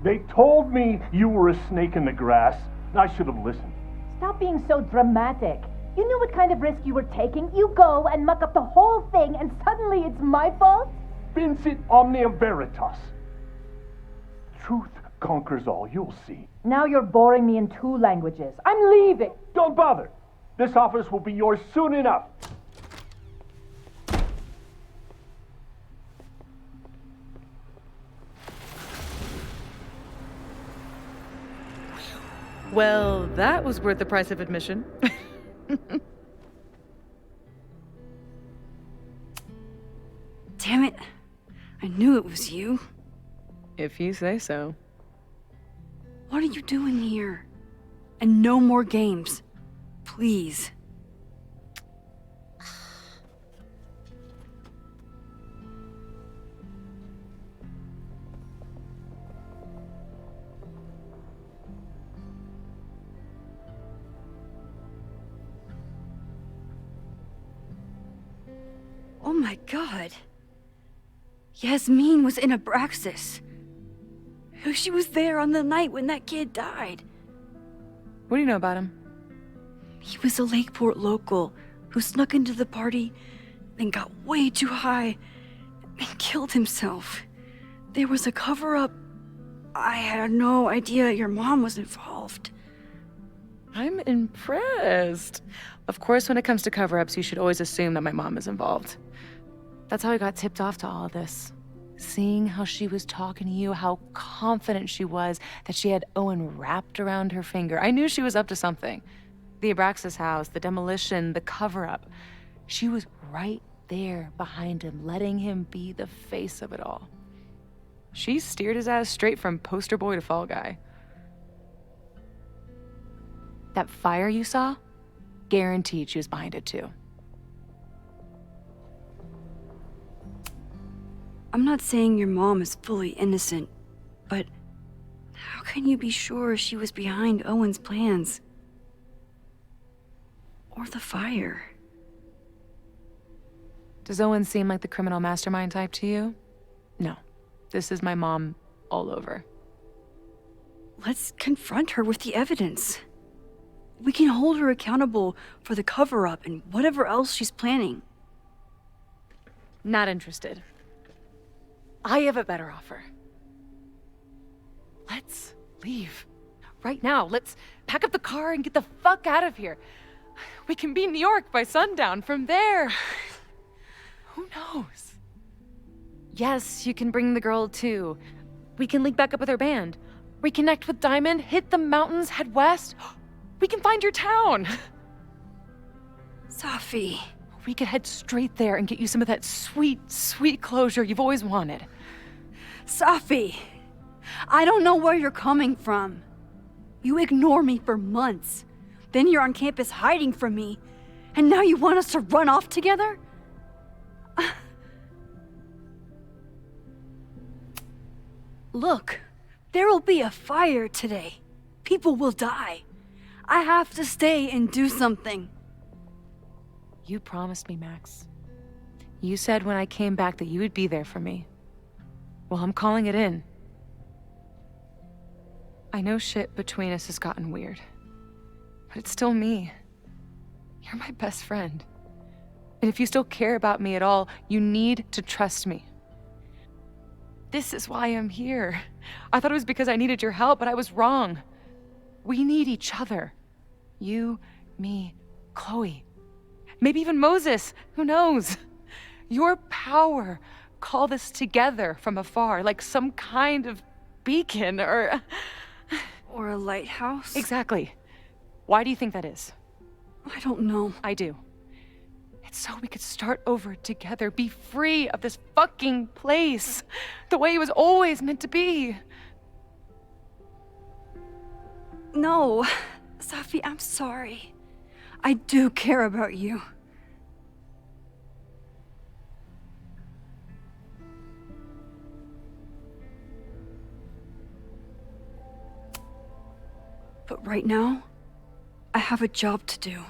They told me you were a snake in the grass. I should have listened. Stop being so dramatic. You knew what kind of risk you were taking. You go and muck up the whole thing, and suddenly it's my fault? Vincit omnia veritas. Truth conquers all, you'll see. Now you're boring me in 2 languages. I'm leaving. Don't bother. This office will be yours soon enough. Well, that was worth the price of admission. Damn it. I knew it was you. If you say so. What are you doing here? And no more games. Please. Oh my god. Yasmin was in Abraxas. She was there on the night when that kid died. What do you know about him? He was a Lakeport local who snuck into the party, then got way too high and killed himself. There was a cover-up. I had no idea your mom was involved. I'm impressed. Of course, when it comes to cover-ups, you should always assume that my mom is involved. That's how I got tipped off to all of this. Seeing how she was talking to you, how confident she was that she had Owen wrapped around her finger. I knew she was up to something. The Abraxas house, the demolition, the cover-up. She was right there behind him, letting him be the face of it all. She steered his ass straight from poster boy to fall guy. That fire you saw? Guaranteed she was behind it too. I'm not saying your mom is fully innocent, but how can you be sure she was behind Owen's plans? Or the fire? Does Owen seem like the criminal mastermind type to you? No. This is my mom all over. Let's confront her with the evidence. We can hold her accountable for the cover-up and whatever else she's planning. Not interested. I have a better offer. Let's leave. right now. Let's pack up the car and get the fuck out of here. We can be in New York by sundown. From there, who knows? Yes, you can bring the girl too. We can link back up with our band. Reconnect with Diamond, hit the mountains, head west. We can find your town. Safi. We could head straight there and get you some of that sweet, sweet closure you've always wanted. Safi, I don't know where you're coming from. You ignore me for months. Then you're on campus hiding from me. And now you want us to run off together? Look, there will be a fire today. People will die. I have to stay and do something. You promised me, Max. You said when I came back that you would be there for me. Well, I'm calling it in. I know shit between us has gotten weird. But it's still me. You're my best friend. And if you still care about me at all, you need to trust me. This is why I'm here. I thought it was because I needed your help, but I was wrong. We need each other. You, me, Chloe. Maybe even Moses. Who knows? Your power called us together from afar, like some kind of beacon or a lighthouse? Exactly. Why do you think that is? I don't know. I do. It's so we could start over together, be free of this fucking place, the way it was always meant to be. No, Safi, I'm sorry. I do care about you. But right now, I have a job to do.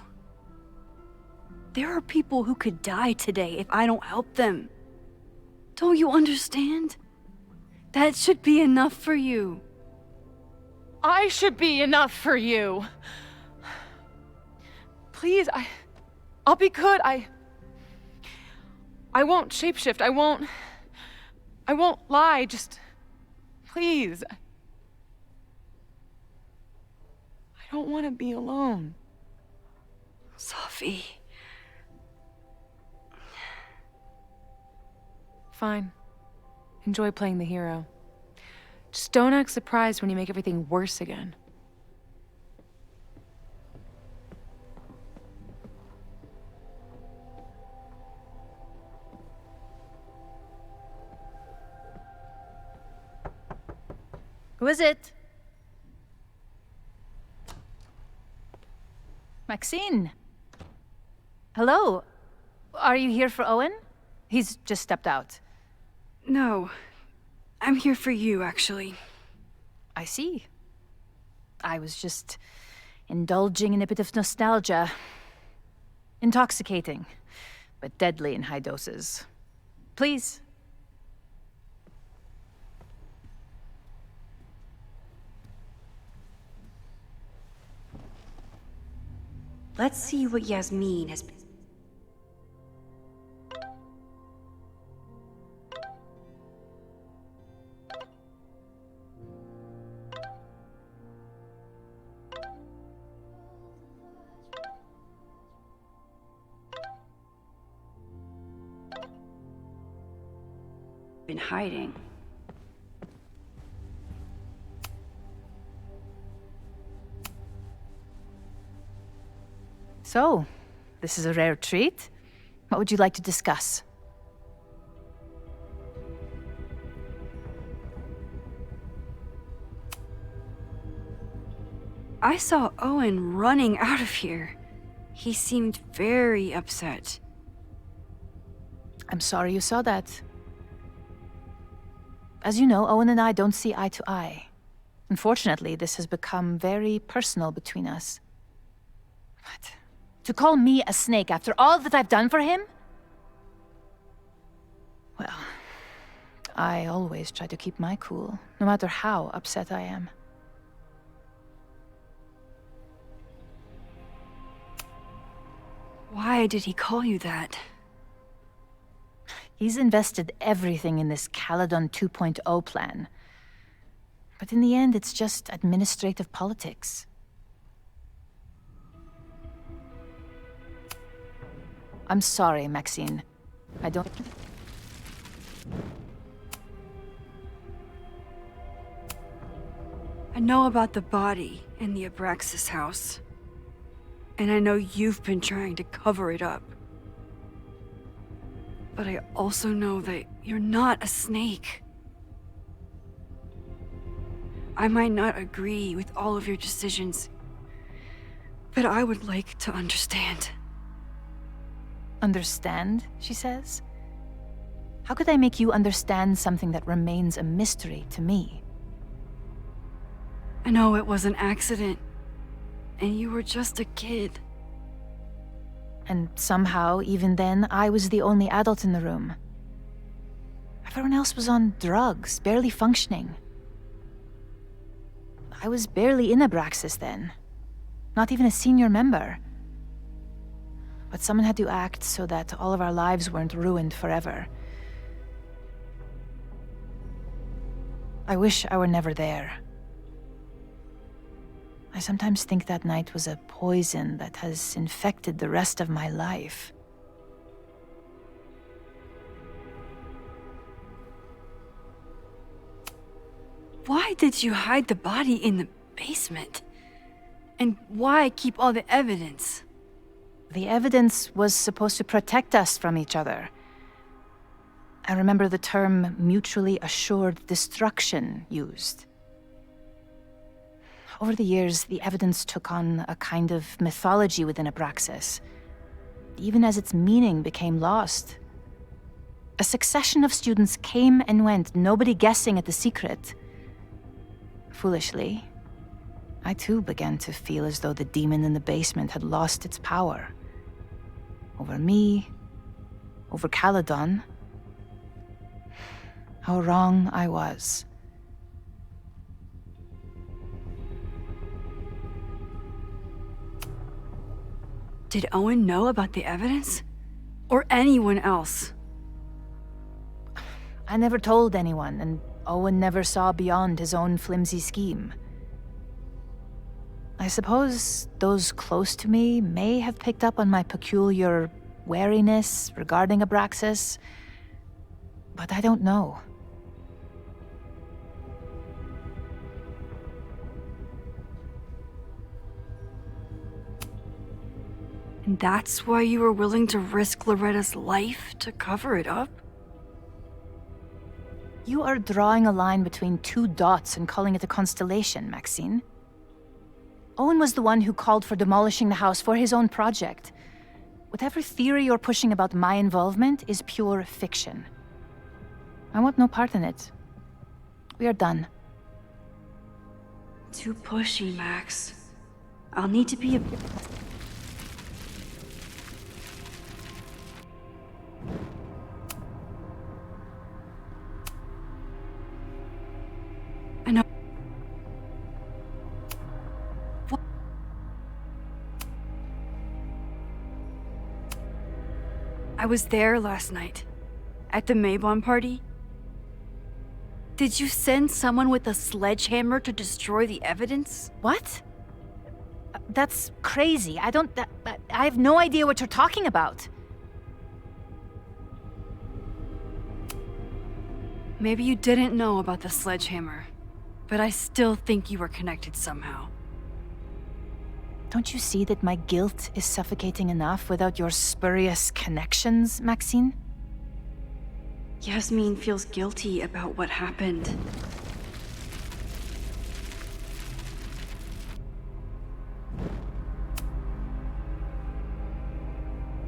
There are people who could die today if I don't help them. Don't you understand? That should be enough for you. I should be enough for you. Please, I'll be good. I won't shapeshift. I won't lie. Just please. I don't want to be alone. Safi. Fine. Enjoy playing the hero. Just don't act surprised when you make everything worse again. Who is it? Maxine. Hello. Are you here for Owen? He's just stepped out. No. I'm here for you, actually. I see. I was just indulging in a bit of nostalgia. Intoxicating, but deadly in high doses. Please. Let's see what Yasmin has been. Been hiding. So, this is a rare treat. What would you like to discuss? I saw Owen running out of here. He seemed very upset. I'm sorry you saw that. As you know, Owen and I don't see eye to eye. Unfortunately, this has become very personal between us. But to call me a snake after all that I've done for him? Well, I always try to keep my cool, no matter how upset I am. Why did he call you that? He's invested everything in this Caledon 2.0 plan. But in the end, it's just administrative politics. I'm sorry, Maxine. I don't... I know about the body in the Abraxas house. And I know you've been trying to cover it up. But I also know that you're not a snake. I might not agree with all of your decisions, but I would like to understand. Understand, she says? How could I make you understand something that remains a mystery to me? I know it was an accident, and you were just a kid. And somehow, even then, I was the only adult in the room. Everyone else was on drugs, barely functioning. I was barely in Abraxas then. Not even a senior member. But someone had to act so that all of our lives weren't ruined forever. I wish I were never there. I sometimes think that night was a poison that has infected the rest of my life. Why did you hide the body in the basement? And why keep all the evidence? The evidence was supposed to protect us from each other. I remember the term mutually assured destruction used. Over the years, the evidence took on a kind of mythology within Abraxas, even as its meaning became lost. A succession of students came and went, nobody guessing at the secret. Foolishly, I too began to feel as though the demon in the basement had lost its power. Over me, over Caledon. How wrong I was. Did Owen know about the evidence? Or anyone else? I never told anyone, and Owen never saw beyond his own flimsy scheme. I suppose those close to me may have picked up on my peculiar wariness regarding Abraxas, but I don't know. And that's why you were willing to risk Loretta's life to cover it up? You are drawing a line between two dots and calling it a constellation, Maxine. Owen was the one who called for demolishing the house for his own project. Whatever theory you're pushing about my involvement is pure fiction. I want no part in it. We are done. Too pushy, Max. I'll need to be a... I know. What? I was there last night. At the Maybon party. Did you send someone with a sledgehammer to destroy the evidence? What? That's crazy. I have no idea what you're talking about. Maybe you didn't know about the sledgehammer, but I still think you were connected somehow. Don't you see that my guilt is suffocating enough without your spurious connections, Maxine? Yasmin feels guilty about what happened.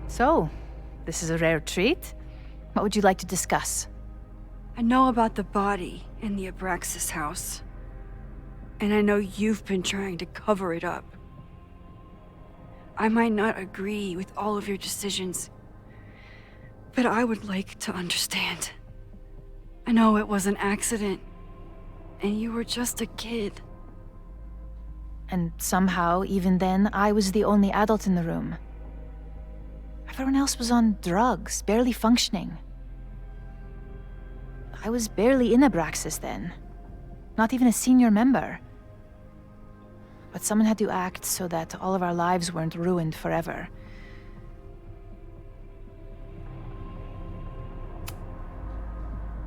So, this is a rare treat. What would you like to discuss? I know about the body in the Abraxas house. And I know you've been trying to cover it up. I might not agree with all of your decisions, but I would like to understand. I know it was an accident, and you were just a kid. And somehow, even then, I was the only adult in the room. Everyone else was on drugs, barely functioning. I was barely in Abraxas then. not even a senior member. But someone had to act so that all of our lives weren't ruined forever.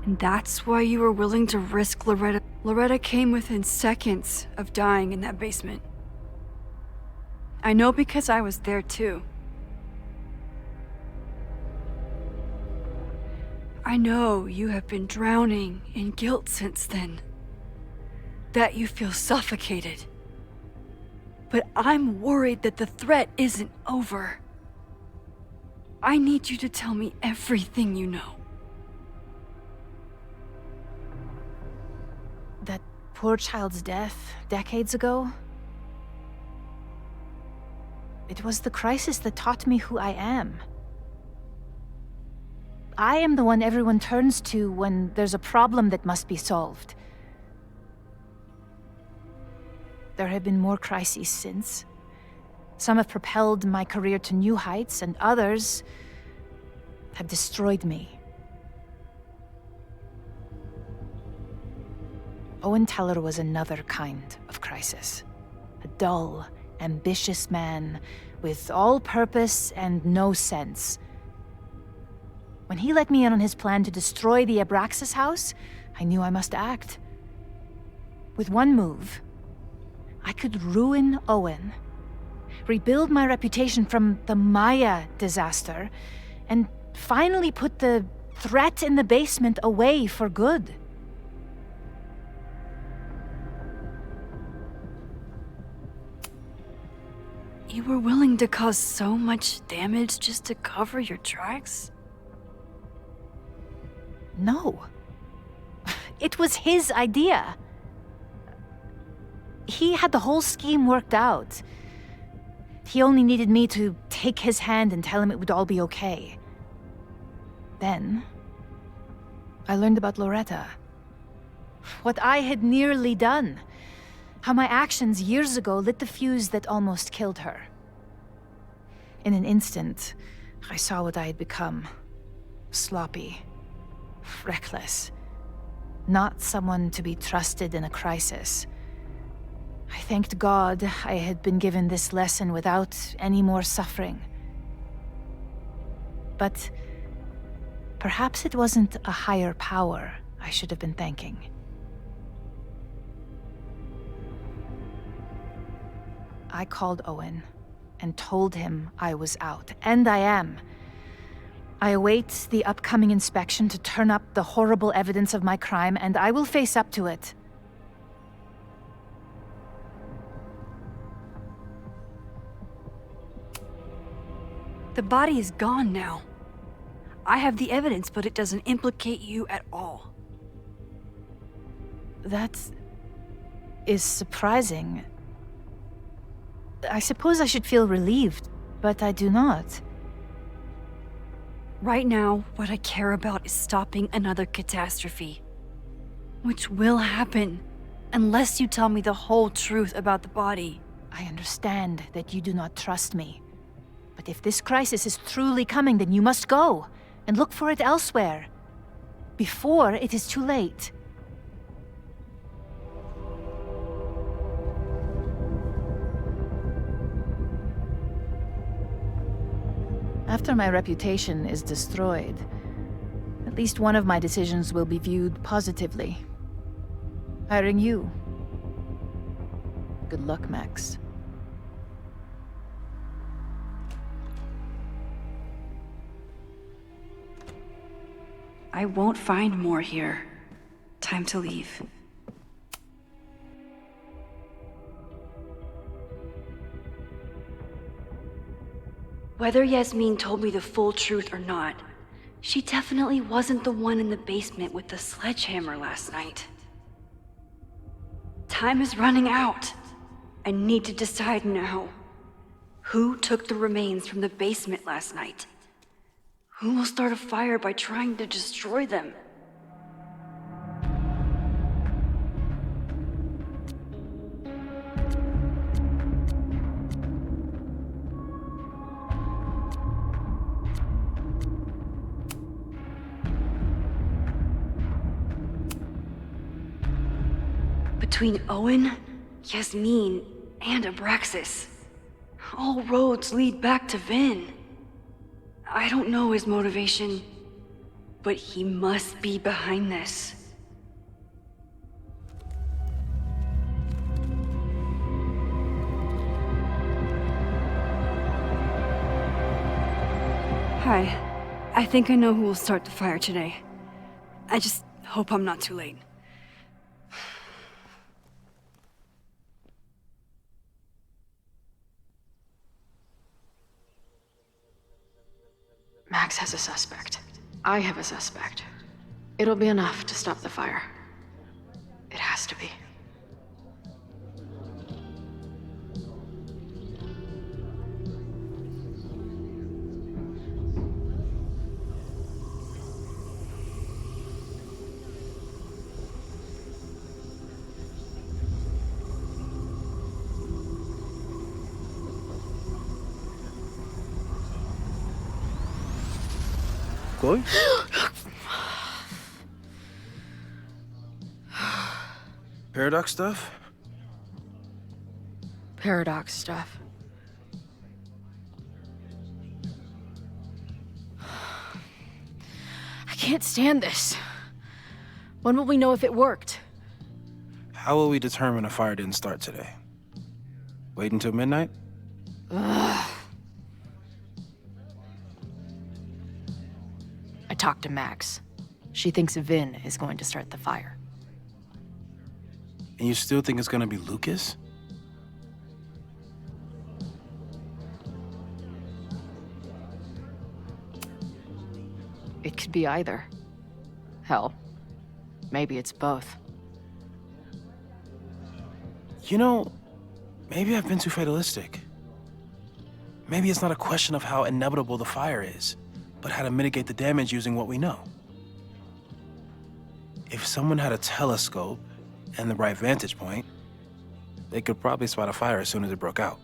And that's why you were willing to risk Loretta. Loretta came within seconds of dying in that basement. I know because I was there too. I know you have been drowning in guilt since then. That you feel suffocated. But I'm worried that the threat isn't over. I need you to tell me everything you know. That poor child's death decades ago? It was the crisis that taught me who I am. I am the one everyone turns to when there's a problem that must be solved. There have been more crises since. Some have propelled my career to new heights, and others have destroyed me. Owen Teller was another kind of crisis. A dull, ambitious man with all purpose and no sense. When he let me in on his plan to destroy the Abraxas house, I knew I must act. With one move, I could ruin Owen, rebuild my reputation from the Maya disaster, and finally put the threat in the basement away for good. You were willing to cause so much damage just to cover your tracks? No. It was his idea. He had the whole scheme worked out. He only needed me to take his hand and tell him it would all be okay. Then, I learned about Loretta. What I had nearly done. How my actions years ago lit the fuse that almost killed her. In an instant, I saw what I had become. Sloppy. Reckless. Not someone to be trusted in a crisis. I thanked God I had been given this lesson without any more suffering. But perhaps it wasn't a higher power I should have been thanking. I called Owen and told him I was out, and I am. I await the upcoming inspection to turn up the horrible evidence of my crime, and I will face up to it. The body is gone now. I have the evidence, but it doesn't implicate you at all. That is surprising. I suppose I should feel relieved, but I do not. Right now, what I care about is stopping another catastrophe. Which will happen, unless you tell me the whole truth about the body. I understand that you do not trust me. But if this crisis is truly coming, then you must go, and look for it elsewhere. Before it is too late. After my reputation is destroyed, at least one of my decisions will be viewed positively. Hiring you. Good luck, Max. I won't find more here. Time to leave. Whether Yasmin told me the full truth or not, she definitely wasn't the one in the basement with the sledgehammer last night. Time is running out. I need to decide now. Who took the remains from the basement last night? Who will start a fire by trying to destroy them? Between Owen, Yasmin, and Abraxas. All roads lead back to Vin. I don't know his motivation, but he must be behind this. Hi. I think I know who will start the fire today. I just hope I'm not too late. Max has a suspect. I have a suspect. It'll be enough to stop the fire. It has to be. Chloe? Paradox stuff? Paradox stuff. I can't stand this. When will we know if it worked? How will we determine a fire didn't start today? Wait until midnight? Ugh. I talked to Max. She thinks Vin is going to start the fire. And you still think it's gonna be Lucas? It could be either. Hell, maybe it's both. You know, maybe I've been too fatalistic. Maybe it's not a question of how inevitable the fire is, but how to mitigate the damage using what we know. If someone had a telescope and the right vantage point, they could probably spot a fire as soon as it broke out.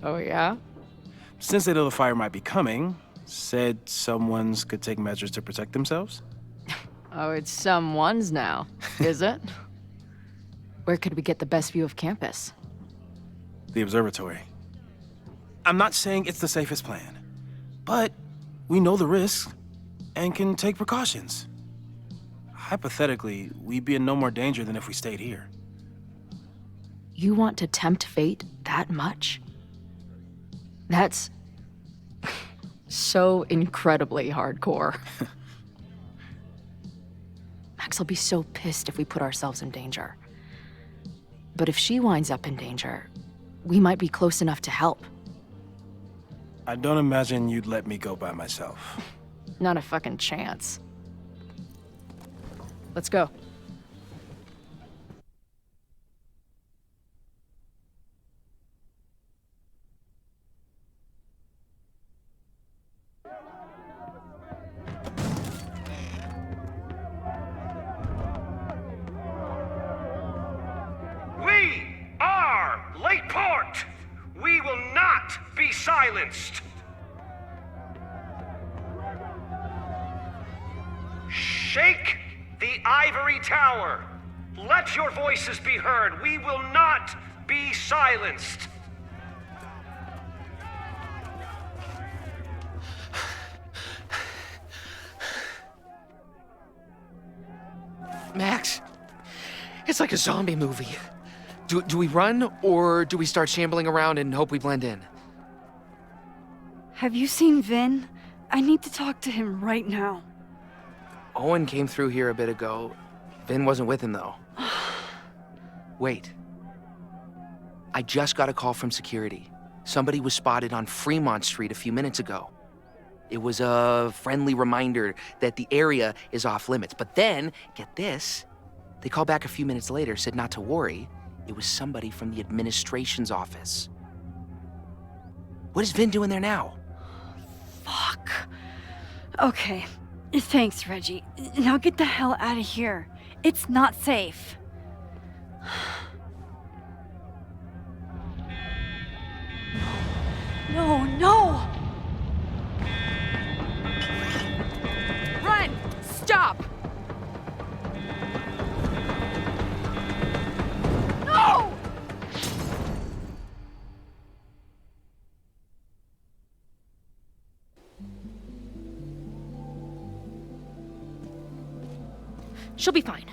Oh, yeah? Since they know the fire might be coming, said someone's could take measures to protect themselves? Oh, it's someone's now, is it? Where could we get the best view of campus? The observatory. I'm not saying it's the safest plan, but we know the risks and can take precautions. Hypothetically, we'd be in no more danger than if we stayed here. You want to tempt fate that much? That's so incredibly hardcore. Max will be so pissed if we put ourselves in danger. But if she winds up in danger, we might be close enough to help. I don't imagine you'd let me go by myself. Not a fucking chance. Let's go. We are Lakeport! We will not be silenced! Shake the ivory tower! Let your voices be heard! We will not be silenced! Max, it's like a zombie movie. Do we run, or do we start shambling around and hope we blend in? Have you seen Vin? I need to talk to him right now. Owen came through here a bit ago. Vin wasn't with him, though. Wait. I just got a call from security. Somebody was spotted on Fremont Street a few minutes ago. It was a friendly reminder that the area is off limits. But then, get this, they called back a few minutes later, said not to worry. It was somebody from the administration's office. What is Vin doing there now? Fuck. Okay. Thanks, Reggie. Now get the hell out of here. It's not safe. No, no! Run! Stop! She'll be fine.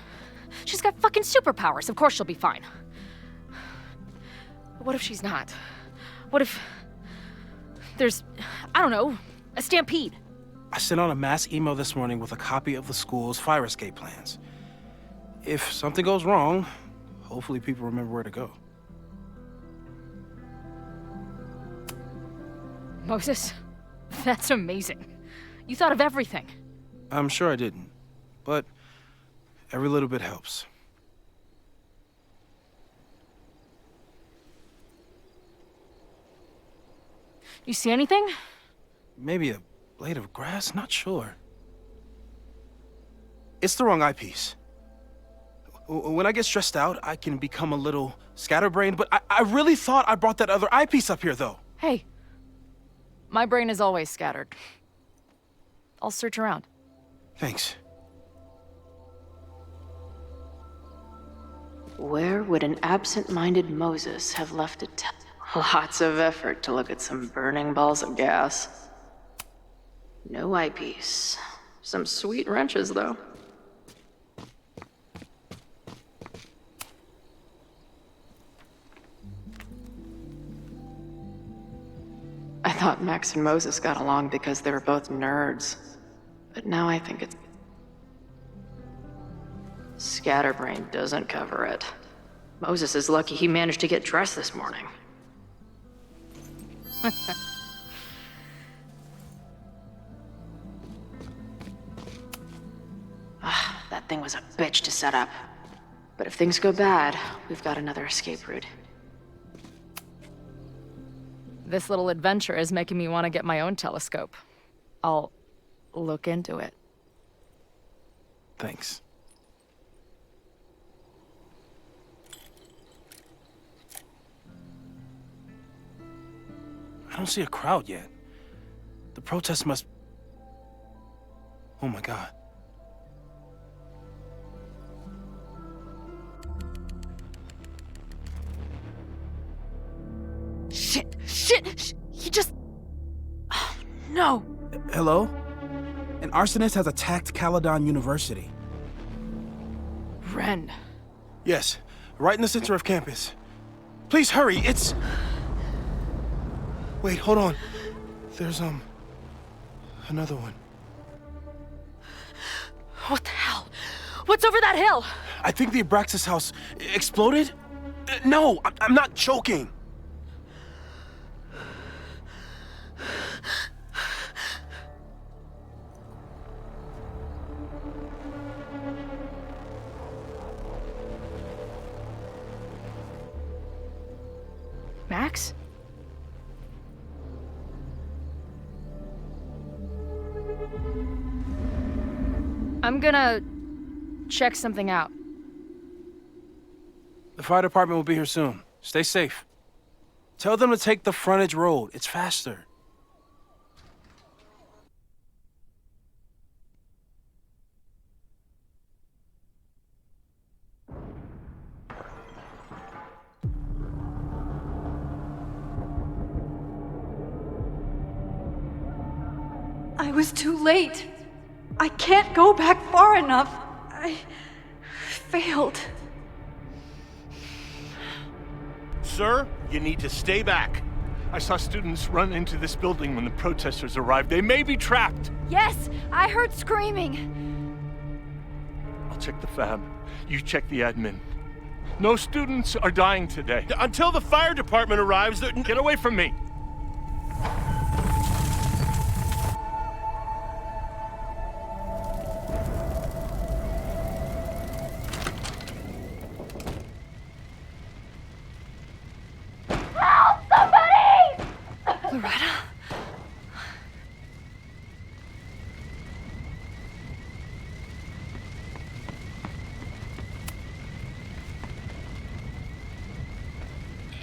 She's got fucking superpowers. Of course she'll be fine. But what if she's not? What if there's, I don't know, a stampede? I sent out a mass email this morning with a copy of the school's fire escape plans. If something goes wrong, hopefully people remember where to go. Moses, that's amazing. You thought of everything. I'm sure I didn't, but every little bit helps. You see anything? Maybe a blade of grass, not sure. It's the wrong eyepiece. When I get stressed out, I can become a little scatterbrained, but I really thought I brought that other eyepiece up here, though. Hey, my brain is always scattered. I'll search around. Thanks. Where would an absent-minded Moses have left it? Lots of effort to look at some burning balls of gas. No eyepiece. Some sweet wrenches, though. I thought Max and Moses got along because they were both nerds. But now I think it's... Scatterbrain doesn't cover it. Moses is lucky he managed to get dressed this morning. That thing was a bitch to set up. But if things go bad, we've got another escape route. This little adventure is making me want to get my own telescope. I'll look into it. Thanks. I don't see a crowd yet. The protest must... Oh my God. Shit! He just... Oh, no! Hello? An arsonist has attacked Caledon University. Ren. Yes, right in the center of campus. Please hurry, it's... Wait, hold on. There's, another one. What the hell? What's over that hill? I think the Abraxas house exploded? No, I'm not joking. Max? I'm gonna check something out. The fire department will be here soon. Stay safe. Tell them to take the frontage road. It's faster. I was too late. I can't go back far enough. I failed. Sir, you need to stay back. I saw students run into this building when the protesters arrived. They may be trapped. Yes, I heard screaming. I'll check the fab. You check the admin. No students are dying today. Until the fire department arrives, get away from me. Loretta?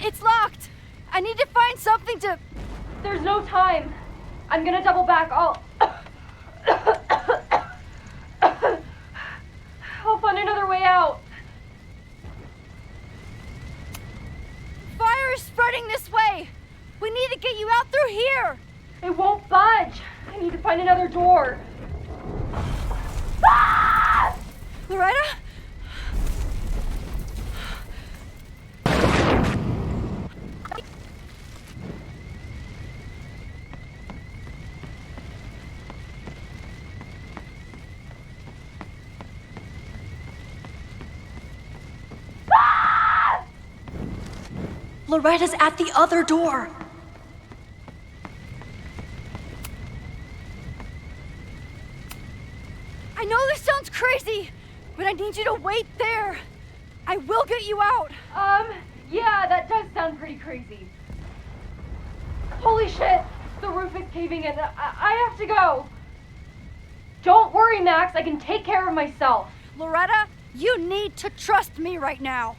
It's locked! I need to find something to... There's no time. I'm gonna double back. I'll find another way out. Fire is spreading this way! We need to get you out through here! It won't budge. I need to find another door. Ah! Loretta? Loretta's at the other door. I know this sounds crazy, but I need you to wait there. I will get you out. Yeah, that does sound pretty crazy. Holy shit! The roof is caving in. I have to go. Don't worry, Max. I can take care of myself. Loretta, you need to trust me right now.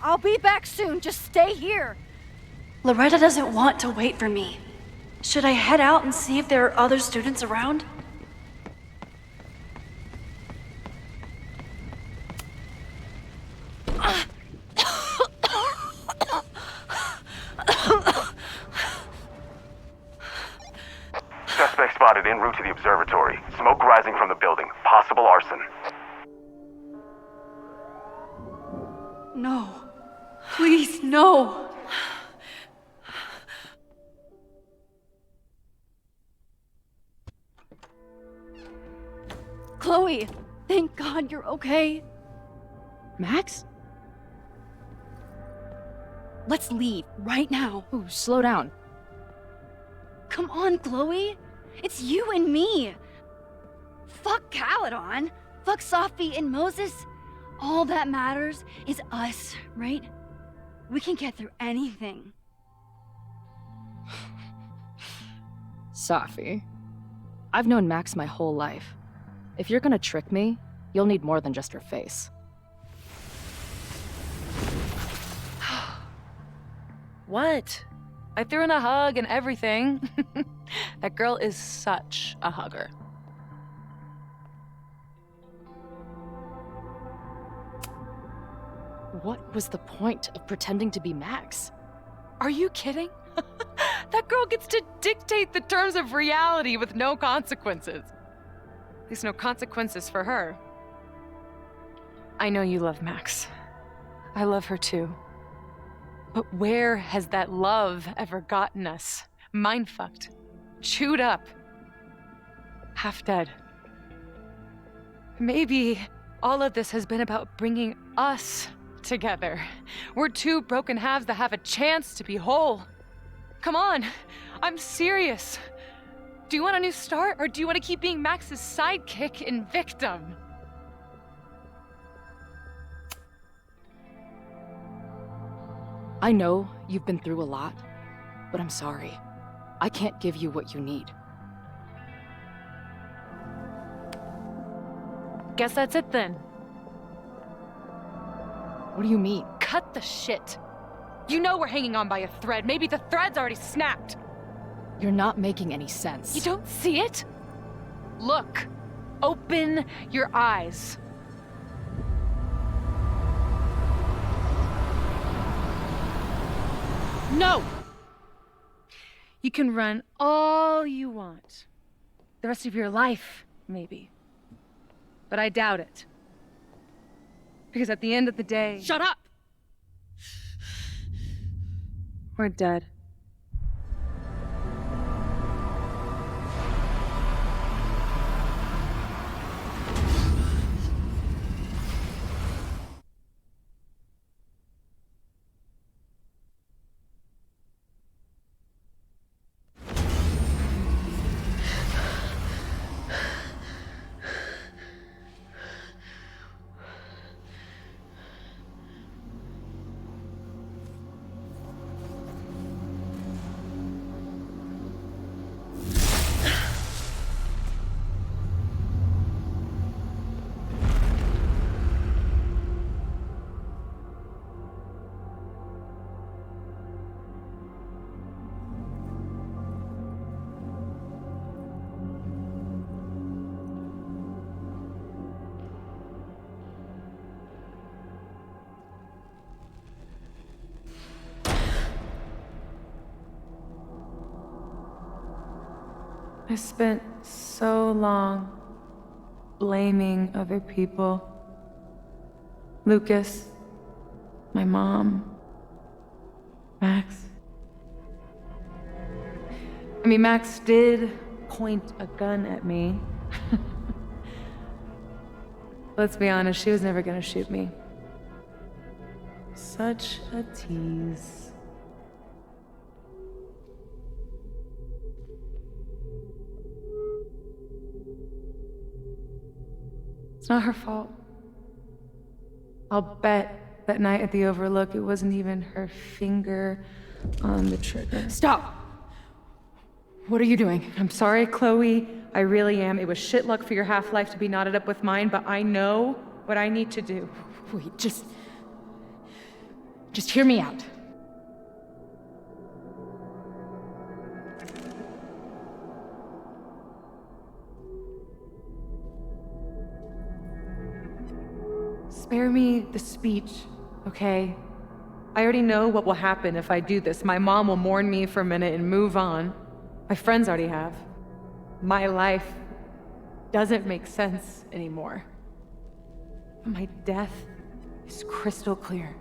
I'll be back soon. Just stay here. Loretta doesn't want to wait for me. Should I head out and see if there are other students around? Suspect spotted en route to the observatory. Smoke rising from the building. Possible arson. No. Please, no. Chloe, thank God you're okay. Max? Let's leave right now. Ooh, slow down. Come on, Chloe. It's you and me. Fuck Caledon. Fuck Sophie and Moses. All that matters is us, right? We can get through anything. Sophie. I've known Max my whole life. If you're gonna trick me, you'll need more than just her face. What? I threw in a hug and everything. That girl is such a hugger. What was the point of pretending to be Max? Are you kidding? That girl gets to dictate the terms of reality with no consequences. At least no consequences for her. I know you love Max. I love her too. But where has that love ever gotten us? Mind-fucked. Chewed up. Half dead. Maybe all of this has been about bringing us together. We're two broken halves that have a chance to be whole. Come on, I'm serious. Do you want a new start, or do you want to keep being Max's sidekick and victim? I know you've been through a lot, but I'm sorry. I can't give you what you need. Guess that's it then. What do you mean? Cut the shit. You know we're hanging on by a thread. Maybe the thread's already snapped. You're not making any sense. You don't see it? Look. Open your eyes. No! You can run all you want. The rest of your life, maybe. But I doubt it. Because at the end of the day... Shut up! We're dead. I spent so long blaming other people. Lucas, my mom, Max. I mean, Max did point a gun at me. Let's be honest, she was never gonna shoot me. Such a tease. It's not her fault. I'll bet that night at the Overlook it wasn't even her finger on the trigger. Stop! What are you doing? I'm sorry, Chloe. I really am. It was shit luck for your half-life to be knotted up with mine, but I know what I need to do. Wait, just hear me out. Spare me the speech, okay? I already know what will happen if I do this. My mom will mourn me for a minute and move on. My friends already have. My life doesn't make sense anymore. But my death is crystal clear.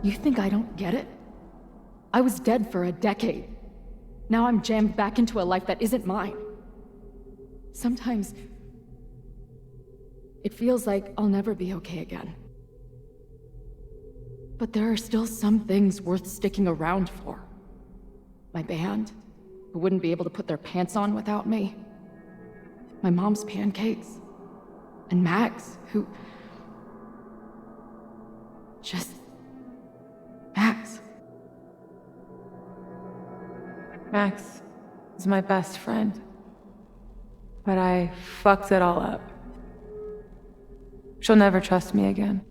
You think I don't get it? I was dead for a decade. Now I'm jammed back into a life that isn't mine. Sometimes it feels like I'll never be okay again. But there are still some things worth sticking around for. My band, who wouldn't be able to put their pants on without me. My mom's pancakes. And Max, who... just... Max. Max is my best friend. But I fucked it all up. She'll never trust me again.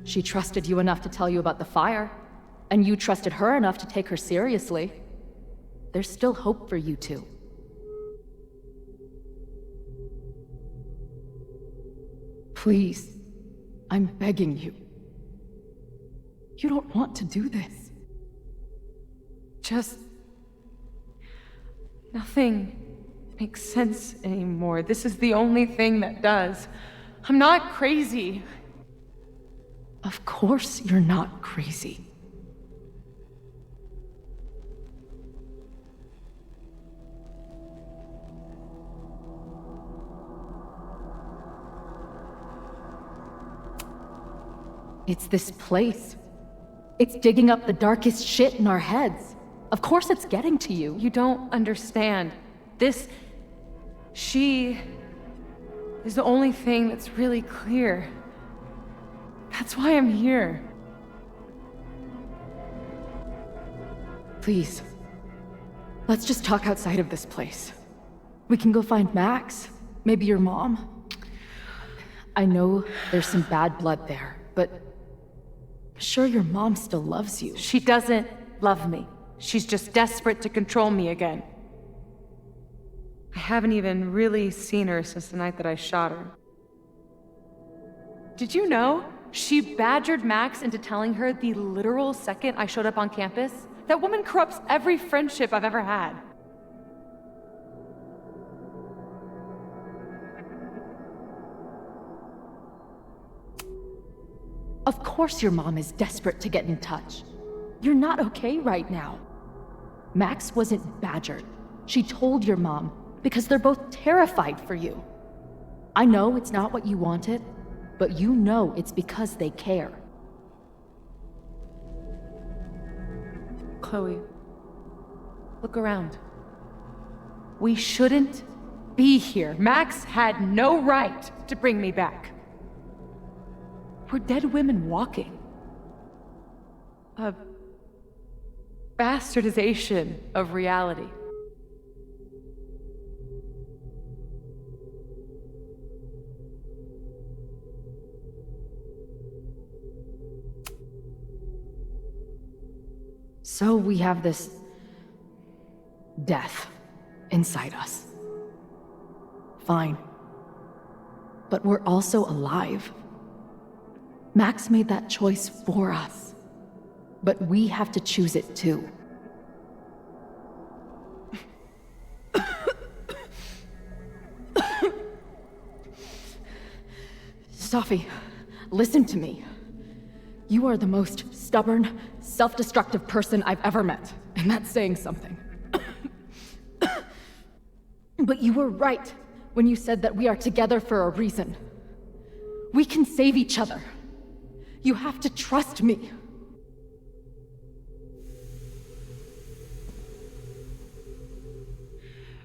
She trusted you enough to tell you about the fire, and you trusted her enough to take her seriously. There's still hope for you two. Please, I'm begging you. You don't want to do this. Just... nothing makes sense anymore. This is the only thing that does. I'm not crazy. Of course you're not crazy. It's this place. It's digging up the darkest shit in our heads. Of course it's getting to you. You don't understand. She is the only thing that's really clear. That's why I'm here. Please, let's just talk outside of this place. We can go find Max, maybe your mom. I know there's some bad blood there, but I'm sure your mom still loves you. She doesn't love me. She's just desperate to control me again. I haven't even really seen her since the night that I shot her. Did you know? She badgered Max into telling her the literal second I showed up on campus. That woman corrupts every friendship I've ever had. Of course your mom is desperate to get in touch. You're not okay right now. Max wasn't badgered. She told your mom because they're both terrified for you. I know it's not what you wanted, but you know it's because they care. Chloe, look around. We shouldn't be here. Max had no right to bring me back. We're dead women walking. A bastardization of reality. So we have this death inside us. Fine. But we're also alive. Max made that choice for us. But we have to choose it too. Safi, listen to me. You are the most stubborn, self-destructive person I've ever met, and that's saying something. But you were right when you said that we are together for a reason. We can save each other. You have to trust me.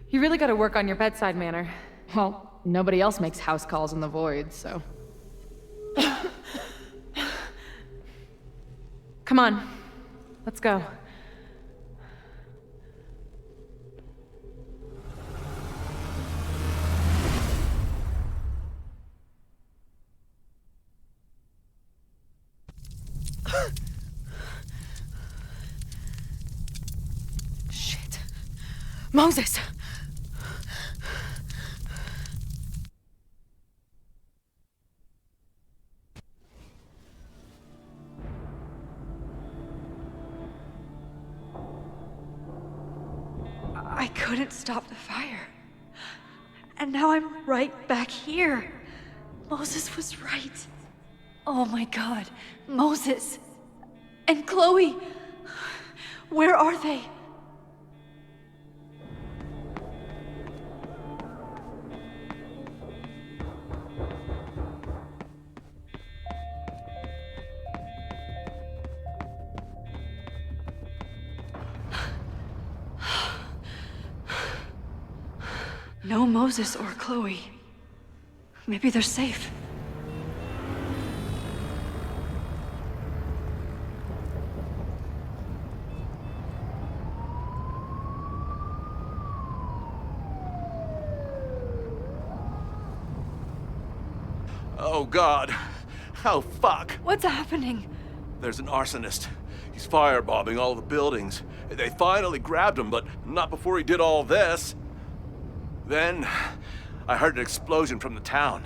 You really gotta work on your bedside manner. Well, nobody else makes house calls in the void, so... Come on, let's go. Shit. Moses! I couldn't stop the fire. And now I'm right back here. Moses was right. Oh my God, Moses and Chloe, where are they? No Moses or Chloe. Maybe they're safe. Oh, God. Oh, fuck. What's happening? There's an arsonist. He's firebombing all the buildings. They finally grabbed him, but not before he did all this. Then, I heard an explosion from the town.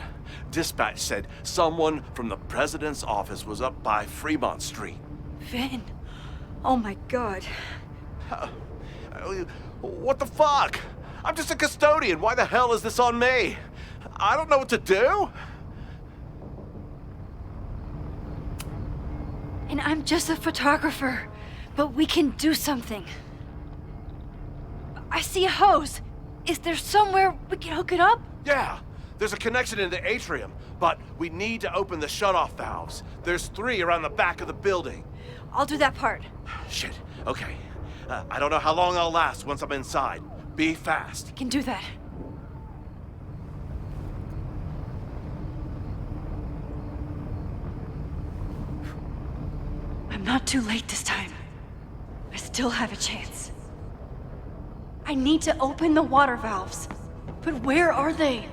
Dispatch said someone from the president's office was up by Fremont Street. Vin. Oh my God. What the fuck? I'm just a custodian. Why the hell is this on me? I don't know what to do. And I'm just a photographer, but we can do something. I see a hose. Is there somewhere we can hook it up? Yeah, there's a connection in the atrium, but we need to open the shutoff valves. There's 3 around the back of the building. I'll do that part. Shit, okay. I don't know how long I'll last once I'm inside. Be fast. I can do that. I'm not too late this time. I still have a chance. I need to open the water valves. But where are they?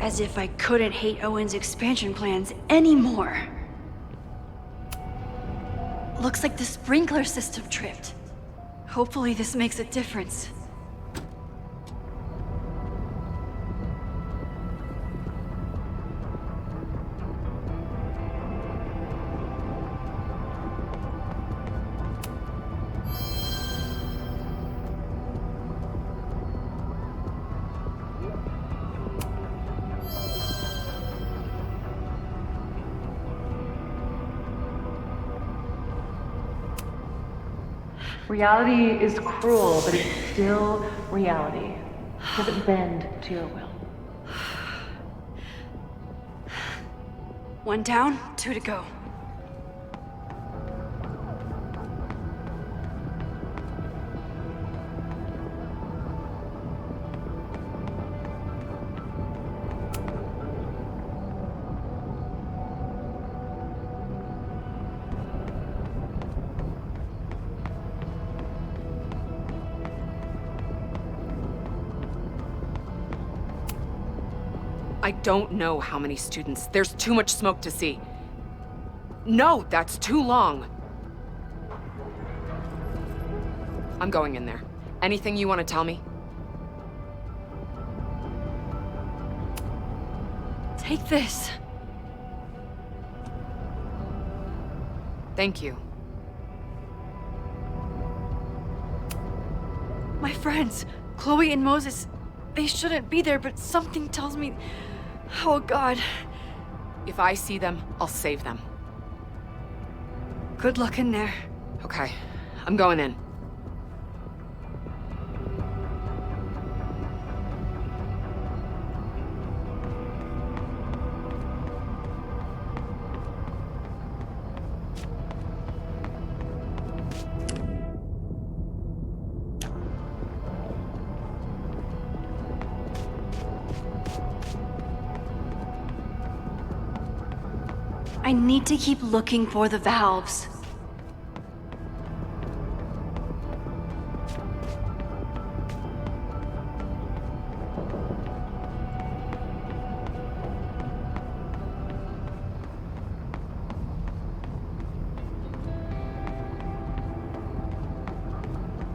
As if I couldn't hate Owen's expansion plans anymore. Looks like the sprinkler system tripped. Hopefully this makes a difference. Reality is cruel, but it's still reality. It doesn't bend to your will. 1 down, 2 to go. I don't know how many students. There's too much smoke to see. No, that's too long. I'm going in there. Anything you want to tell me? Take this. Thank you. My friends, Chloe and Moses, they shouldn't be there, but something tells me... Oh, God. If I see them, I'll save them. Good luck in there. Okay, I'm going in. I need to keep looking for the valves.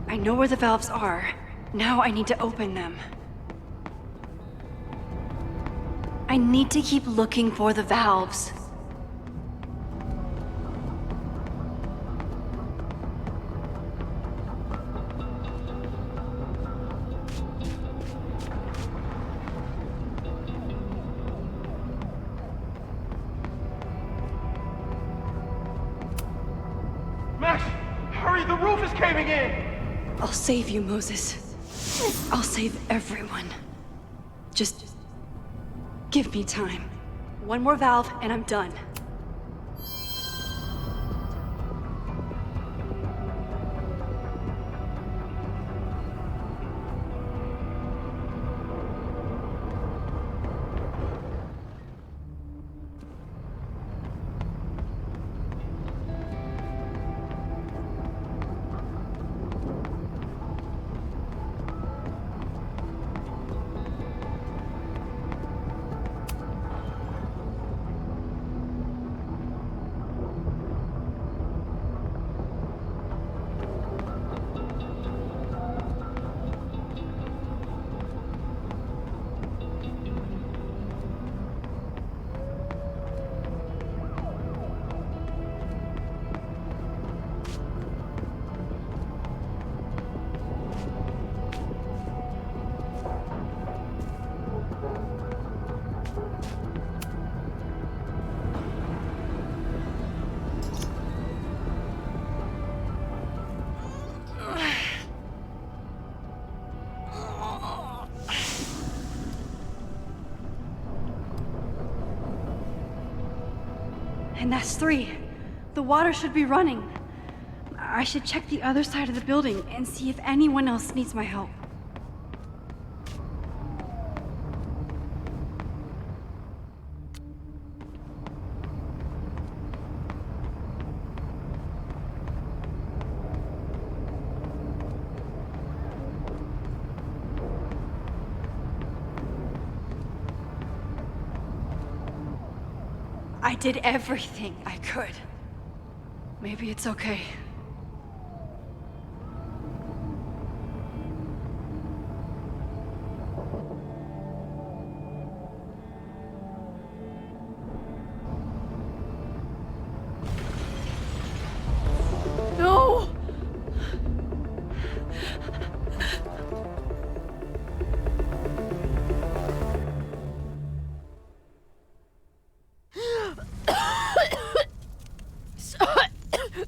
I know where the valves are. Now I need to open them. I need to keep looking for the valves. Max, hurry, the roof is caving in! I'll save you, Moses. I'll save everyone. Just give me time. One more valve and I'm done. And that's 3. The water should be running. I should check the other side of the building and see if anyone else needs my help. I did everything I could. Maybe it's okay. No!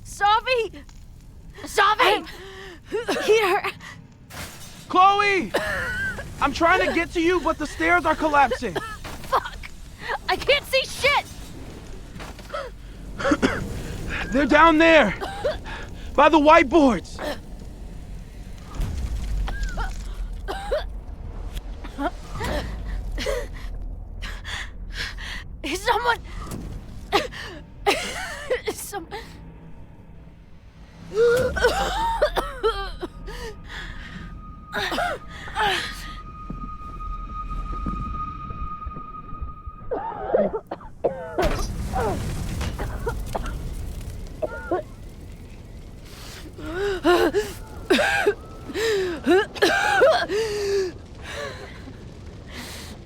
Savi! Savi! Here! Chloe! I'm trying to get to you, but the stairs are collapsing. Fuck! I can't see shit! They're down there! By the whiteboards! Is someone...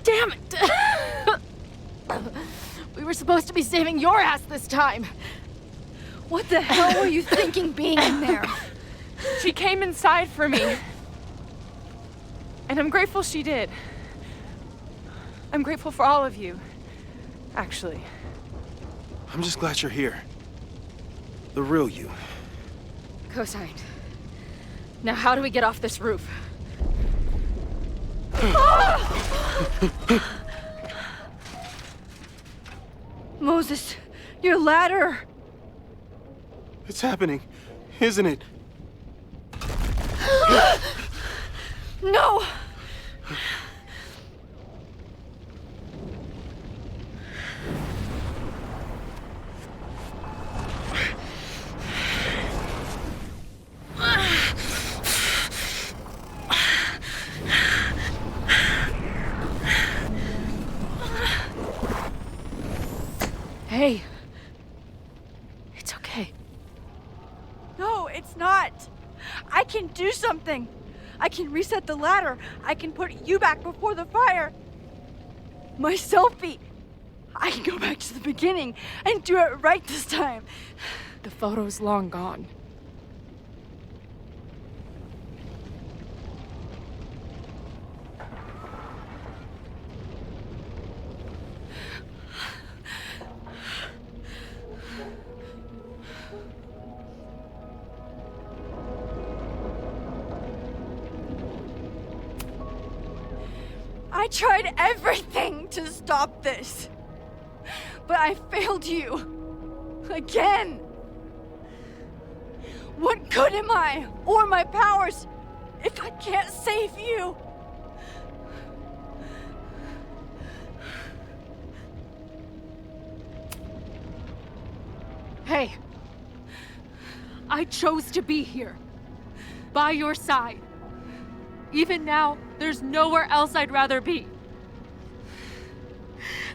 Damn it! We were supposed to be saving your ass this time. What the hell were you thinking being in there? She came inside for me. And I'm grateful she did. I'm grateful for all of you, actually. I'm just glad you're here. The real you. Co-signed. Now how do we get off this roof? Moses, your ladder! It's happening, isn't it? No! Hey. It's okay. No, it's not. I can do something. I can reset the ladder. I can put you back before the fire. My selfie. I can go back to the beginning and do it right this time. The photo's long gone. I tried everything to stop this. But I failed you. Again. What good am I, or my powers, if I can't save you? Hey. I chose to be here. By your side. Even now, there's nowhere else I'd rather be.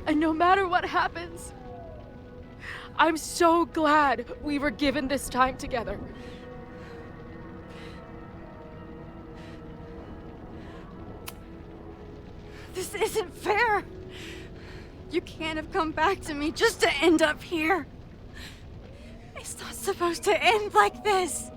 And no matter what happens, I'm so glad we were given this time together. This isn't fair. You can't have come back to me just to end up here. It's not supposed to end like this.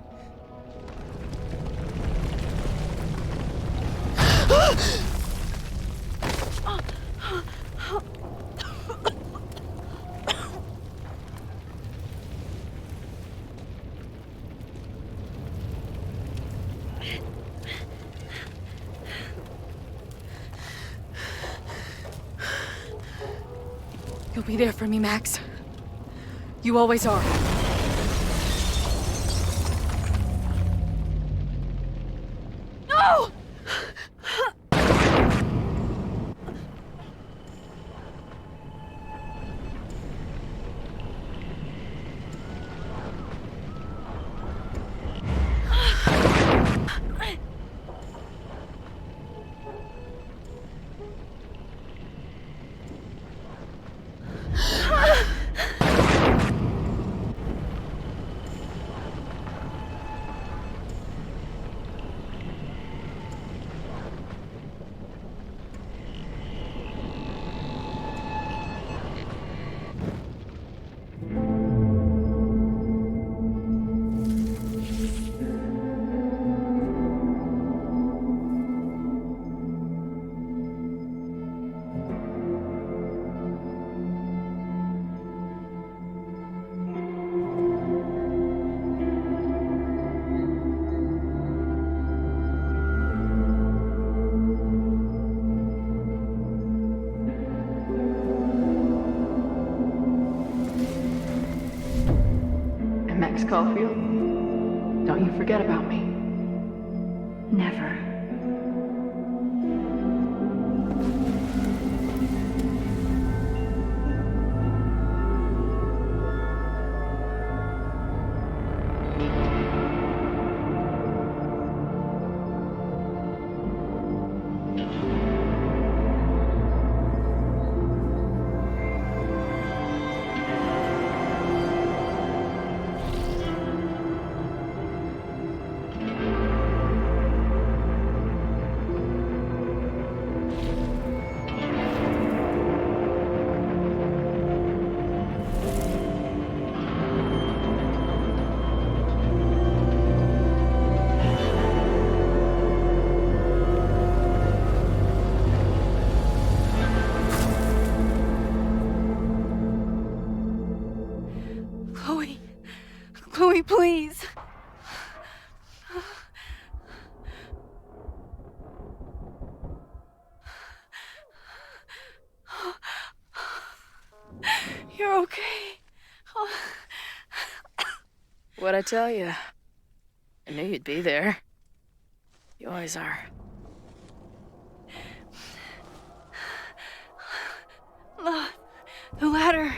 You'll be there for me, Max. You always are. No! Max Caulfield, don't you forget about me. Never. Chloe, please. You're okay. What'd I tell you? I knew you'd be there. You always are. The ladder.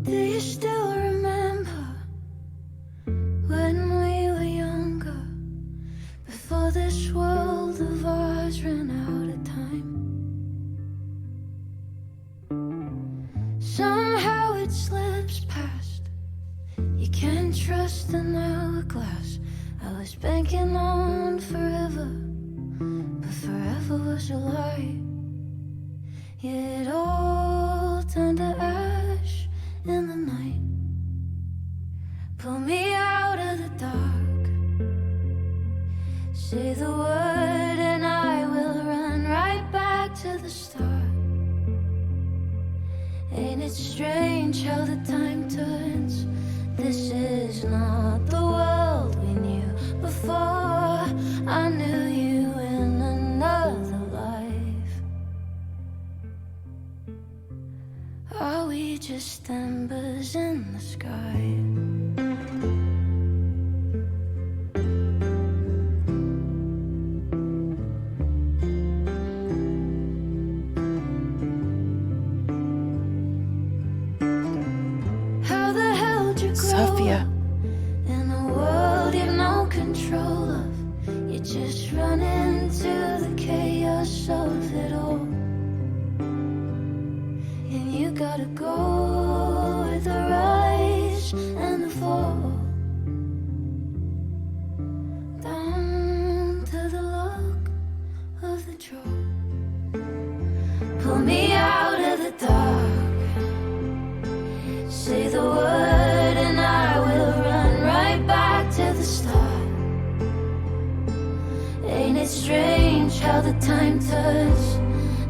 Do you still remember when we were younger, before this world of ours ran out of time? Somehow it slips past. You can't trust an hourglass. I was banking on forever, but forever was a lie. It all turned to ash in the night. Pull me out of the dark. Say the word and I will run right back to the start. Ain't it strange how the time turns? This is not the world we knew before. I knew you in another life. Are we just embers in the sky? How the hell did you grow Sophia. up in a world you have no control of? You just run into the chaos of it all. And you gotta go with the rise and the fall, down to the luck of the draw. Pull me out of the dark. Say the word and I will run right back to the start. Ain't it strange how the time turns?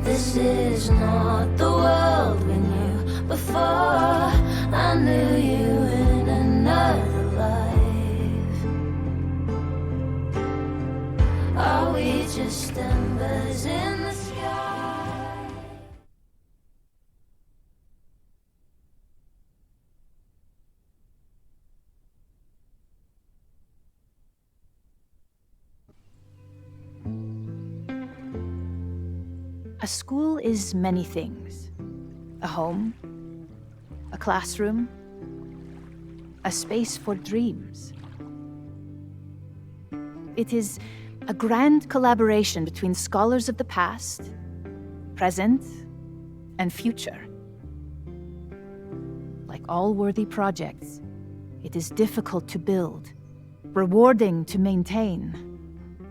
This is not the world we knew before. I knew you in another life. Are we just embers in the sky? A school is many things. A home, a classroom, a space for dreams. It is a grand collaboration between scholars of the past, present, and future. Like all worthy projects, it is difficult to build, rewarding to maintain,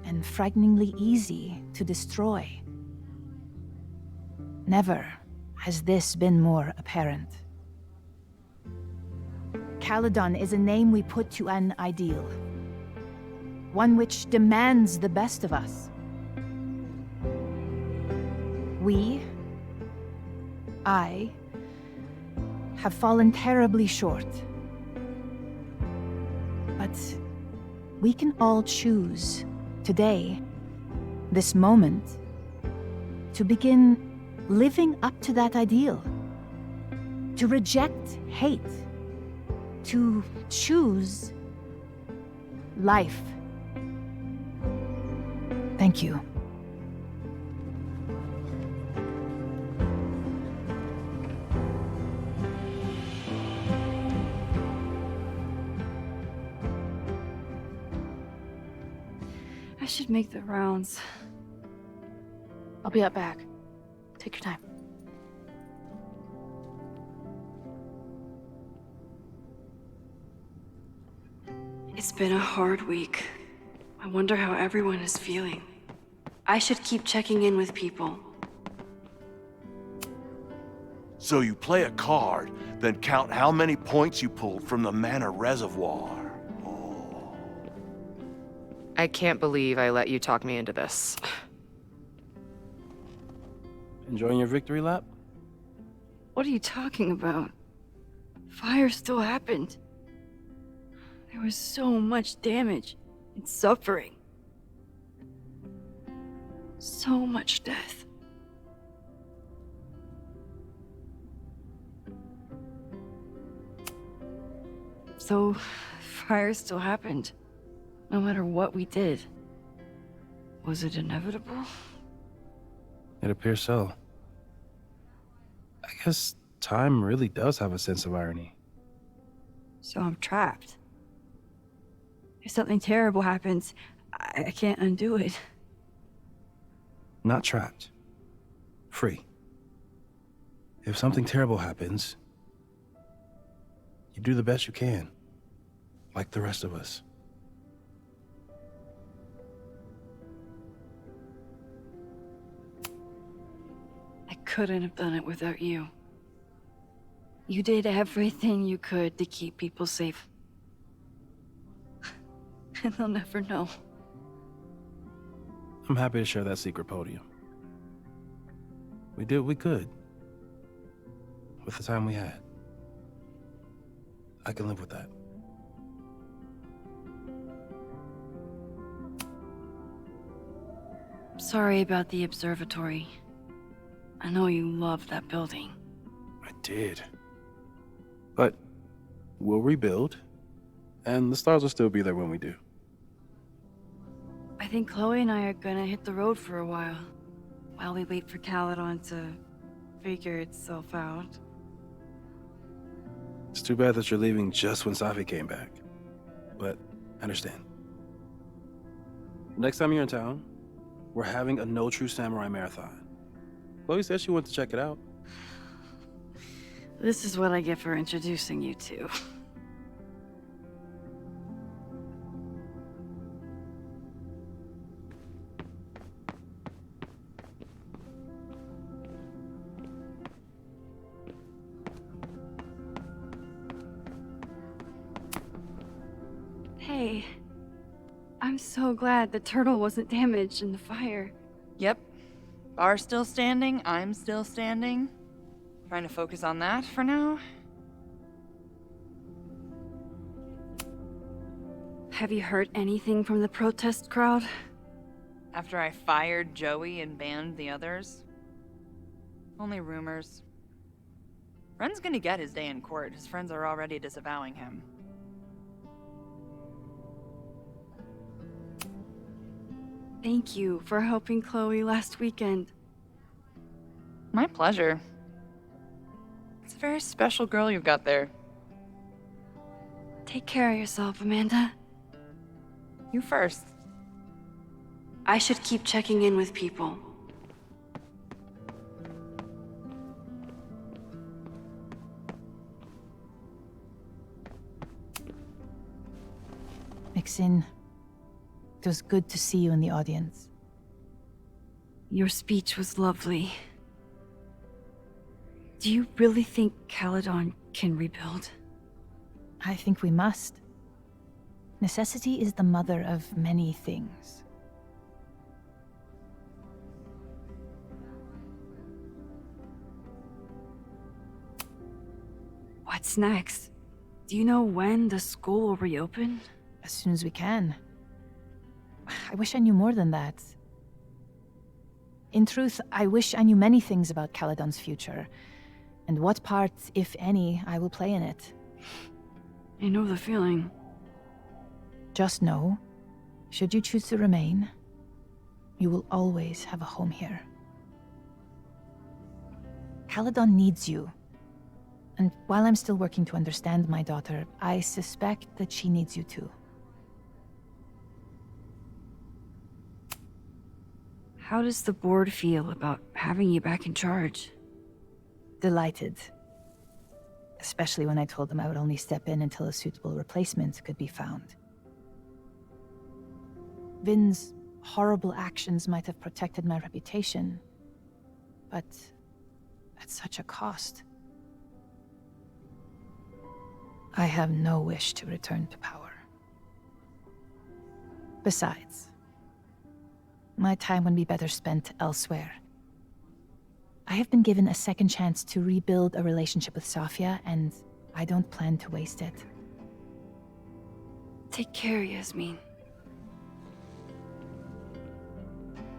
and frighteningly easy to destroy. Never has this been more apparent. Caledon is a name we put to an ideal, one which demands the best of us. I, have fallen terribly short. But we can all choose today, this moment, to begin living up to that ideal, to reject hate, to choose life. Thank you. I should make the rounds. I'll be up back. Take your time. It's been a hard week. I wonder how everyone is feeling. I should keep checking in with people. So you play a card, then count how many points you pulled from the mana reservoir. I can't believe I let you talk me into this. Enjoying your victory lap? What are you talking about? Fire still happened. There was so much damage and suffering. So much death. So, fire still happened. No matter what we did. Was it inevitable? It appears so. I guess time really does have a sense of irony. So I'm trapped. If something terrible happens, I can't undo it. Not trapped. Free. If something terrible happens, you do the best you can. Like the rest of us. I couldn't have done it without you. You did everything you could to keep people safe. And they'll never know. I'm happy to share that secret podium. We did what we could. With the time we had. I can live with that. Sorry about the observatory. I know you love that building. I did. But we'll rebuild, and the stars will still be there when we do. I think Chloe and I are gonna hit the road for a while we wait for Caledon to figure itself out. It's too bad that you're leaving just when Safi came back. But I understand. Next time you're in town, we're having a No True Samurai marathon. Chloe said she went to check it out. This is what I get for introducing you to. Hey, I'm so glad the turtle wasn't damaged in the fire. Yep. Bar's still standing, I'm still standing. Trying to focus on that for now. Have you heard anything from the protest crowd? After I fired Joey and banned the others? Only rumors. Ren's gonna get his day in court. His friends are already disavowing him. Thank you for helping Chloe last weekend. My pleasure. It's a very special girl you've got there. Take care of yourself, Amanda. You first. I should keep checking in with people. Maxine, it was good to see you in the audience. Your speech was lovely. Do you really think Caledon can rebuild? I think we must. Necessity is the mother of many things. What's next? Do you know when the school will reopen? As soon as we can. I wish I knew more than that. In truth, I wish I knew many things about Caledon's future, and what part, if any, I will play in it. I know the feeling. Just know, should you choose to remain, you will always have a home here. Caledon needs you. And while I'm still working to understand my daughter, I suspect that she needs you too. How does the board feel about having you back in charge? Delighted. Especially when I told them I would only step in until a suitable replacement could be found. Vin's horrible actions might have protected my reputation, but at such a cost. I have no wish to return to power. Besides, my time would be better spent elsewhere. I have been given a second chance to rebuild a relationship with Sofia, and I don't plan to waste it. Take care, Yasmin.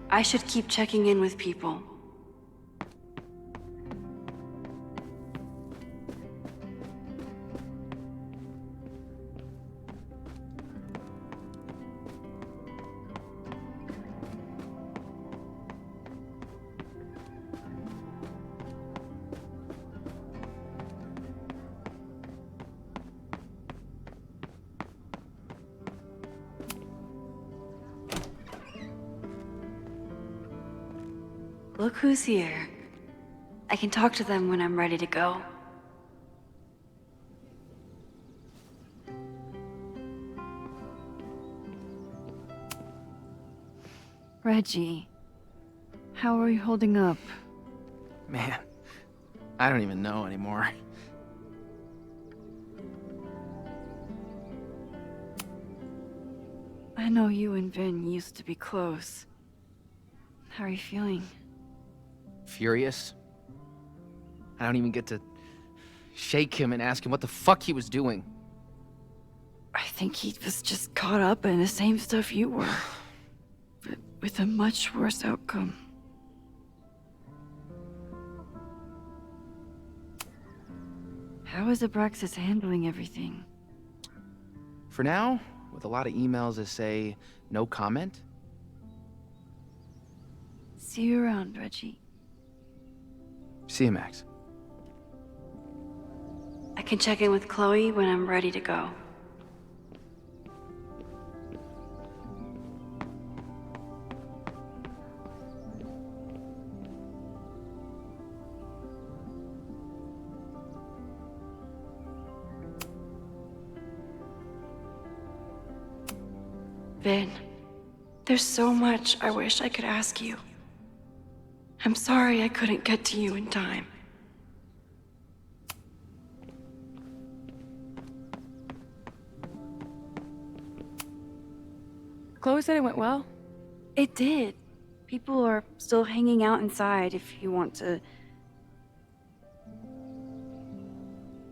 I should keep checking in with people. Look who's here. I can talk to them when I'm ready to go. Reggie, how are you holding up? Man, I don't even know anymore. I know you and Vin used to be close. How are you feeling? Furious. I don't even get to shake him and ask him what the fuck he was doing. I think he was just caught up in the same stuff you were, but with a much worse outcome. How is Abraxas handling everything? For now, with a lot of emails that say no comment. See you around, Reggie. See you, Max. I can check in with Chloe when I'm ready to go. Vin, there's so much I wish I could ask you. I'm sorry I couldn't get to you in time. Chloe said it went well. It did. People are still hanging out inside if you want to.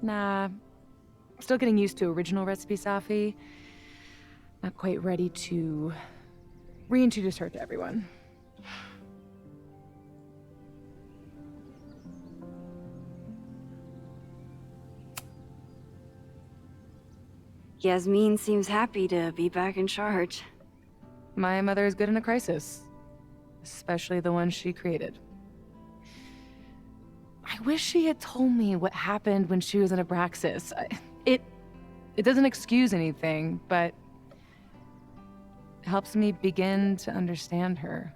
Nah. Still getting used to original recipe Safi. Not quite ready to reintroduce her to everyone. Yasmin seems happy to be back in charge. My mother is good in a crisis, especially the one she created. I wish she had told me what happened when she was in Abraxas. It doesn't excuse anything, but it helps me begin to understand her.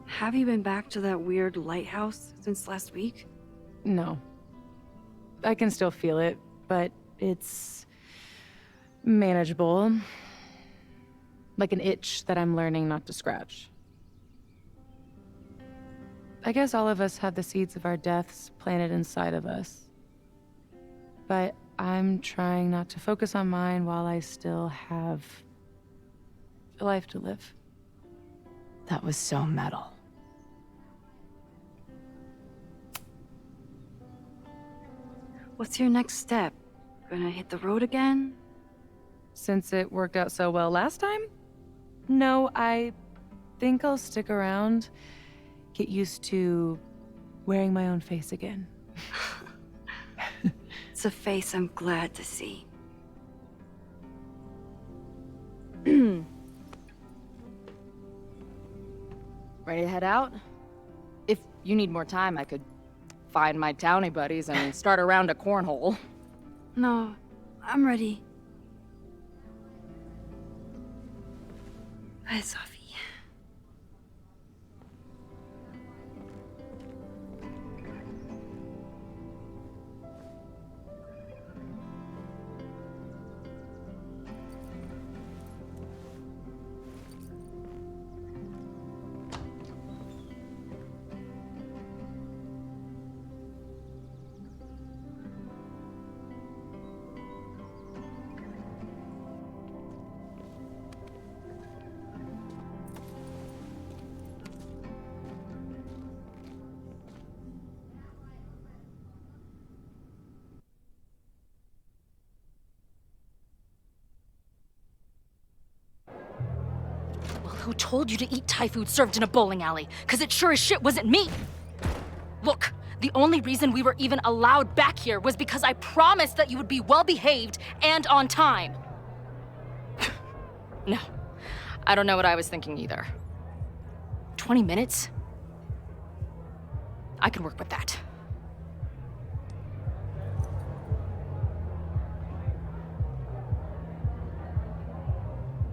Have you been back to that weird lighthouse since last week? No. I can still feel it, but it's manageable. Like an itch that I'm learning not to scratch. I guess all of us have the seeds of our deaths planted inside of us. But I'm trying not to focus on mine while I still have a life to live. That was so metal. What's your next step? Gonna hit the road again? Since it worked out so well last time? No, I think I'll stick around, get used to wearing my own face again. It's a face I'm glad to see. Ready to head out? If you need more time, I could find my townie buddies and start a round of cornhole. No, I'm ready. Hi, Sophie. Who told you to eat Thai food served in a bowling alley? Because it sure as shit wasn't me! Look, the only reason we were even allowed back here was because I promised that you would be well-behaved and on time. No, I don't know what I was thinking either. 20 minutes? I can work with that.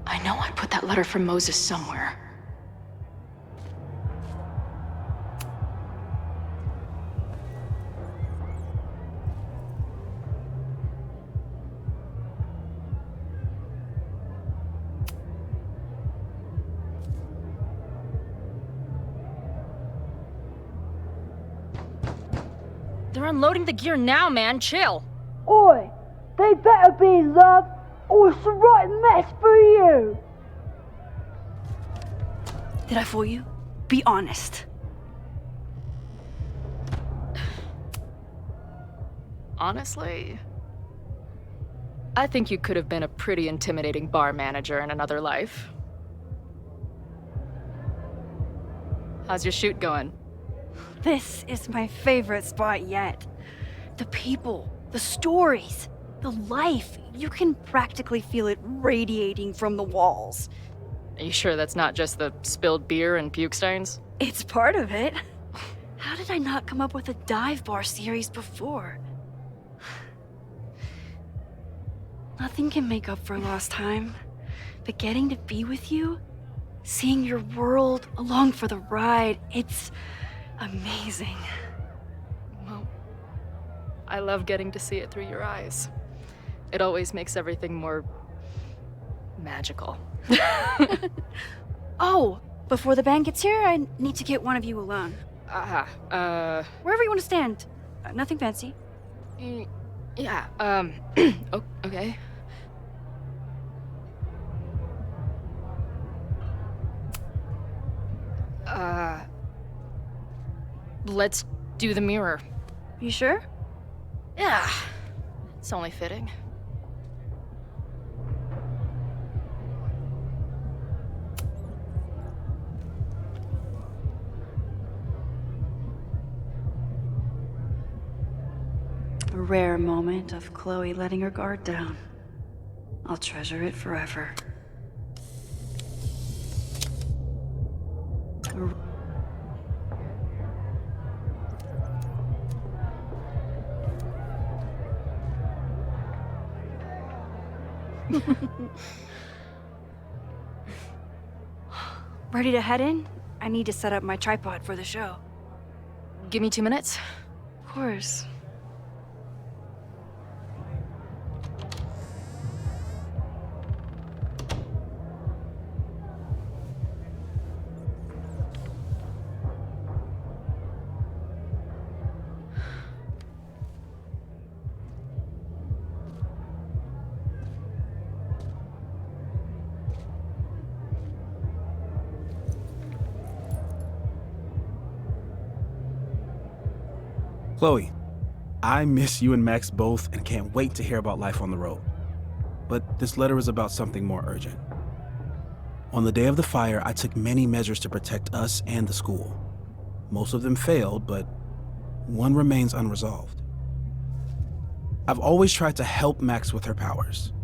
I know I put that letter from Moses somewhere. They're unloading the gear now, man. Chill. Oi, they better be in love, or it's a right mess for you. Did I fool you? Be honest. Honestly, I think you could have been a pretty intimidating bar manager in another life. How's your shoot going? This is my favorite spot yet. The people, the stories, the life. You can practically feel it radiating from the walls. Are you sure that's not just the spilled beer and puke stains? It's part of it. How did I not come up with a dive bar series before? Nothing can make up for lost time, but getting to be with you, seeing your world along for the ride, it's amazing. Well, I love getting to see it through your eyes. It always makes everything more magical. Oh, before the band gets here, I need to get one of you alone. Wherever you want to stand. Nothing fancy. Yeah, okay. Let's do the mirror. You sure? Yeah, it's only fitting. A rare moment of Chloe letting her guard down. I'll treasure it forever. Ready to head in? I need to set up my tripod for the show. Give me 2 minutes. Of course. Chloe, I miss you and Max both and can't wait to hear about life on the road. But this letter is about something more urgent. On the day of the fire, I took many measures to protect us and the school. Most of them failed, but one remains unresolved. I've always tried to help Max with her powers.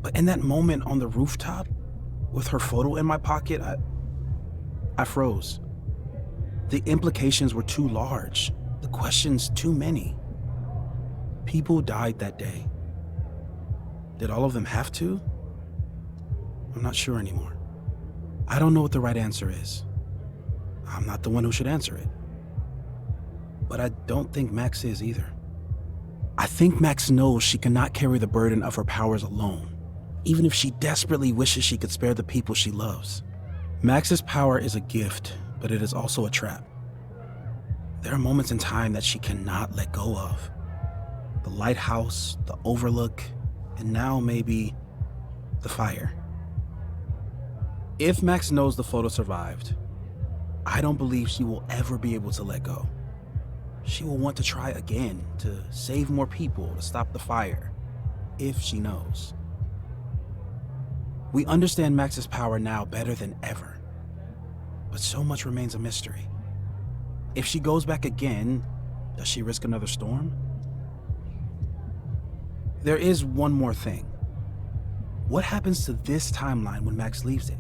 But in that moment on the rooftop, with her photo in my pocket, I froze. The implications were too large. The questions too many. People died that day. Did all of them have to? I'm not sure anymore. I don't know what the right answer is. I'm not the one who should answer it. But I don't think Max is either. I think Max knows she cannot carry the burden of her powers alone, even if she desperately wishes she could spare the people she loves. Max's power is a gift, but it is also a trap. There are moments in time that she cannot let go of. The lighthouse, the overlook, and now maybe the fire. If Max knows the photo survived, I don't believe she will ever be able to let go. She will want to try again, to save more people, to stop the fire, if she knows. We understand Max's power now better than ever, but so much remains a mystery. If she goes back again, does she risk another storm? There is one more thing. What happens to this timeline when Max leaves it?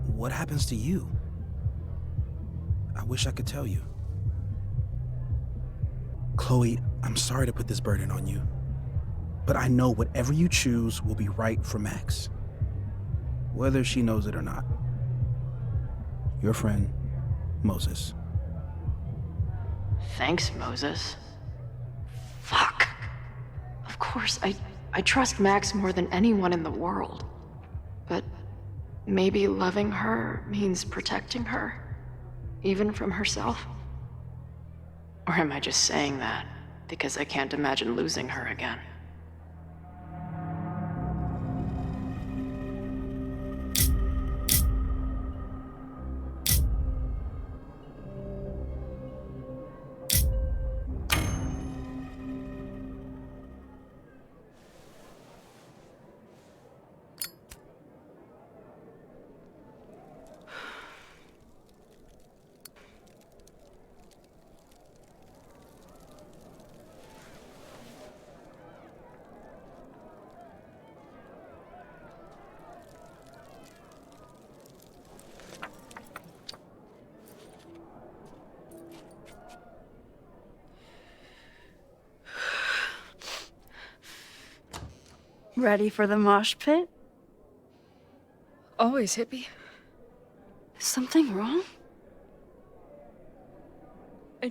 What happens to you? I wish I could tell you. Chloe, I'm sorry to put this burden on you, but I know whatever you choose will be right for Max, whether she knows it or not. Your friend, Moses. Thanks, Moses. Fuck. Of course, I trust Max more than anyone in the world. But maybe loving her means protecting her, even from herself? Or am I just saying that because I can't imagine losing her again? Ready for the mosh pit? Always, hippie. Is something wrong? I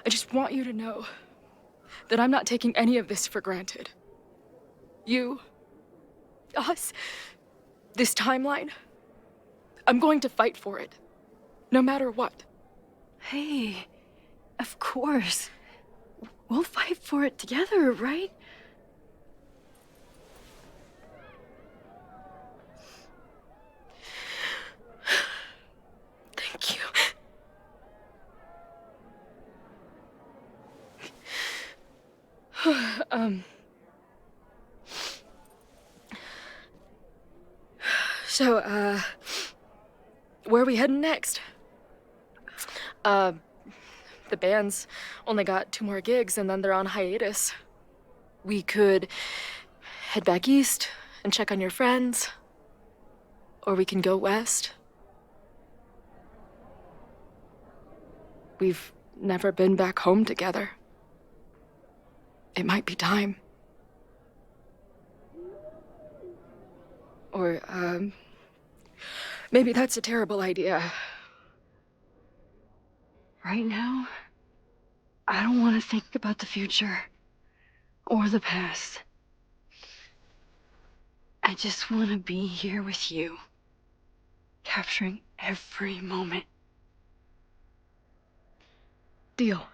just want you to know that I'm not taking any of this for granted. You, us, this timeline, I'm going to fight for it, no matter what. Hey, of course. We'll fight for it together, right? Thank you. So, where are we heading next? The band's only got 2 more gigs and then they're on hiatus. We could head back east and check on your friends, or we can go west. We've never been back home together. It might be time. Or, maybe that's a terrible idea. Right now, I don't want to think about the future or the past. I just want to be here with you, capturing every moment. Deal.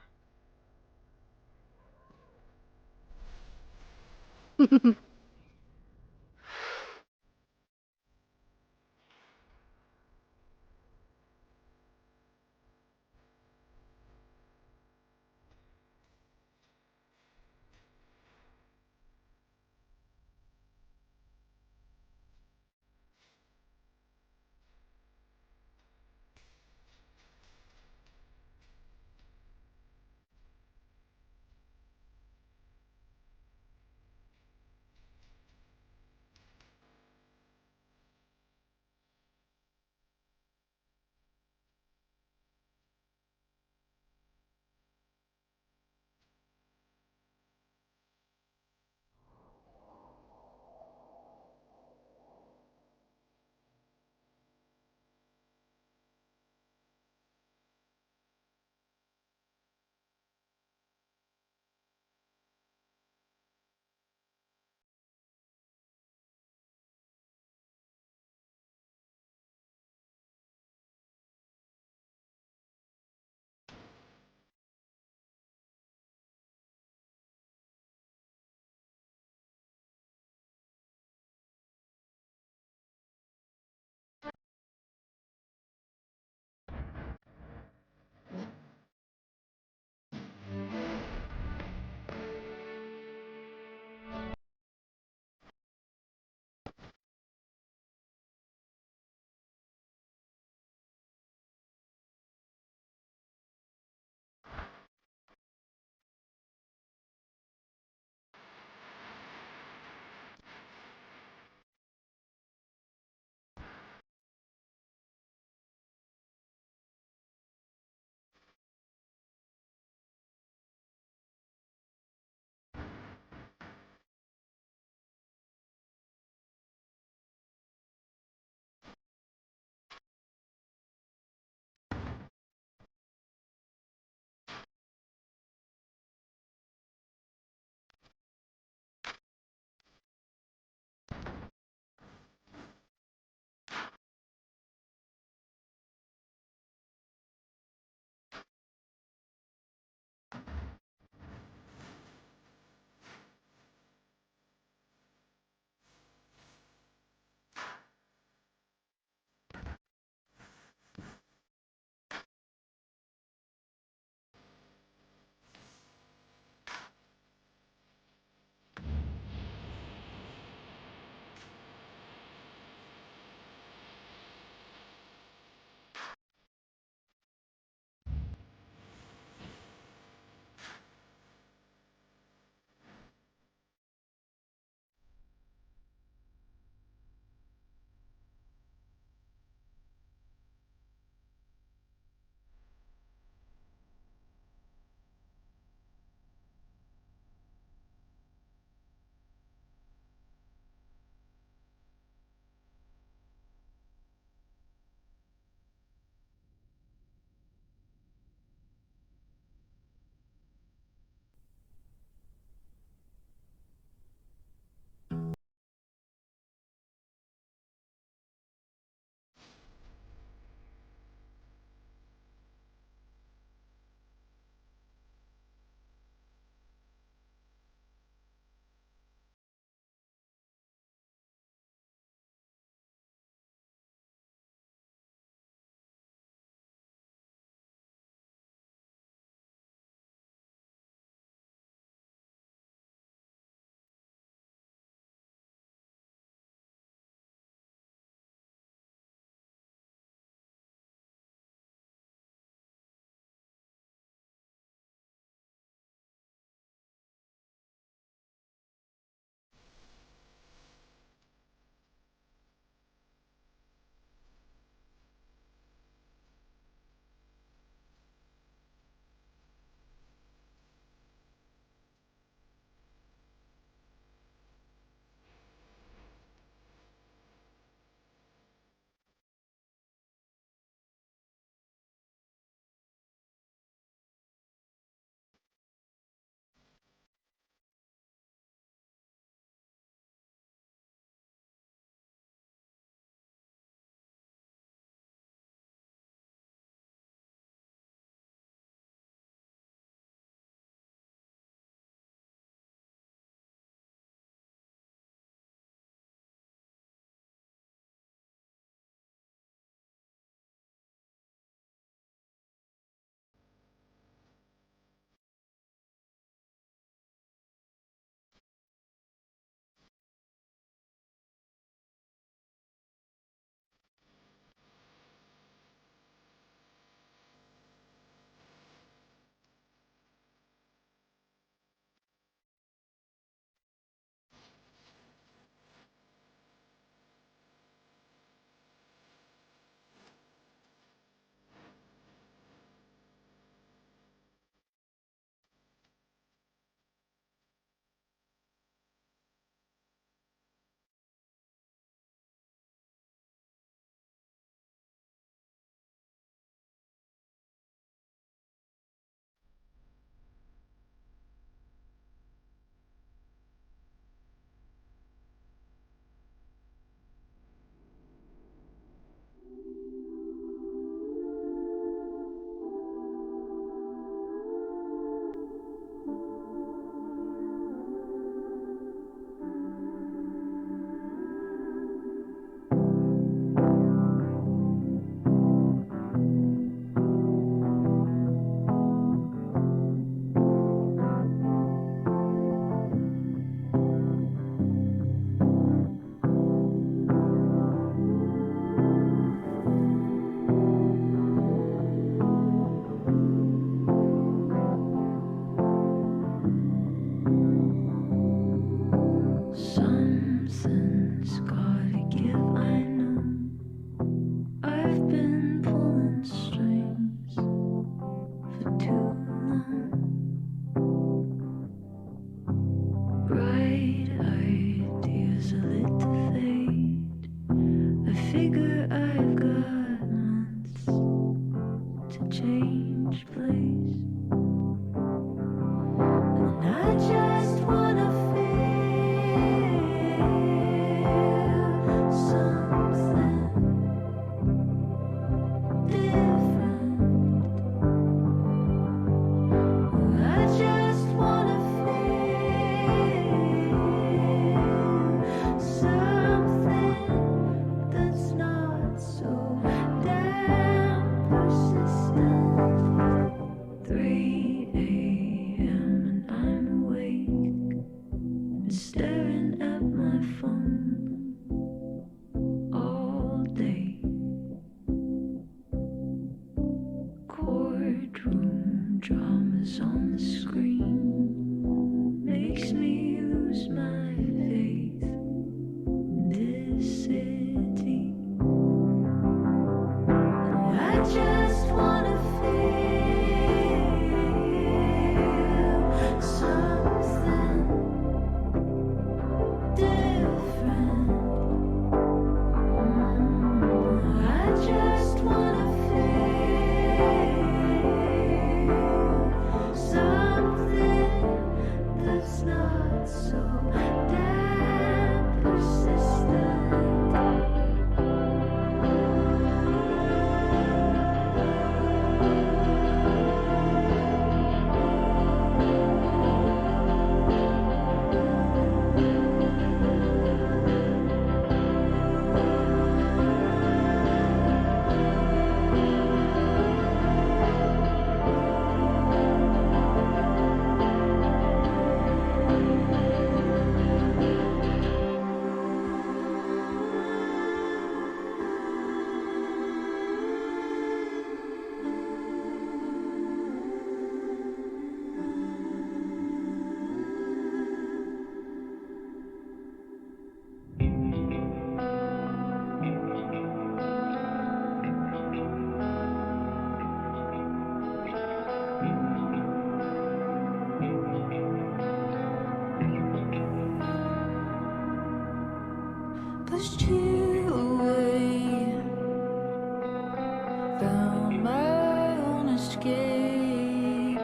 escape.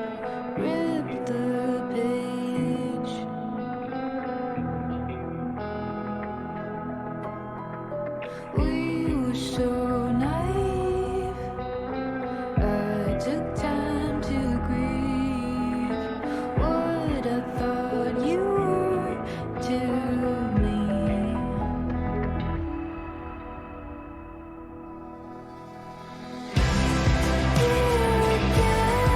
Rip the page. We were so naive. I took time to grieve what I thought you were to me. Here again.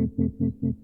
Thank you.